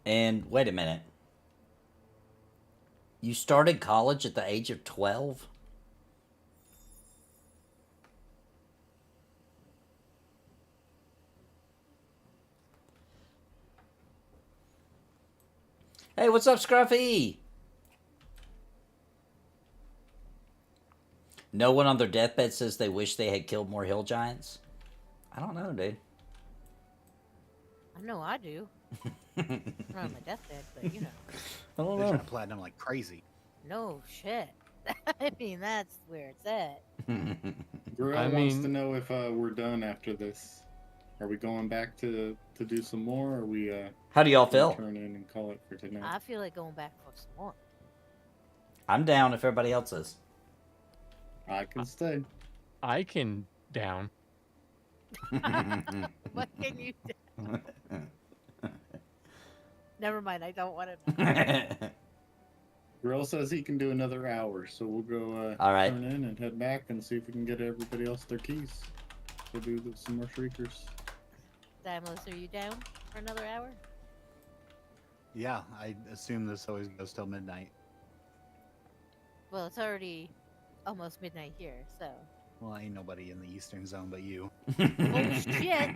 And wait a minute. You started college at the age of 12? Hey, what's up, Scruffy? No one on their deathbed says they wish they had killed more hill giants? I don't know, dude. I know I do. Not on my deathbed, but you know. I don't They're know. trying to platinum like crazy. No shit. I mean, that's where it's at. Gruel wants to know if we're done after this. Are we going back to do some more? Or are we How do y'all feel? turn in and call it for tonight? I feel like going back for some more. I'm down if everybody else is. I can stay. I can down. What can you do? Never mind, I don't want to. Gruel says he can do another hour, so we'll go All right. turn in and head back and see if we can get everybody else their keys. We'll do some more shriekers. Dymlos, are you down for another hour? Yeah, I assume this always goes till midnight. Well, it's already almost midnight here, so. Well, ain't nobody in the eastern zone but you. Oh shit!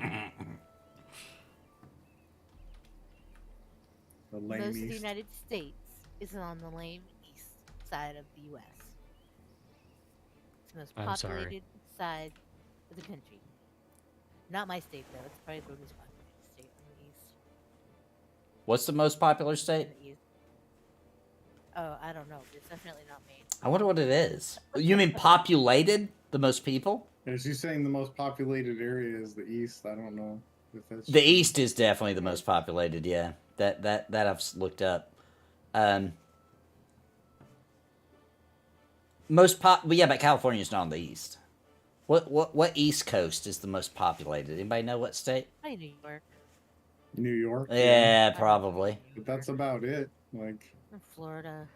The lame Most of the east. United States is on the lame east side of the U.S. It's the most I'm sorry. populated side of the country. Not my state, though. It's probably the most populated state in the east. What's the most popular state? In the east. Oh, I don't know. It's definitely not Maine. I wonder what it is. You mean populated? The most people? Is she saying the most populated area is the east? I don't know if that's The East is definitely the most populated, yeah. That I've looked up. Yeah, but California's not on the East. What East Coast is the most populated? Anybody know what state? Probably New York. New York. Yeah, probably. But that's about it. Like, Or Florida.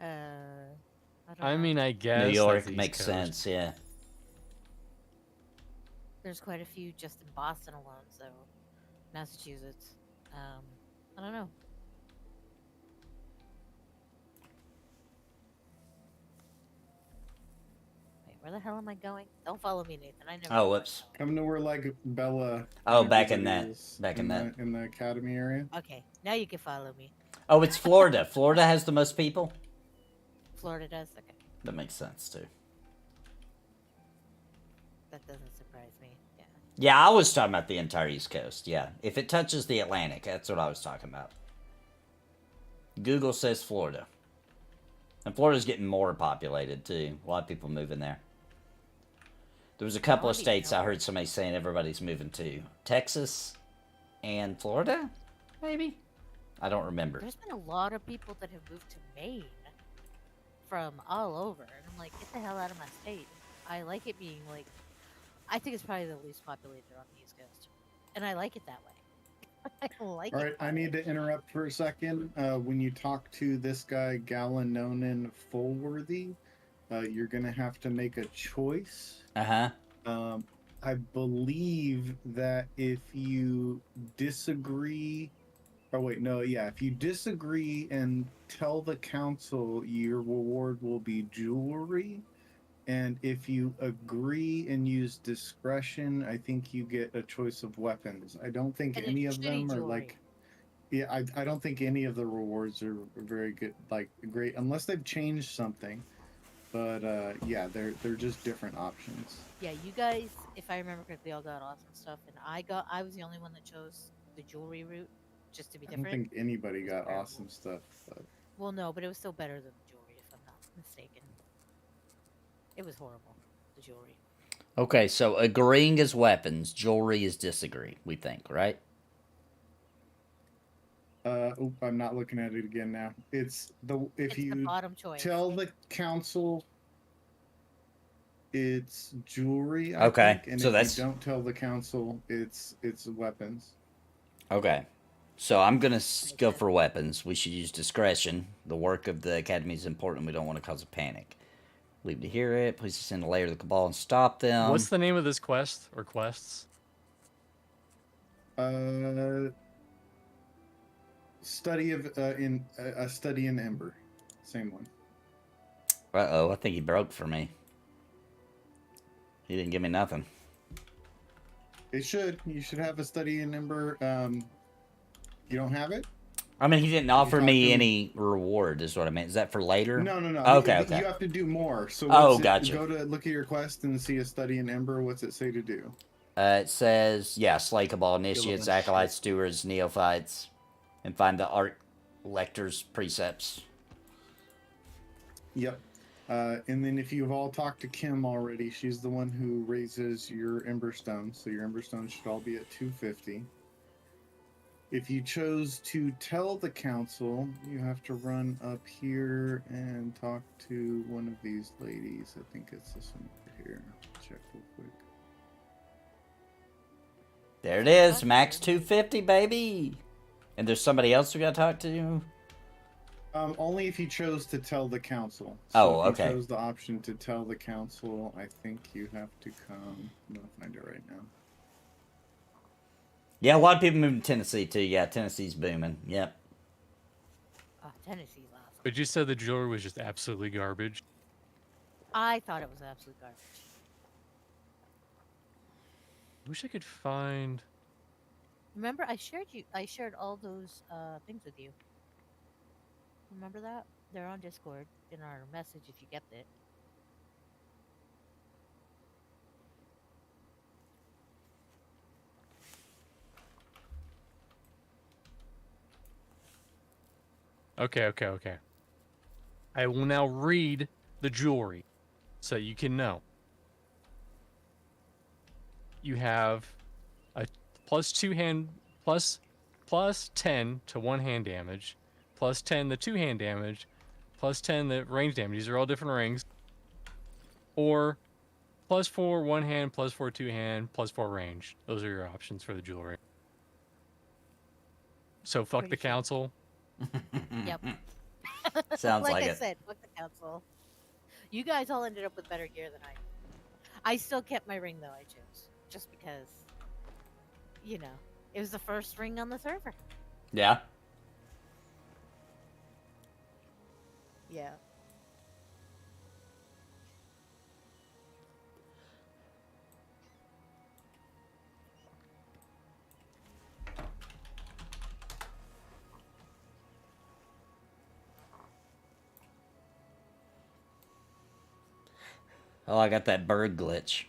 I don't I know. mean, I guess New York that's East makes Coast. sense, yeah. There's quite a few just in Boston alone, so Massachusetts. I don't know. Wait, where the hell am I going? Don't follow me, Nathan. I never. Oh, whoops. come to where like Bella. Oh, and back in everybody that- is back in that. in the academy area. Okay, now you can follow me. Oh, it's Florida. Florida has the most people? Florida does. Okay, That makes sense, too. that doesn't surprise me. Yeah. Yeah, I was talking about the entire East Coast, yeah. If it touches the Atlantic, that's what I was talking about. Google says Florida. And Florida's getting more populated, too. A lot of people moving there. There was a couple of states I heard somebody saying everybody's moving to. Texas and Florida, maybe? I don't remember. There's been a lot of people that have moved to Maine from all over, and I'm like, get the hell out of my state. I like it being like, I think it's probably the least populated on the East Coast, and I like it that way. I like All it. right, I need to interrupt for a second. When you talk to this guy, Gallinonan Fulworthy, you're gonna have to make a choice. I believe that if you disagree, if you disagree and tell the council, your reward will be jewelry. And if you agree and use discretion, I think you get a choice of weapons. I don't think any of them are like, I don't think any of the rewards are very good, like great, unless they've changed something. But yeah, they're just different options. Yeah, you guys, if I remember correctly, all got awesome stuff, and I was the only one that chose the jewelry route, just to be different. I don't think anybody got awesome stuff. But... Well, no, but it was still better than the jewelry, if I'm not mistaken. It was horrible, the jewelry. Okay, so agreeing is weapons, jewelry is disagree, we think, right? I'm not looking at it again now. It's the bottom choice. Tell the council it's jewelry. I think, and so if you don't tell the council it's weapons. Okay, so I'm gonna go for weapons. We should use discretion. The work of the academy is important. We don't want to cause a panic. Leave to hear it. Please send a layer to the cabal and stop them. What's the name of this quest or quests? Study of a study in Ember, same one. Uh-oh, I think he broke for me. He didn't give me nothing. It should. You should have a study in Ember. You don't have it? I mean, he didn't offer me any reward, is what I meant. Is that for later? No. Okay. You have to do more. So gotcha. Go to look at your quest and see a study in Ember. What's it say to do? It says, slay cabal initiates, acolytes, stewards, neophytes, and find the art lector's precepts. Yep. And then if you've all talked to Kim already, she's the one who raises your Emberstone. So your Emberstone should all be at 250. If you chose to tell the council, you have to run up here and talk to one of these ladies. I think it's this one over here. Check real quick. There it is, max 250, baby. And there's somebody else we gotta talk to? Only if you chose to tell the council. So if okay. you chose the option to tell the council, I think you have to come. I'm gonna find it right now. Yeah, a lot of people moving to Tennessee too. Yeah, Tennessee's booming. Yep. Oh, Tennessee's awesome. But you said the jewelry was just absolutely garbage. I thought it was absolute garbage. Wish I could find. Remember, I shared all those things with you. Remember that? They're on Discord in our message if you get it. Okay. I will now read the jewelry so you can know. You have a plus 10 to 1 hand damage, plus 10 the 2 hand damage, plus 10 the range damage. These are all different rings. Or plus 4 1 hand, plus 4 2 hand, plus 4 range. Those are your options for the jewelry. So fuck the council. Yep. Sounds like it. Like I said, fuck the council. You guys all ended up with better gear than I did. I still kept my ring though. I chose just because, you know, it was the first ring on the server. Yeah. Yeah. Oh, I got that bird glitch.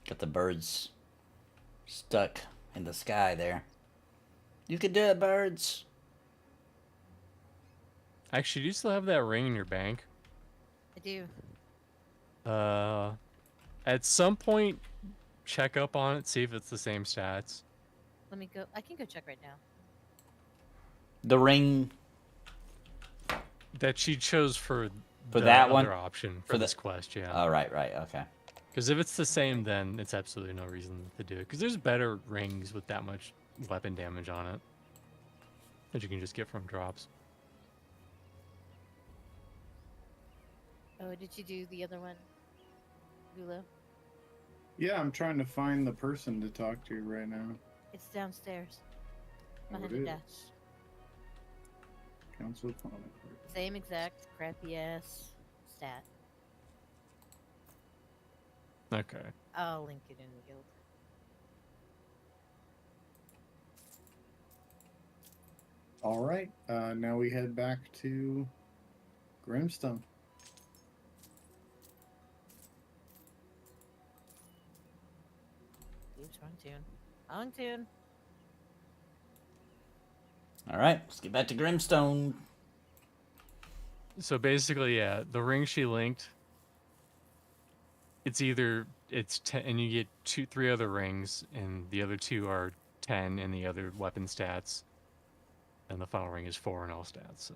Got the birds stuck in the sky there. You can do it, birds. Actually, do you still have that ring in your bank? I do. At some point check up on it, see if it's the same stats. Let me go. I can go check right now. The ring that she chose for for the that other one option for this quest, yeah. Oh, right, okay. Because if it's the same, then it's absolutely no reason to do it. Because there's better rings with that much weapon damage on it that you can just get from drops. Oh, did you do the other one, Hula? Yeah, I'm trying to find the person to talk to right now. It's downstairs. Oh, Behind it the is. desk. Council opponent. Same exact crappy ass stat. Okay. I'll link it in the guild. All right. Now we head back to Grimstone. Oops, wrong tune. Wrong tune. All right, let's get back to Grimstone. So basically, yeah, the ring she linked, it's 10, and you get 3 other rings, and the other 2 are 10 in the other weapon stats, and the final ring is 4 in all stats. So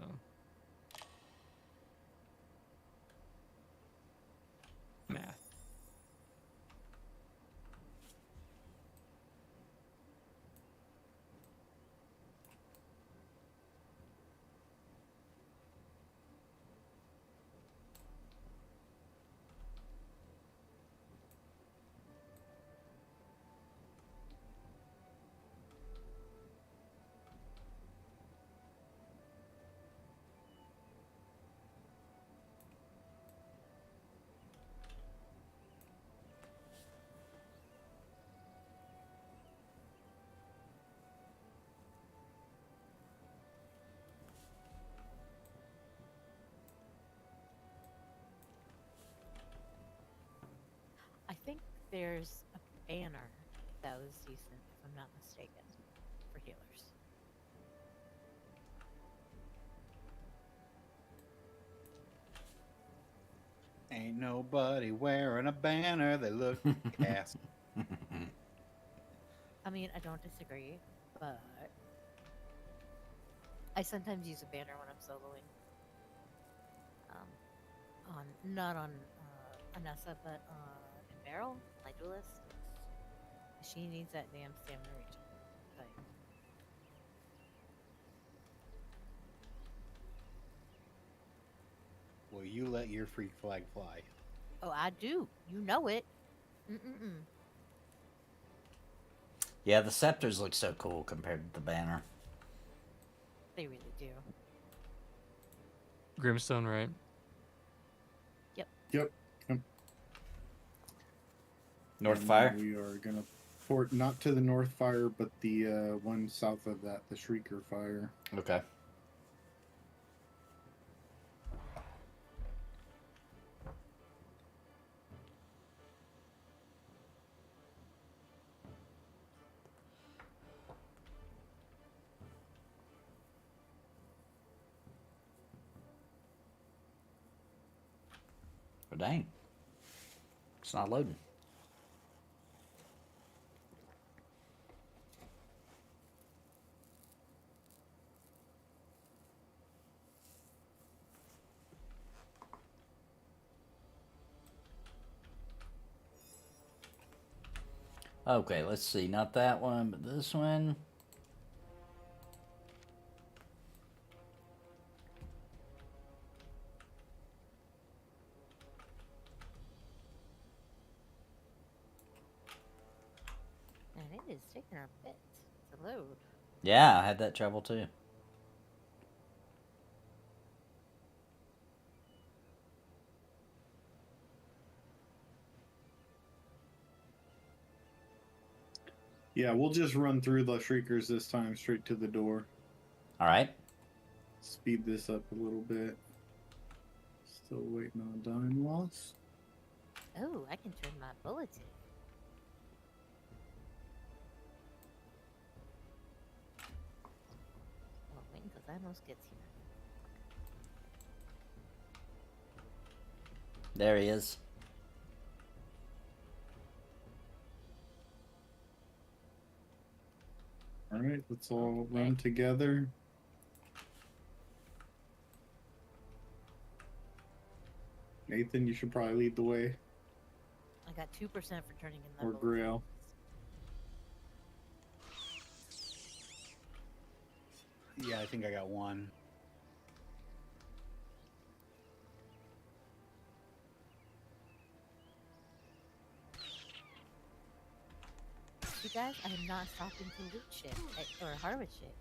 math. I think there's a banner that was decent, if I'm not mistaken, for healers. Ain't nobody wearing a banner. They look ass. I mean, I don't disagree, but I sometimes use a banner when I'm soloing. Not on Anessa, but in Barrel, my duelist. She needs that damn stamina region. Will you let your freak flag fly? Oh, I do. You know it. Mm-mm-mm. Yeah, the scepters look so cool compared to the banner. They really do. Grimstone, right? Yep. Northfire? We are going to port not to the Northfire, but the one south of that, the Shrieker Fire. Okay. Oh, dang. It's not loading. Okay, let's see. Not that one, but this one. And it is taking our bit to load. Yeah, I had that trouble too. Yeah, we'll just run through the Shriekers this time straight to the door. All right. Speed this up a little bit. Still waiting on Dymlos. Oh, I can turn my bulletin. Well, wait until Dymlos gets here. There he is. All right, let's all run together. Nathan, you should probably lead the way. I got 2% for turning in Or that. Grail. Yeah, I think I got 1. You guys, I am not stopping to loot shit or harvest shit,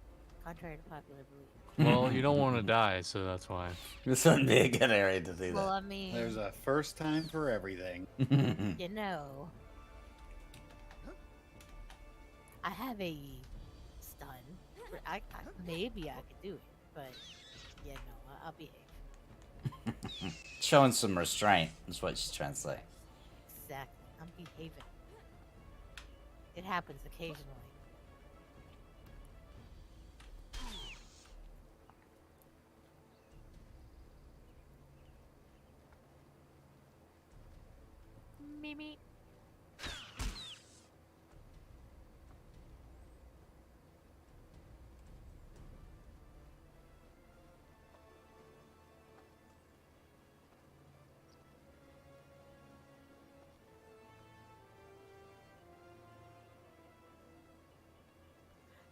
contrary to popular belief. Well, you don't want to die, so that's why. This wouldn't be a good area to do Well, that. I mean, There's a first time for everything. you know, I have a stun. Maybe I could do it, but yeah, no, I'll behave. Showing some restraint is what she's trying to say. Exactly, I'm behaving. It happens occasionally. Mimi.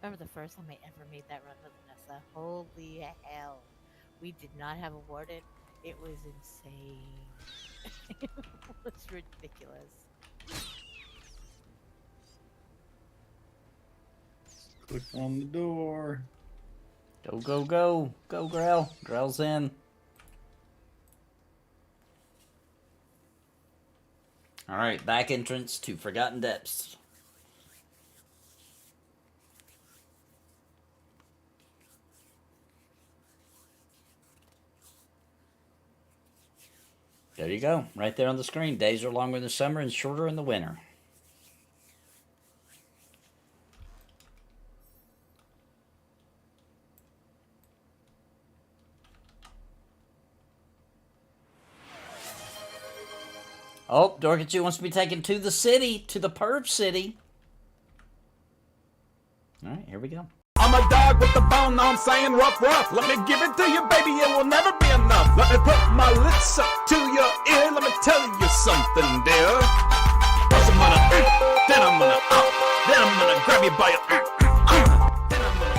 Remember the first time I ever made that run with Vanessa? Holy hell. We did not have a warden. It was insane. It was ridiculous. Click on the door. Go, go, go. Go, Grell. Grell's in. Alright, back entrance to Forgotten Depths. There you go. Right there on the screen. Days are longer in the summer and shorter in the winter. Oh, Dorkachu wants to be taken to the city, to the perp city. Alright, here we go. I'm a dog with the bone, no, I'm saying rough, rough. Let me give it to you, baby, it will never be enough. Let me put my lips up to your ear, let me tell you something, dear. First I'm gonna, then I'm gonna, then I'm gonna grab you by your, then I'm gonna,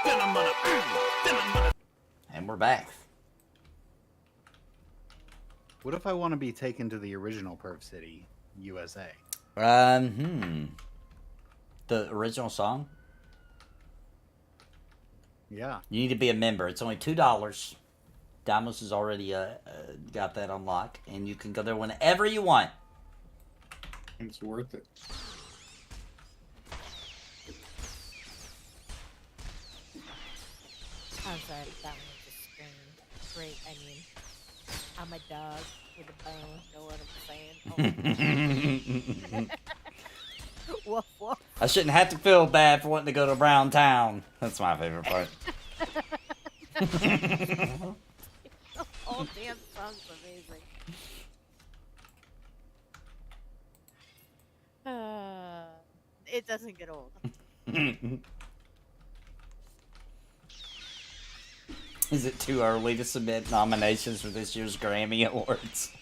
then I'm gonna. And we're back. What if I want to be taken to the original Perp City, USA? The original song? Yeah. You need to be a member. It's only $2. Dymlos has already got that unlocked, and you can go there whenever you want. It's worth it. I'm sorry, but that one just screamed. Great, I mean, I'm a dog with a bone, know what I'm saying? Woof, woof. I shouldn't have to feel bad for wanting to go to Brown Town. That's my favorite part. The whole damn song's amazing. It doesn't get old. Is it too early to submit nominations for this year's Grammy Awards?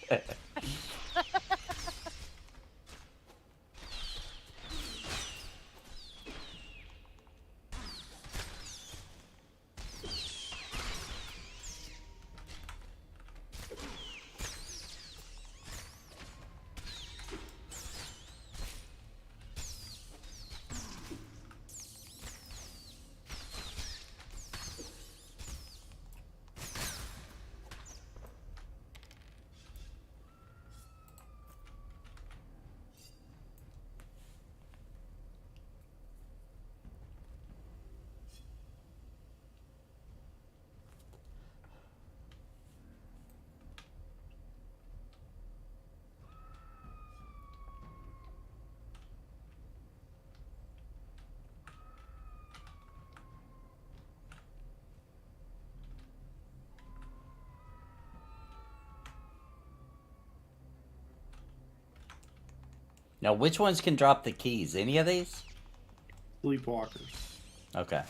Now, which ones can drop the keys? Any of these? Sleepwalkers. Okay.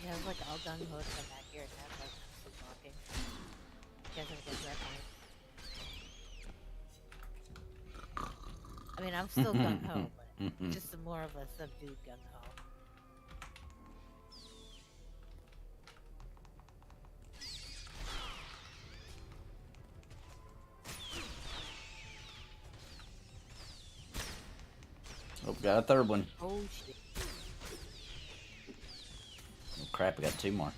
Yeah, I was like all gung ho to come back here and have like some walking. You guys have a good red line. I mean, I'm still gung ho, but just more of a subdued gung ho. Oh, got a third one. Oh shit. Oh, crap, we got 2 more.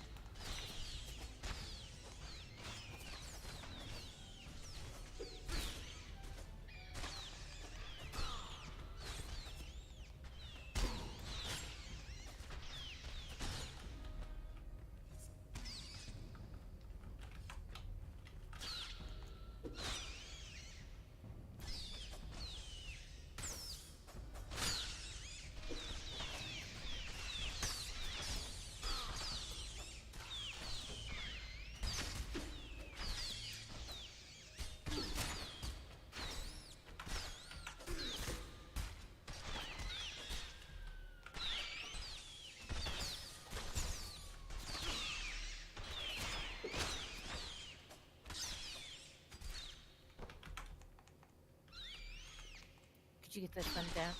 Could you get that sun down?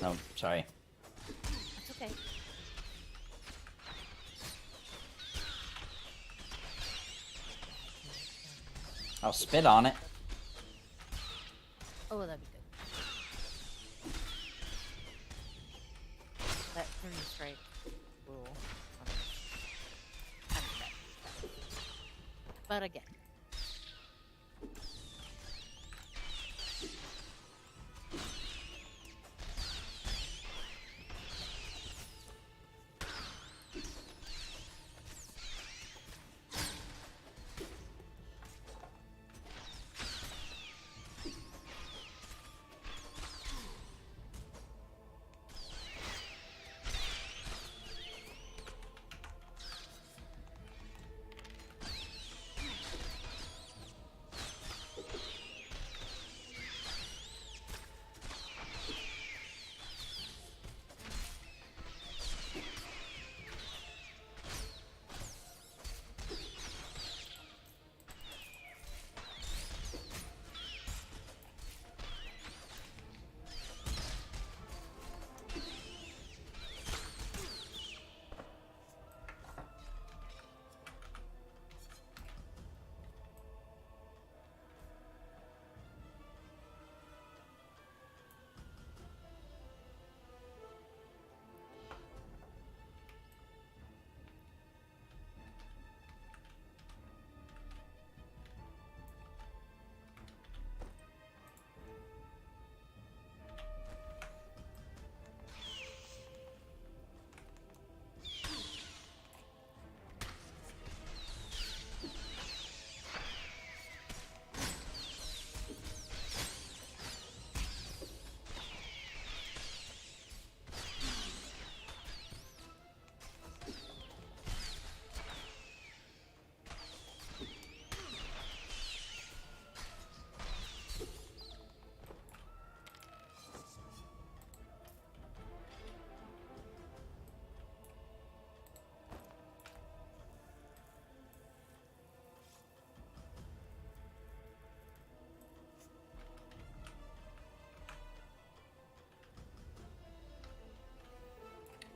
No. Oh, sorry. That's okay. I'll spit on it. Oh, that'd be good. That 3 strike rule. But again.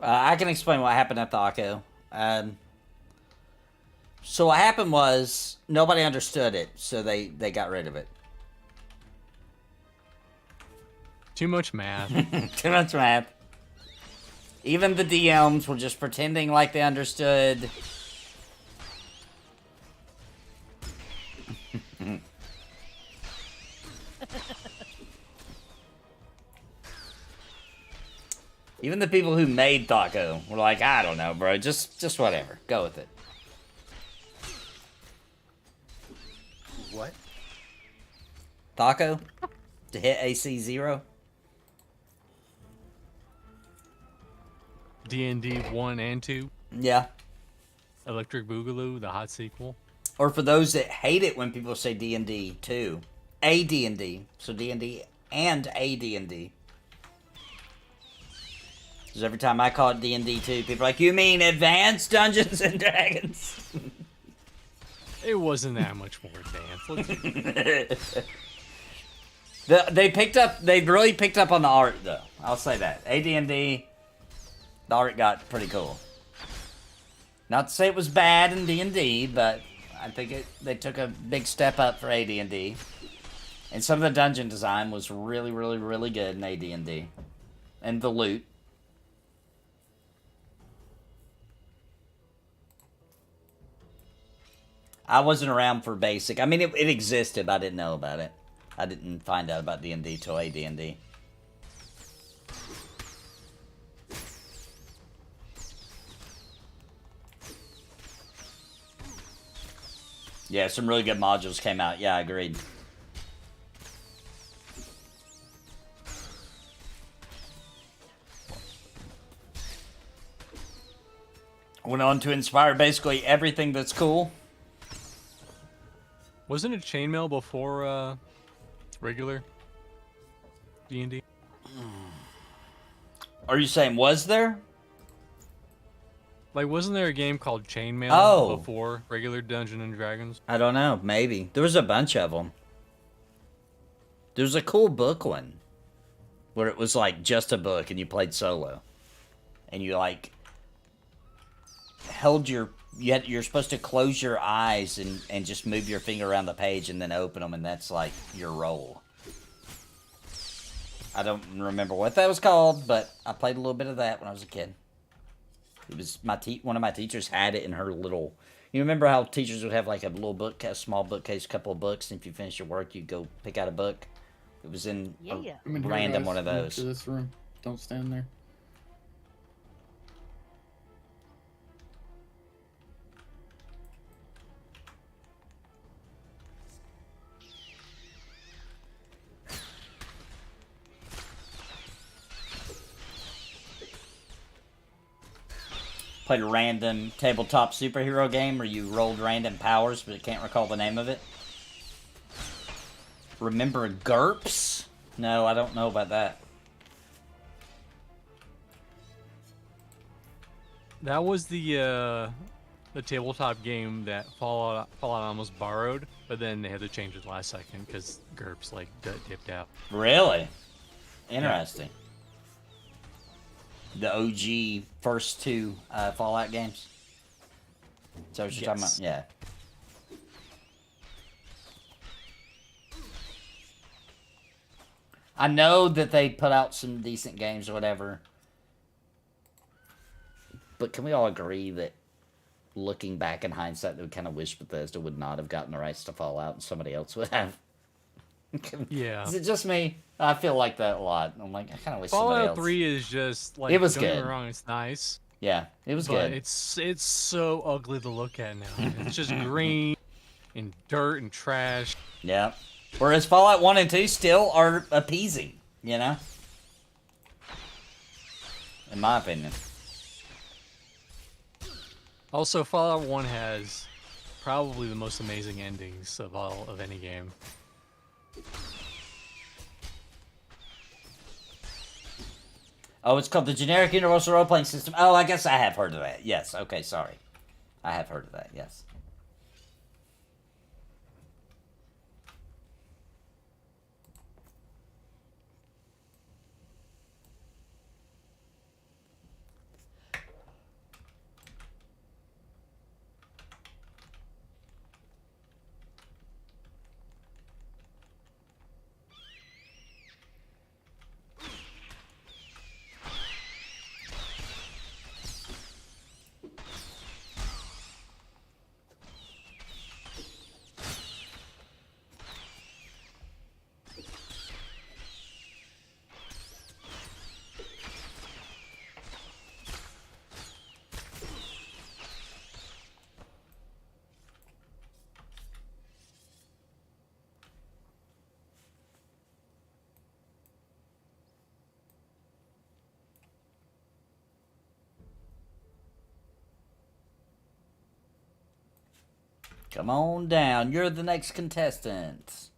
I can explain what happened at the Akko. So what happened was nobody understood it, so they got rid of it. Too much math. Too much math. Even the DMs were just pretending like they understood. Even the people who made Taco were like, I don't know, bro. Just whatever. Go with it. What? Taco? To hit AC 0? D&D 1 and 2. Yeah. Electric Boogaloo, the hot sequel. Or for those that hate it when people say D&D too, AD&D. So D&D and AD&D. Because every time I call it D&D 2, people are like, you mean Advanced Dungeons and Dragons? It wasn't that much more advanced. They really picked up on the art, though. I'll say that. AD&D, the art got pretty cool. Not to say it was bad in D&D, but I think they took a big step up for AD&D. And some of the dungeon design was really, really, really good in AD&D. And the loot. I wasn't around for basic. I mean, it existed, but I didn't know about it. I didn't find out about D&D till AD&D. Yeah, some really good modules came out. Yeah, I agreed. Went on to inspire basically everything that's cool. Wasn't it chainmail before regular D&D? Are you saying was there? Like, wasn't there a game called Chainmail before regular Dungeons and Dragons? I don't know. Maybe. There was a bunch of them. There was a cool book one where it was like just a book and you played solo. And you like held you're supposed to close your eyes and just move your finger around the page and then open them, and that's like your role. I don't remember what that was called, but I played a little bit of that when I was a kid. It was one of my teachers had it in her little. You remember how teachers would have like a little book, a small bookcase, couple of books, and if you finish your work, you'd go pick out a book. It was in a random one of those. To this room. Don't stand there. Played a random tabletop superhero game where you rolled random powers, but I can't recall the name of it. Remember GURPS? No, I don't know about that. That was the tabletop game that Fallout almost borrowed, but then they had to change it last second because GURPS like dipped out. Really? Interesting. Yeah. The OG first two Fallout games? Is that what you're talking about? Yeah. I know that they put out some decent games or whatever. But can we all agree that looking back in hindsight, we kind of wish Bethesda would not have gotten the rights to Fallout and somebody else would have? Yeah. Is it just me? I feel like that a lot. I'm like, I kind of wish somebody else. Fallout 3 is just like, it was don't good. get me wrong, it's nice. Yeah, it was but good. It's so ugly to look at now. It's just green and dirt and trash. Yeah. Whereas Fallout 1 and 2 still are appeasing, you know? In my opinion. Also, Fallout 1 has probably the most amazing endings of any game. Oh, it's called the Generic Universal Role-Playing System. Oh, I guess I have heard of that. Yes, okay, sorry. I have heard of that, yes. Come on down. You're the next contestant.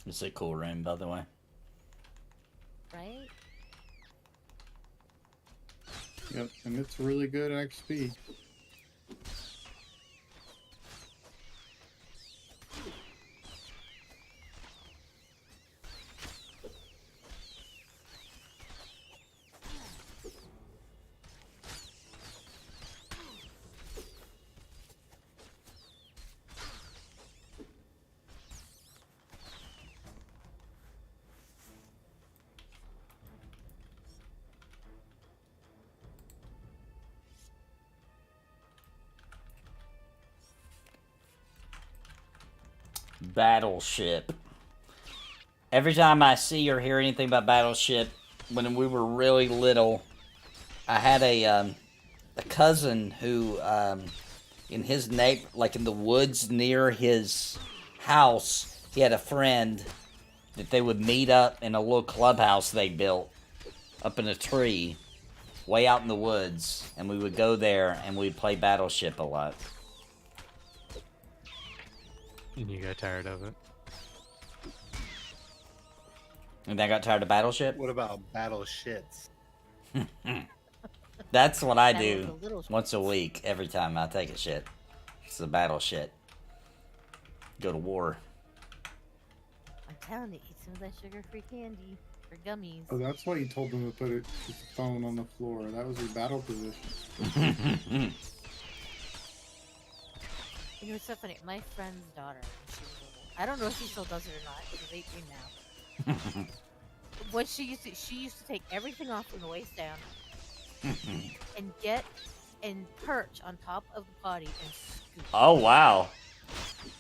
It's a cool room, by the way. Right? Yep, and it's really good XP. Battleship. Every time I see or hear anything about Battleship, when we were really little, I had a cousin who, in his like in the woods near his house, he had a friend that they would meet up in a little clubhouse they built up in a tree, way out in the woods, and we would go there and we'd play Battleship a lot. And you got tired of it. And I got tired of Battleship? What about Battleshits? That's what I That do was a little once a week, every time I take a shit. It's the battle shit. Go to war. I'm telling you, eat some of that sugar-free candy or gummies. Oh, that's why you told them to put his phone on the floor. That was your battle position. You know, it's so funny. My friend's daughter, she was little. I don't know if she still does it or not. She's 18 now. What she used to take everything off from the waist down and perch on top of the potty and scoop. Oh, wow.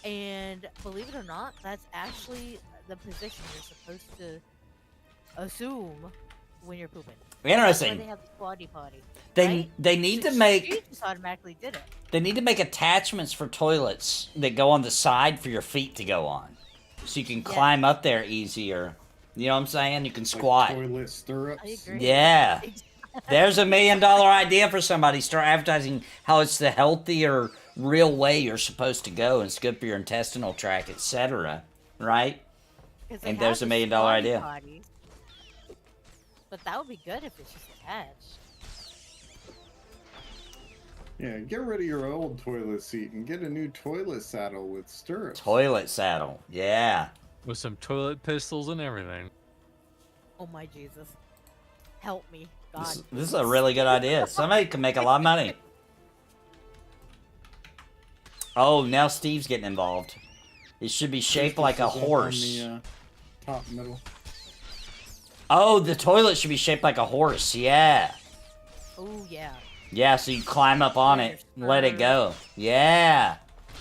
And believe it or not, that's actually the position you're supposed to assume when you're pooping. Interesting. That's why they have the squatty potty. They right? they need So to make she just automatically did it. they need to make attachments for toilets that go on the side for your feet to go on, so you can climb up there easier. You know what I'm saying? You can squat. Like toilet stirrups. I agree. Yeah. There's $1 million idea for somebody. Start advertising how it's the healthier real way you're supposed to go, and it's good for your intestinal tract, etc. Right? 'Cause they And have there's a the $1 million squatty idea. potties. But that would be good if it's just attached. Yeah, get rid of your old toilet seat and get a new toilet saddle with stirrups. Toilet saddle. Yeah. With some toilet pistols and everything. Oh my Jesus. Help me, God. This is a really good idea. Somebody can make a lot of money. Oh, now Steve's getting involved. It should be shaped like a horse. On the top middle. Oh, the toilet should be shaped like a horse. Yeah. Oh yeah. Yeah, so you climb up on it and let it go. Yeah.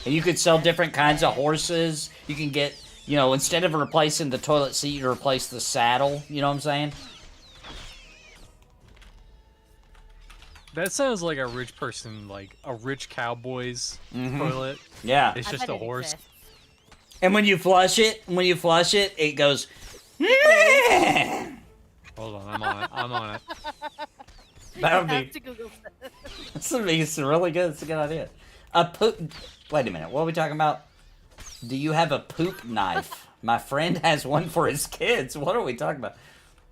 And you could sell different kinds of horses. You can get, you know, instead of replacing the toilet seat, you replace the saddle. You know what I'm saying? That sounds like a rich person, like a rich cowboy's toilet. Yeah. It's I just bet a it horse. exists. And when you flush it, it goes. Hold on, I'm on it. I'm on it. That would You have be. to Google this. This would be really good. It's a good idea. A poop. Wait a minute. What are we talking about? Do you have a poop knife? My friend has one for his kids. What are we talking about?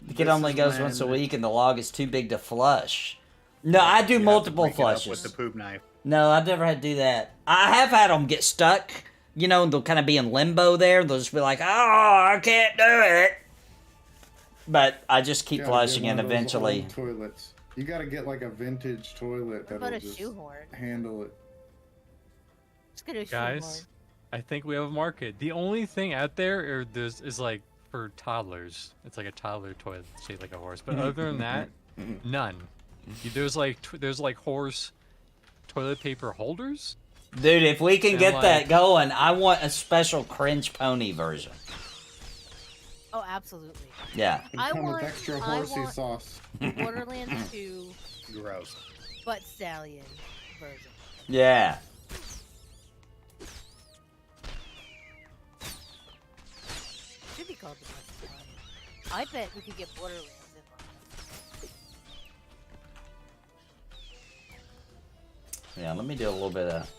The kid This only is goes once a when- week, and the log is too big to flush. No, I do You have to multiple break it up flushes. with the poop knife. No, I've never had to do that. I have had them get stuck. You know, and they'll kind of be in limbo there. They'll just be like, "Oh, I can't do it." But I just keep Yeah, flushing, get and one of those eventually. old toilets. You gotta get like a vintage toilet What that'll about a just shoehorn? handle it. Just get a Guys, shoehorn. I think we have a market. The only thing out there is like for toddlers. It's like a toddler toilet shaped like a horse. But other than that, none. There's like horse toilet paper holders. Dude, if we can And get that like- going, I want a special cringe pony version. Oh, absolutely. Yeah. And I come want- with extra I horsey want- sauce. Borderlands 2 Gross. butt stallion version. Yeah. Should be called the butt stallion. I bet we could get Borderlands in on Yeah, let me do a little bit of.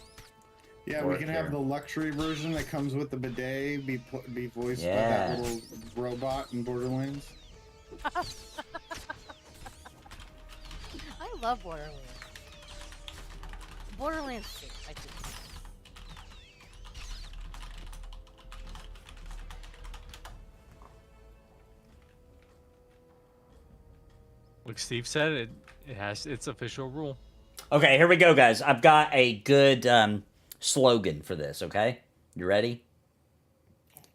Yeah, we Work can here. have the luxury version that comes with the bidet be voiced by Yeah. that little robot in Borderlands. I love Borderlands. Borderlands 2, I should say. Like Steve said, it's official rule. Okay, here we go, guys. I've got a good slogan for this, okay? You ready?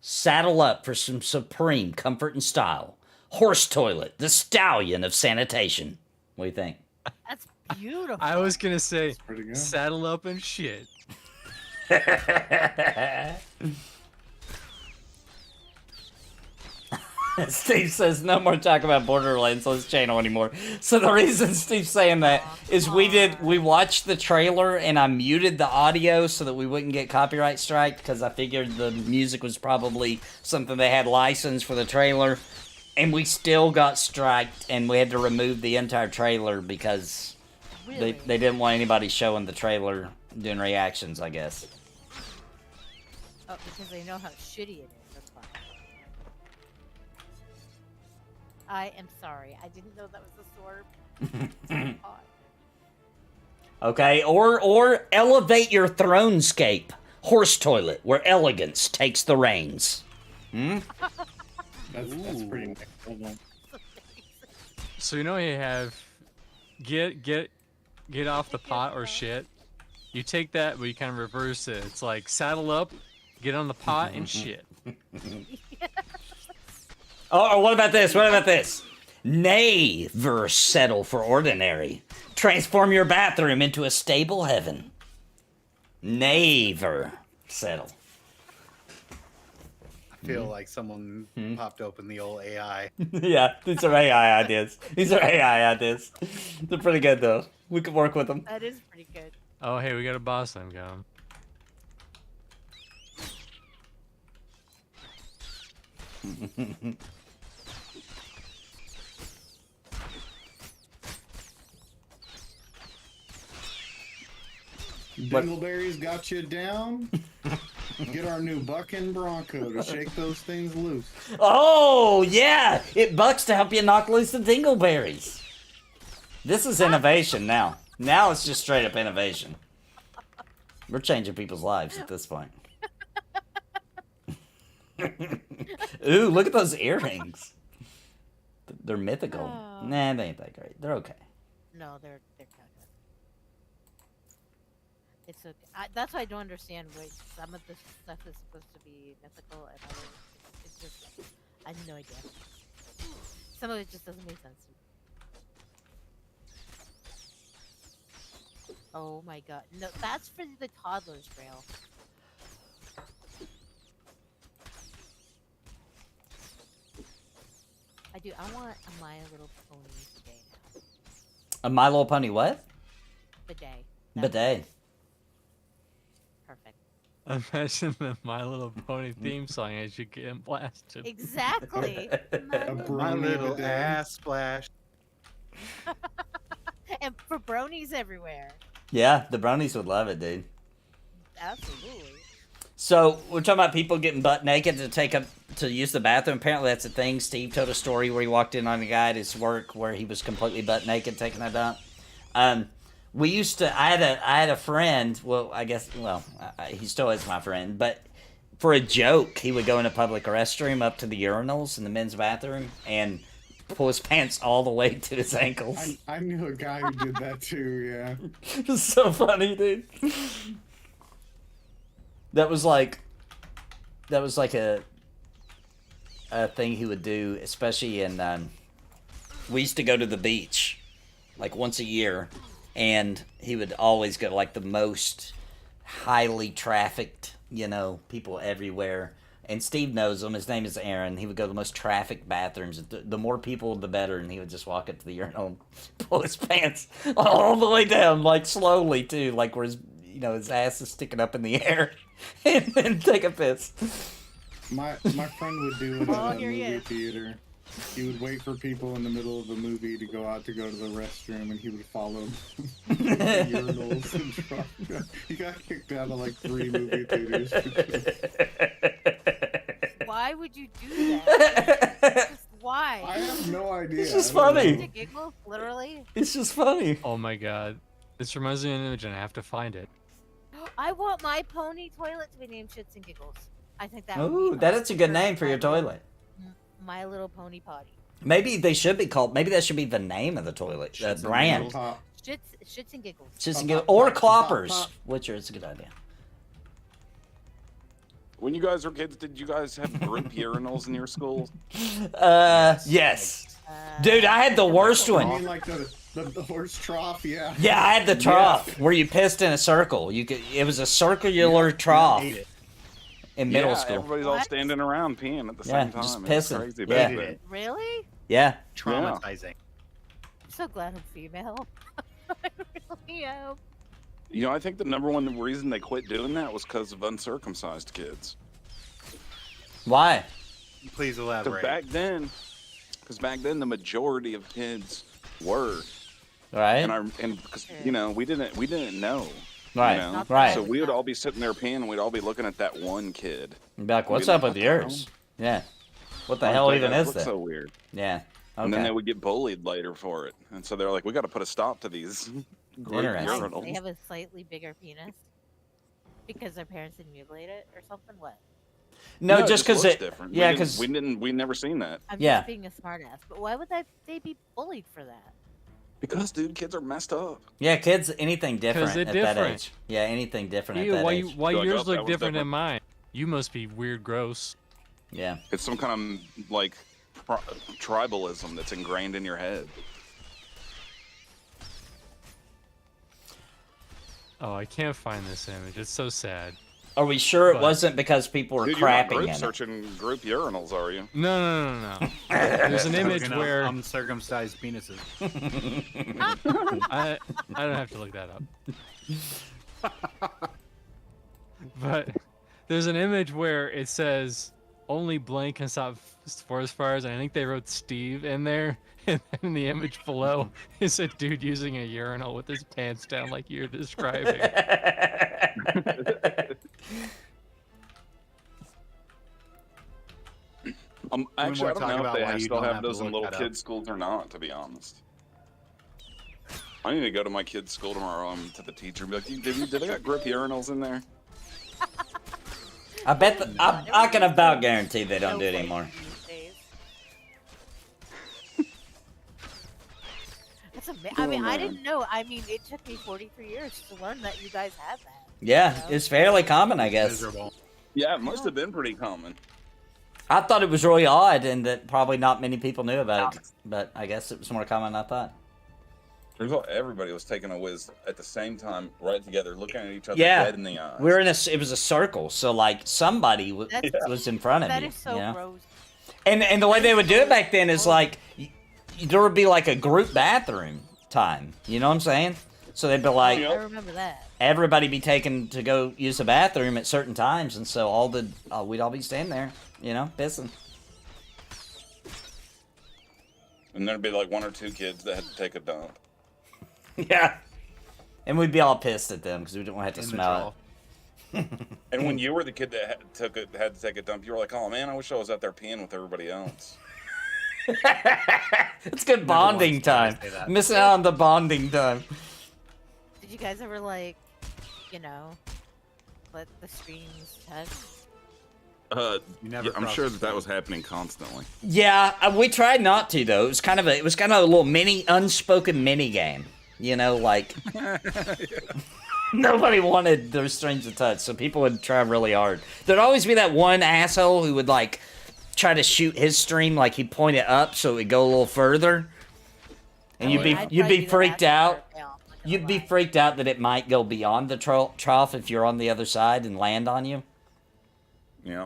Saddle up for some supreme comfort and style. Horse toilet, the stallion of sanitation. What do you think? That's beautiful. I was gonna say, Pretty good. saddle up and shit. Steve says no more talk about Borderlands on this channel anymore. So the reason Steve's saying that is we watched the trailer and I muted the audio so that we wouldn't get copyright strike because I figured the music was probably something they had licensed for the trailer, and we still got striked and we had to remove the entire trailer because Really? they didn't want anybody showing the trailer doing reactions, I guess. Oh, because they know how shitty it is. That's fine. I am sorry. I didn't know that was a sword. Oh, Okay, or elevate your thronescape. Horse toilet, where elegance takes the reins. That's pretty nice. Hold on. So you know you have get off the pot or shit. You take that, but you kind of reverse it. It's like saddle up, get on the pot and shit. Oh, or what about this? What about this? Never settle for ordinary. Transform your bathroom into a stable heaven. Never settle. I feel like someone popped open the old AI. Yeah, these are AI ideas. These are AI ideas. They're pretty good, though. We could work with them. that is pretty good. Oh hey, we got a boss then going. Dingleberry's got you down. Get our new bucking Bronco to shake those things loose. Oh, yeah! It bucks to help you knock loose the dingleberries. This is innovation now. Now it's just straight up innovation. We're changing people's lives at this point. Ooh, look at those earrings. They're mythical. Oh. Nah, they ain't that great. They're okay. No, they're kind of. It's okay. That's why I don't understand why some of this stuff is supposed to be mythical and others. It's just I have no idea. Some of it just doesn't make sense to me. Oh my god. No, that's for the toddlers, Braille. I do. I want a My Little Pony today now. A My Little Pony what? Bidet. Bidet. Perfect. Imagine the My Little Pony theme song as you get blasted. Exactly. My little ass splash. And for bronies everywhere. Yeah, the bronies would love it, dude. Absolutely. So we're talking about people getting butt naked to use the bathroom. Apparently that's a thing. Steve told a story where he walked in on a guy at his work where he was completely butt naked taking a dump. We used to. I had a friend. Well, I guess. Well, he still is my friend. But for a joke, he would go in a public restroom up to the urinals in the men's bathroom and pull his pants all the way to his ankles. I knew a guy who did that too. Yeah. It's so funny, dude. That was like a thing he would do, especially in. We used to go to the beach, like once a year, and he would always go to like the most highly trafficked, people everywhere. And Steve knows him. His name is Aaron. He would go to the most trafficked bathrooms. The more people, the better. And he would just walk up to the urinal and pull his pants all the way down, like slowly too, like where his ass is sticking up in the air, and then take a piss. My friend would do it at a movie theater. He would wait for people in the middle of the movie to go to the restroom, and he would follow the urinals and drop. He got kicked out of like 3 movie theaters. Why would you do that? Just why? I have no idea. It's just funny. To giggle, literally. It's just funny. Oh my god. This reminds me of an image and I have to find it. I want my pony toilet to be named Shits and Giggles. I think that would Ooh, be that is a good name for your toilet. My Little Pony Potty. Maybe they should be called. Maybe that should be the name of the toilet, the brand. Shits and Giggles. Shits and Giggles, or Cloppers, which is a good idea. When you guys were kids, did you guys have group urinals in your schools? Yes. Dude, I had the worst You one. mean like the horse trough? Yeah. Yeah, I had the trough where you pissed in a circle. It was a circular trough in middle school. Everybody's all standing around peeing at the same time. Just It's pissing. crazy Yeah. back then. Really? Yeah. Traumatizing. I'm so glad I'm female. I really am. You know, I think the number one reason they quit doing that was because of uncircumcised kids. Why? Please Because elaborate. back then, the majority of kids were. Right. And because we didn't know. Right. You know? Right. So we would all be sitting there peeing, and we'd all be looking at that one kid. You'd be like, what's We'd be up like, with "What the yours? Yeah. What the Like, hell that even guy is looks that? so weird. Yeah. Okay. And then they would get bullied later for it, and so they're like, "We got to put a stop to these group Interesting. urinals." They have a slightly bigger penis because their parents didn't mutilate it or something. What? No, just because looks it. different. Yeah, we never seen that. I'm Yeah. just being a smartass. But why would they be bullied for that? Because dude, kids are messed up. Yeah, kids, anything different they're at that different. age. Yeah, anything different Ew, at that why age. why You're like, yours "Oh, that look was different than different." mine? You must be weird gross. Yeah. It's some kind of like tribalism that's ingrained in your head. Oh, I can't find this image. It's so sad. Are we sure it But- wasn't because people were Dude, you're not crapping group in it? searching group urinals, are you? No. There's an image Looking up where uncircumcised penises. I don't have to look that up. But there's an image where it says only Blank can stop forest fires. And I think they wrote Steve in there. And then in the image below is a dude using a urinal with his pants down like you're describing. Actually, I don't know if they why you still don't have have to those in look little that kids' schools or not, to be honest. I need to go to my kid's school tomorrow to the teacher and be like, do they got grip urinals in there? I bet I can about guarantee they don't do it anymore. That's amazing. I mean, I didn't know. I mean, it took me 43 years to learn that you guys have that. Yeah, you know? it's fairly common, I guess. Miserable. Yeah, it must have been pretty common. I thought it was really odd and that probably not many people knew about it, but I guess it was more common than I thought. Turns out everybody was taking a whiz at the same time, right together, looking at each other Yeah, dead in the eyes. we're in it was a circle, so like somebody was in front of That you. is so you know? gross. And the way they would do it back then is like there would be like a group bathroom time. You know what I'm saying? So they'd be like, I remember that. everybody be taken to go use the bathroom at certain times, and so we'd all be standing there, you know, pissing. And there'd be like one or two kids that had to take a dump. Yeah. And we'd be all pissed at them because we didn't want to have to smell it. And when you were the kid that had to take a dump, you were like, "Oh man, I wish I was out there peeing with everybody else." It's good bonding time. Missing out on the bonding time. Did you guys ever like, you know, let the streams touch? I'm sure that was happening constantly. Yeah, we tried not to though. It was kind of a little unspoken mini game. You know, like nobody wanted their streams to touch, so people would try really hard. There'd always be that one asshole who would like try to shoot his stream like he'd point it up so it would go a little further, and you'd be freaked out. You'd be freaked out that it might go beyond the trough if you're on the other side and land on you. Yeah.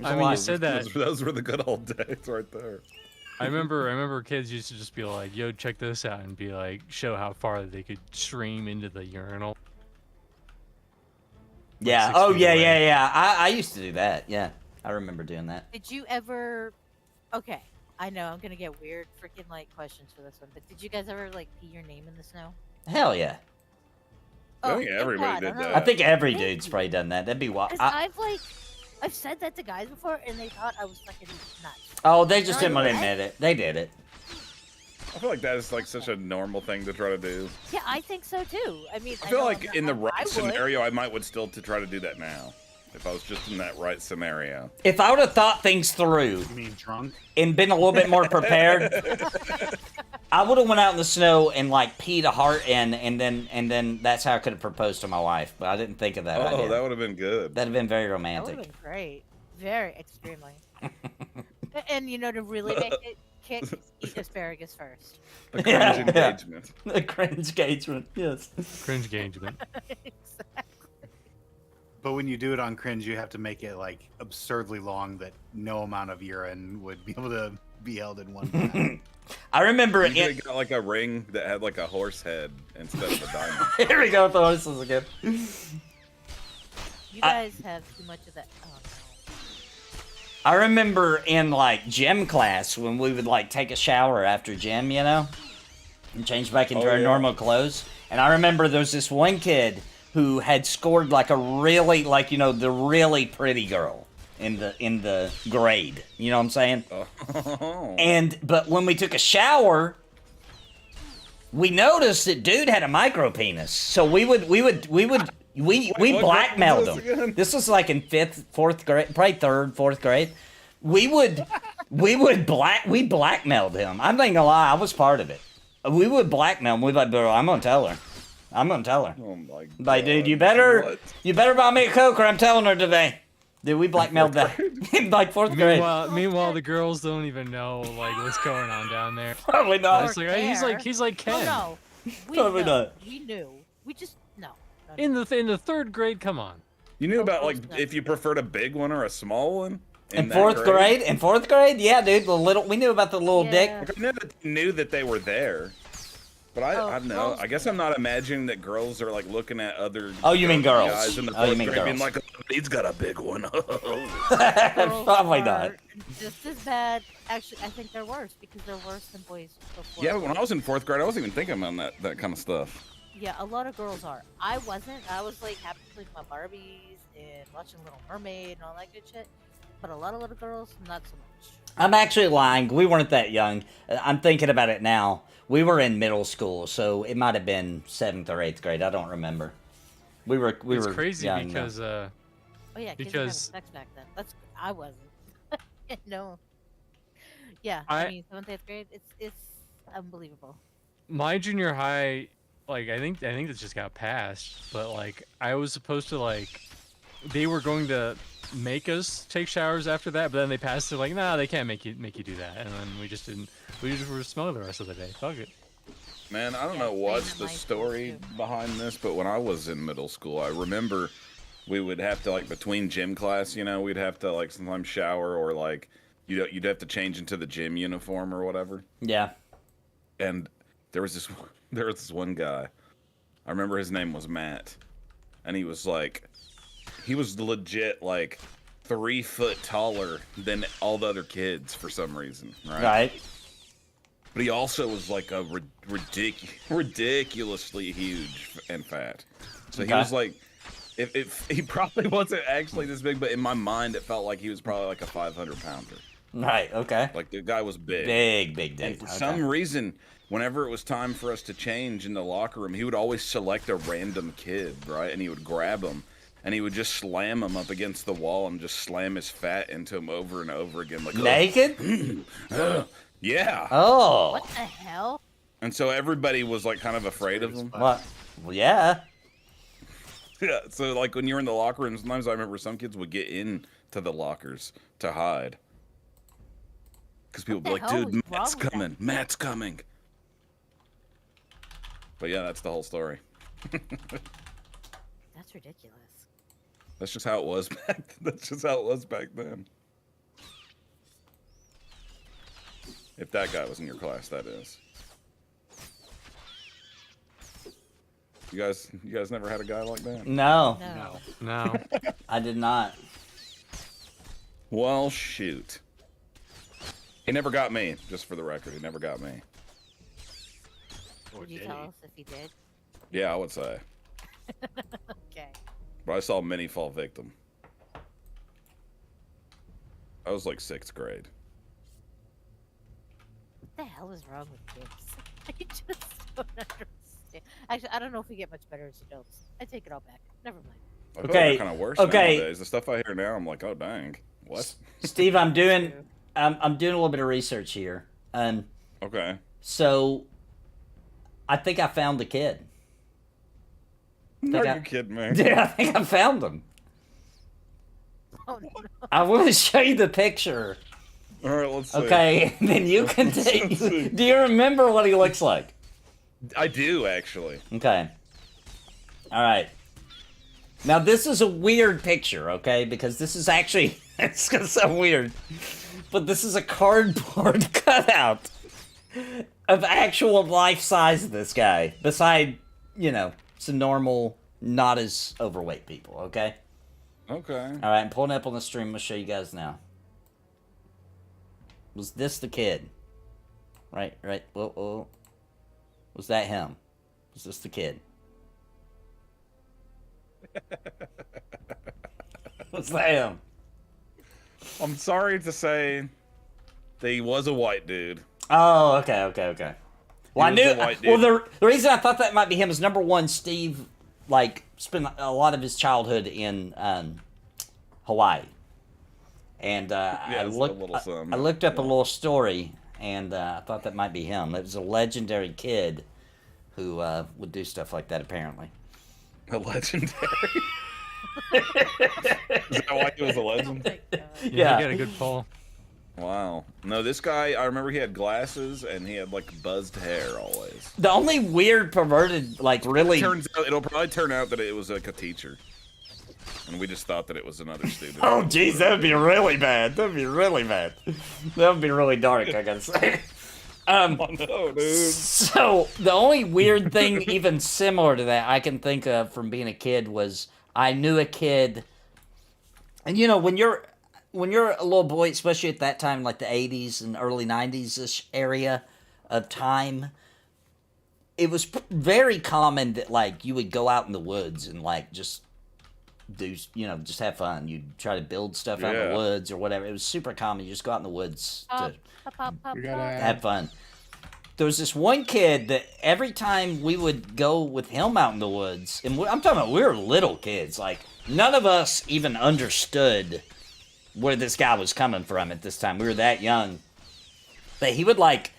I mean, you said that. Those were the good old days right there. I remember kids used to just be like, "Yo, check this out," and be like, show how far they could stream into the urinal. Yeah. Oh, yeah. I used to do that. Yeah, I remember doing that. Did you ever? Okay, I know I'm gonna get weird, freaking like questions for this one, but did you guys ever like pee your name in the snow? Hell yeah. I think everybody did that. I think every dude's probably done that. That'd be wild. I've said that to guys before, and they thought I was fucking nuts. Oh, they just didn't want to admit it. They did it. I feel like that is like such a normal thing to try to do. Yeah, I think so too. I mean, I feel like in the right scenario, I would still to try to do that now. If I was just in that right scenario. If I would have thought things through, You mean drunk? and been a little bit more prepared, I would have went out in the snow and like peed a heart in, and then that's how I could have proposed to my wife. But I didn't think of that. Oh, idea. that would have been good. That'd have been very That would romantic. have been great. Very extremely. And you know, to really make it kick, eat asparagus first. The cringe engagement. The cringe engagement, yes. Cringe engagement. Exactly. But when you do it on cringe, you have to make it like absurdly long that no amount of urine would be able to be held in one pack. I remember You got like a ring that had like a horse head instead of a diamond. Here we go with the horses again. You guys have too much of that. Oh, no. I remember in like gym class when we would like take a shower after gym, you know, and change back into our normal clothes. And I remember there was this one kid who had scored like a really, like, you know, the really pretty girl in the grade. You know what I'm saying? Oh. But when we took a shower, we noticed that dude had a micro penis. So we blackmailed him. This was like in fourth grade, probably third, fourth grade. We blackmailed him. I'm not gonna lie, I was part of it. We would blackmail him. We'd like, bro, I'm gonna tell her. Oh my god. Like, dude, you better buy me a Coke or I'm telling her today. Dude, we blackmailed that in like fourth grade. Meanwhile, the girls don't even know like what's going on down there. Probably not. It's like, he's like Ken. Oh, no. Probably not. We knew. We just no. In the third grade, come on. You knew about like if you preferred a big one or a small one? In fourth grade? In fourth grade? Yeah, dude. We knew about the little dick. Like, I knew that they were there. But I don't know. I guess I'm not imagining that girls are like looking at other. Oh, you mean girls? Guys in the Oh, you fourth mean grade being girls. like, he's got a big one. Probably not. Just as bad. Actually, I think they're worse because they're worse than boys before. Yeah, but when I was in fourth grade, I wasn't even thinking about that kind of stuff. Yeah, a lot of girls are. I wasn't. I was like happy playing my Barbies and watching Little Mermaid and all that good shit. But a lot of little girls, not so much. I'm actually lying. We weren't that young. I'm thinking about it now. We were in middle school, so it might have been 7th or 8th grade. I don't remember. We were crazy young, because Oh yeah, kids were having because sex back then. I wasn't. No. Yeah, I mean 7th, 8th grade. It's unbelievable. my junior high, like I think this just got passed, but like I was supposed to like, they were going to make us take showers after that, but then they passed it like, nah, they can't make you do that, and then we just didn't. We just were smelling the rest of the day. Fuck it. Man, I don't know what's the story behind this, but when I was in middle school, I remember we would have to like between gym class, you know, we'd have to like sometimes shower or like you'd have to change into the gym uniform or whatever. Yeah. And there was this one guy. I remember his name was Matt, and he was legit like 3 foot taller than all the other kids for some reason, right? Right. But he also was like a ridiculously huge and fat. So he was like, if he probably wasn't actually this big, but in my mind it felt like he was probably like a 500-pounder. Right. Okay. Like the guy was big. Big dude. And for some reason, whenever it was time for us to change in the locker room, he would always select a random kid, right? And he would grab him, and he would just slam him up against the wall and just slam his fat into him over and over again. Like naked? Yeah. Oh. What the hell? And so everybody was like kind of afraid of him. What? Well, yeah. Yeah. So like when you're in the locker room, sometimes I remember some kids would get into the lockers to hide. Because people would be like, dude, Matt's coming. Matt's coming. But yeah, that's the whole story. That's ridiculous. That's just how it was back then. If that guy was in your class, that is. You guys never had a guy like that? No. No. I did not. Well, shoot. He never got me, just for the record. He never got me. Would you tell us if he did? Yeah, I would say. Okay. But I saw many fall victim. I was like 6th grade. What the hell is wrong with kids? I just don't understand. Actually, I don't know if we get much better as adults. I take it all back. Never mind. I feel like they're kind of worse nowadays. The stuff I hear now, I'm like, oh dang, what? Steve, I'm doing a little bit of research here. Okay. So, I think I found the kid. Are you kidding me? Yeah, I think I found him. Oh no. I want to show you the picture. All right, let's see. Okay, then you can take. Do you remember what he looks like? I do, actually. Okay. All right. Now, this is a weird picture, okay? Because this is actually... It's going to sound weird. But this is a cardboard cutout of actual life-size of this guy. Beside, you know, some normal, not as overweight people, okay? Okay. All right, I'm pulling up on the stream. I'll show you guys now. Was this the kid? Right. Whoa. Was that him? Was this the kid? Was that him? I'm sorry to say that he was a white dude. Oh, okay. Well, I knew. Well, the reason I thought that might be him is number one, Steve, like, spent a lot of his childhood in Hawaii, and I looked up a little story, and I thought that might be him. It was a legendary kid who would do stuff like that, apparently. A legendary. Is that why he was a legend? Yeah, he got a good pull. Wow. No, this guy, I remember he had glasses and he had like buzzed hair always. The only weird, perverted, like really. It'll probably turn out that it was like a teacher, and we just thought that it was another student. Oh, jeez, that would be really bad. That would be really bad. That would be really dark, I gotta say. Oh no, dude. So the only weird thing even similar to that I can think of from being a kid was I knew a kid, and you know when you're a little boy, especially at that time, like the 80s and early 90s-ish area of time, it was very common that like you would go out in the woods and like just do, you know, just have fun. You'd try to build stuff out in the woods or whatever. It was super common. You just go out in the woods to have fun. There was this one kid that every time we would go with him out in the woods, and I'm talking about we were little kids, like none of us even understood where this guy was coming from at this time. We were that young. But he would like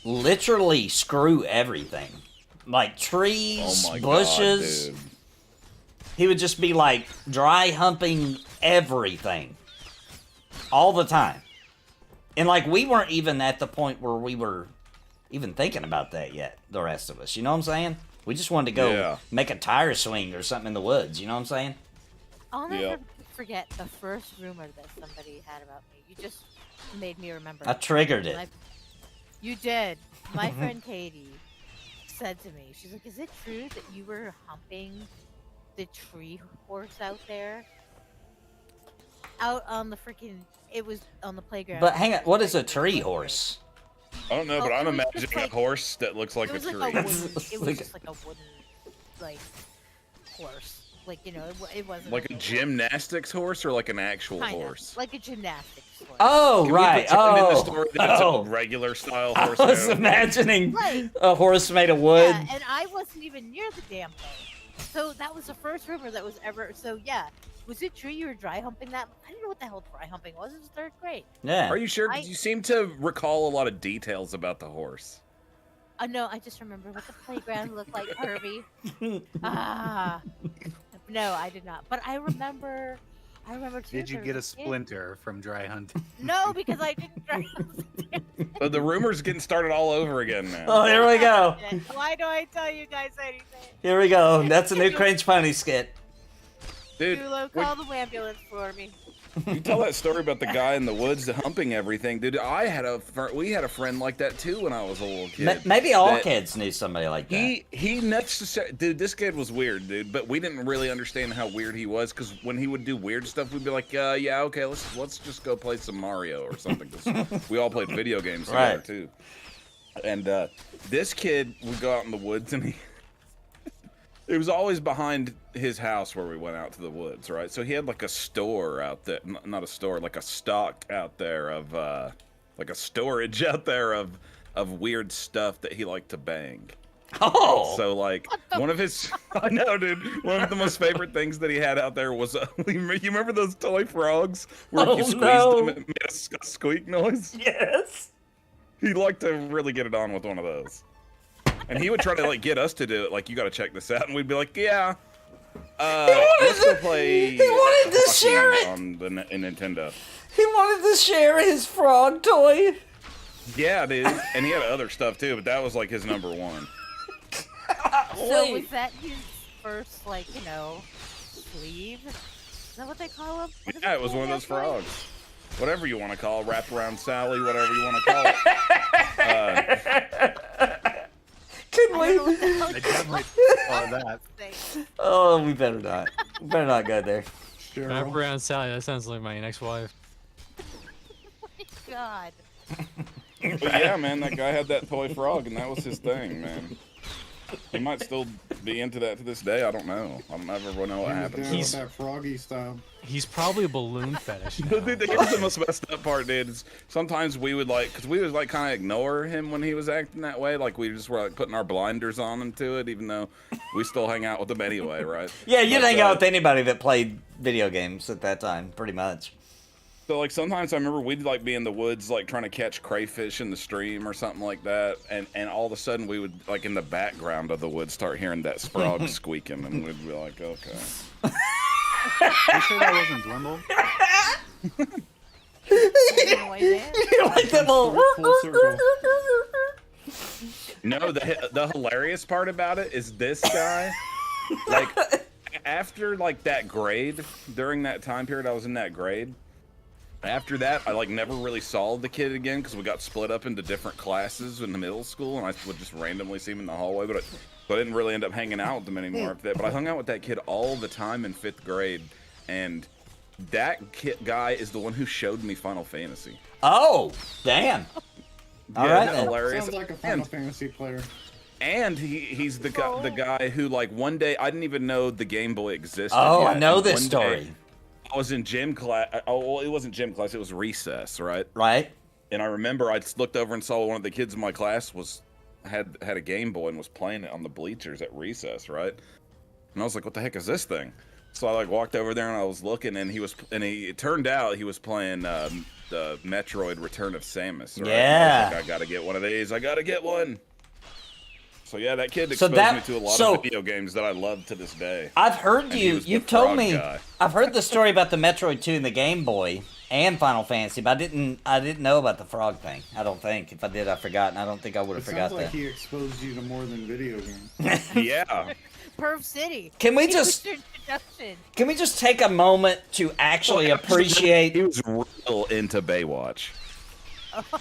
literally screw everything. Like trees, bushes. God, dude. He would just be like dry humping everything all the time. And like we weren't even at the point where we were even thinking about that yet, the rest of us. You know what I'm saying? We just wanted to go make a tire swing or something in the woods. You know what I'm saying? I'll never forget the first rumor that somebody had about me. You just made me remember. I triggered it. You did. My friend Katie said to me, she's like, is it true that you were humping the tree horse out there? Out on the freaking, it was on the playground. But hang on, what is a tree horse? I don't know, but I'm imagining a horse that looks like a tree. It was just like a wooden, like, horse. Like, you know, it wasn't like a gymnastics horse or like an actual horse? Like a gymnastics horse. Oh, right. In the story that it's a regular style horse. I was imagining a horse made of wood. Yeah, and I wasn't even near the damn thing. So that was the first rumor that was ever. So yeah, was it true you were dry humping that? I didn't know what the hell dry humping was. It was third grade. Yeah. Are you sure? Because you seem to recall a lot of details about the horse. No, I just remember what the playground looked like, Herbie. No, I did not. But I remember too. Did you get a splinter from dry hunting? No, because I didn't dry hunt. So the rumor's getting started all over again now. Oh, here we go. Why do I tell you guys anything? Here we go. That's a new Cringe Pony skit. Dude, Dulo, call the ambulance for me. You tell that story about the guy in the woods humping everything, dude. We had a friend like that too when I was a little kid. Maybe all kids knew somebody like that. He dude. This kid was weird, dude. But we didn't really understand how weird he was because when he would do weird stuff, we'd be like, yeah, okay, let's just go play some Mario or something. 'Cause we all played video games together too. And this kid would go out in the woods and it was always behind his house where we went out to the woods, right? So he had like a store out there, not a store, like a stock out there of, like a storage out there of weird stuff that he liked to bang. Oh! So like one of his, I know, dude. One of the most favorite things that he had out there was, you remember those toy frogs where if you squeezed them, it made a squeak noise? Yes. He liked to really get it on with one of those. And he would try to like get us to do it, like, you gotta check this out, and we'd be like, yeah. Let's go play. He wanted to share it on the Nintendo. He wanted to share his frog toy. Yeah, dude, and he had other stuff too, but that was like his number one. So was that his first, like, you know, sleeve? Is that what they call them? Yeah, it was one of those frogs. Whatever you want to call it, wraparound Sally, whatever you want to call it. Couldn't wait. I definitely saw that. Oh, we better not. We better not go there. Sure. Wraparound Sally, that sounds like my ex-wife. Oh my god. But yeah, man, that guy had that toy frog, and that was his thing, man. He might still be into that to this day. I don't know. I don't ever know what happens. He's that froggy style. He's probably a balloon fetish now. Dude, here's the most messed up part, dude. Is sometimes we would because we would kind of ignore him when he was acting that way. Like we just were like putting our blinders on him to it, even though we still hang out with him anyway, right? Yeah, you'd hang out with anybody that played video games at that time, pretty much. So like sometimes I remember we'd like be in the woods like trying to catch crayfish in the stream or something like that, and all of a sudden we would like in the background of the woods start hearing that frog squeaking, and we'd be like, okay. You sure that wasn't Dwindle? You like that little Full circle. No, the hilarious part about it is this guy, like after like that grade, during that time period I was in that grade, after that, I like never really saw the kid again because we got split up into different classes in the middle school, and I would just randomly see him in the hallway. But I didn't really end up hanging out with him anymore after that. But I hung out with that kid all the time in 5th grade, and that guy is the one who showed me Final Fantasy. Oh, damn! All right, then. Hilarious. Sounds like a Final Fantasy player. And he's the guy who, like, one day I didn't even know the Game Boy existed. Oh, yet. I know And this one story. day, I was in gym class. Oh, well, it wasn't gym class. It was recess, right? Right. And I remember I just looked over and saw one of the kids in my class had a Game Boy and was playing it on the bleachers at recess, right? And I was like, "What the heck is this thing?" So I like walked over there and I was looking, and it turned out he was playing the Metroid Return of Samus. Right? Yeah. I was like, I gotta get one of these. I gotta get one. So yeah, that kid exposed me to a lot of video games that I love to this day. I've heard you've told me. Guy. I've heard the story about the Metroid 2 and the Game Boy and Final Fantasy, but I didn't know about the frog thing. I don't think. If I did, I forgot, and I don't think I would have forgot Sounds like that. he exposed you to more than video games. Yeah. Perv City. Can we It was just your introduction. can we just take a moment to actually appreciate? He was real into Baywatch.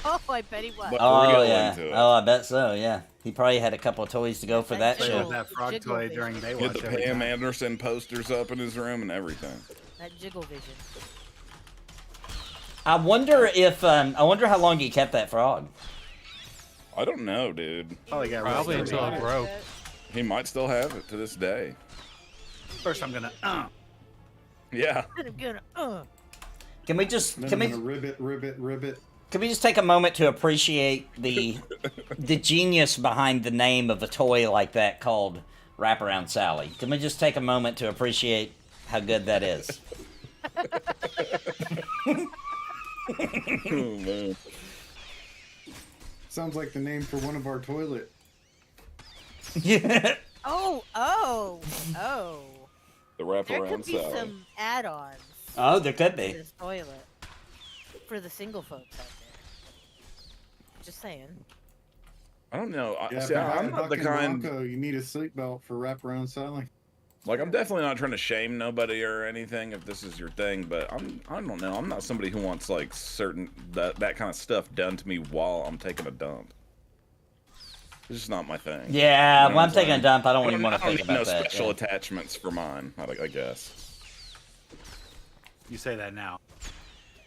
Oh, I bet he was. But- Oh real yeah. into it. Oh, I bet so. Yeah. He probably had a couple of toys to go for that That Play with show. that frog Jiggle toy vision. during He had Baywatch the every Pam time. Anderson posters up in his room and everything. That jiggle vision. I wonder how long he kept that frog. I don't know, dude. Probably got Probably roasted. until it broke. He might still have it to this day. First, I'm gonna. Yeah. I'm gonna. Can we just Then can I'm we gonna ribbit. Can we just take a moment to appreciate the genius behind the name of a toy like that called Wraparound Sally? Can we just take a moment to appreciate how good that is? Oh, man. Sounds like the name for one of our toilet. Yeah. Oh. The There wraparound could be salad. some add-ons Oh, there could to be. this toilet for the single folks out there. Just saying. I don't know. Yeah, See, if you buy I'm a not the Buck and kind. Bronco, you need a seatbelt for wraparound Sally. Like, I'm definitely not trying to shame nobody or anything if this is your thing, but I don't know. I'm not somebody who wants like that kind of stuff done to me while I'm taking a dump. It's just not my thing. Yeah, You know when what I'm taking a saying? dump, I don't even want to I don't think need about no that. special yeah. attachments for mine. I guess. You say that now.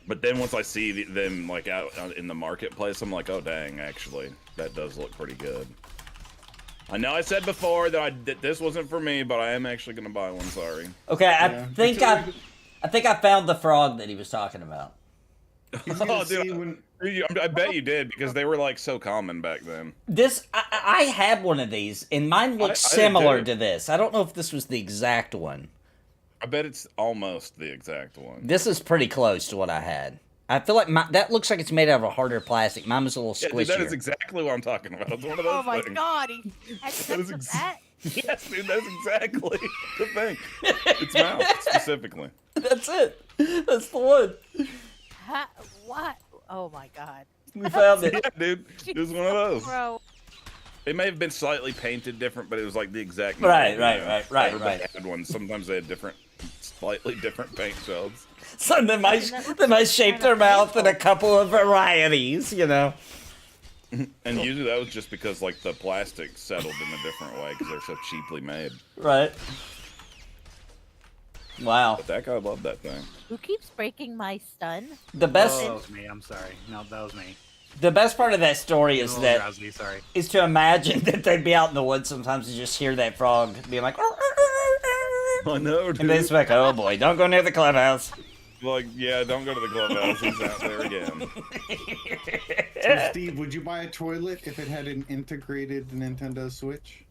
But then once I see them like out in the marketplace, I'm like, oh dang, actually, that does look pretty good. I know I said before that this wasn't for me, but I am actually gonna buy one. Sorry. Okay, Yeah. I think I found the frog that he was talking about. He's gonna Oh, see dude, when I bet you did because they were like so common back then. This I had one of these, and mine looks I similar did. to this. I don't know if this was the exact one. I bet it's almost the exact one. This is pretty close to what I had. I feel like that looks like it's made out of a harder plastic. Mine was a little Yeah, dude, squishier. that is exactly what I'm talking about. It's one of those Oh my things. god, he That accepts is ex- that. Yes, dude, that's exactly the thing. It's mouth specifically. That's it. That's the one. What? Oh my god. We found it. Yeah, dude, it was one of those. Bro. It may have been slightly painted different, but it was like the exact. Right, model, you know? right. Everybody had ones. Sometimes they had slightly different paint jobs. So they might shape their mouth in a couple of varieties, you know. And usually that was just because like the plastic settled in a different way because they're so cheaply made. Right. Wow. But that guy loved that thing. Who keeps breaking my stun? The Oh, best that was me. I'm sorry. No, that was me. the best part of that story I'm a is little that drowsy, sorry. is to imagine that they'd be out in the woods sometimes and just hear that frog being like, I know, dude. and they just be like, oh boy, don't go near the clubhouse. Like, yeah, don't go to the clubhouse. He's out there again. So Steve, would you buy a toilet if it had an integrated Nintendo Switch?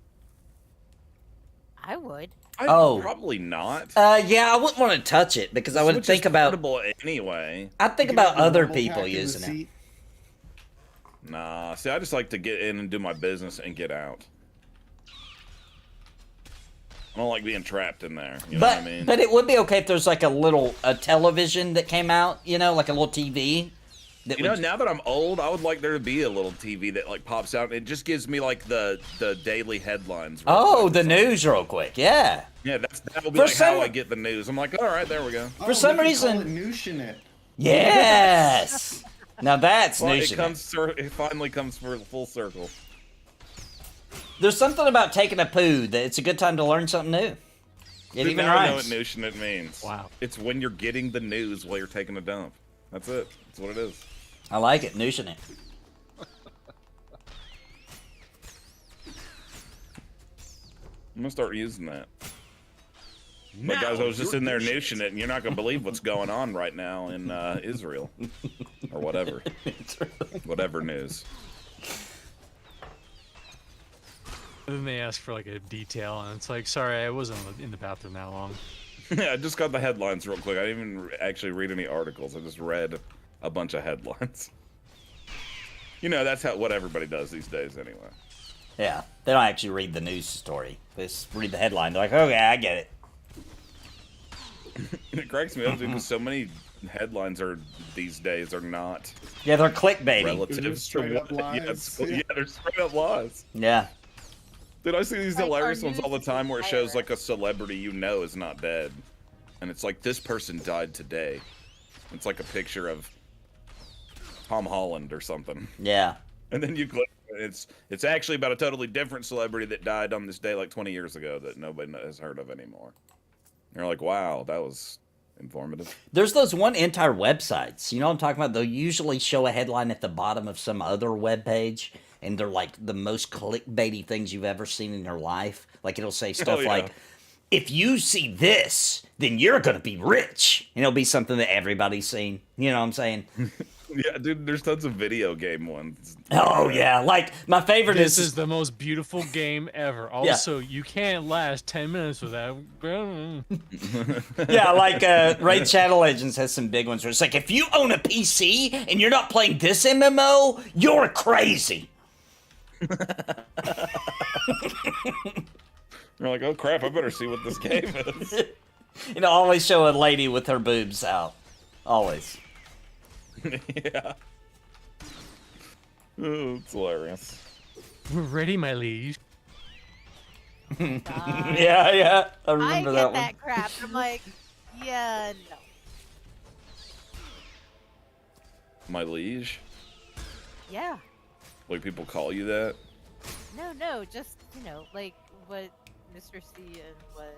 I would. Oh. Probably not. Yeah, I wouldn't want to touch it because I would Switch think is about portable anyway. I'd think You could about have the other rumble people pack in the using it. seat. Nah, see, I just like to get in and do my business and get out. I don't like being trapped in there. You know what I mean? But it would be okay if there's like a television that came out, you know, like a little TV. That You know, would, now that I'm old, I would like there to be a little TV that like pops out. And it just gives me like the daily headlines. real oh, quick. the news real quick, yeah. Yeah, that will be For like how some- I get the news. I'm like, all right, there we go. For some we could reason- call it Nooshin' It. Yes. Now that's Well, nuising. it finally comes for full circle. There's something about taking a poo that it's a good time to learn something new. It Dude, even now I know rhymes. what notion it means. Wow. It's when you're getting the news while you're taking a dump. That's it. That's what it is. I like it, notion it. I'm gonna start using that. But guys, I was just in there notion it, and you're not gonna believe what's going on right now in Israel, or whatever, whatever news. And then they ask for like a detail, and it's like, sorry, I wasn't in the bathroom that long. Yeah, I just got the headlines real quick. I didn't even actually read any articles. I just read a bunch of headlines. You know, that's what everybody does these days, anyway. Yeah, they don't actually read the news story. They just read the headline. They're like, okay, I get it. It cracks me up because so many headlines these days are not. Yeah, they're clickbaity. Relative straight up lies. Yeah, they're straight up lies. Yeah. Dude, I see these Like, hilarious our ones all the news time where it is shows pirate. like a celebrity you know is not dead, and it's like this person died today. It's like a picture of Tom Holland or something, Yeah. and then you click. It's actually about a totally different celebrity that died on this day like 20 years ago that nobody has heard of anymore. And you're like, wow, that was informative. There's those one entire websites. You know what I'm talking about? They'll usually show a headline at the bottom of some other web page, and they're like the most clickbaity things you've ever seen in your life. Like it'll say stuff yeah. like, if you see this, then you're going to be rich. And it'll be something that everybody's seen. You know what I'm saying? Yeah, dude, there's tons of video game ones. Oh, yeah. Like, my favorite This is the most beautiful game ever. Yeah. Also, you can't last 10 minutes without. Yeah, like Raid Shadow Legends has some big ones where it's like, if you own a PC and you're not playing this MMO, you're crazy. You're like, oh crap, I better see what this game is. You know, always show a lady with her boobs out. Always. Yeah. Oh, it's hilarious. We're ready, my liege. Yeah. I I remember get that one. that crap. I'm like, yeah, no. My liege? Yeah. Like people call you that? No, just, like what Mr. C and what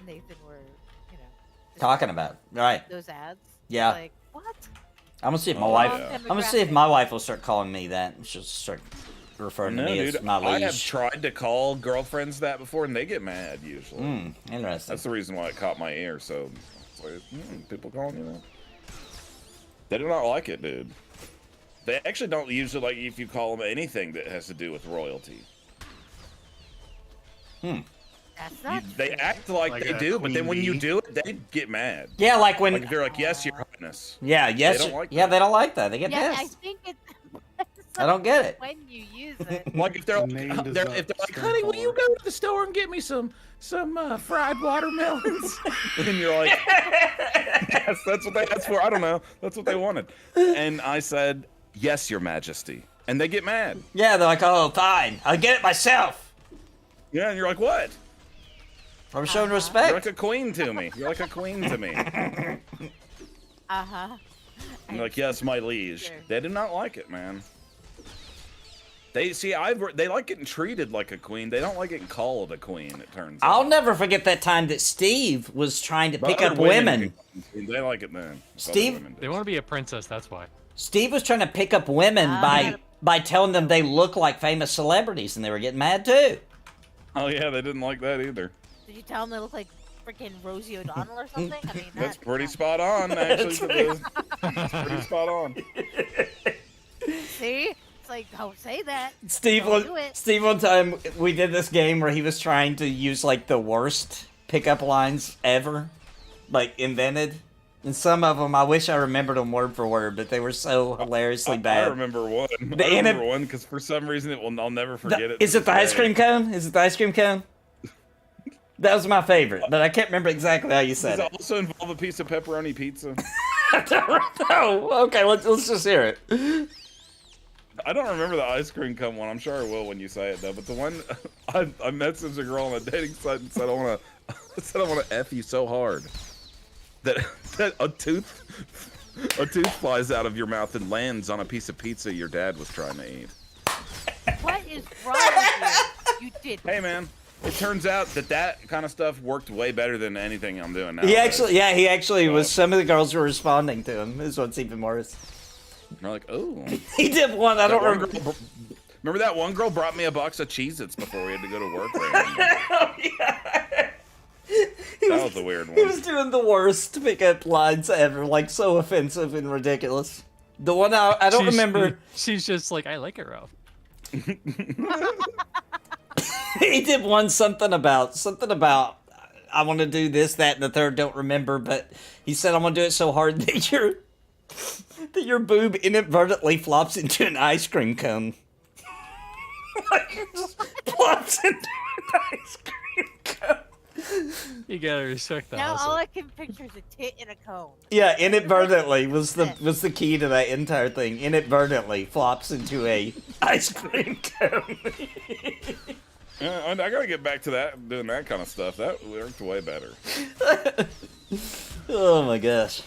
Nathan were, Talking about. Right. those ads. Yeah. Like, what? I'm gonna see if my Oh, wife. yeah. I'm gonna see if my wife will start calling me that. She'll start referring to No, me dude. as my I have liege. tried to call girlfriends that before, and they get mad usually. Interesting. That's the reason why it caught my ear. So, it's like, people calling you that? They do not like it, dude. They actually don't usually like if you call them anything that has to do with royalty. That's not They true. act like Like they a do, but then when you queen do it, they get mad. Yeah, like when. Like if they're like, "Yes, Your Highness." Yeah, yes. don't like yeah, that. they don't like that. They get Yeah, I pissed. think it's. I don't get it. When you use it. Like if they're like, Name does if they're not like, stand "Honey, will for you it." go to the store and get me some fried watermelons?" And you're like, "Yes, that's what they asked for." I don't know. That's what they wanted. And I said, "Yes, Your Majesty." And they get mad. Yeah, they're like, oh, fine. I'll get it myself. Yeah, and you're like, "What?" I'm showing You're respect. like a queen to me. You're like a queen to me. And you're like, "Yes, my liege." Sure. They do not like it, man. They they like getting treated like a queen. They don't like getting called a queen. It turns I'll out. never forget that time that Steve was trying to pick But up other women. They like it then. Steve- Other women They do. want to be a princess, that's why. Steve was trying to pick up women by telling them they look like famous celebrities, and they were getting mad too. Oh yeah, they didn't like that either. Did you tell them they look like freaking Rosie O'Donnell or something? I mean, That's pretty spot on, actually. That's That's pretty spot on. See? It's like, don't say that. Steve, Don't do it. Steve, one time we did this game where he was trying to use like the worst pickup lines ever, like invented. And some of them, I wish I remembered them word for word, but they were so hilariously bad. I remember one. The I remember inev- one because for some reason I'll never forget it. Is to it the this ice day. cream cone? Is it the ice cream cone? That was my favorite, but I can't remember exactly how you Does said it it. also involve a piece of pepperoni pizza? Oh, okay, let's just hear it. I don't remember the ice cream cone one. I'm sure I will when you say it though. But the one I messaged a girl on a dating site and said I want to F you so hard that a tooth A tooth flies out of your mouth and lands on a piece of pizza your dad was trying to eat. What is wrong with you? You did. Hey, man. It turns out that kind of stuff worked way better than anything I'm doing now. He actually was. Some of the girls were responding to him. This one's even worse. They're like, oh. He did one. I don't remember. Remember that one girl brought me a box of Cheez-Its before we had to go to work? Oh, yeah. That was a weird one. He was doing the worst pickup lines ever, like so offensive and ridiculous. The one I don't remember. She's just like, I like her, Ralph. He did one something about I want to do this, that, and the third. Don't remember, but he said I'm gonna do it so hard that your boob inadvertently flops into an ice cream cone. Like it just flops into an ice cream cone. You gotta respect that. Now hustle. all I can picture is a tit in a cone. Yeah, inadvertently was the key to that entire thing. Inadvertently flops into a ice cream cone. I gotta get back to that, doing that kind of stuff. That worked way better. Oh my gosh.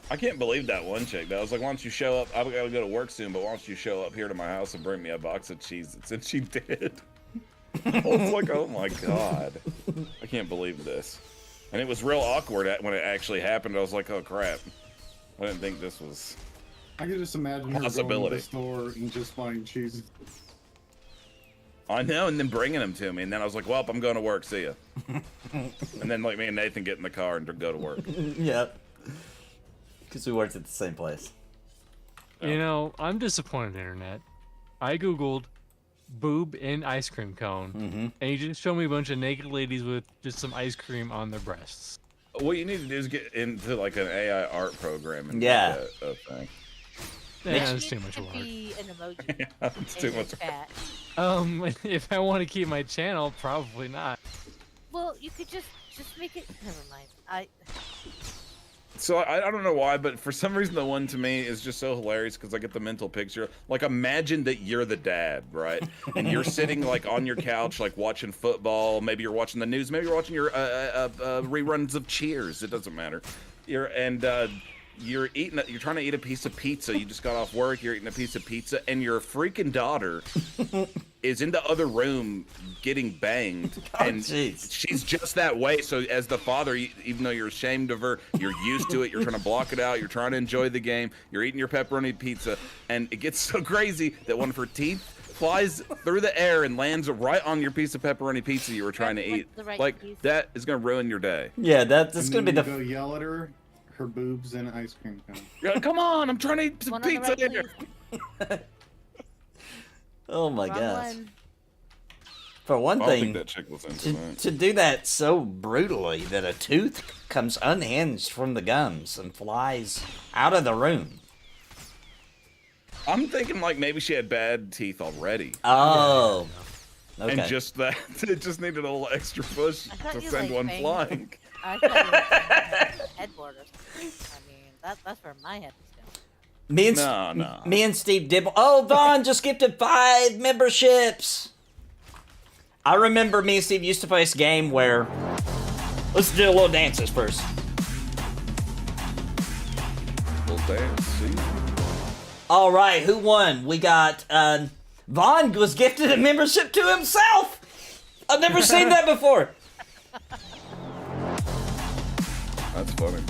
I can't believe that one chick. That was like, why don't you show up? I gotta go to work soon, but why don't you show up here to my house and bring me a box of Cheez-Its? And she did. I was like, oh my god. I can't believe this. And it was real awkward when it actually happened. I was like, oh crap. I didn't think this was I could just imagine her going to the store and just buying cheese. I know, and then bringing them to me. And then I was like, well, I'm going to work. See ya. And then like me and Nathan get in the car and go to work. Yeah. Because we worked at the same place. You know, I'm disappointed, Internet. I googled boob in ice cream cone, and you just show me a bunch of naked ladies with just some ice cream on their breasts. What you need to do is get into like an AI art program and yeah. make that a thing. Yeah, that's too much work. Be an emoji. Yeah, it's too much work. If I want to keep my channel, probably not. Well, you could just make it. Never mind. So I don't know why, but for some reason the one to me is just so hilarious because I get the mental picture. Like imagine that you're the dad, right? And you're sitting like on your couch, like watching football. Maybe you're watching the news. Maybe you're watching your reruns of Cheers. It doesn't matter. You're trying to eat a piece of pizza. You just got off work. You're eating a piece of pizza, and your freaking daughter is in the other room getting banged, and she's just that way. So as the father, even though you're ashamed of her, you're used to it. You're trying to block it out. You're trying to enjoy the game. You're eating your pepperoni pizza, and it gets so crazy that one of her teeth flies through the air and lands right on your piece of pepperoni pizza you were trying to eat. Like that is gonna ruin your day. Yeah, that's gonna be the. Go yell at her. Her boobs and ice cream cone. Yeah, come on, I'm trying to eat some pizza here. Oh my gosh. For one I don't thing, think that chick was into that. to do that so brutally that a tooth comes unhinged from the gums and flies out of the room. I'm thinking like maybe she had bad teeth already. Oh. Okay. And just that, it just needed a little extra push to send one flying. I thought you were headboard or something. I mean, that's where my head was going. Me and Steve did. Oh, Vaughn just gifted 5 memberships. I remember me and Steve used to play this game where. Let's do a little dances first. Little dance, see? All right, who won? We got Vaughn was gifted a membership to himself. I've never seen that before. That's funny.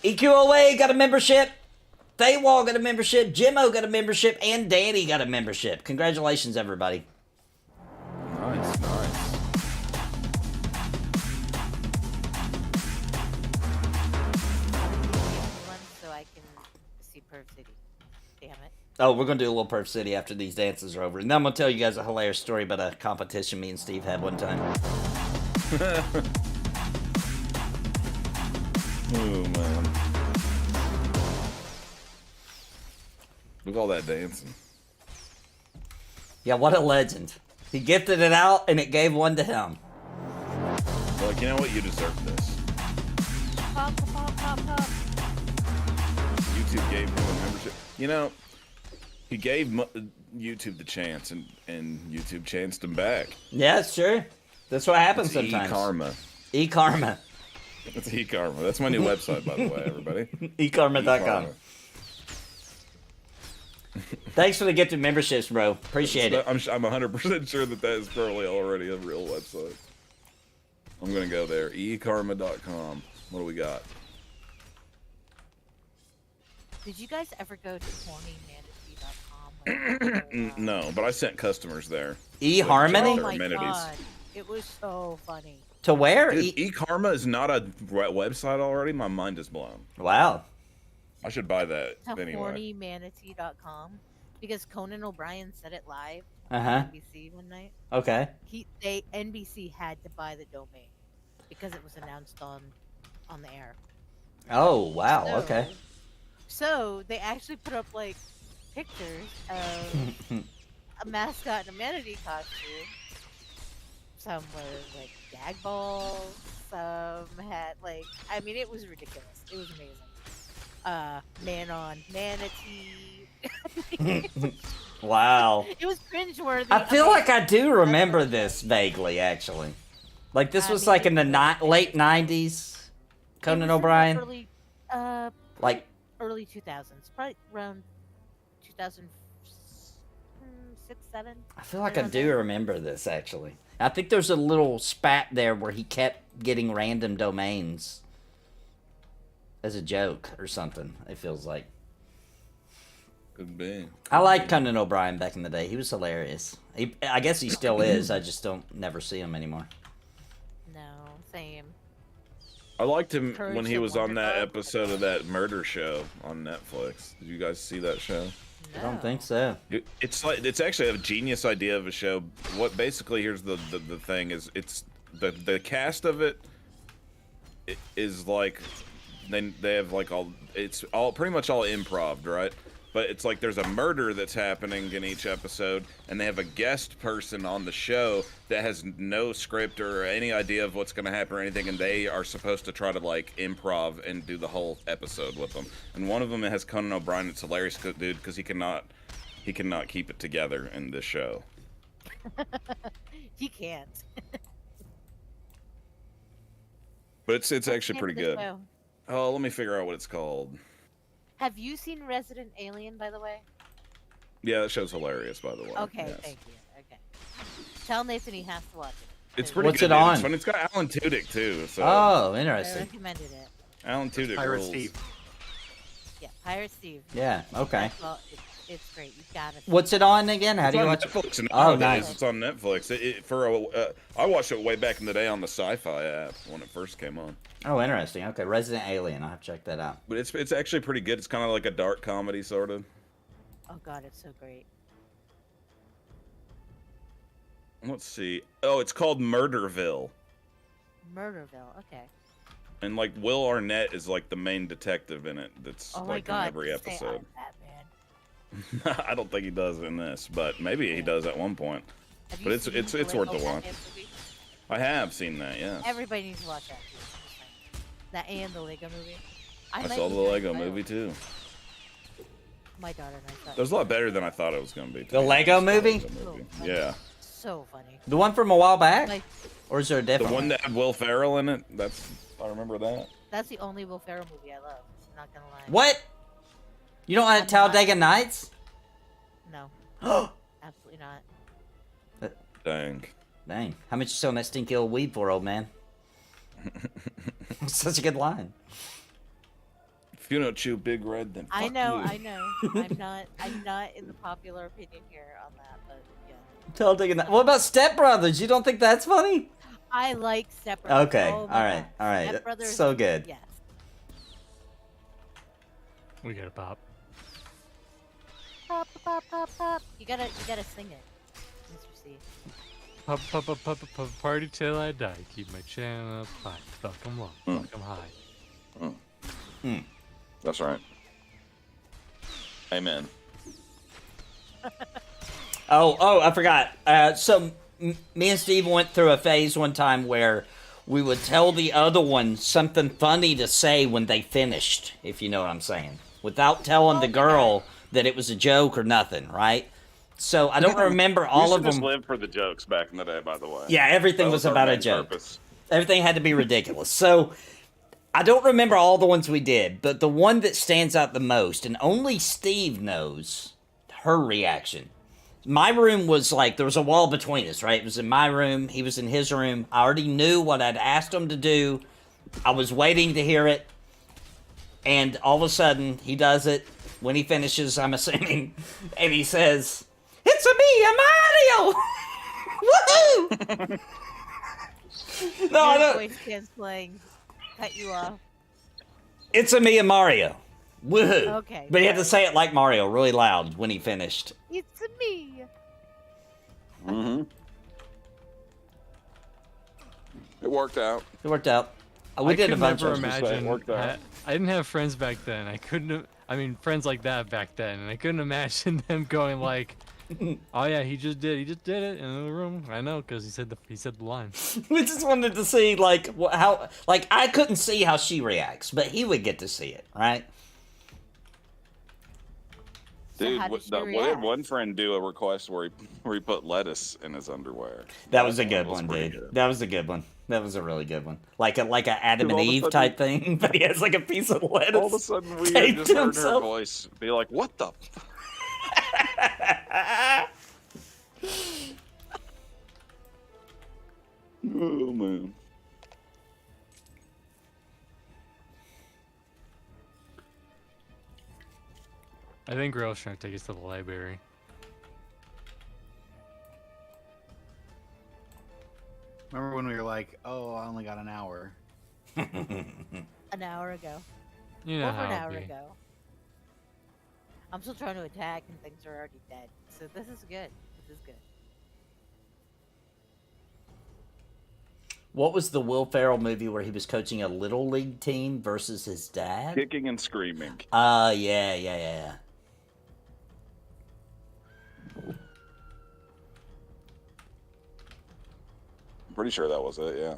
EQOA got a membership. Daywall got a membership. Jimmo got a membership. And Danny got a membership. Congratulations, everybody. Nice, nice. So I can see Perv City. Damn it. Oh, we're going to do a little Perf City after these dances are over. And then I'm going to tell you guys a hilarious story about a competition me and Steve had one time. Oh, man. Look at all that dancing. Yeah, what a legend. He gifted it out, and it gave one to him. Like, you know what? You deserve this. Pop, pop, pop, pop. YouTube gave him a membership. You know, he gave YouTube the chance, and YouTube chanced him back. Yeah, sure. That's what happens It's sometimes. E-Karma. E-Karma. It's E-Karma. That's my new website, by the way, everybody. ekarma.com. Thanks for the gifted memberships, bro. Appreciate it. I'm 100% sure that is probably already a real website. I'm gonna go there. ekarma.com. What do we got? Did you guys ever go to hornymanatee.com? No, but I sent customers there. eHarmony? Oh my god, it was so funny. To where? Dude, eKarma is not a website already? My mind is blown. Wow. I should buy that To anyway. hornymanatee.com because Conan O'Brien said it live Uh-huh. on NBC one night. Okay. NBC had to buy the domain because it was announced on the air. Oh, wow. So- Okay. So they actually put up like pictures of a mascot in a manatee costume. Some were like gag balls. Some had like, I mean, it was ridiculous. It was amazing. Man on manatee. Wow. It was cringeworthy. I feel like I do remember this vaguely, actually. Like this was like in the late 90s. Conan O'Brien. Early, Like early 2000s, probably around 2006, 7. I feel like I do remember this actually. I think there's a little spat there where he kept getting random domains as a joke or something. It feels like. Could be. I liked Conan O'Brien back in the day. He was hilarious. I guess he still is. I just don't never see him anymore. No, same. I liked him Courage when he the was on that Wonder episode of that murder show on Netflix. Did you guys see that show? I don't think so. It's actually a genius idea of a show. What basically here's the thing is it's the cast of it is like they have like it's all pretty much all improv, right? But it's like there's a murder that's happening in each episode, and they have a guest person on the show that has no script or any idea of what's going to happen or anything, and they are supposed to try to like improv and do the whole episode with them. And one of them has Conan O'Brien. It's hilarious, dude, because he cannot keep it together in this show. He can't. But it's actually Name pretty of the good. show? Oh, let me figure out what it's called. Have you seen Resident Alien, by the way? Yeah, that show's hilarious, by the way. Okay, Yes. thank you. Okay. Tell Nathan he has to watch it. It's pretty What's good. it dude. on? It's fun. It's got Alan Tudyk too. So Oh, I interesting. recommended it. Alan Tudyk Pirate rules. Steve. Yeah, Pirate Steve. Yeah, okay. Well, it's great. You've got to. What's it on again? How It's do you on watch it? Netflix Oh, nowadays. nice. It's on Netflix. I watched it way back in the day on the Sci-Fi app when it first came on. Oh, interesting. Okay, Resident Alien. I'll have to check that out. But it's actually pretty good. It's kind of like a dark comedy sort of. Oh God, it's so great. Let's see. Oh, it's called Murderville. Murderville. Okay. And like Will Arnett is like the main detective in it. That's Oh my like God. in every stay episode. on Batman. I don't think he does in this, but maybe he does at one point. Have But you it's seen it's the it's worth Lego the watch. Batman movie? I have seen that. Yes. Everybody needs to watch that too. I'm just saying. That and the Lego movie. I might saw be the doing Lego both. movie too. My daughter and I thought That was a lot better than I thought it was going to be. The Lego movie? Yeah. so funny. The one from a while back? Like, Or is there a The different one that had Will Ferrell in it. I remember that. that's the only Will Ferrell movie I love. I'm not gonna lie. What? You don't like I'm Talladega Nights? No. Absolutely not. Dang. Dang. How much you selling that stinky old weed for, old man? Such a good line. If you don't chew Big Red, then fuck I know. you. I'm not in the popular opinion here on that, but yeah. Talladega Nights. What about Step Brothers? You don't think that's funny? I like Step Brothers. Okay. Oh All my right. God. All right. Step Brothers. So good. Yes. We got a pop. Pop, pop, pop, pop. You gotta sing it, Mr. C. Pop, pop, pop, pop, pop, party till I die. Keep my channel up high. Fuck 'em low. Fuck 'em high. That's right. Amen. Oh, I forgot. So me and Steve went through a phase one time where we would tell the other one something funny to say when they finished, if you know what I'm saying, without telling the girl that it was a joke or nothing, right? So I don't remember all of them. Just lived for the jokes back in the day, by the way. Yeah, everything was about a joke. Purpose. Everything had to be ridiculous. So I don't remember all the ones we did, but the one that stands out the most, and only Steve knows her reaction. My room was like, there was a wall between us, right? It was in my room. He was in his room. I already knew what I'd asked him to do. I was waiting to hear it. And all of a sudden, he does it. When he finishes, I'm assuming, and he says, "It's a me, a Mario!" Woohoo! No, I don't. Voice canceling. Cut you off. It's a me, a Mario. Woohoo! Okay. But he had to say it like Mario, really loud when he finished. It's a me. Mm-hmm. It worked out. It worked out. We did a bunch of imagine. I didn't have friends back then. I couldn't. I mean, friends like that back then, and I couldn't imagine them going like, "Oh yeah, he just did it in the room." I know, because he said the line. We just wanted to see like how, like, I couldn't see how she reacts, but he would get to see it, right? Dude, we had one friend do a request where he put lettuce in his underwear. That was a good one, dude. Good. That was a good one. That was a really good one. Like a Adam and Eve type thing, but he has like a piece of lettuce. All of a sudden, we just heard her voice be like, "What the?" Oh man. I think Grail's trying to take us to the library. Remember when we were like, "Oh, I only got an hour." An hour ago. You know Over an how hour it be. ago. I'm still trying to attack and things are already dead. So this is good. This is good. What was the Will Ferrell movie where he was coaching a little league team versus his dad? Kicking and screaming. Yeah. I'm pretty sure that was it. Yeah.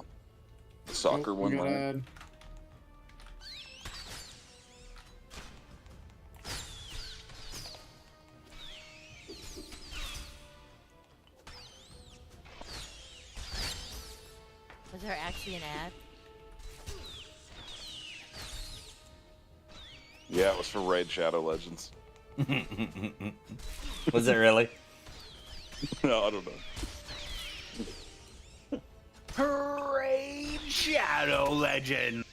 The soccer one. Right? Was there actually an ad? Yeah, it was for Raid Shadow Legends. Was it really? No, I don't know. Raid Shadow Legend.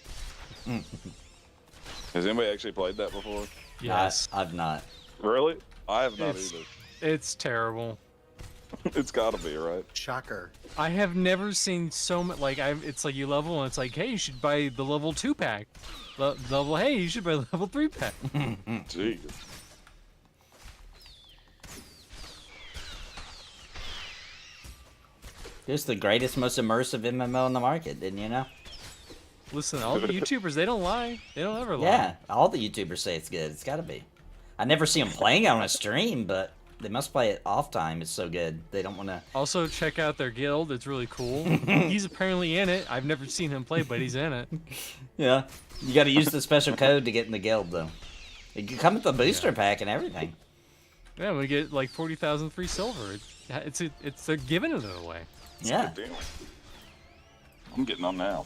Has anybody actually played that before? Yes. I've not. Really? I have not either. It's terrible. It's gotta be, right? Shocker. I have never seen so much. Like, it's like you level and it's like, hey, you should buy the level 2 pack. Level, hey, you should buy the level 3 pack. Jeez. It's the greatest, most immersive MMO on the market, didn't you know? Listen, all the YouTubers, they don't lie. They don't ever lie. Yeah, all the YouTubers say it's good. It's gotta be. I never see them playing it on a stream, but they must play it off time. It's so good. They don't want to. Also, check out their guild. It's really cool. He's apparently in it. I've never seen him play, but he's in it. Yeah. You got to use the special code to get in the guild, though. It can come with the booster pack and everything. Yeah, we get like 40,000 free silver. They're giving it away. It's Yeah. a good deal. I'm getting on now.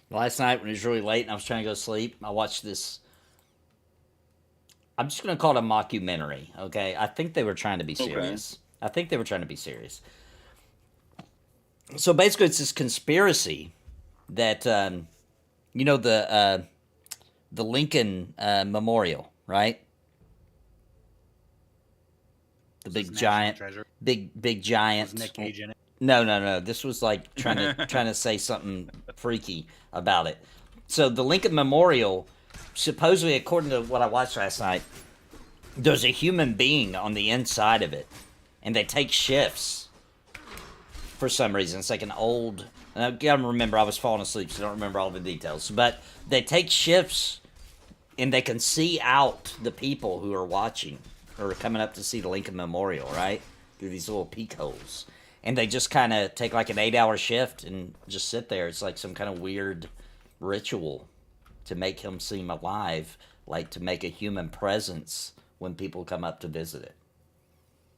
Last night when it was really late and I was trying to go to sleep, I watched this. I'm just going to call it a mockumentary, okay? I think they were trying to be serious. I think they were trying to be serious. So basically, it's this conspiracy that, you know, the Lincoln Memorial, right? The big giant, big giant. Was Nick Cage in it? No. This was like trying to say something freaky about it. So the Lincoln Memorial, supposedly, according to what I watched last night, there's a human being on the inside of it, and they take shifts for some reason. It's like an old. And I gotta remember, I was falling asleep, so I don't remember all the details. But they take shifts, and they can see out the people who are watching or coming up to see the Lincoln Memorial, right? Through these little peek holes. And they just kind of take like an 8-hour shift and just sit there. It's like some kind of weird ritual to make him seem alive, like to make a human presence when people come up to visit it.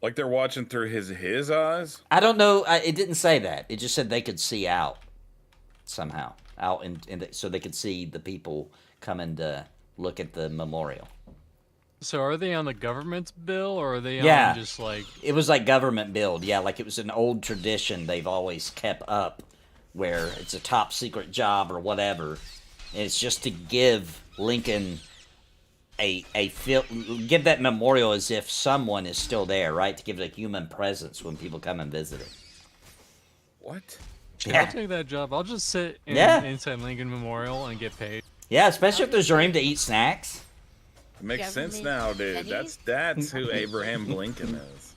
Like they're watching through his eyes? I don't know. It didn't say that. It just said they could see out somehow. Out so they could see the people coming to look at the memorial. So are they on the government's bill, or are they Yeah. on just like... It was like government build, yeah, like it was an old tradition they've always kept up, where it's a top secret job or whatever. And it's just to give Lincoln give that memorial as if someone is still there, right? To give it a human presence when people come and visit it. What? Yeah. I'll take that job. I'll just sit inside Lincoln Memorial and get paid. Yeah, especially if there's room to eat snacks. It makes sense now, dude. That's who Abraham Lincoln is.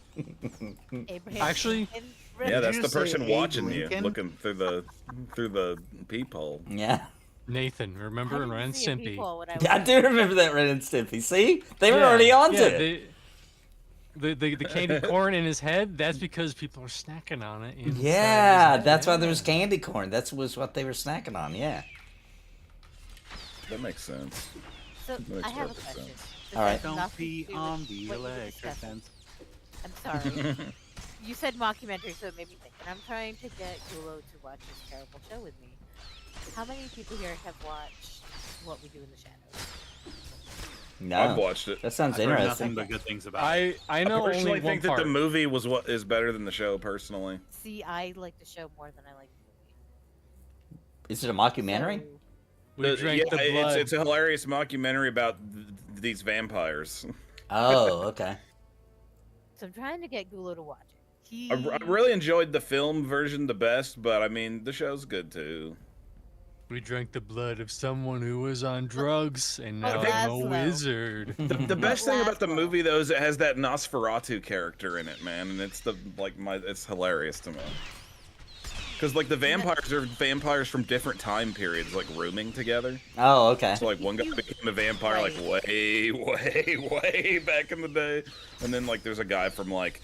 Abraham Actually, Lincoln? Yeah, that's the person Abe watching you, Lincoln? looking through the peephole. Yeah. Nathan, remember in Ren and Stimpy? I do remember that Ren and Stimpy. See? They were already onto it. The candy corn in his head, that's because people are snacking on it. Yeah, that's why there was candy corn. That was what they were snacking on, yeah. That makes sense. So, That makes I have a perfect question. sense. This All right. has Don't nothing pee to do on with the what you were electric discussing. fence. I'm sorry. You said mockumentary, so it made me think. And I'm trying to get Gulo to watch this terrible show with me. How many people here have watched What We Do in the Shadows? No. I've watched it. That sounds I've heard interesting. nothing but good things about it. I know I personally only one think that part. the movie was what is better than the show. Personally, See, I like the show more than I like the movie. Is it a mockumentary? So, We drank the blood. it's a hilarious mockumentary about these vampires. Oh, okay. so I'm trying to get Gulo to watch it. I really enjoyed the film version the best, but I mean the show's good too. We drank the blood of someone who was on drugs, and now Oh, I'm a Laszlo. wizard. The best thing about the Laszlo. movie though is it has that Nosferatu character in it, man, and it's it's hilarious to me. Because like the vampires are vampires from different time periods, like rooming together. Oh, okay. So like one guy became a vampire like way back in the day, and then like there's a guy from like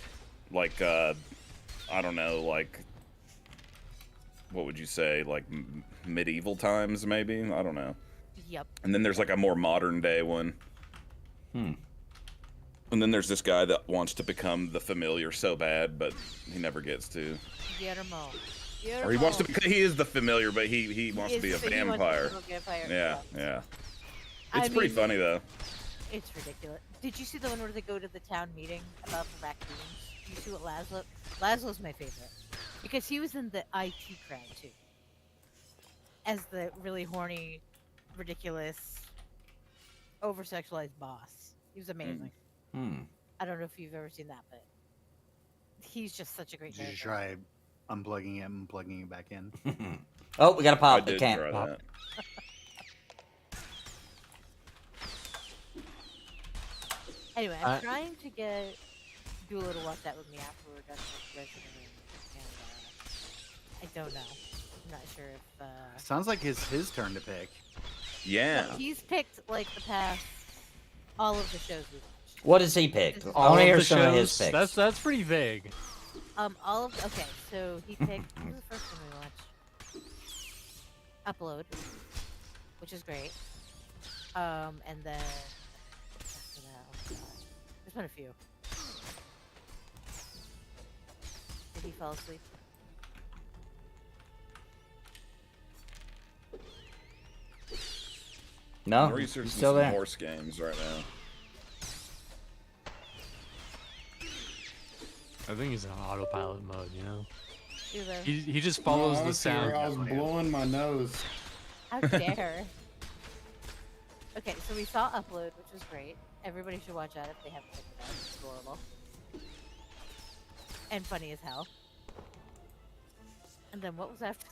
I don't know, like what would you say, like medieval times maybe? I don't know. Yep. And then there's like a more modern day one. And then there's this guy that wants to become the familiar so bad, but he never gets to. Guillermo. Or he wants to become, he is the familiar, but he wants to be a So he wants to vampire. become a vampire. Yeah. I It's pretty mean, funny though. It's ridiculous. Did you see the one where they go to the town meeting about the raccoons? Did you see what Laszlo's my favorite. Because he was in the IT crowd too. As the really horny, ridiculous, over-sexualized boss. He was amazing. I don't know if you've ever seen that, but he's just such a great Did you character. try unplugging it and plugging it back in? Oh, we got to I pop. It did can't try pop. that. Anyway, I'm trying to get Gulo to watch that with me after we're done with Resident Evil. And, I don't know. I'm not sure if... Sounds like it's his turn to pick. Yeah. He's picked, like, the past... all of the shows we've watched. What does he pick? I All want to of hear the some of his shows, picks. That's pretty vague. All of... Okay, so he picked... what was the first one we watched? Upload. Which is great. And then... after that, oh god. There's been a few. Did he fall asleep? No, I'm he's researching still some there. horse games right now. I think he's in autopilot mode, you know? Either. He just follows No, I the was here, sound. I was blowing my nose. How dare. Okay, so we saw Upload, which was great. Everybody should watch that if they haven't checked it out. It's adorable. And funny as hell. And then what was after?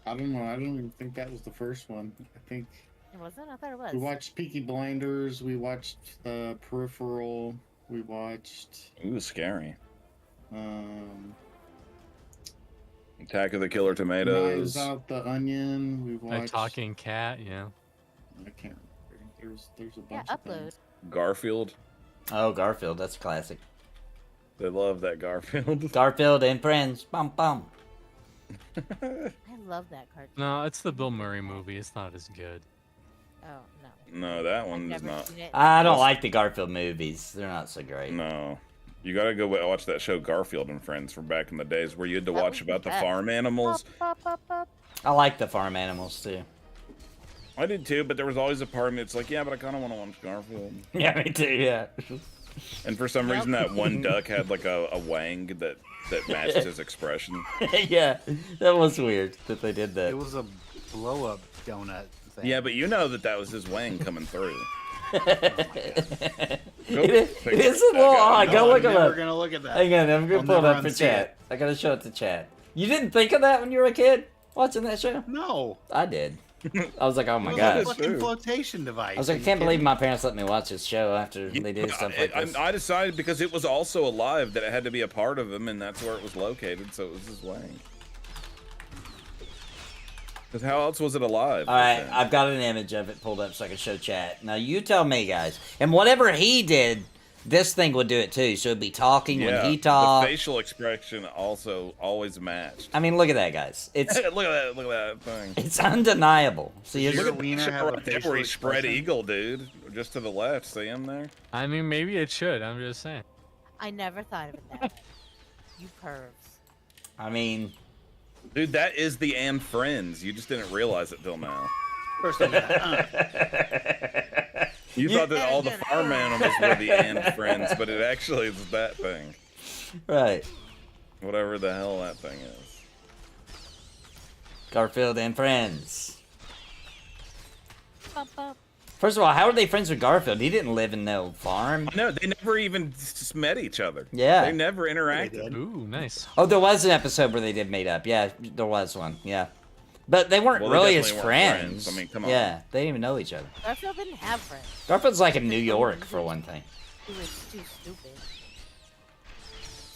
I don't know. I don't even think that was the first one. I think It wasn't? I thought it was. we watched Peaky Blinders. We watched Peripheral. We watched Ooh, scary. Attack of the Killer Tomatoes. Knives Out, The Onion. We A watched. talking cat, yeah. I can't remember. There's a bunch Yeah, of upload. things. Garfield. Oh, Garfield, that's classic. They love that Garfield. Garfield and Friends. Bum bum. I love that cartoon. No, it's the Bill Murray movie. It's not as good. Oh, no. No, that I've one's never not. seen it. I don't like the Garfield movies. They're not so great. No. You gotta go watch that show Garfield and Friends from back in the days where you had to That watch was the about the best. farm animals. Pop, pop, pop, pop. I like the farm animals too. I did too, but there was always a part of me that's like, yeah, but I kind of want to watch Garfield. Yeah, me too. Yeah. And for some reason, that one duck had like a wang that matched his expression. Yeah, that was weird that they did It that. was a blow-up donut thing. Yeah, but you know that was his wang coming through. It is a little odd. No, Go look I'm it never up. gonna look at that. Hang on, I'm gonna I'll pull it never up for unsee chat. it. I gotta show it to chat. You didn't think of that when you were a kid watching that show? No. I did. I was like, oh my It was gosh. a fucking flotation device. I was like, I can't believe my parents let me watch this show after they did stuff like this. I decided because it was also alive that it had to be a part of him, and that's where it was located, so it was his wang. Because how else was it alive? All right, I've got an image of it pulled up so I can show chat. Now you tell me, guys. And whatever he did, this thing would do it too. So it'd be talking when he the talked. facial expression also always matched. I mean, look at that, guys. It's look at that thing. it's undeniable. So you're Does Look your at that wiener shit have a right there facial where he spread expression? eagle, dude. Just to the left. See him there? I mean, maybe it should. I'm just saying. I never thought of it that way. You pervs. I mean, Dude, that is the and friends. You just didn't realize it till now. First thing, You thought that all the farm animals were the and friends, but it actually is that thing. right. Whatever the hell that thing is. Garfield and Friends. Bump, bump. First of all, how are they friends with Garfield? He didn't live in no farm. No, they never even just met each other. Yeah. They never interacted. Ooh, nice. Oh, there was an episode where they did meet up. Yeah, there was one. Yeah. But they weren't Well, they really as definitely weren't friends. friends. I mean, come on. Yeah, they didn't even know each other. Garfield didn't have friends. Garfield's like in New York, for one thing. He was too stupid.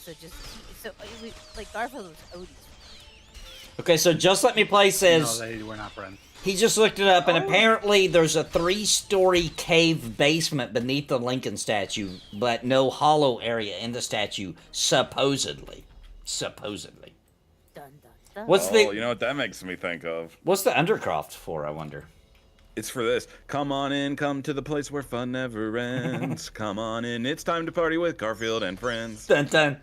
So it was, like Garfield was Odie's. Okay, so Just Let Me Play says... no, they were not friends. He just looked it up, and apparently there's a 3-story cave basement beneath the Lincoln statue, but no hollow area in the statue, supposedly. Supposedly. Dun, dun, dun. What's Oh, you the know what that makes me think of? What's the Undercroft for, I wonder? It's for this. Come on in, come to the place where fun never ends. Come on in, it's time to party with Garfield and friends. Dun dun.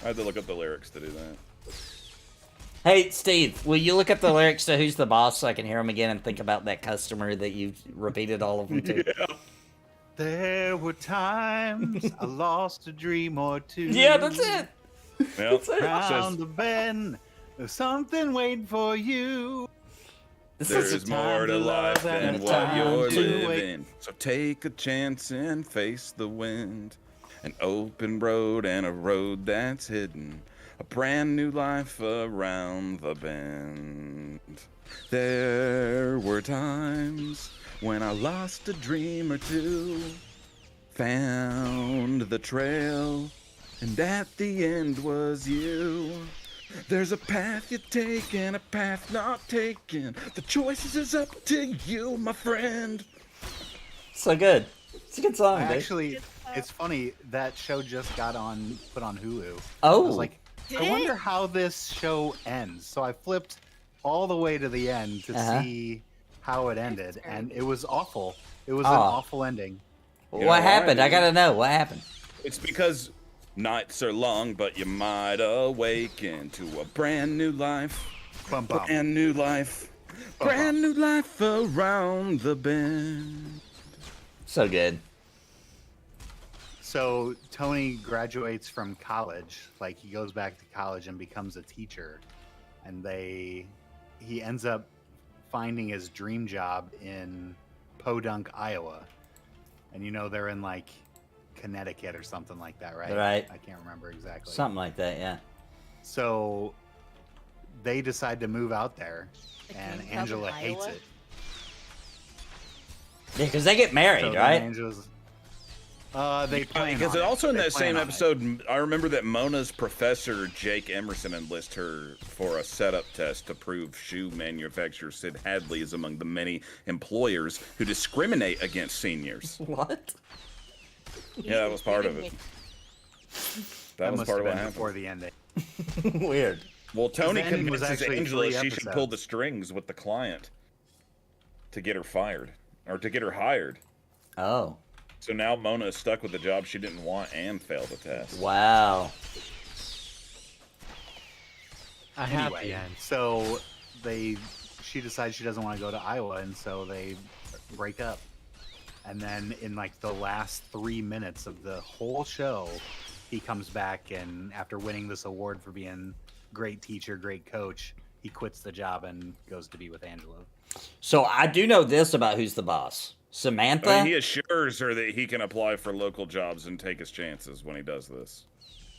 I had to look up the lyrics to do that. Hey, Steve, will you look up the lyrics to Who's the Boss so I can hear them again and think about that customer that you repeated all of them to? Yeah. There were times I lost a dream or two. Yeah, that's it. Well, Round the bend, there's something waiting for you. This is there's a more time to to life love than and a what time you're to wait. living. So take a chance and face the wind. An open road and a road that's hidden. A brand new life around the bend. There were times when I lost a dream or two. Found the trail, and at the end was you. There's a path you take and a path not taken. The choice is up to you, my friend. So good. It's a good song, dude. Actually, it's funny that show just got put on Hulu. Oh. I was like, I wonder how this show ends. So I flipped all the way to the end to see how it ended, and it was awful. It was an awful ending. What happened? I gotta know. What happened? It's because nights are long, but you might awaken to a brand new life. Bum, bum. Brand new life. Brand new life around the bend. So good. So Tony graduates from college, like he goes back to college and becomes a teacher, and he ends up finding his dream job in Podunk, Iowa. And they're in like Connecticut or something like that, right? Right. I can't remember exactly. Something like that, yeah. So they decide to move out there, The and King Club in Angela hates Iowa? it. Yeah, because they get married, So then right? Angela's, they plan Because on it. also in They that plan same on it. episode, I remember that Mona's professor, Jake Emerson, enlists her for a setup test to prove shoe manufacturer Sid Hadley is among the many employers who discriminate against seniors. What? Yeah, that was part of it. That was must part of have what been before happened. the ending. Weird. Well, Tony The ending was convinces actually Angela 3 she should pull episodes. the strings with the client to get her fired, or to get her hired. Oh. So now Mona is stuck with the job she didn't want and failed the test. Wow. A happy Anyway, end. so she decides she doesn't want to go to Iowa, and so they break up. And then in like the last 3 minutes of the whole show, he comes back, and after winning this award for being great teacher, great coach, he quits the job and goes to be with Angela. So I do know this about who's the boss. Samantha? I mean, he assures her that he can apply for local jobs and take his chances when he does this.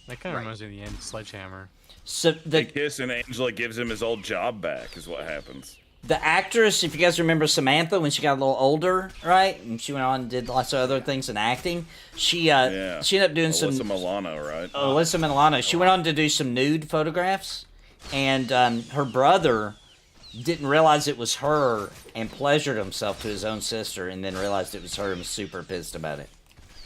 That kind of reminds me of the end of Sledgehammer. So They kiss and Angela gives him his old job back, is what happens. the actress, if you guys remember Samantha when she got a little older, right? And she went on and did lots of other things in acting. She ended up doing Alyssa Milano, right? Alyssa Milano. She went on to do some nude photographs, and her brother didn't realize it was her and pleasured himself to his own sister, and then realized it was her and was super pissed about it.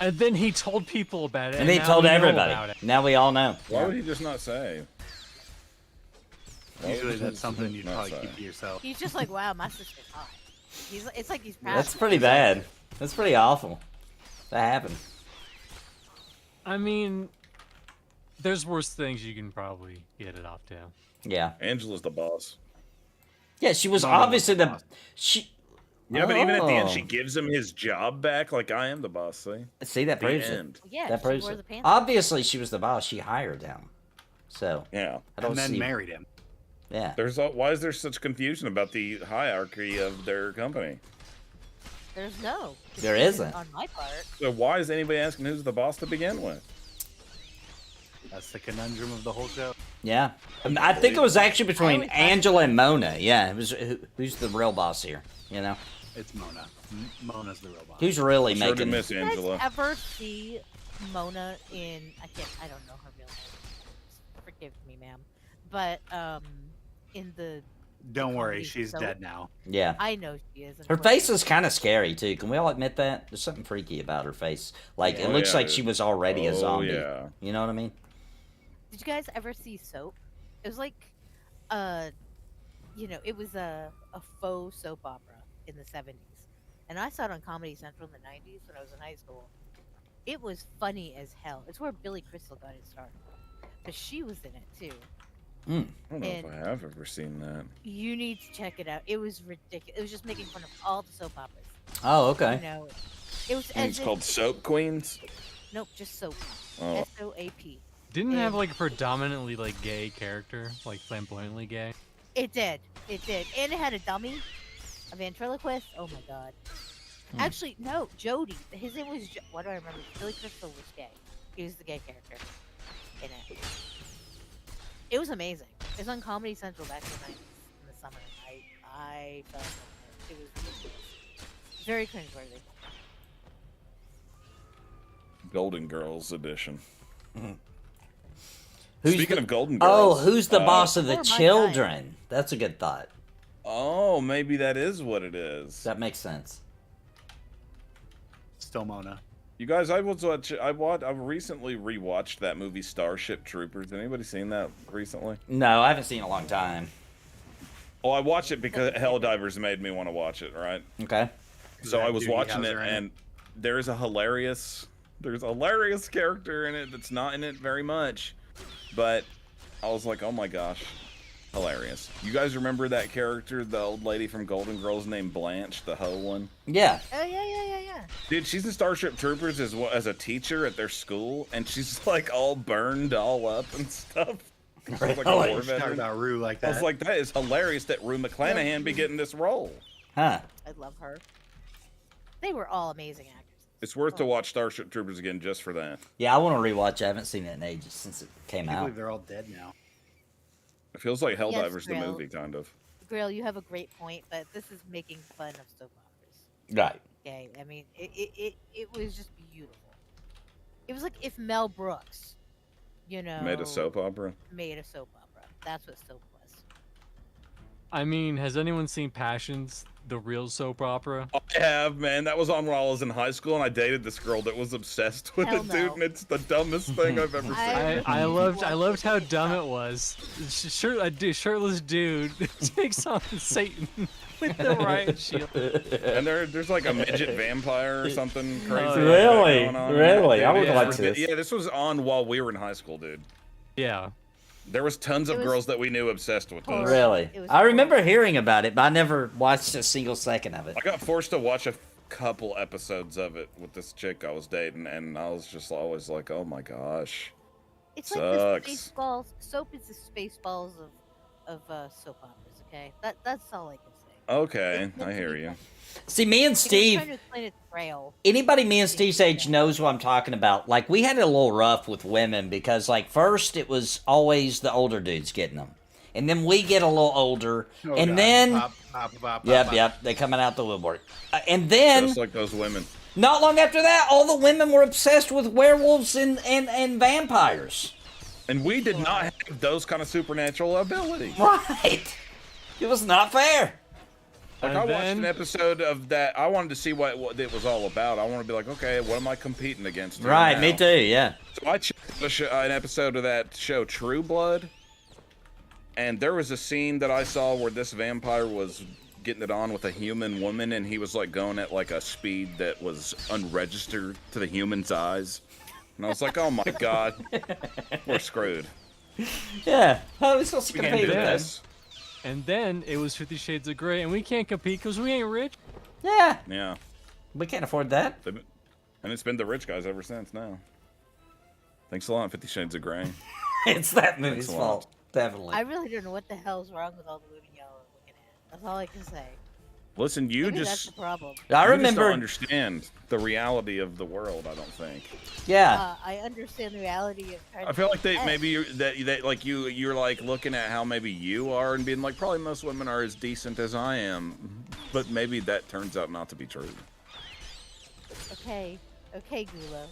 And then he told people about it. And he now told we know everybody. about it. Now we all know. Why would he just not say? Usually that's something you'd probably keep to yourself. He's just like, wow, my sister's hot. It's like he's proud. That's pretty bad. That's pretty awful. That happened. I mean, there's worse things you can probably get it off to. Yeah. Angela's the boss. Yeah, she was No, obviously no, the... She... Yeah, but even at the end, she Oh. gives him his job back. Like, I am the boss, see? See, that The proves end. it. Yeah, That she proves wore it. the pants. Obviously, she was the boss. She hired him. So, Yeah. I don't And then see... married him. Yeah. Why is there such confusion about the hierarchy of their company? There's no. There confusion isn't. On my part. So why is anybody asking who's the boss to begin with? That's the conundrum of the whole show. Yeah. I think it was actually between would- Angela and Mona. Yeah, it was who's the real boss here, you know? It's Mona. Mona's the real boss. Who's really Sure to making... miss Did you guys Angela. ever see Mona in? I don't know her real name. Forgive me, ma'am. But in the. Don't worry, comedy she's soap- dead now. Yeah. I know she is. and Her of course face she- is kind of scary, too. Can we all admit that? There's something freaky about her face. Like, it Oh, looks yeah. like she was already a Oh, zombie. yeah. You know what I mean? Did you guys ever see Soap? It was like, it was a faux soap opera in the 70s. And I saw it on Comedy Central in the 90s when I was in high school. It was funny as hell. It's where Billy Crystal got his start. Because she was in it too. I don't know And- if I have ever seen that. You need to check it out. It was ridiculous. It was just making fun of all the soap operas. Oh, okay. It was And as it's if, called Soap Queens? nope, just soap. Oh. SOAP. Didn't it have And- like a predominantly like gay character, like flamboyantly gay? It did. It did. And it had a dummy, a ventriloquist. Oh my god. Actually, no, Jody. His name was. What do I remember? Billy Crystal was gay. He was the gay character in it. It was amazing. It was on Comedy Central back in the 90s in the summer. I fell in love with it. It was ridiculous. Very cringeworthy. Golden Girls edition. Who's Speaking the- of Golden Oh, Girls. who's the boss of Or the my children? That's a good thought. Oh, maybe that is what it is. That makes sense. Still Mona. You guys, I recently rewatched that movie Starship Troopers. Anybody seen that recently? No, I haven't seen it in a long time. Oh, I watched it because Helldivers made me want to watch it, right? Okay. So that I was Doogie watching it, Howser in it? and there's a hilarious character in it that's not in it very much, but I was like, oh my gosh, hilarious. You guys remember that character, the old lady from Golden Girls named Blanche, the hoe one? Yeah. Oh yeah. Dude, she's in Starship Troopers as a teacher at their school, and she's like all burned all up and stuff. Sounds like a Really? war You talk veteran. about Rue like I that. was like, that is hilarious that Rue McClanahan be getting this role. Huh. I love her. They were all amazing actors. It's worth to watch Starship Troopers again just for that. Yeah, I want to rewatch it. I haven't seen it in ages since it came I can't out. believe they're all dead now. It feels like Yes, Helldivers the Grill. movie, kind of. Grill, you have a great point, but this is making fun of soap operas. Right. Okay, I mean, it was just beautiful. It was like if Mel Brooks, Made a soap opera. made a soap opera. That's what soap was. I mean, has anyone seen Passions, the real soap opera? I have, man. That was on when I was in high school, and I dated this girl that was obsessed with Hell it, dude. no. And it's the dumbest thing I've ever seen. I loved how dumb it was. A shirtless dude takes on Satan with the riot shield. And there's like a midget vampire or something crazy. like that Really? going on. Really? I Dude, would it's watch this. Yeah, this was on while we were in high school, dude. Yeah. There was tons of It was girls that we knew obsessed with this. Really? It was I remember horrible. hearing about it, but I never watched a single second of it. I got forced to watch a couple episodes of it with this chick I was dating, and I was just always like, "Oh my gosh." It's like the Sucks. Spaceballs. Soap is the Spaceballs of soap operas. Okay, that's all I can say. Okay, I hear you. See, me and I'm Steve, trying to explain it Braille. anybody me and Steve's age knows what I'm talking about. Like, we had it a little rough with women because, like, first it was always the older dudes getting them. And then we get a little older. Oh, and God. then, Pop, pop, pop, yep, pop. yep, they coming out the woodwork. And then, Just like those women. not long after that, all the women were obsessed with werewolves and vampires. And we did not have those kind of supernatural abilities. Right. It was not fair. Like, And I watched then- an episode of that. I wanted to see what it was all about. I want to be like, okay, what am I competing against? here Right, now? me too, yeah. So I checked an episode of that show, True Blood, and there was a scene that I saw where this vampire was getting it on with a human woman, and he was like going at like a speed that was unregistered to the human's eyes. And I was like, oh my god, we're screwed. Yeah. How are we supposed to We can't compete do with this. this? And then it was 50 Shades of Grey, and we can't compete because we ain't rich. Yeah. Yeah. We can't afford that. And it's been the rich guys ever since now. Thanks a lot, 50 Shades of Grey. It's that movie's Thanks a lot. fault. Definitely. I really don't know what the hell's wrong with all the women y'all are looking at. That's all I can say. Listen, you Maybe that's just the problem. I you just remember. don't understand the reality of the world. I don't think. Yeah. I understand the reality of trying I feel like to you're like looking at how maybe you are and being like, probably most women are as decent as I am, but maybe that turns out not to be true. Okay, Gula.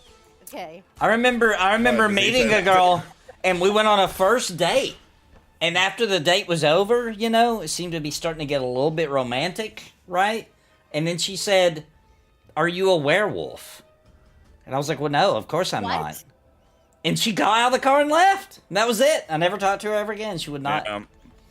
Okay. I remember What, meeting is he a girl, and we went on a first date. And after the date was over, it seemed to be starting to get a little bit romantic, right? And then she said, "Are you a werewolf?" And I was like, "Well, no, of course I'm What? not." And she got out of the car and left. And that was it. I never talked to her ever again. She would not. Yeah,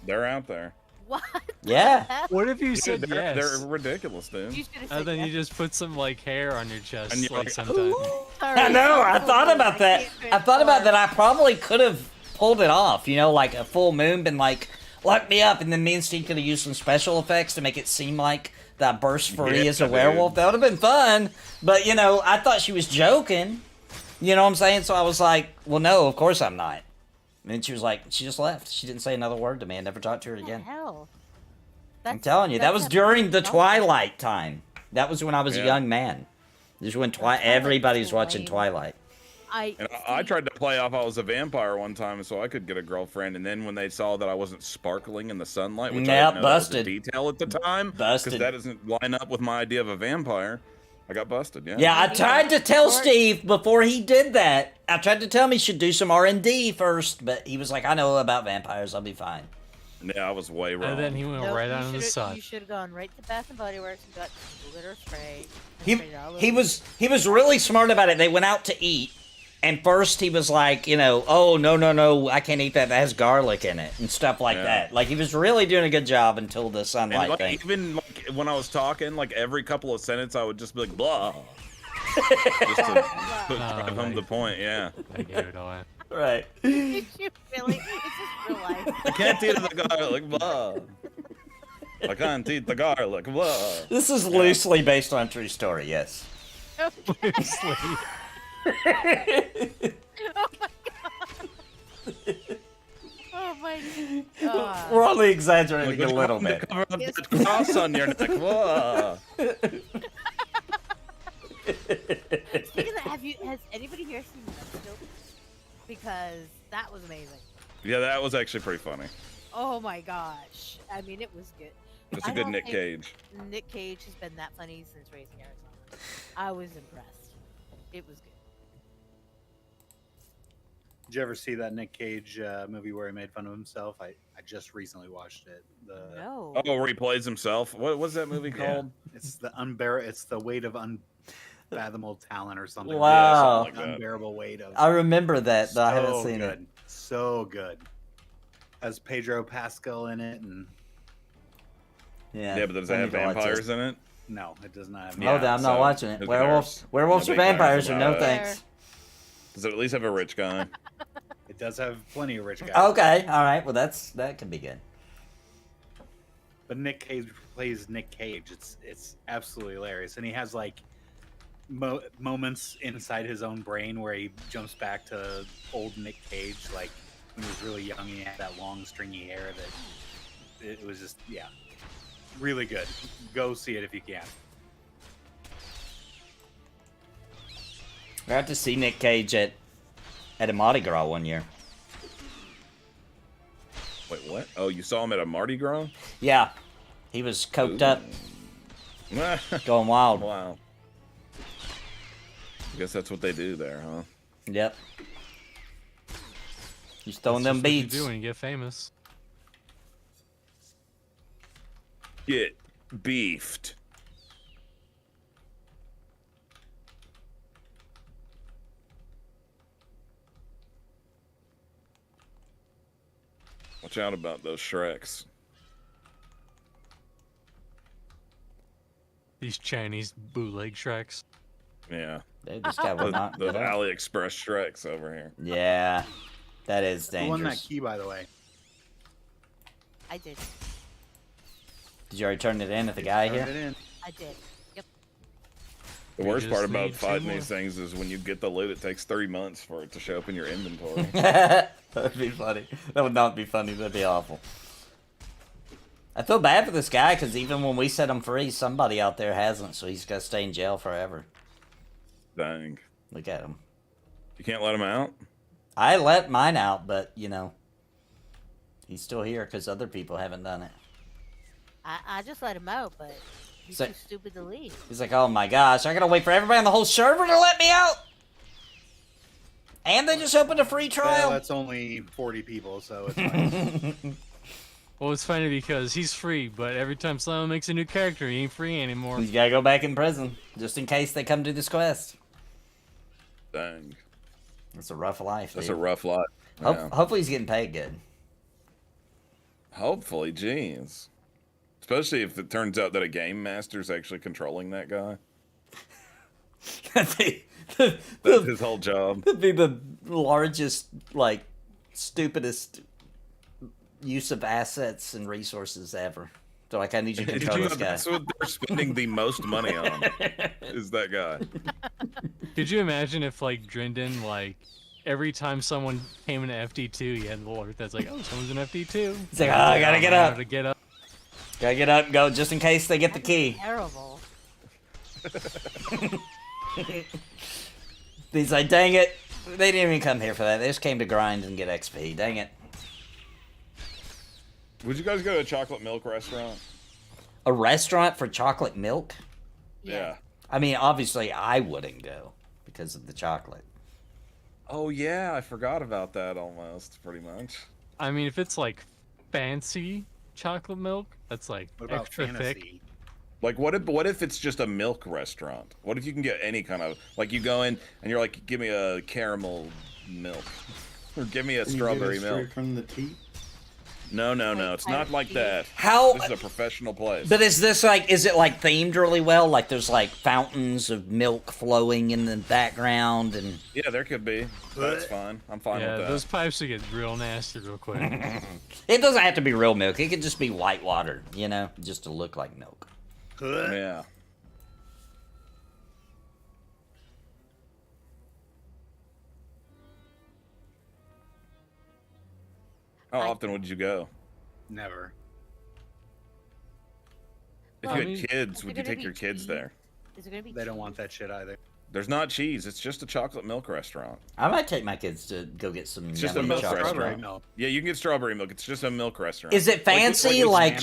they're out there. What? Yeah. What if you said Dude, yes? they're ridiculous, dude. You should have said And then yes. you just put some like hair on your chest, And you're like like, sometimes. Sorry, I know. I thought about that. can't I thought about transform. that. I probably could have pulled it off. Like a full moon, been like, "Lock me up," and then me and Steve could have used some special effects to make it seem like that I burst free Yeah, as a dude. werewolf. That would have been fun. But I thought she was joking. You know what I'm saying? So I was like, "Well, no, of course I'm not." And then she was like, she just left. She didn't say another word to me. I never talked to her What the again. hell? I'm telling you, that was during the Twilight time. That was when I was a Yeah. young man. This is when Twilight everybody was was watching lame. Twilight. And I tried to play off I was a vampire one time so I could get a girlfriend, and then when they saw that I wasn't sparkling in the sunlight, which I Yep, didn't know that was a busted. detail at the time, Busted. because that doesn't line up with my idea of a vampire, I got busted, yeah. Yeah, I Maybe tried to not tell support- Steve before he did that. I tried to tell him he should do some R&D first, but he was like, "I know about vampires. I'll be fine." Yeah, I was way wrong. And then he went Nope, right you out in the shoulda- sun. You should have gone right to Bath and Body Works and got glitter spray. and He sprayed it all he over was really smart about it. They went out to eat, and first he was like, "Oh no, I can't eat that. That has garlic in it," and stuff like Yeah. that. Like he was really doing a good job until the And sunlight like, thing. even like when I was talking, like every couple of sentences, I would just be like, blah. Just to drive home the point, yeah. I gave it away. Right. Did you really? It's just real life. I can't eat the garlic, blah. I can't eat the garlic, blah. This is loosely based on a true story. Yes. Seriously. Oh my We're only exaggerating Like, a little to bit. cover up that cross on your neck. Whoa. Speaking of, has anybody here seen Mexico? Because that was amazing. Yeah, that was actually pretty funny. Oh my gosh. I mean, it was good. It's a I good don't Nick think Cage. Nick Cage has been that funny since Raising Arizona. I was impressed. It was good. Did you ever see that Nick Cage movie where he made fun of himself? I just recently watched it. No. Oh, where he plays himself. What's that movie Yeah. called? It's the weight of unfathomable talent or something. Wow. Yeah, something like that. Unbearable weight of. I remember that, but I haven't So seen good. So good. Has Pedro Pascal in it, and it. Yeah, but does it I have need to watch vampires this. in it? no, it does not have. Oh, then I'm not so watching it. who Werewolves, cares? werewolves No or big cares vampires or no about it. thanks. Does it at least have a rich guy? It does have plenty of rich guys. Okay, all right. Well, that can be good. But Nick Cage plays Nick Cage. It's absolutely hilarious, and he has like moments inside his own brain where he jumps back to old Nick Cage, like when he was really young. He had that long, stringy hair. That it was just really good. Go see it if you can. I got to see Nick Cage at a Mardi Gras one year. Wait, what? Oh, you saw him at a Mardi Gras? Yeah, he was coked up, Wow. going wild. I guess that's what they do there, huh? Yep. He's throwing That's them just what you beats. do when you get famous. Get beefed. Watch out about those Shreks. These Chinese bootleg Shreks. Yeah. Dude, this guy will Those, not those get up. AliExpress Shreks over here. Yeah, that is Who won that dangerous. key, by the way? I did. Did you already turn it in at the guy Turned here? it in. I did. Yep. The We worst just part about need two fighting more. these things is when you get the loot, it takes 3 months for it to show up in your inventory. That'd be funny. That would not be funny. That'd be awful. I feel bad for this guy because even when we set him free, somebody out there hasn't, so he's got to stay in jail forever. Dang. Look at him. You can't let him out? I let mine out, but, you know, he's still here because other people haven't done it. I just let him out, but he's So- too stupid to leave. He's like, oh my gosh, I gotta wait for everybody on the whole server to let me out? And they just opened a free Well, trial? that's only 40 people, so it's fine. Well, it's funny because he's free, but every time someone makes a new character, he ain't free anymore. You gotta go back in prison, just in case they come do this quest. Dang. It's a rough life, That's dude. a rough lot. Yeah. Hopefully he's getting paid good. Hopefully, jeez. Especially if it turns out that a game master's actually controlling that guy. That's his whole job. That'd be the largest, like, stupidest use of assets and resources ever. So, like, I need you to control this guy. That's what they're spending the most money on, is that guy. Could you imagine if, like, Drindon, like, every time someone came into FD2, he had a little alert that's like, oh, someone's in FD2. He's like, oh, I gotta get up. To get up. Gotta get up and go just in case they get the key. Terrible. He's like, dang it. They didn't even come here for that. They just came to grind and get XP. Dang it. Would you guys go to a chocolate milk restaurant? A restaurant for chocolate milk? Yeah. I mean, obviously, I wouldn't go because of the chocolate. Oh, yeah. I forgot about that almost, pretty much. I mean, if it's, like, fancy chocolate milk, that's, like, What about extra thick. fantasy? Like, what if it's just a milk restaurant? What if you can get any kind of... Like, you go in and you're like, give me a caramel milk. Or give me a Can you get it strawberry straight milk. from the teat? No. It's not like that. How? This is a professional place. But is this like, is it like themed really well? Like there's like fountains of milk flowing in the background and... Yeah, there could be. That's fine. I'm fine Yeah, with that. those pipes would get real nasty real quick. It doesn't have to be real milk. It could just be white water, you know, just to look like milk. Yeah. How often would you go? Never. If Well, you I mean, had kids, is would there you gonna take be your kids cheese? there? Is it gonna be? They don't cheese? want that shit either. There's not cheese. It's just a chocolate milk restaurant. I might take my kids to go get some It's just a yummy milk chocolate restaurant. milk. milk. Yeah, you can get strawberry milk. It's just a milk restaurant. Is it fancy? Like,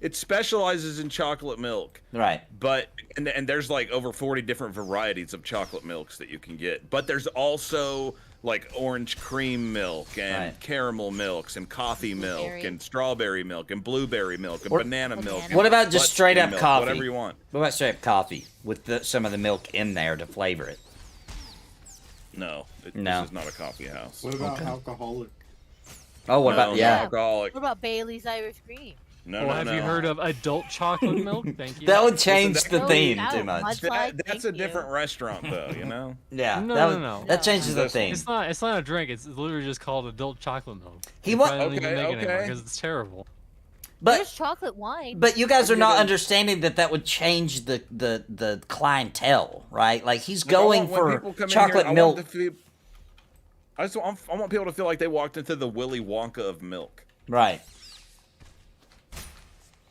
it specializes in chocolate milk. right. But and there's like over 40 different varieties of chocolate milks that you can get. But there's also like orange cream milk and Right. caramel milks and coffee milk and strawberry milk and blueberry milk and Or- banana milk. And What about just butt straight skin up milk, coffee? Whatever you want. What about straight up coffee with some of the milk in there to flavor it? No, No. This is not a coffee house. What about alcoholic? Oh, what No, about not yeah? alcoholic. What about Bailey's Irish Cream? No, Well, have you heard of adult chocolate milk? Thank you. That would change Listen, the that- theme No, too much. mudslide, That's thank a you. different restaurant, though. You know. Yeah, No, that no, would- no. that changes the This one. theme. It's not a drink. It's literally just called adult chocolate milk. He They wa- probably don't even Okay, make it anymore okay. because it's terrible. But There's chocolate wine. but you guys are not understanding that would change the clientele, right? Like he's Like, I going want- when for people come in chocolate here, I milk. want to feel- I want people to feel like they walked into the Willy Wonka of milk. Right.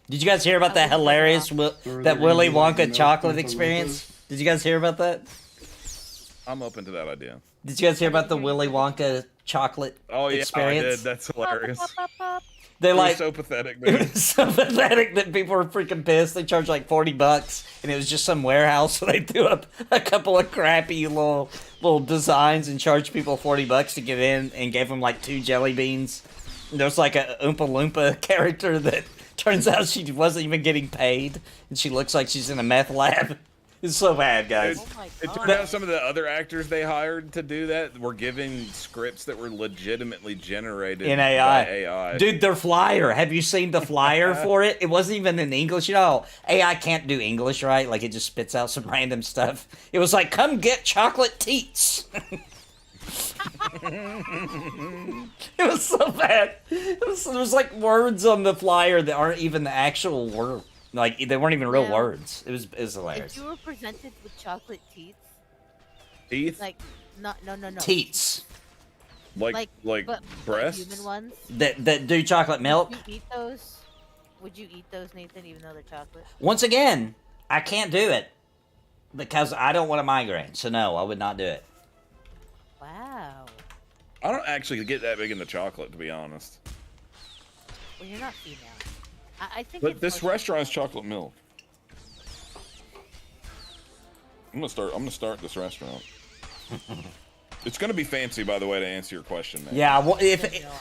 Did you guys hear about I that wouldn't hilarious Or that they're Willy gonna be like Wonka milk chocolate with experience? Did you guys hear about that? I'm open to that idea. Did you guys hear about the Willy Wonka chocolate Oh yeah, I experience? did. That's hilarious. Pop, pop, pop. They're It like was so pathetic, it dude. was so pathetic that people were freaking pissed. They charged like $40, and it was just some warehouse. So they threw up a couple of crappy little designs and charged people $40 to get in, and gave them like 2 jelly beans. And there's like a Oompa Loompa character that turns out she wasn't even getting paid, and she looks like she's in a meth lab. It's so bad, guys. Oh my It turned God. out some of the other actors they hired to do that were given scripts that were legitimately generated In by AI. AI. Dude, their flyer. Have you seen the flyer for it? It wasn't even in English. You know, AI can't do English, right? Like, it just spits out some random stuff. It was like, come get chocolate teats. It was so bad. There was like words on the flyer that aren't even the actual word. Like, they weren't even real Yeah. words. It was hilarious. If you were presented with chocolate teeth, Teeth? like no. Teats. Like but breasts? human ones. That do chocolate milk. Would you eat those? Would you eat those, Nathan, even though they're chocolate? Once again, I can't do it. Because I don't want a migraine. So no, I would not do it. Wow. I don't actually get that big into chocolate, to be honest. Well, you're not female. I think. But it's this more restaurant's chocolate milk. I'm gonna start this restaurant. It's gonna be fancy, by the way, to answer your question, man. Yeah, well,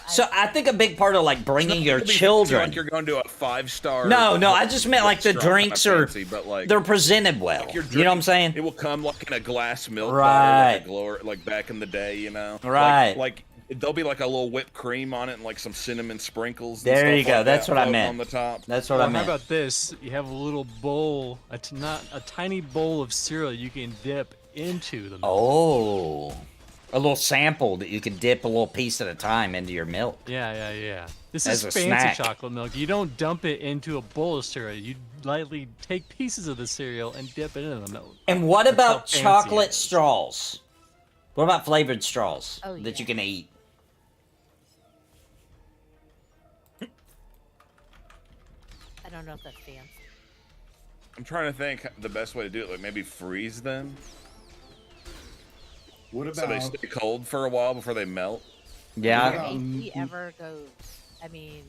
so I think a big part of like bringing your children. Like you're going to a 5-star. No, I just meant like the restaurant, drinks not are fancy, but like they're presented well. like your You know what I'm saying? It will come like in a glass milk Right. bottle, like a glory, like back in the day, you know. Right. Like there'll be like a little whipped cream on it and like some cinnamon sprinkles. And There stuff you go. like That's that what I floating meant. on the top. That's what Or I how meant. about this? You have a little bowl, not a tiny bowl of cereal you can dip into the milk. Oh, a little sample that you can dip a little piece at a time into your milk. Yeah. This As is a fancy snack. chocolate milk. You don't dump it into a bowl of cereal. You lightly take pieces of the cereal and dip it into the milk. And what That's how about fancy it chocolate is. straws? What about flavored straws Oh, that yeah. you can eat? I don't know if that's fancy. I'm trying to think the best way to do it. Like maybe freeze them What so they about stay cold for a while before they melt. Yeah. If ever goes, I mean,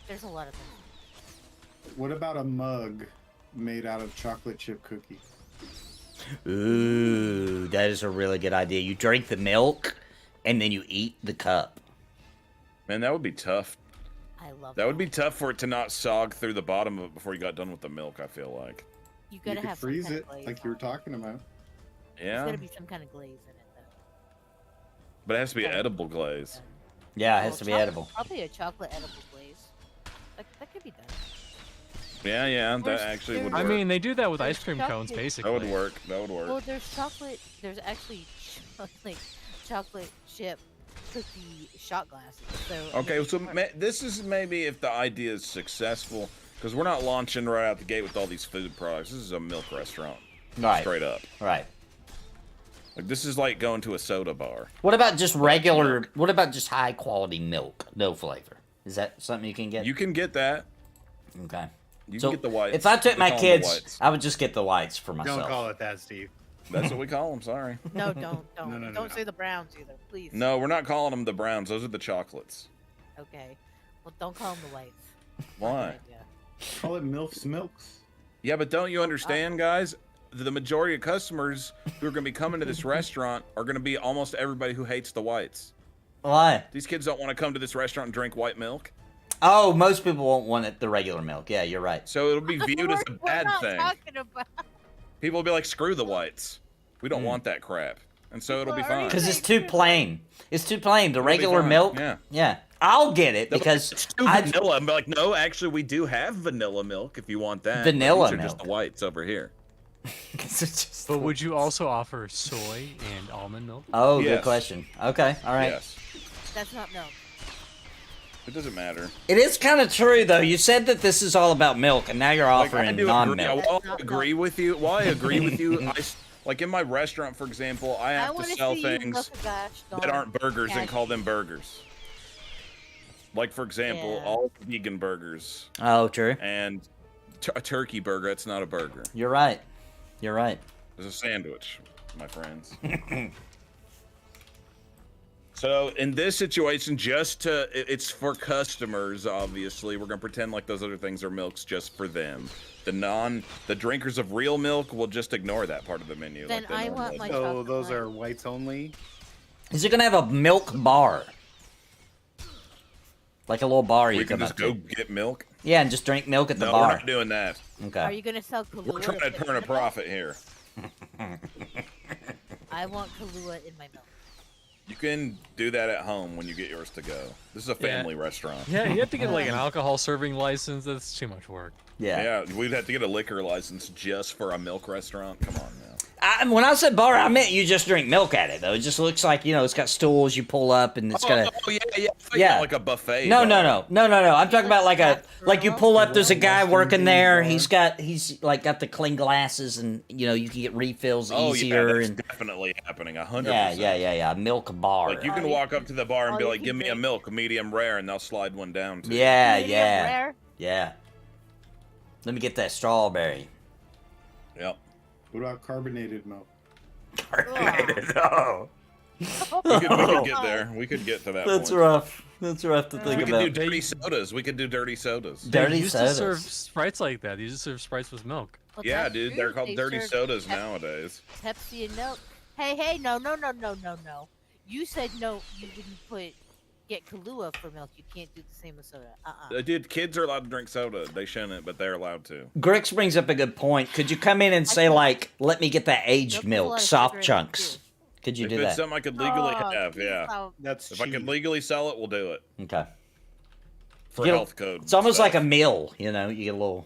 there's a lot of things. what about a mug made out of chocolate chip cookie? Ooh, that is a really good idea. You drink the milk, and then you eat the cup. Man, that would be tough. I love That would be tough for it to not sog through the bottom of it before you got done with the milk, I feel like. You You gotta could have some freeze kind it of glaze like you were on it. talking about. There's Yeah, gotta be some kind of glaze in it, though. but it has to be Yeah. edible glaze. Yeah, it Well, has to be chocolate- edible. Probably a chocolate edible glaze. That could be done. Yeah, There's- that actually would I work. mean, they do that with There's ice cream cones, chocolate- basically. That would work. That would Well, work. there's chocolate. There's actually like chocolate chip cookie shot glasses. So Okay, maybe so it works. this is maybe if the idea is successful, because we're not launching right out the gate with all these food products. This is a milk restaurant, Right. straight up. Right. Like this is like going to a soda bar. What about just regular? What about just high quality milk, no flavor? Is that something you can get? You can get that. Okay. You can get the whites. If I took We my call 'em the kids, whites. I would just get the whites for myself. Don't call it that, Steve. That's what we call them. Sorry. No, don't. No. Don't say the browns either, please. No, we're not calling them the browns. Those are the chocolates. Okay. Well, don't call them the whites. Why? Call it MILF's Milks. Yeah, but don't you understand, guys? The majority of customers who are going to be coming to this restaurant are going to be almost everybody who hates the whites. Why? These kids don't want to come to this restaurant and drink white milk. Oh, most people won't want it the regular milk. Yeah, you're right. So it'll be viewed as a bad we're not thing. talking about. People will be like, screw the whites. We don't want that crap. And so it'll be fine. Because it's too plain. It's too plain. The It'll be regular fine, milk. yeah. Yeah. I'll get it because It's too vanilla. I'm like, no, actually, we do have vanilla milk if you want that. Vanilla These are just milk. the whites over here. But would you also offer soy and almond milk? Oh, Yes. good question. Okay, all right. Yes. That's not milk. It doesn't matter. It is kind of true, though. You said that this is all about milk, and now you're Like, offering I do non-milk. agree with you. Well, I agree with you. Like in my restaurant, for example, I have to wanna sell see you things look a gosh that darn aren't burgers and call them cashew. burgers. Like, for example, Yeah. all vegan burgers Oh, true. and a turkey burger. It's not a burger. You're right. You're right. It's a sandwich, my friends. So in this situation, it's for customers, obviously. We're gonna pretend like those other things are milks just for them. The drinkers of real milk will just ignore that part of the menu. Then like they I want normally my do. So chocolate those white. are whites only. Is it gonna have a milk bar? Like a little bar you We can come just up go to? get milk. Yeah, and just drink milk at the No, we're bar. not doing that. Are Okay. you gonna sell Kahlua? We're trying to in turn a my profit here. milk? I want Kahlua in my milk. You can do that at home when you get yours to go. This is a family restaurant. Yeah, you have to get like an alcohol serving license. That's too much work. Yeah. Yeah, we'd have to get a liquor license just for a milk restaurant. Come on now. When I said bar, I meant you just drink milk at it, though. It just looks like, it's got stools you pull up, and it's got a... Oh, yeah. I thought you Yeah. meant like a buffet. No. bar. I'm talking about like you pull up. There's a guy working there. He's like got the clean glasses, and you can get refills Oh, easier. yeah, that's and definitely happening. 100%. yeah. Milk bar. Like you can Oh, walk you up to the bar and oh, be you like, can "Give me a drink- milk, medium rare," and they'll slide one down to you. Medium Yeah. rare? Yeah. Let me get that strawberry. Yep. What about carbonated milk? Oh. We could get there. We could get to that That's point. rough. That's rough to think We could do about. dirty sodas. We could do dirty sodas. Dirty They used to serve sodas. Sprites like that. They used to serve Sprites with milk. Well, Yeah, that's dude, true. they're called They dirty serve sodas nowadays. Pepsi and milk. Hey, no. You said no. You didn't get Kahlua for milk. You can't do the same with soda. Dude, kids are allowed to drink soda. They shouldn't, but they're allowed to. Grix brings up a good point. Could you come in and say, like, let me get that aged Milk milk, has a lot of soft sugar in it, chunks? too. Could you If do it's that? something I could legally have, please yeah. allow- That's If I cheap. could legally sell it, we'll do it. Okay. For You know, health code. It's almost stuff. like a meal, you get a little...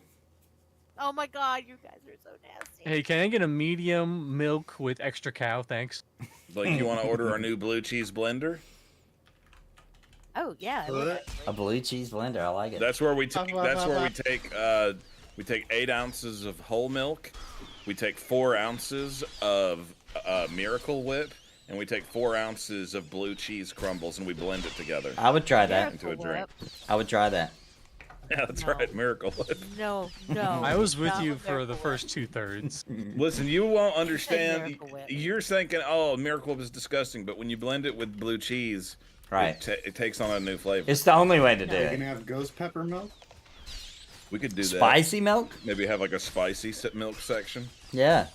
Oh my God, you guys are so nasty. Hey, can I get a medium milk with extra cow? Thanks. Like, you want to order our new blue cheese blender? Oh yeah. I would actually. A blue cheese blender, I like it. That's where we take. We take 8 ounces of whole milk. We take 4 ounces of Miracle Whip, and we take 4 ounces of blue cheese crumbles, and we blend it together I would try that. into a drink. I would try that. Yeah, that's No. right, Miracle Whip. No. I was with not you with for the Miracle Whip. first 2/3. Listen, you won't understand. Miracle Whip. You're thinking, "Oh, Miracle Whip is disgusting," but when you blend it with blue cheese, Right. it takes on a new flavor. It's the only way to do You it. can have ghost pepper milk. We could do that. Spicy milk? Maybe have like a spicy milk section. Yeah.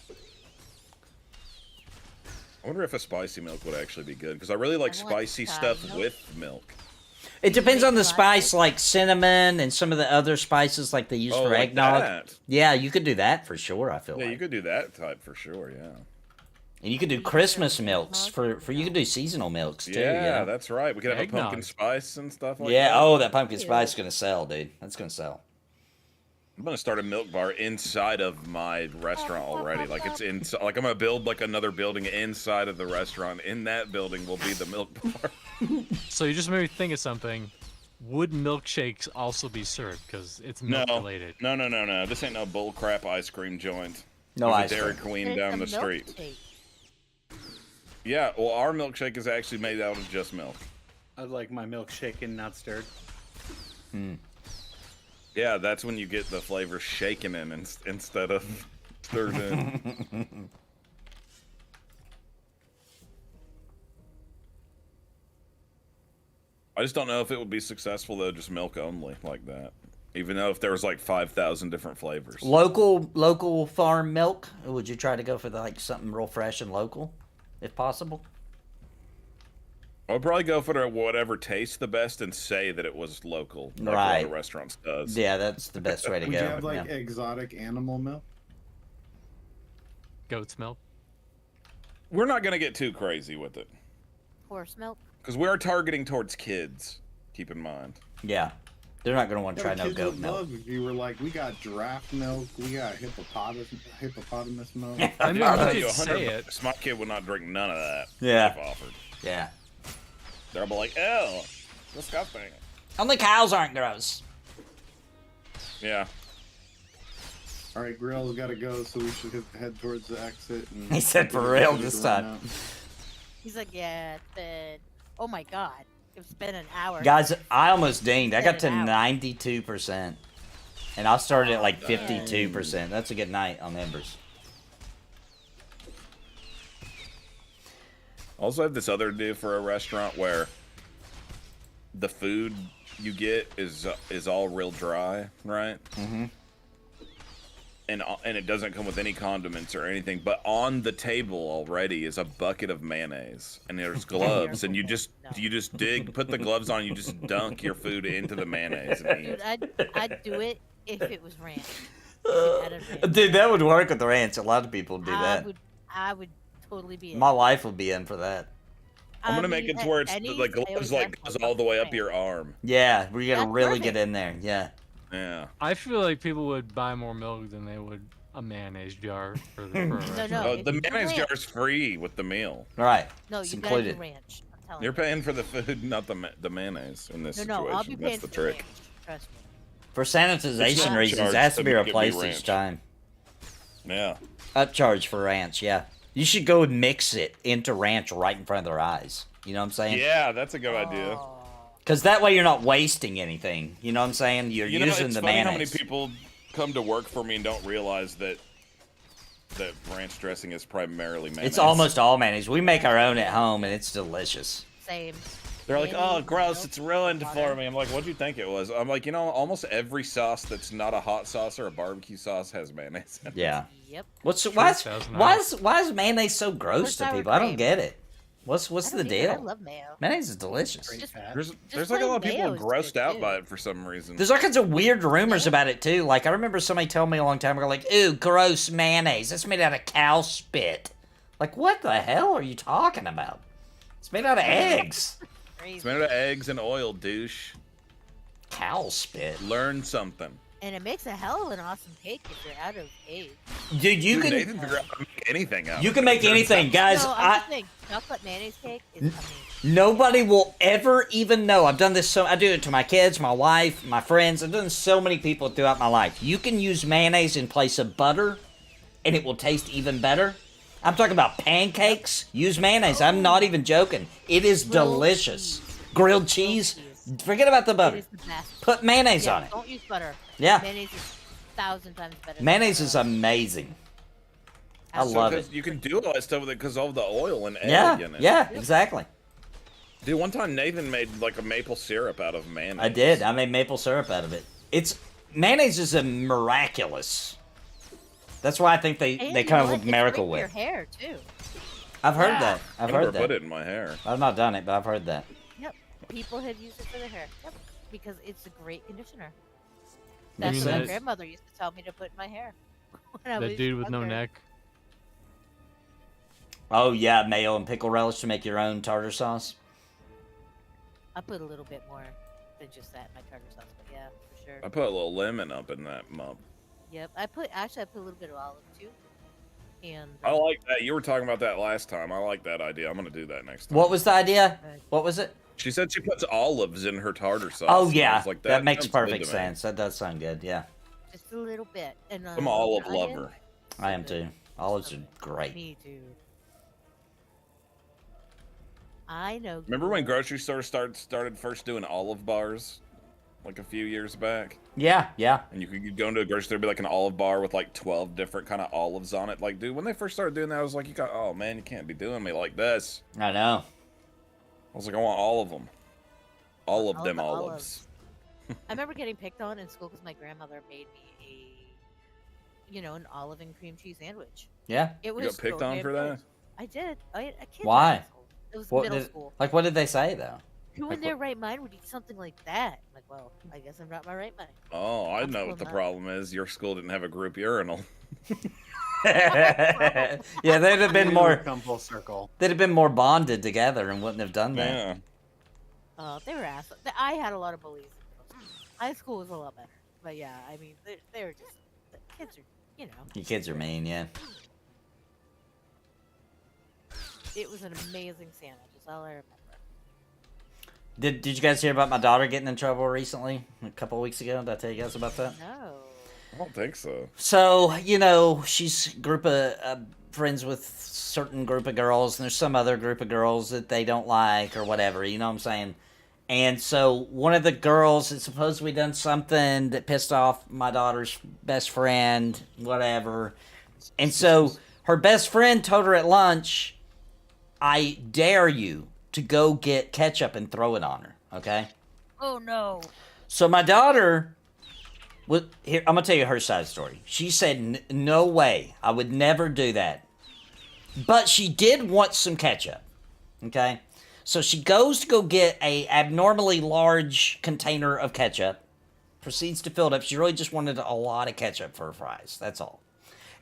I wonder if a spicy milk would actually be good because I really like I want spicy Thai stuff milk. with milk. It depends on the Make spice, like cinnamon and some of the other spices like they use Oh, for like eggnog. that. Yeah, you could do that for sure, I feel Yeah, like. you could do that type for sure. Yeah. And you could do Christmas milks for you could do seasonal milks too. Yeah, Yeah. that's right. We could have a pumpkin Eggnog. spice and stuff like Yeah. that. Oh, that pumpkin spice is gonna sell, dude. That's gonna sell. I'm gonna start a milk bar inside of my restaurant already. Like it's in. Like I'm gonna build like another building inside of the restaurant. In that building will be the milk bar. So you just made me think of something. Would milkshakes also be served? Because it's milk related. No. This ain't no bullcrap ice cream joint. No There's ice a Dairy cream. Queen There's down a the street. milkshake. Yeah, well, our milkshake is actually made out of just milk. I'd like my milk shaken, not stirred. Yeah, that's when you get the flavor shaken in instead of stirred in. I just don't know if it would be successful though, just milk only like that. Even though if there was like 5,000 different flavors. Local farm milk? Or would you try to go for like something real fresh and local, if possible? I'd probably go for whatever tastes the best and say that it was local, like right? What the restaurants does. Yeah, that's the best way to Would go. you have like exotic animal milk? Goat's milk. We're not gonna get too crazy with it. Horse milk. Because we are targeting towards kids. Keep in mind. Yeah, they're not gonna want to try Yeah, no kids goat would milk. love if you were like, we got giraffe milk, we got hippopotamus milk. I mean, I'll you you could say 100 it. bucks, my kid would not drink none of that. Yeah. If offered. Yeah. They'll be like, ew, disgusting. Only cows aren't gross. Yeah. All right, Grill's got to go, so we should head towards the exit. And He said for real this time. He's like, yeah, it's been. Oh my god, it's been an hour. Guys, I almost dinged. I got It's to been an hour. 92%. And I started at like 52%. That's a good night on Embers. Also have this other idea for a restaurant where the food you get is all real dry, right? Mm-hmm. And it doesn't come with any condiments or anything, but on the table already is a bucket of mayonnaise, and there's gloves, and you just put the gloves on, you just dunk your food into the mayonnaise and eat. Dude, I'd do it if it was ranch. Dude, that would work with the ranch. A lot of people do that. I would totally be in. My life would be in for that. I'm gonna make it to where it's the gloves like goes all the way up your arm. Yeah, we gotta That's really perfect. get in there. Yeah. Yeah. I feel like people would buy more milk than they would a mayonnaise jar for the for a restaurant. No, Oh, if the you do mayonnaise ranch- jar is free with the meal. Right. No, It's you gotta included. do ranch. I'm telling You're you. paying for the food, not the mayonnaise in this No, situation. I'll be paying That's the for trick. ranch. Trust me. For It's sanitization not reasons, charged it has to be to give me replaced each ranch. time. Yeah. Upcharge for ranch, yeah. You should go and mix it into ranch right in front of their eyes. You know what I'm saying? Yeah, that's a good idea. Oh. Because that way you're not wasting anything. You know what I'm saying? You're You know, using it's the funny mayonnaise. how many people come to work for me and don't realize that ranch dressing is primarily mayonnaise. It's almost all mayonnaise. We make our own at home, and it's delicious. Same. They're like, Mayonnaise, oh, gross, milk, it's ruined water. for me. I'm like, what'd you think it was? I'm like, you know, almost every sauce that's not a hot sauce or a barbecue sauce has mayonnaise in it. Yeah. Yep. Why is mayonnaise so gross What's to sour people? I don't cream? get it. What's I the don't either. I deal? love mayo. Mayonnaise is delicious. There's like a lot of people mayo is grossed good, out too. by it for some reason. There's all kinds of weird rumors about it too. Like I remember somebody telling me a long time ago, like, "Ooh, gross mayonnaise. That's made out of cow spit." Like, what the hell are you talking about? It's made out of eggs. It's made out of eggs and oil, douche. Cow spit. Learn something. And it makes a hell of an awesome cake if you're out of eggs. Dude, you Dude, can Nathan figure out how to make anything out. you of can it. make anything, guys. No, I'm just saying, chocolate mayonnaise cake is amazing. Nobody will ever even know. I've done this I do it to my kids, my wife, my friends. I've done this to so many people throughout my life. You can use mayonnaise in place of butter, and it will taste even better. I'm talking about pancakes. Use mayonnaise. I'm not even joking. It is delicious. Grilled cheese. Forget about the It butter. is the best. Put mayonnaise Yeah, on it. Don't use butter. Yeah. Mayonnaise is 1,000 times better. than Mayonnaise is butter. amazing. I So love 'cause it. You can do all that stuff with it because of the oil and egg Yeah, in it. yeah, exactly. Dude, one time Nathan made like a maple syrup out of mayonnaise. I did. I made maple syrup out of it. Mayonnaise is a miraculous. That's why I think they And come you know up what? with It's Miracle great for Whip. your hair too. I've heard Yeah. that. I've I never heard put that. it in my hair. I've not done it, but I've heard that. Yep. People have used it for their hair. Yep. Because it's a great conditioner. mean That's what my that- grandmother used to tell me to put in my hair. when I That was dude with no younger. neck. Oh yeah, mayo and pickle relish to make your own tartar sauce. I put a little bit more than just that in my tartar sauce, but yeah, for sure. I put a little lemon up in that mug. Yep. I put a little bit of olive too. And I like that. You were talking about that last time. I like that idea. I'm gonna do that next time. What was the idea? What was it? She said she puts olives in her tartar sauce. Oh and I yeah, was like, that makes sounds good perfect to me. sense. That does sound good. Yeah, just a little bit. And I'm an olive onion. lover. I am too. Olives are great. Me too. I know. Remember when grocery stores started first doing olive bars, like a few years back? Yeah, yeah. And you could go into a grocery store, be like an olive bar with like 12 different kind of olives on it. Like, dude, when they first started doing that, I was like, oh man, you can't be doing me like this. I know. I was like, I want all of them. All of them olives. I remember getting picked on in school because my grandmother made me an olive and cream cheese sandwich. Yeah. It was You got picked on for that? I did. A kid. Why? It was What middle did, school. like, what did they say though? Who in their right mind would eat something like that? I'm like, well, I guess I'm not my right mind. Oh, I know what the problem is. Your school didn't have a group urinal. Yeah, they'd have been more. Come full circle. They'd have been more bonded together and wouldn't have done that. Yeah. They were assholes. I had a lot of bullies. High school was a lot better, but yeah, I mean, they were just the kids are, You kids are mean, yeah. It was an amazing sandwich. That's all I remember. Did you guys hear about my daughter getting in trouble recently? A couple of weeks ago? Did I tell you guys about that? No. I don't think so. So, she's a group of friends with certain group of girls, and there's some other group of girls that they don't like or whatever, you know what I'm saying? And so one of the girls had supposedly done something that pissed off my daughter's best friend, whatever. And so her best friend told her at lunch, I dare you to go get ketchup and throw it on her, okay? Oh, no. So my daughter, here, I'm going to tell you her side of the story. She said, no way, I would never do that. But she did want some ketchup, okay? So she goes to go get a abnormally large container of ketchup, proceeds to fill it up. She really just wanted a lot of ketchup for her fries, that's all.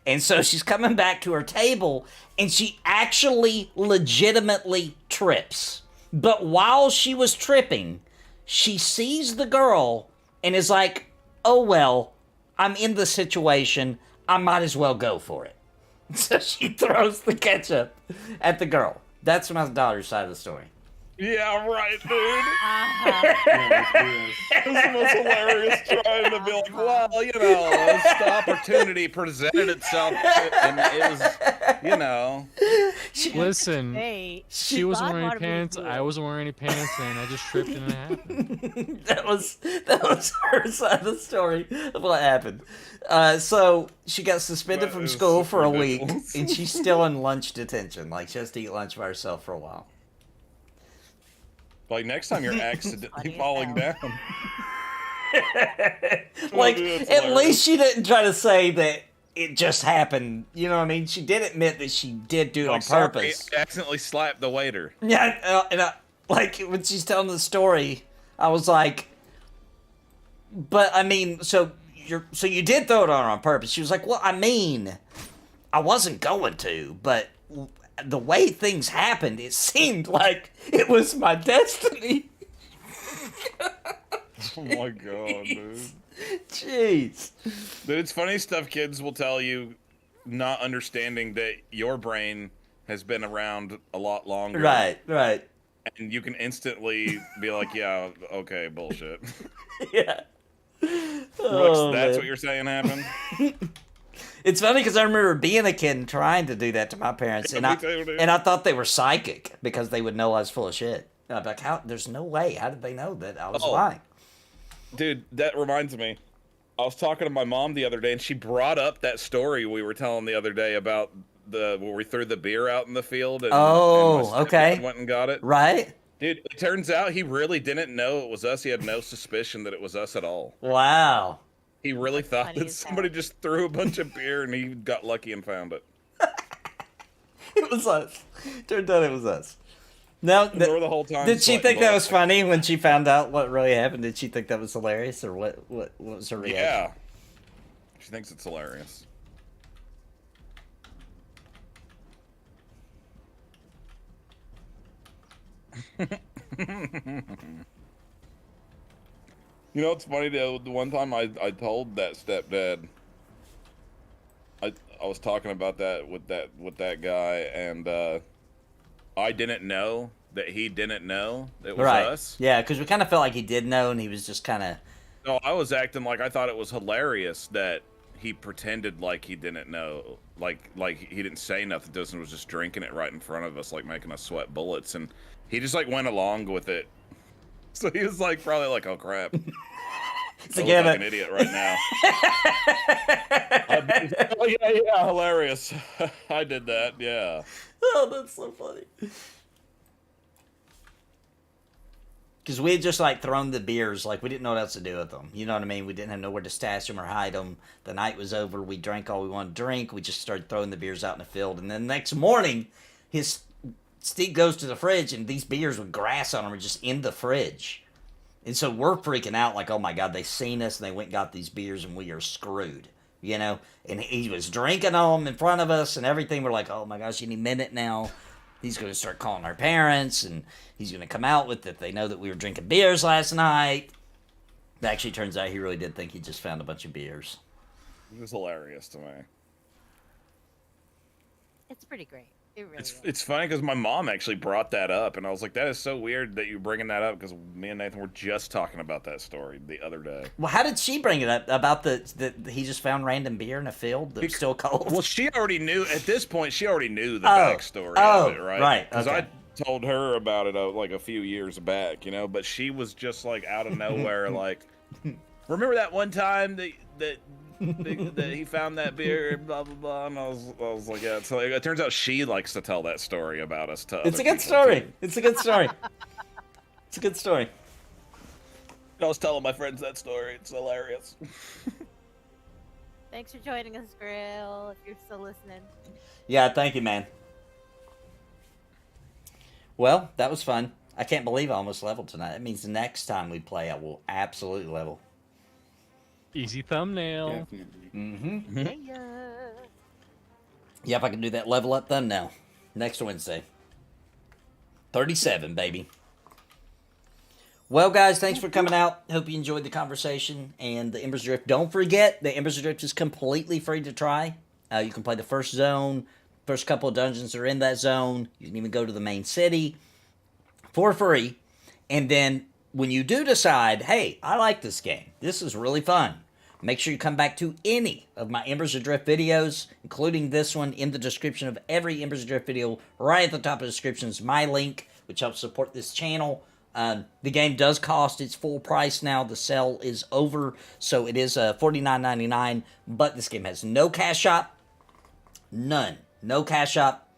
And so she's coming back to her table, and she actually legitimately trips. But while she was tripping, she sees the girl and is like, oh, well, I'm in the situation. I might as well go for it. So she throws the ketchup at the girl. That's my daughter's side of the story. Yeah, right, dude. It was the most hilarious trying to be like, well, as the opportunity presented itself, and it was, Listen, she wasn't wearing pants, I wasn't wearing any pants, and I just tripped and it happened. that was her side of the story of what happened. So she got suspended from school for a week, and she's still in lunch detention. Like, she has to eat lunch by herself for a while. Like, next time you're accidentally falling down. Like, at least she didn't try to say that it just happened. You know what I mean? She did admit that she did do it on purpose. Sorry, accidentally slapped the waiter. Yeah, and like, when she's telling the story, I was like, but, I mean, so you did throw it on purpose. She was like, well, I mean, I wasn't going to, but the way things happened, it seemed like it was my destiny. Oh my god, dude. Jeez. Dude, it's funny stuff kids will tell you, not understanding that your brain has been around a lot longer. Right. And you can instantly be like, yeah, okay, bullshit. Yeah. Brooks, that's what you're saying happened? It's funny because I remember being a kid and trying to do that to my parents, and I thought they were psychic because they would know I was full of shit. And I'd be like, "How? There's no way. How did they know that I was lying?" Dude, that reminds me. I was talking to my mom the other day, and she brought up that story we were telling the other day about where we threw the beer out in the field. And, okay. Went and got it. Right. Dude, it turns out he really didn't know it was us. He had no suspicion that it was us at all. Wow. He really thought that somebody just threw a bunch of beer and he got lucky and found it. It was us. Turned out it was us. Now, the whole time did she think that was funny when she found out what really happened? Did she think that was hilarious, or what was her reaction? Yeah. She thinks it's hilarious. You know, it's funny though. The one time I told that stepdad, I was talking about that with that guy, and I didn't know that he didn't know it was us. Yeah, because we kind of felt like he did know, and he was just kind of. No, I was acting like I thought it was hilarious that he pretended like he didn't know, like he didn't say nothing to us and was just drinking it right in front of us, like making us sweat bullets. And He just like went along with it. So he was like probably like, oh crap. I look like an idiot right now. Oh, yeah, hilarious. I did that, yeah. Oh, that's so funny. Because we had just like thrown the beers, like we didn't know what else to do with them. You know what I mean? We didn't have nowhere to stash them or hide them. The night was over. We drank all we wanted to drink. We just started throwing the beers out in the field. And then the next morning, Steve goes to the fridge, and these beers with grass on them are just in the fridge. And so we're freaking out like, oh my God, they seen us and they went and got these beers and we are screwed, you know? And he was drinking them in front of us and everything. We're like, oh my gosh, any minute now, he's going to start calling our parents and he's going to come out with that they know that we were drinking beers last night. It actually turns out he really did think he just found a bunch of beers. It was hilarious to me. It's pretty great. It really is. It's funny because my mom actually brought that up, and I was like, that is so weird that you're bringing that up because me and Nathan were just talking about that story the other day. Well, how did she bring it up about the he just found random beer in a field that was still cold? Well, she already knew, at this point, she already knew the backstory of it, right? Right, Because okay. I told her about it like a few years back, you know, but she was just like out of nowhere, like, remember that one time that he found that beer and blah blah blah, and I was like, yeah. So it turns out she likes to tell that story about us to It's other a good people, story. too. It's a good story. It's a good story. I was telling my friends that story. It's hilarious. Thanks for joining us, Grill, if you're still listening. Yeah, thank you, man. Well, that was fun. I can't believe I almost leveled tonight. That means the next time we play, I will absolutely level. Easy thumbnail. Definitely. Mm-hmm. Yeah. Yep, I can do that level up thumbnail next Wednesday. 37, baby. Well, guys, thanks for coming out. Hope you enjoyed the conversation and the Embers Adrift. Don't forget, the Embers Adrift is completely free to try. You can play the first zone. First couple of dungeons are in that zone. You can even go to the main city for free. And then when you do decide, hey, I like this game, this is really fun, make sure you come back to any of my Embers Adrift videos, including this one, in the description of every Embers Adrift video. Right at the top of the description is my link, which helps support this channel. The game does cost its full price now. The sale is over, so it is $49.99, but this game has no cash shop. None. No cash shop.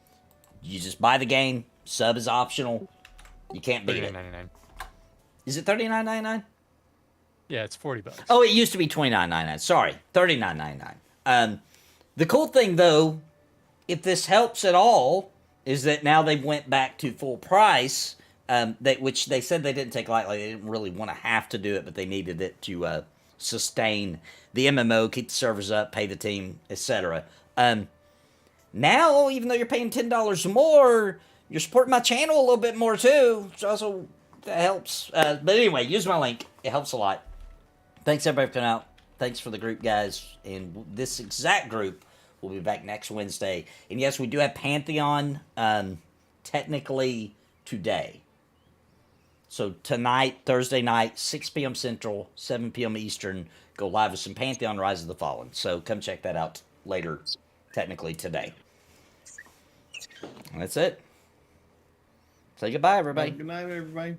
You just buy the game. Sub is optional. You can't beat it. $39.99. Is it $39.99? Yeah, it's $40. Oh, it used to be $29.99. Sorry, $39.99. The cool thing, though, if this helps at all, is that now they went back to full price, which they said they didn't take lightly. They didn't really want to have to do it, but they needed it to sustain the MMO, keep the servers up, pay the team, etc. Now, even though you're paying $10 more, you're supporting my channel a little bit more, too, which also that helps. But anyway, use my link. It helps a lot. Thanks, everybody, for coming out. Thanks for the group, guys. And this exact group will be back next Wednesday. And yes, we do have Pantheon technically today. So tonight, Thursday night, 6 p.m. Central, 7 p.m. Eastern, go live with some Pantheon Rise of the Fallen. So come check that out later, technically today. And that's it. Say goodbye, everybody. Good night, everybody.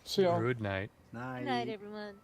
See y'all. Good night. Night. Good night, everyone.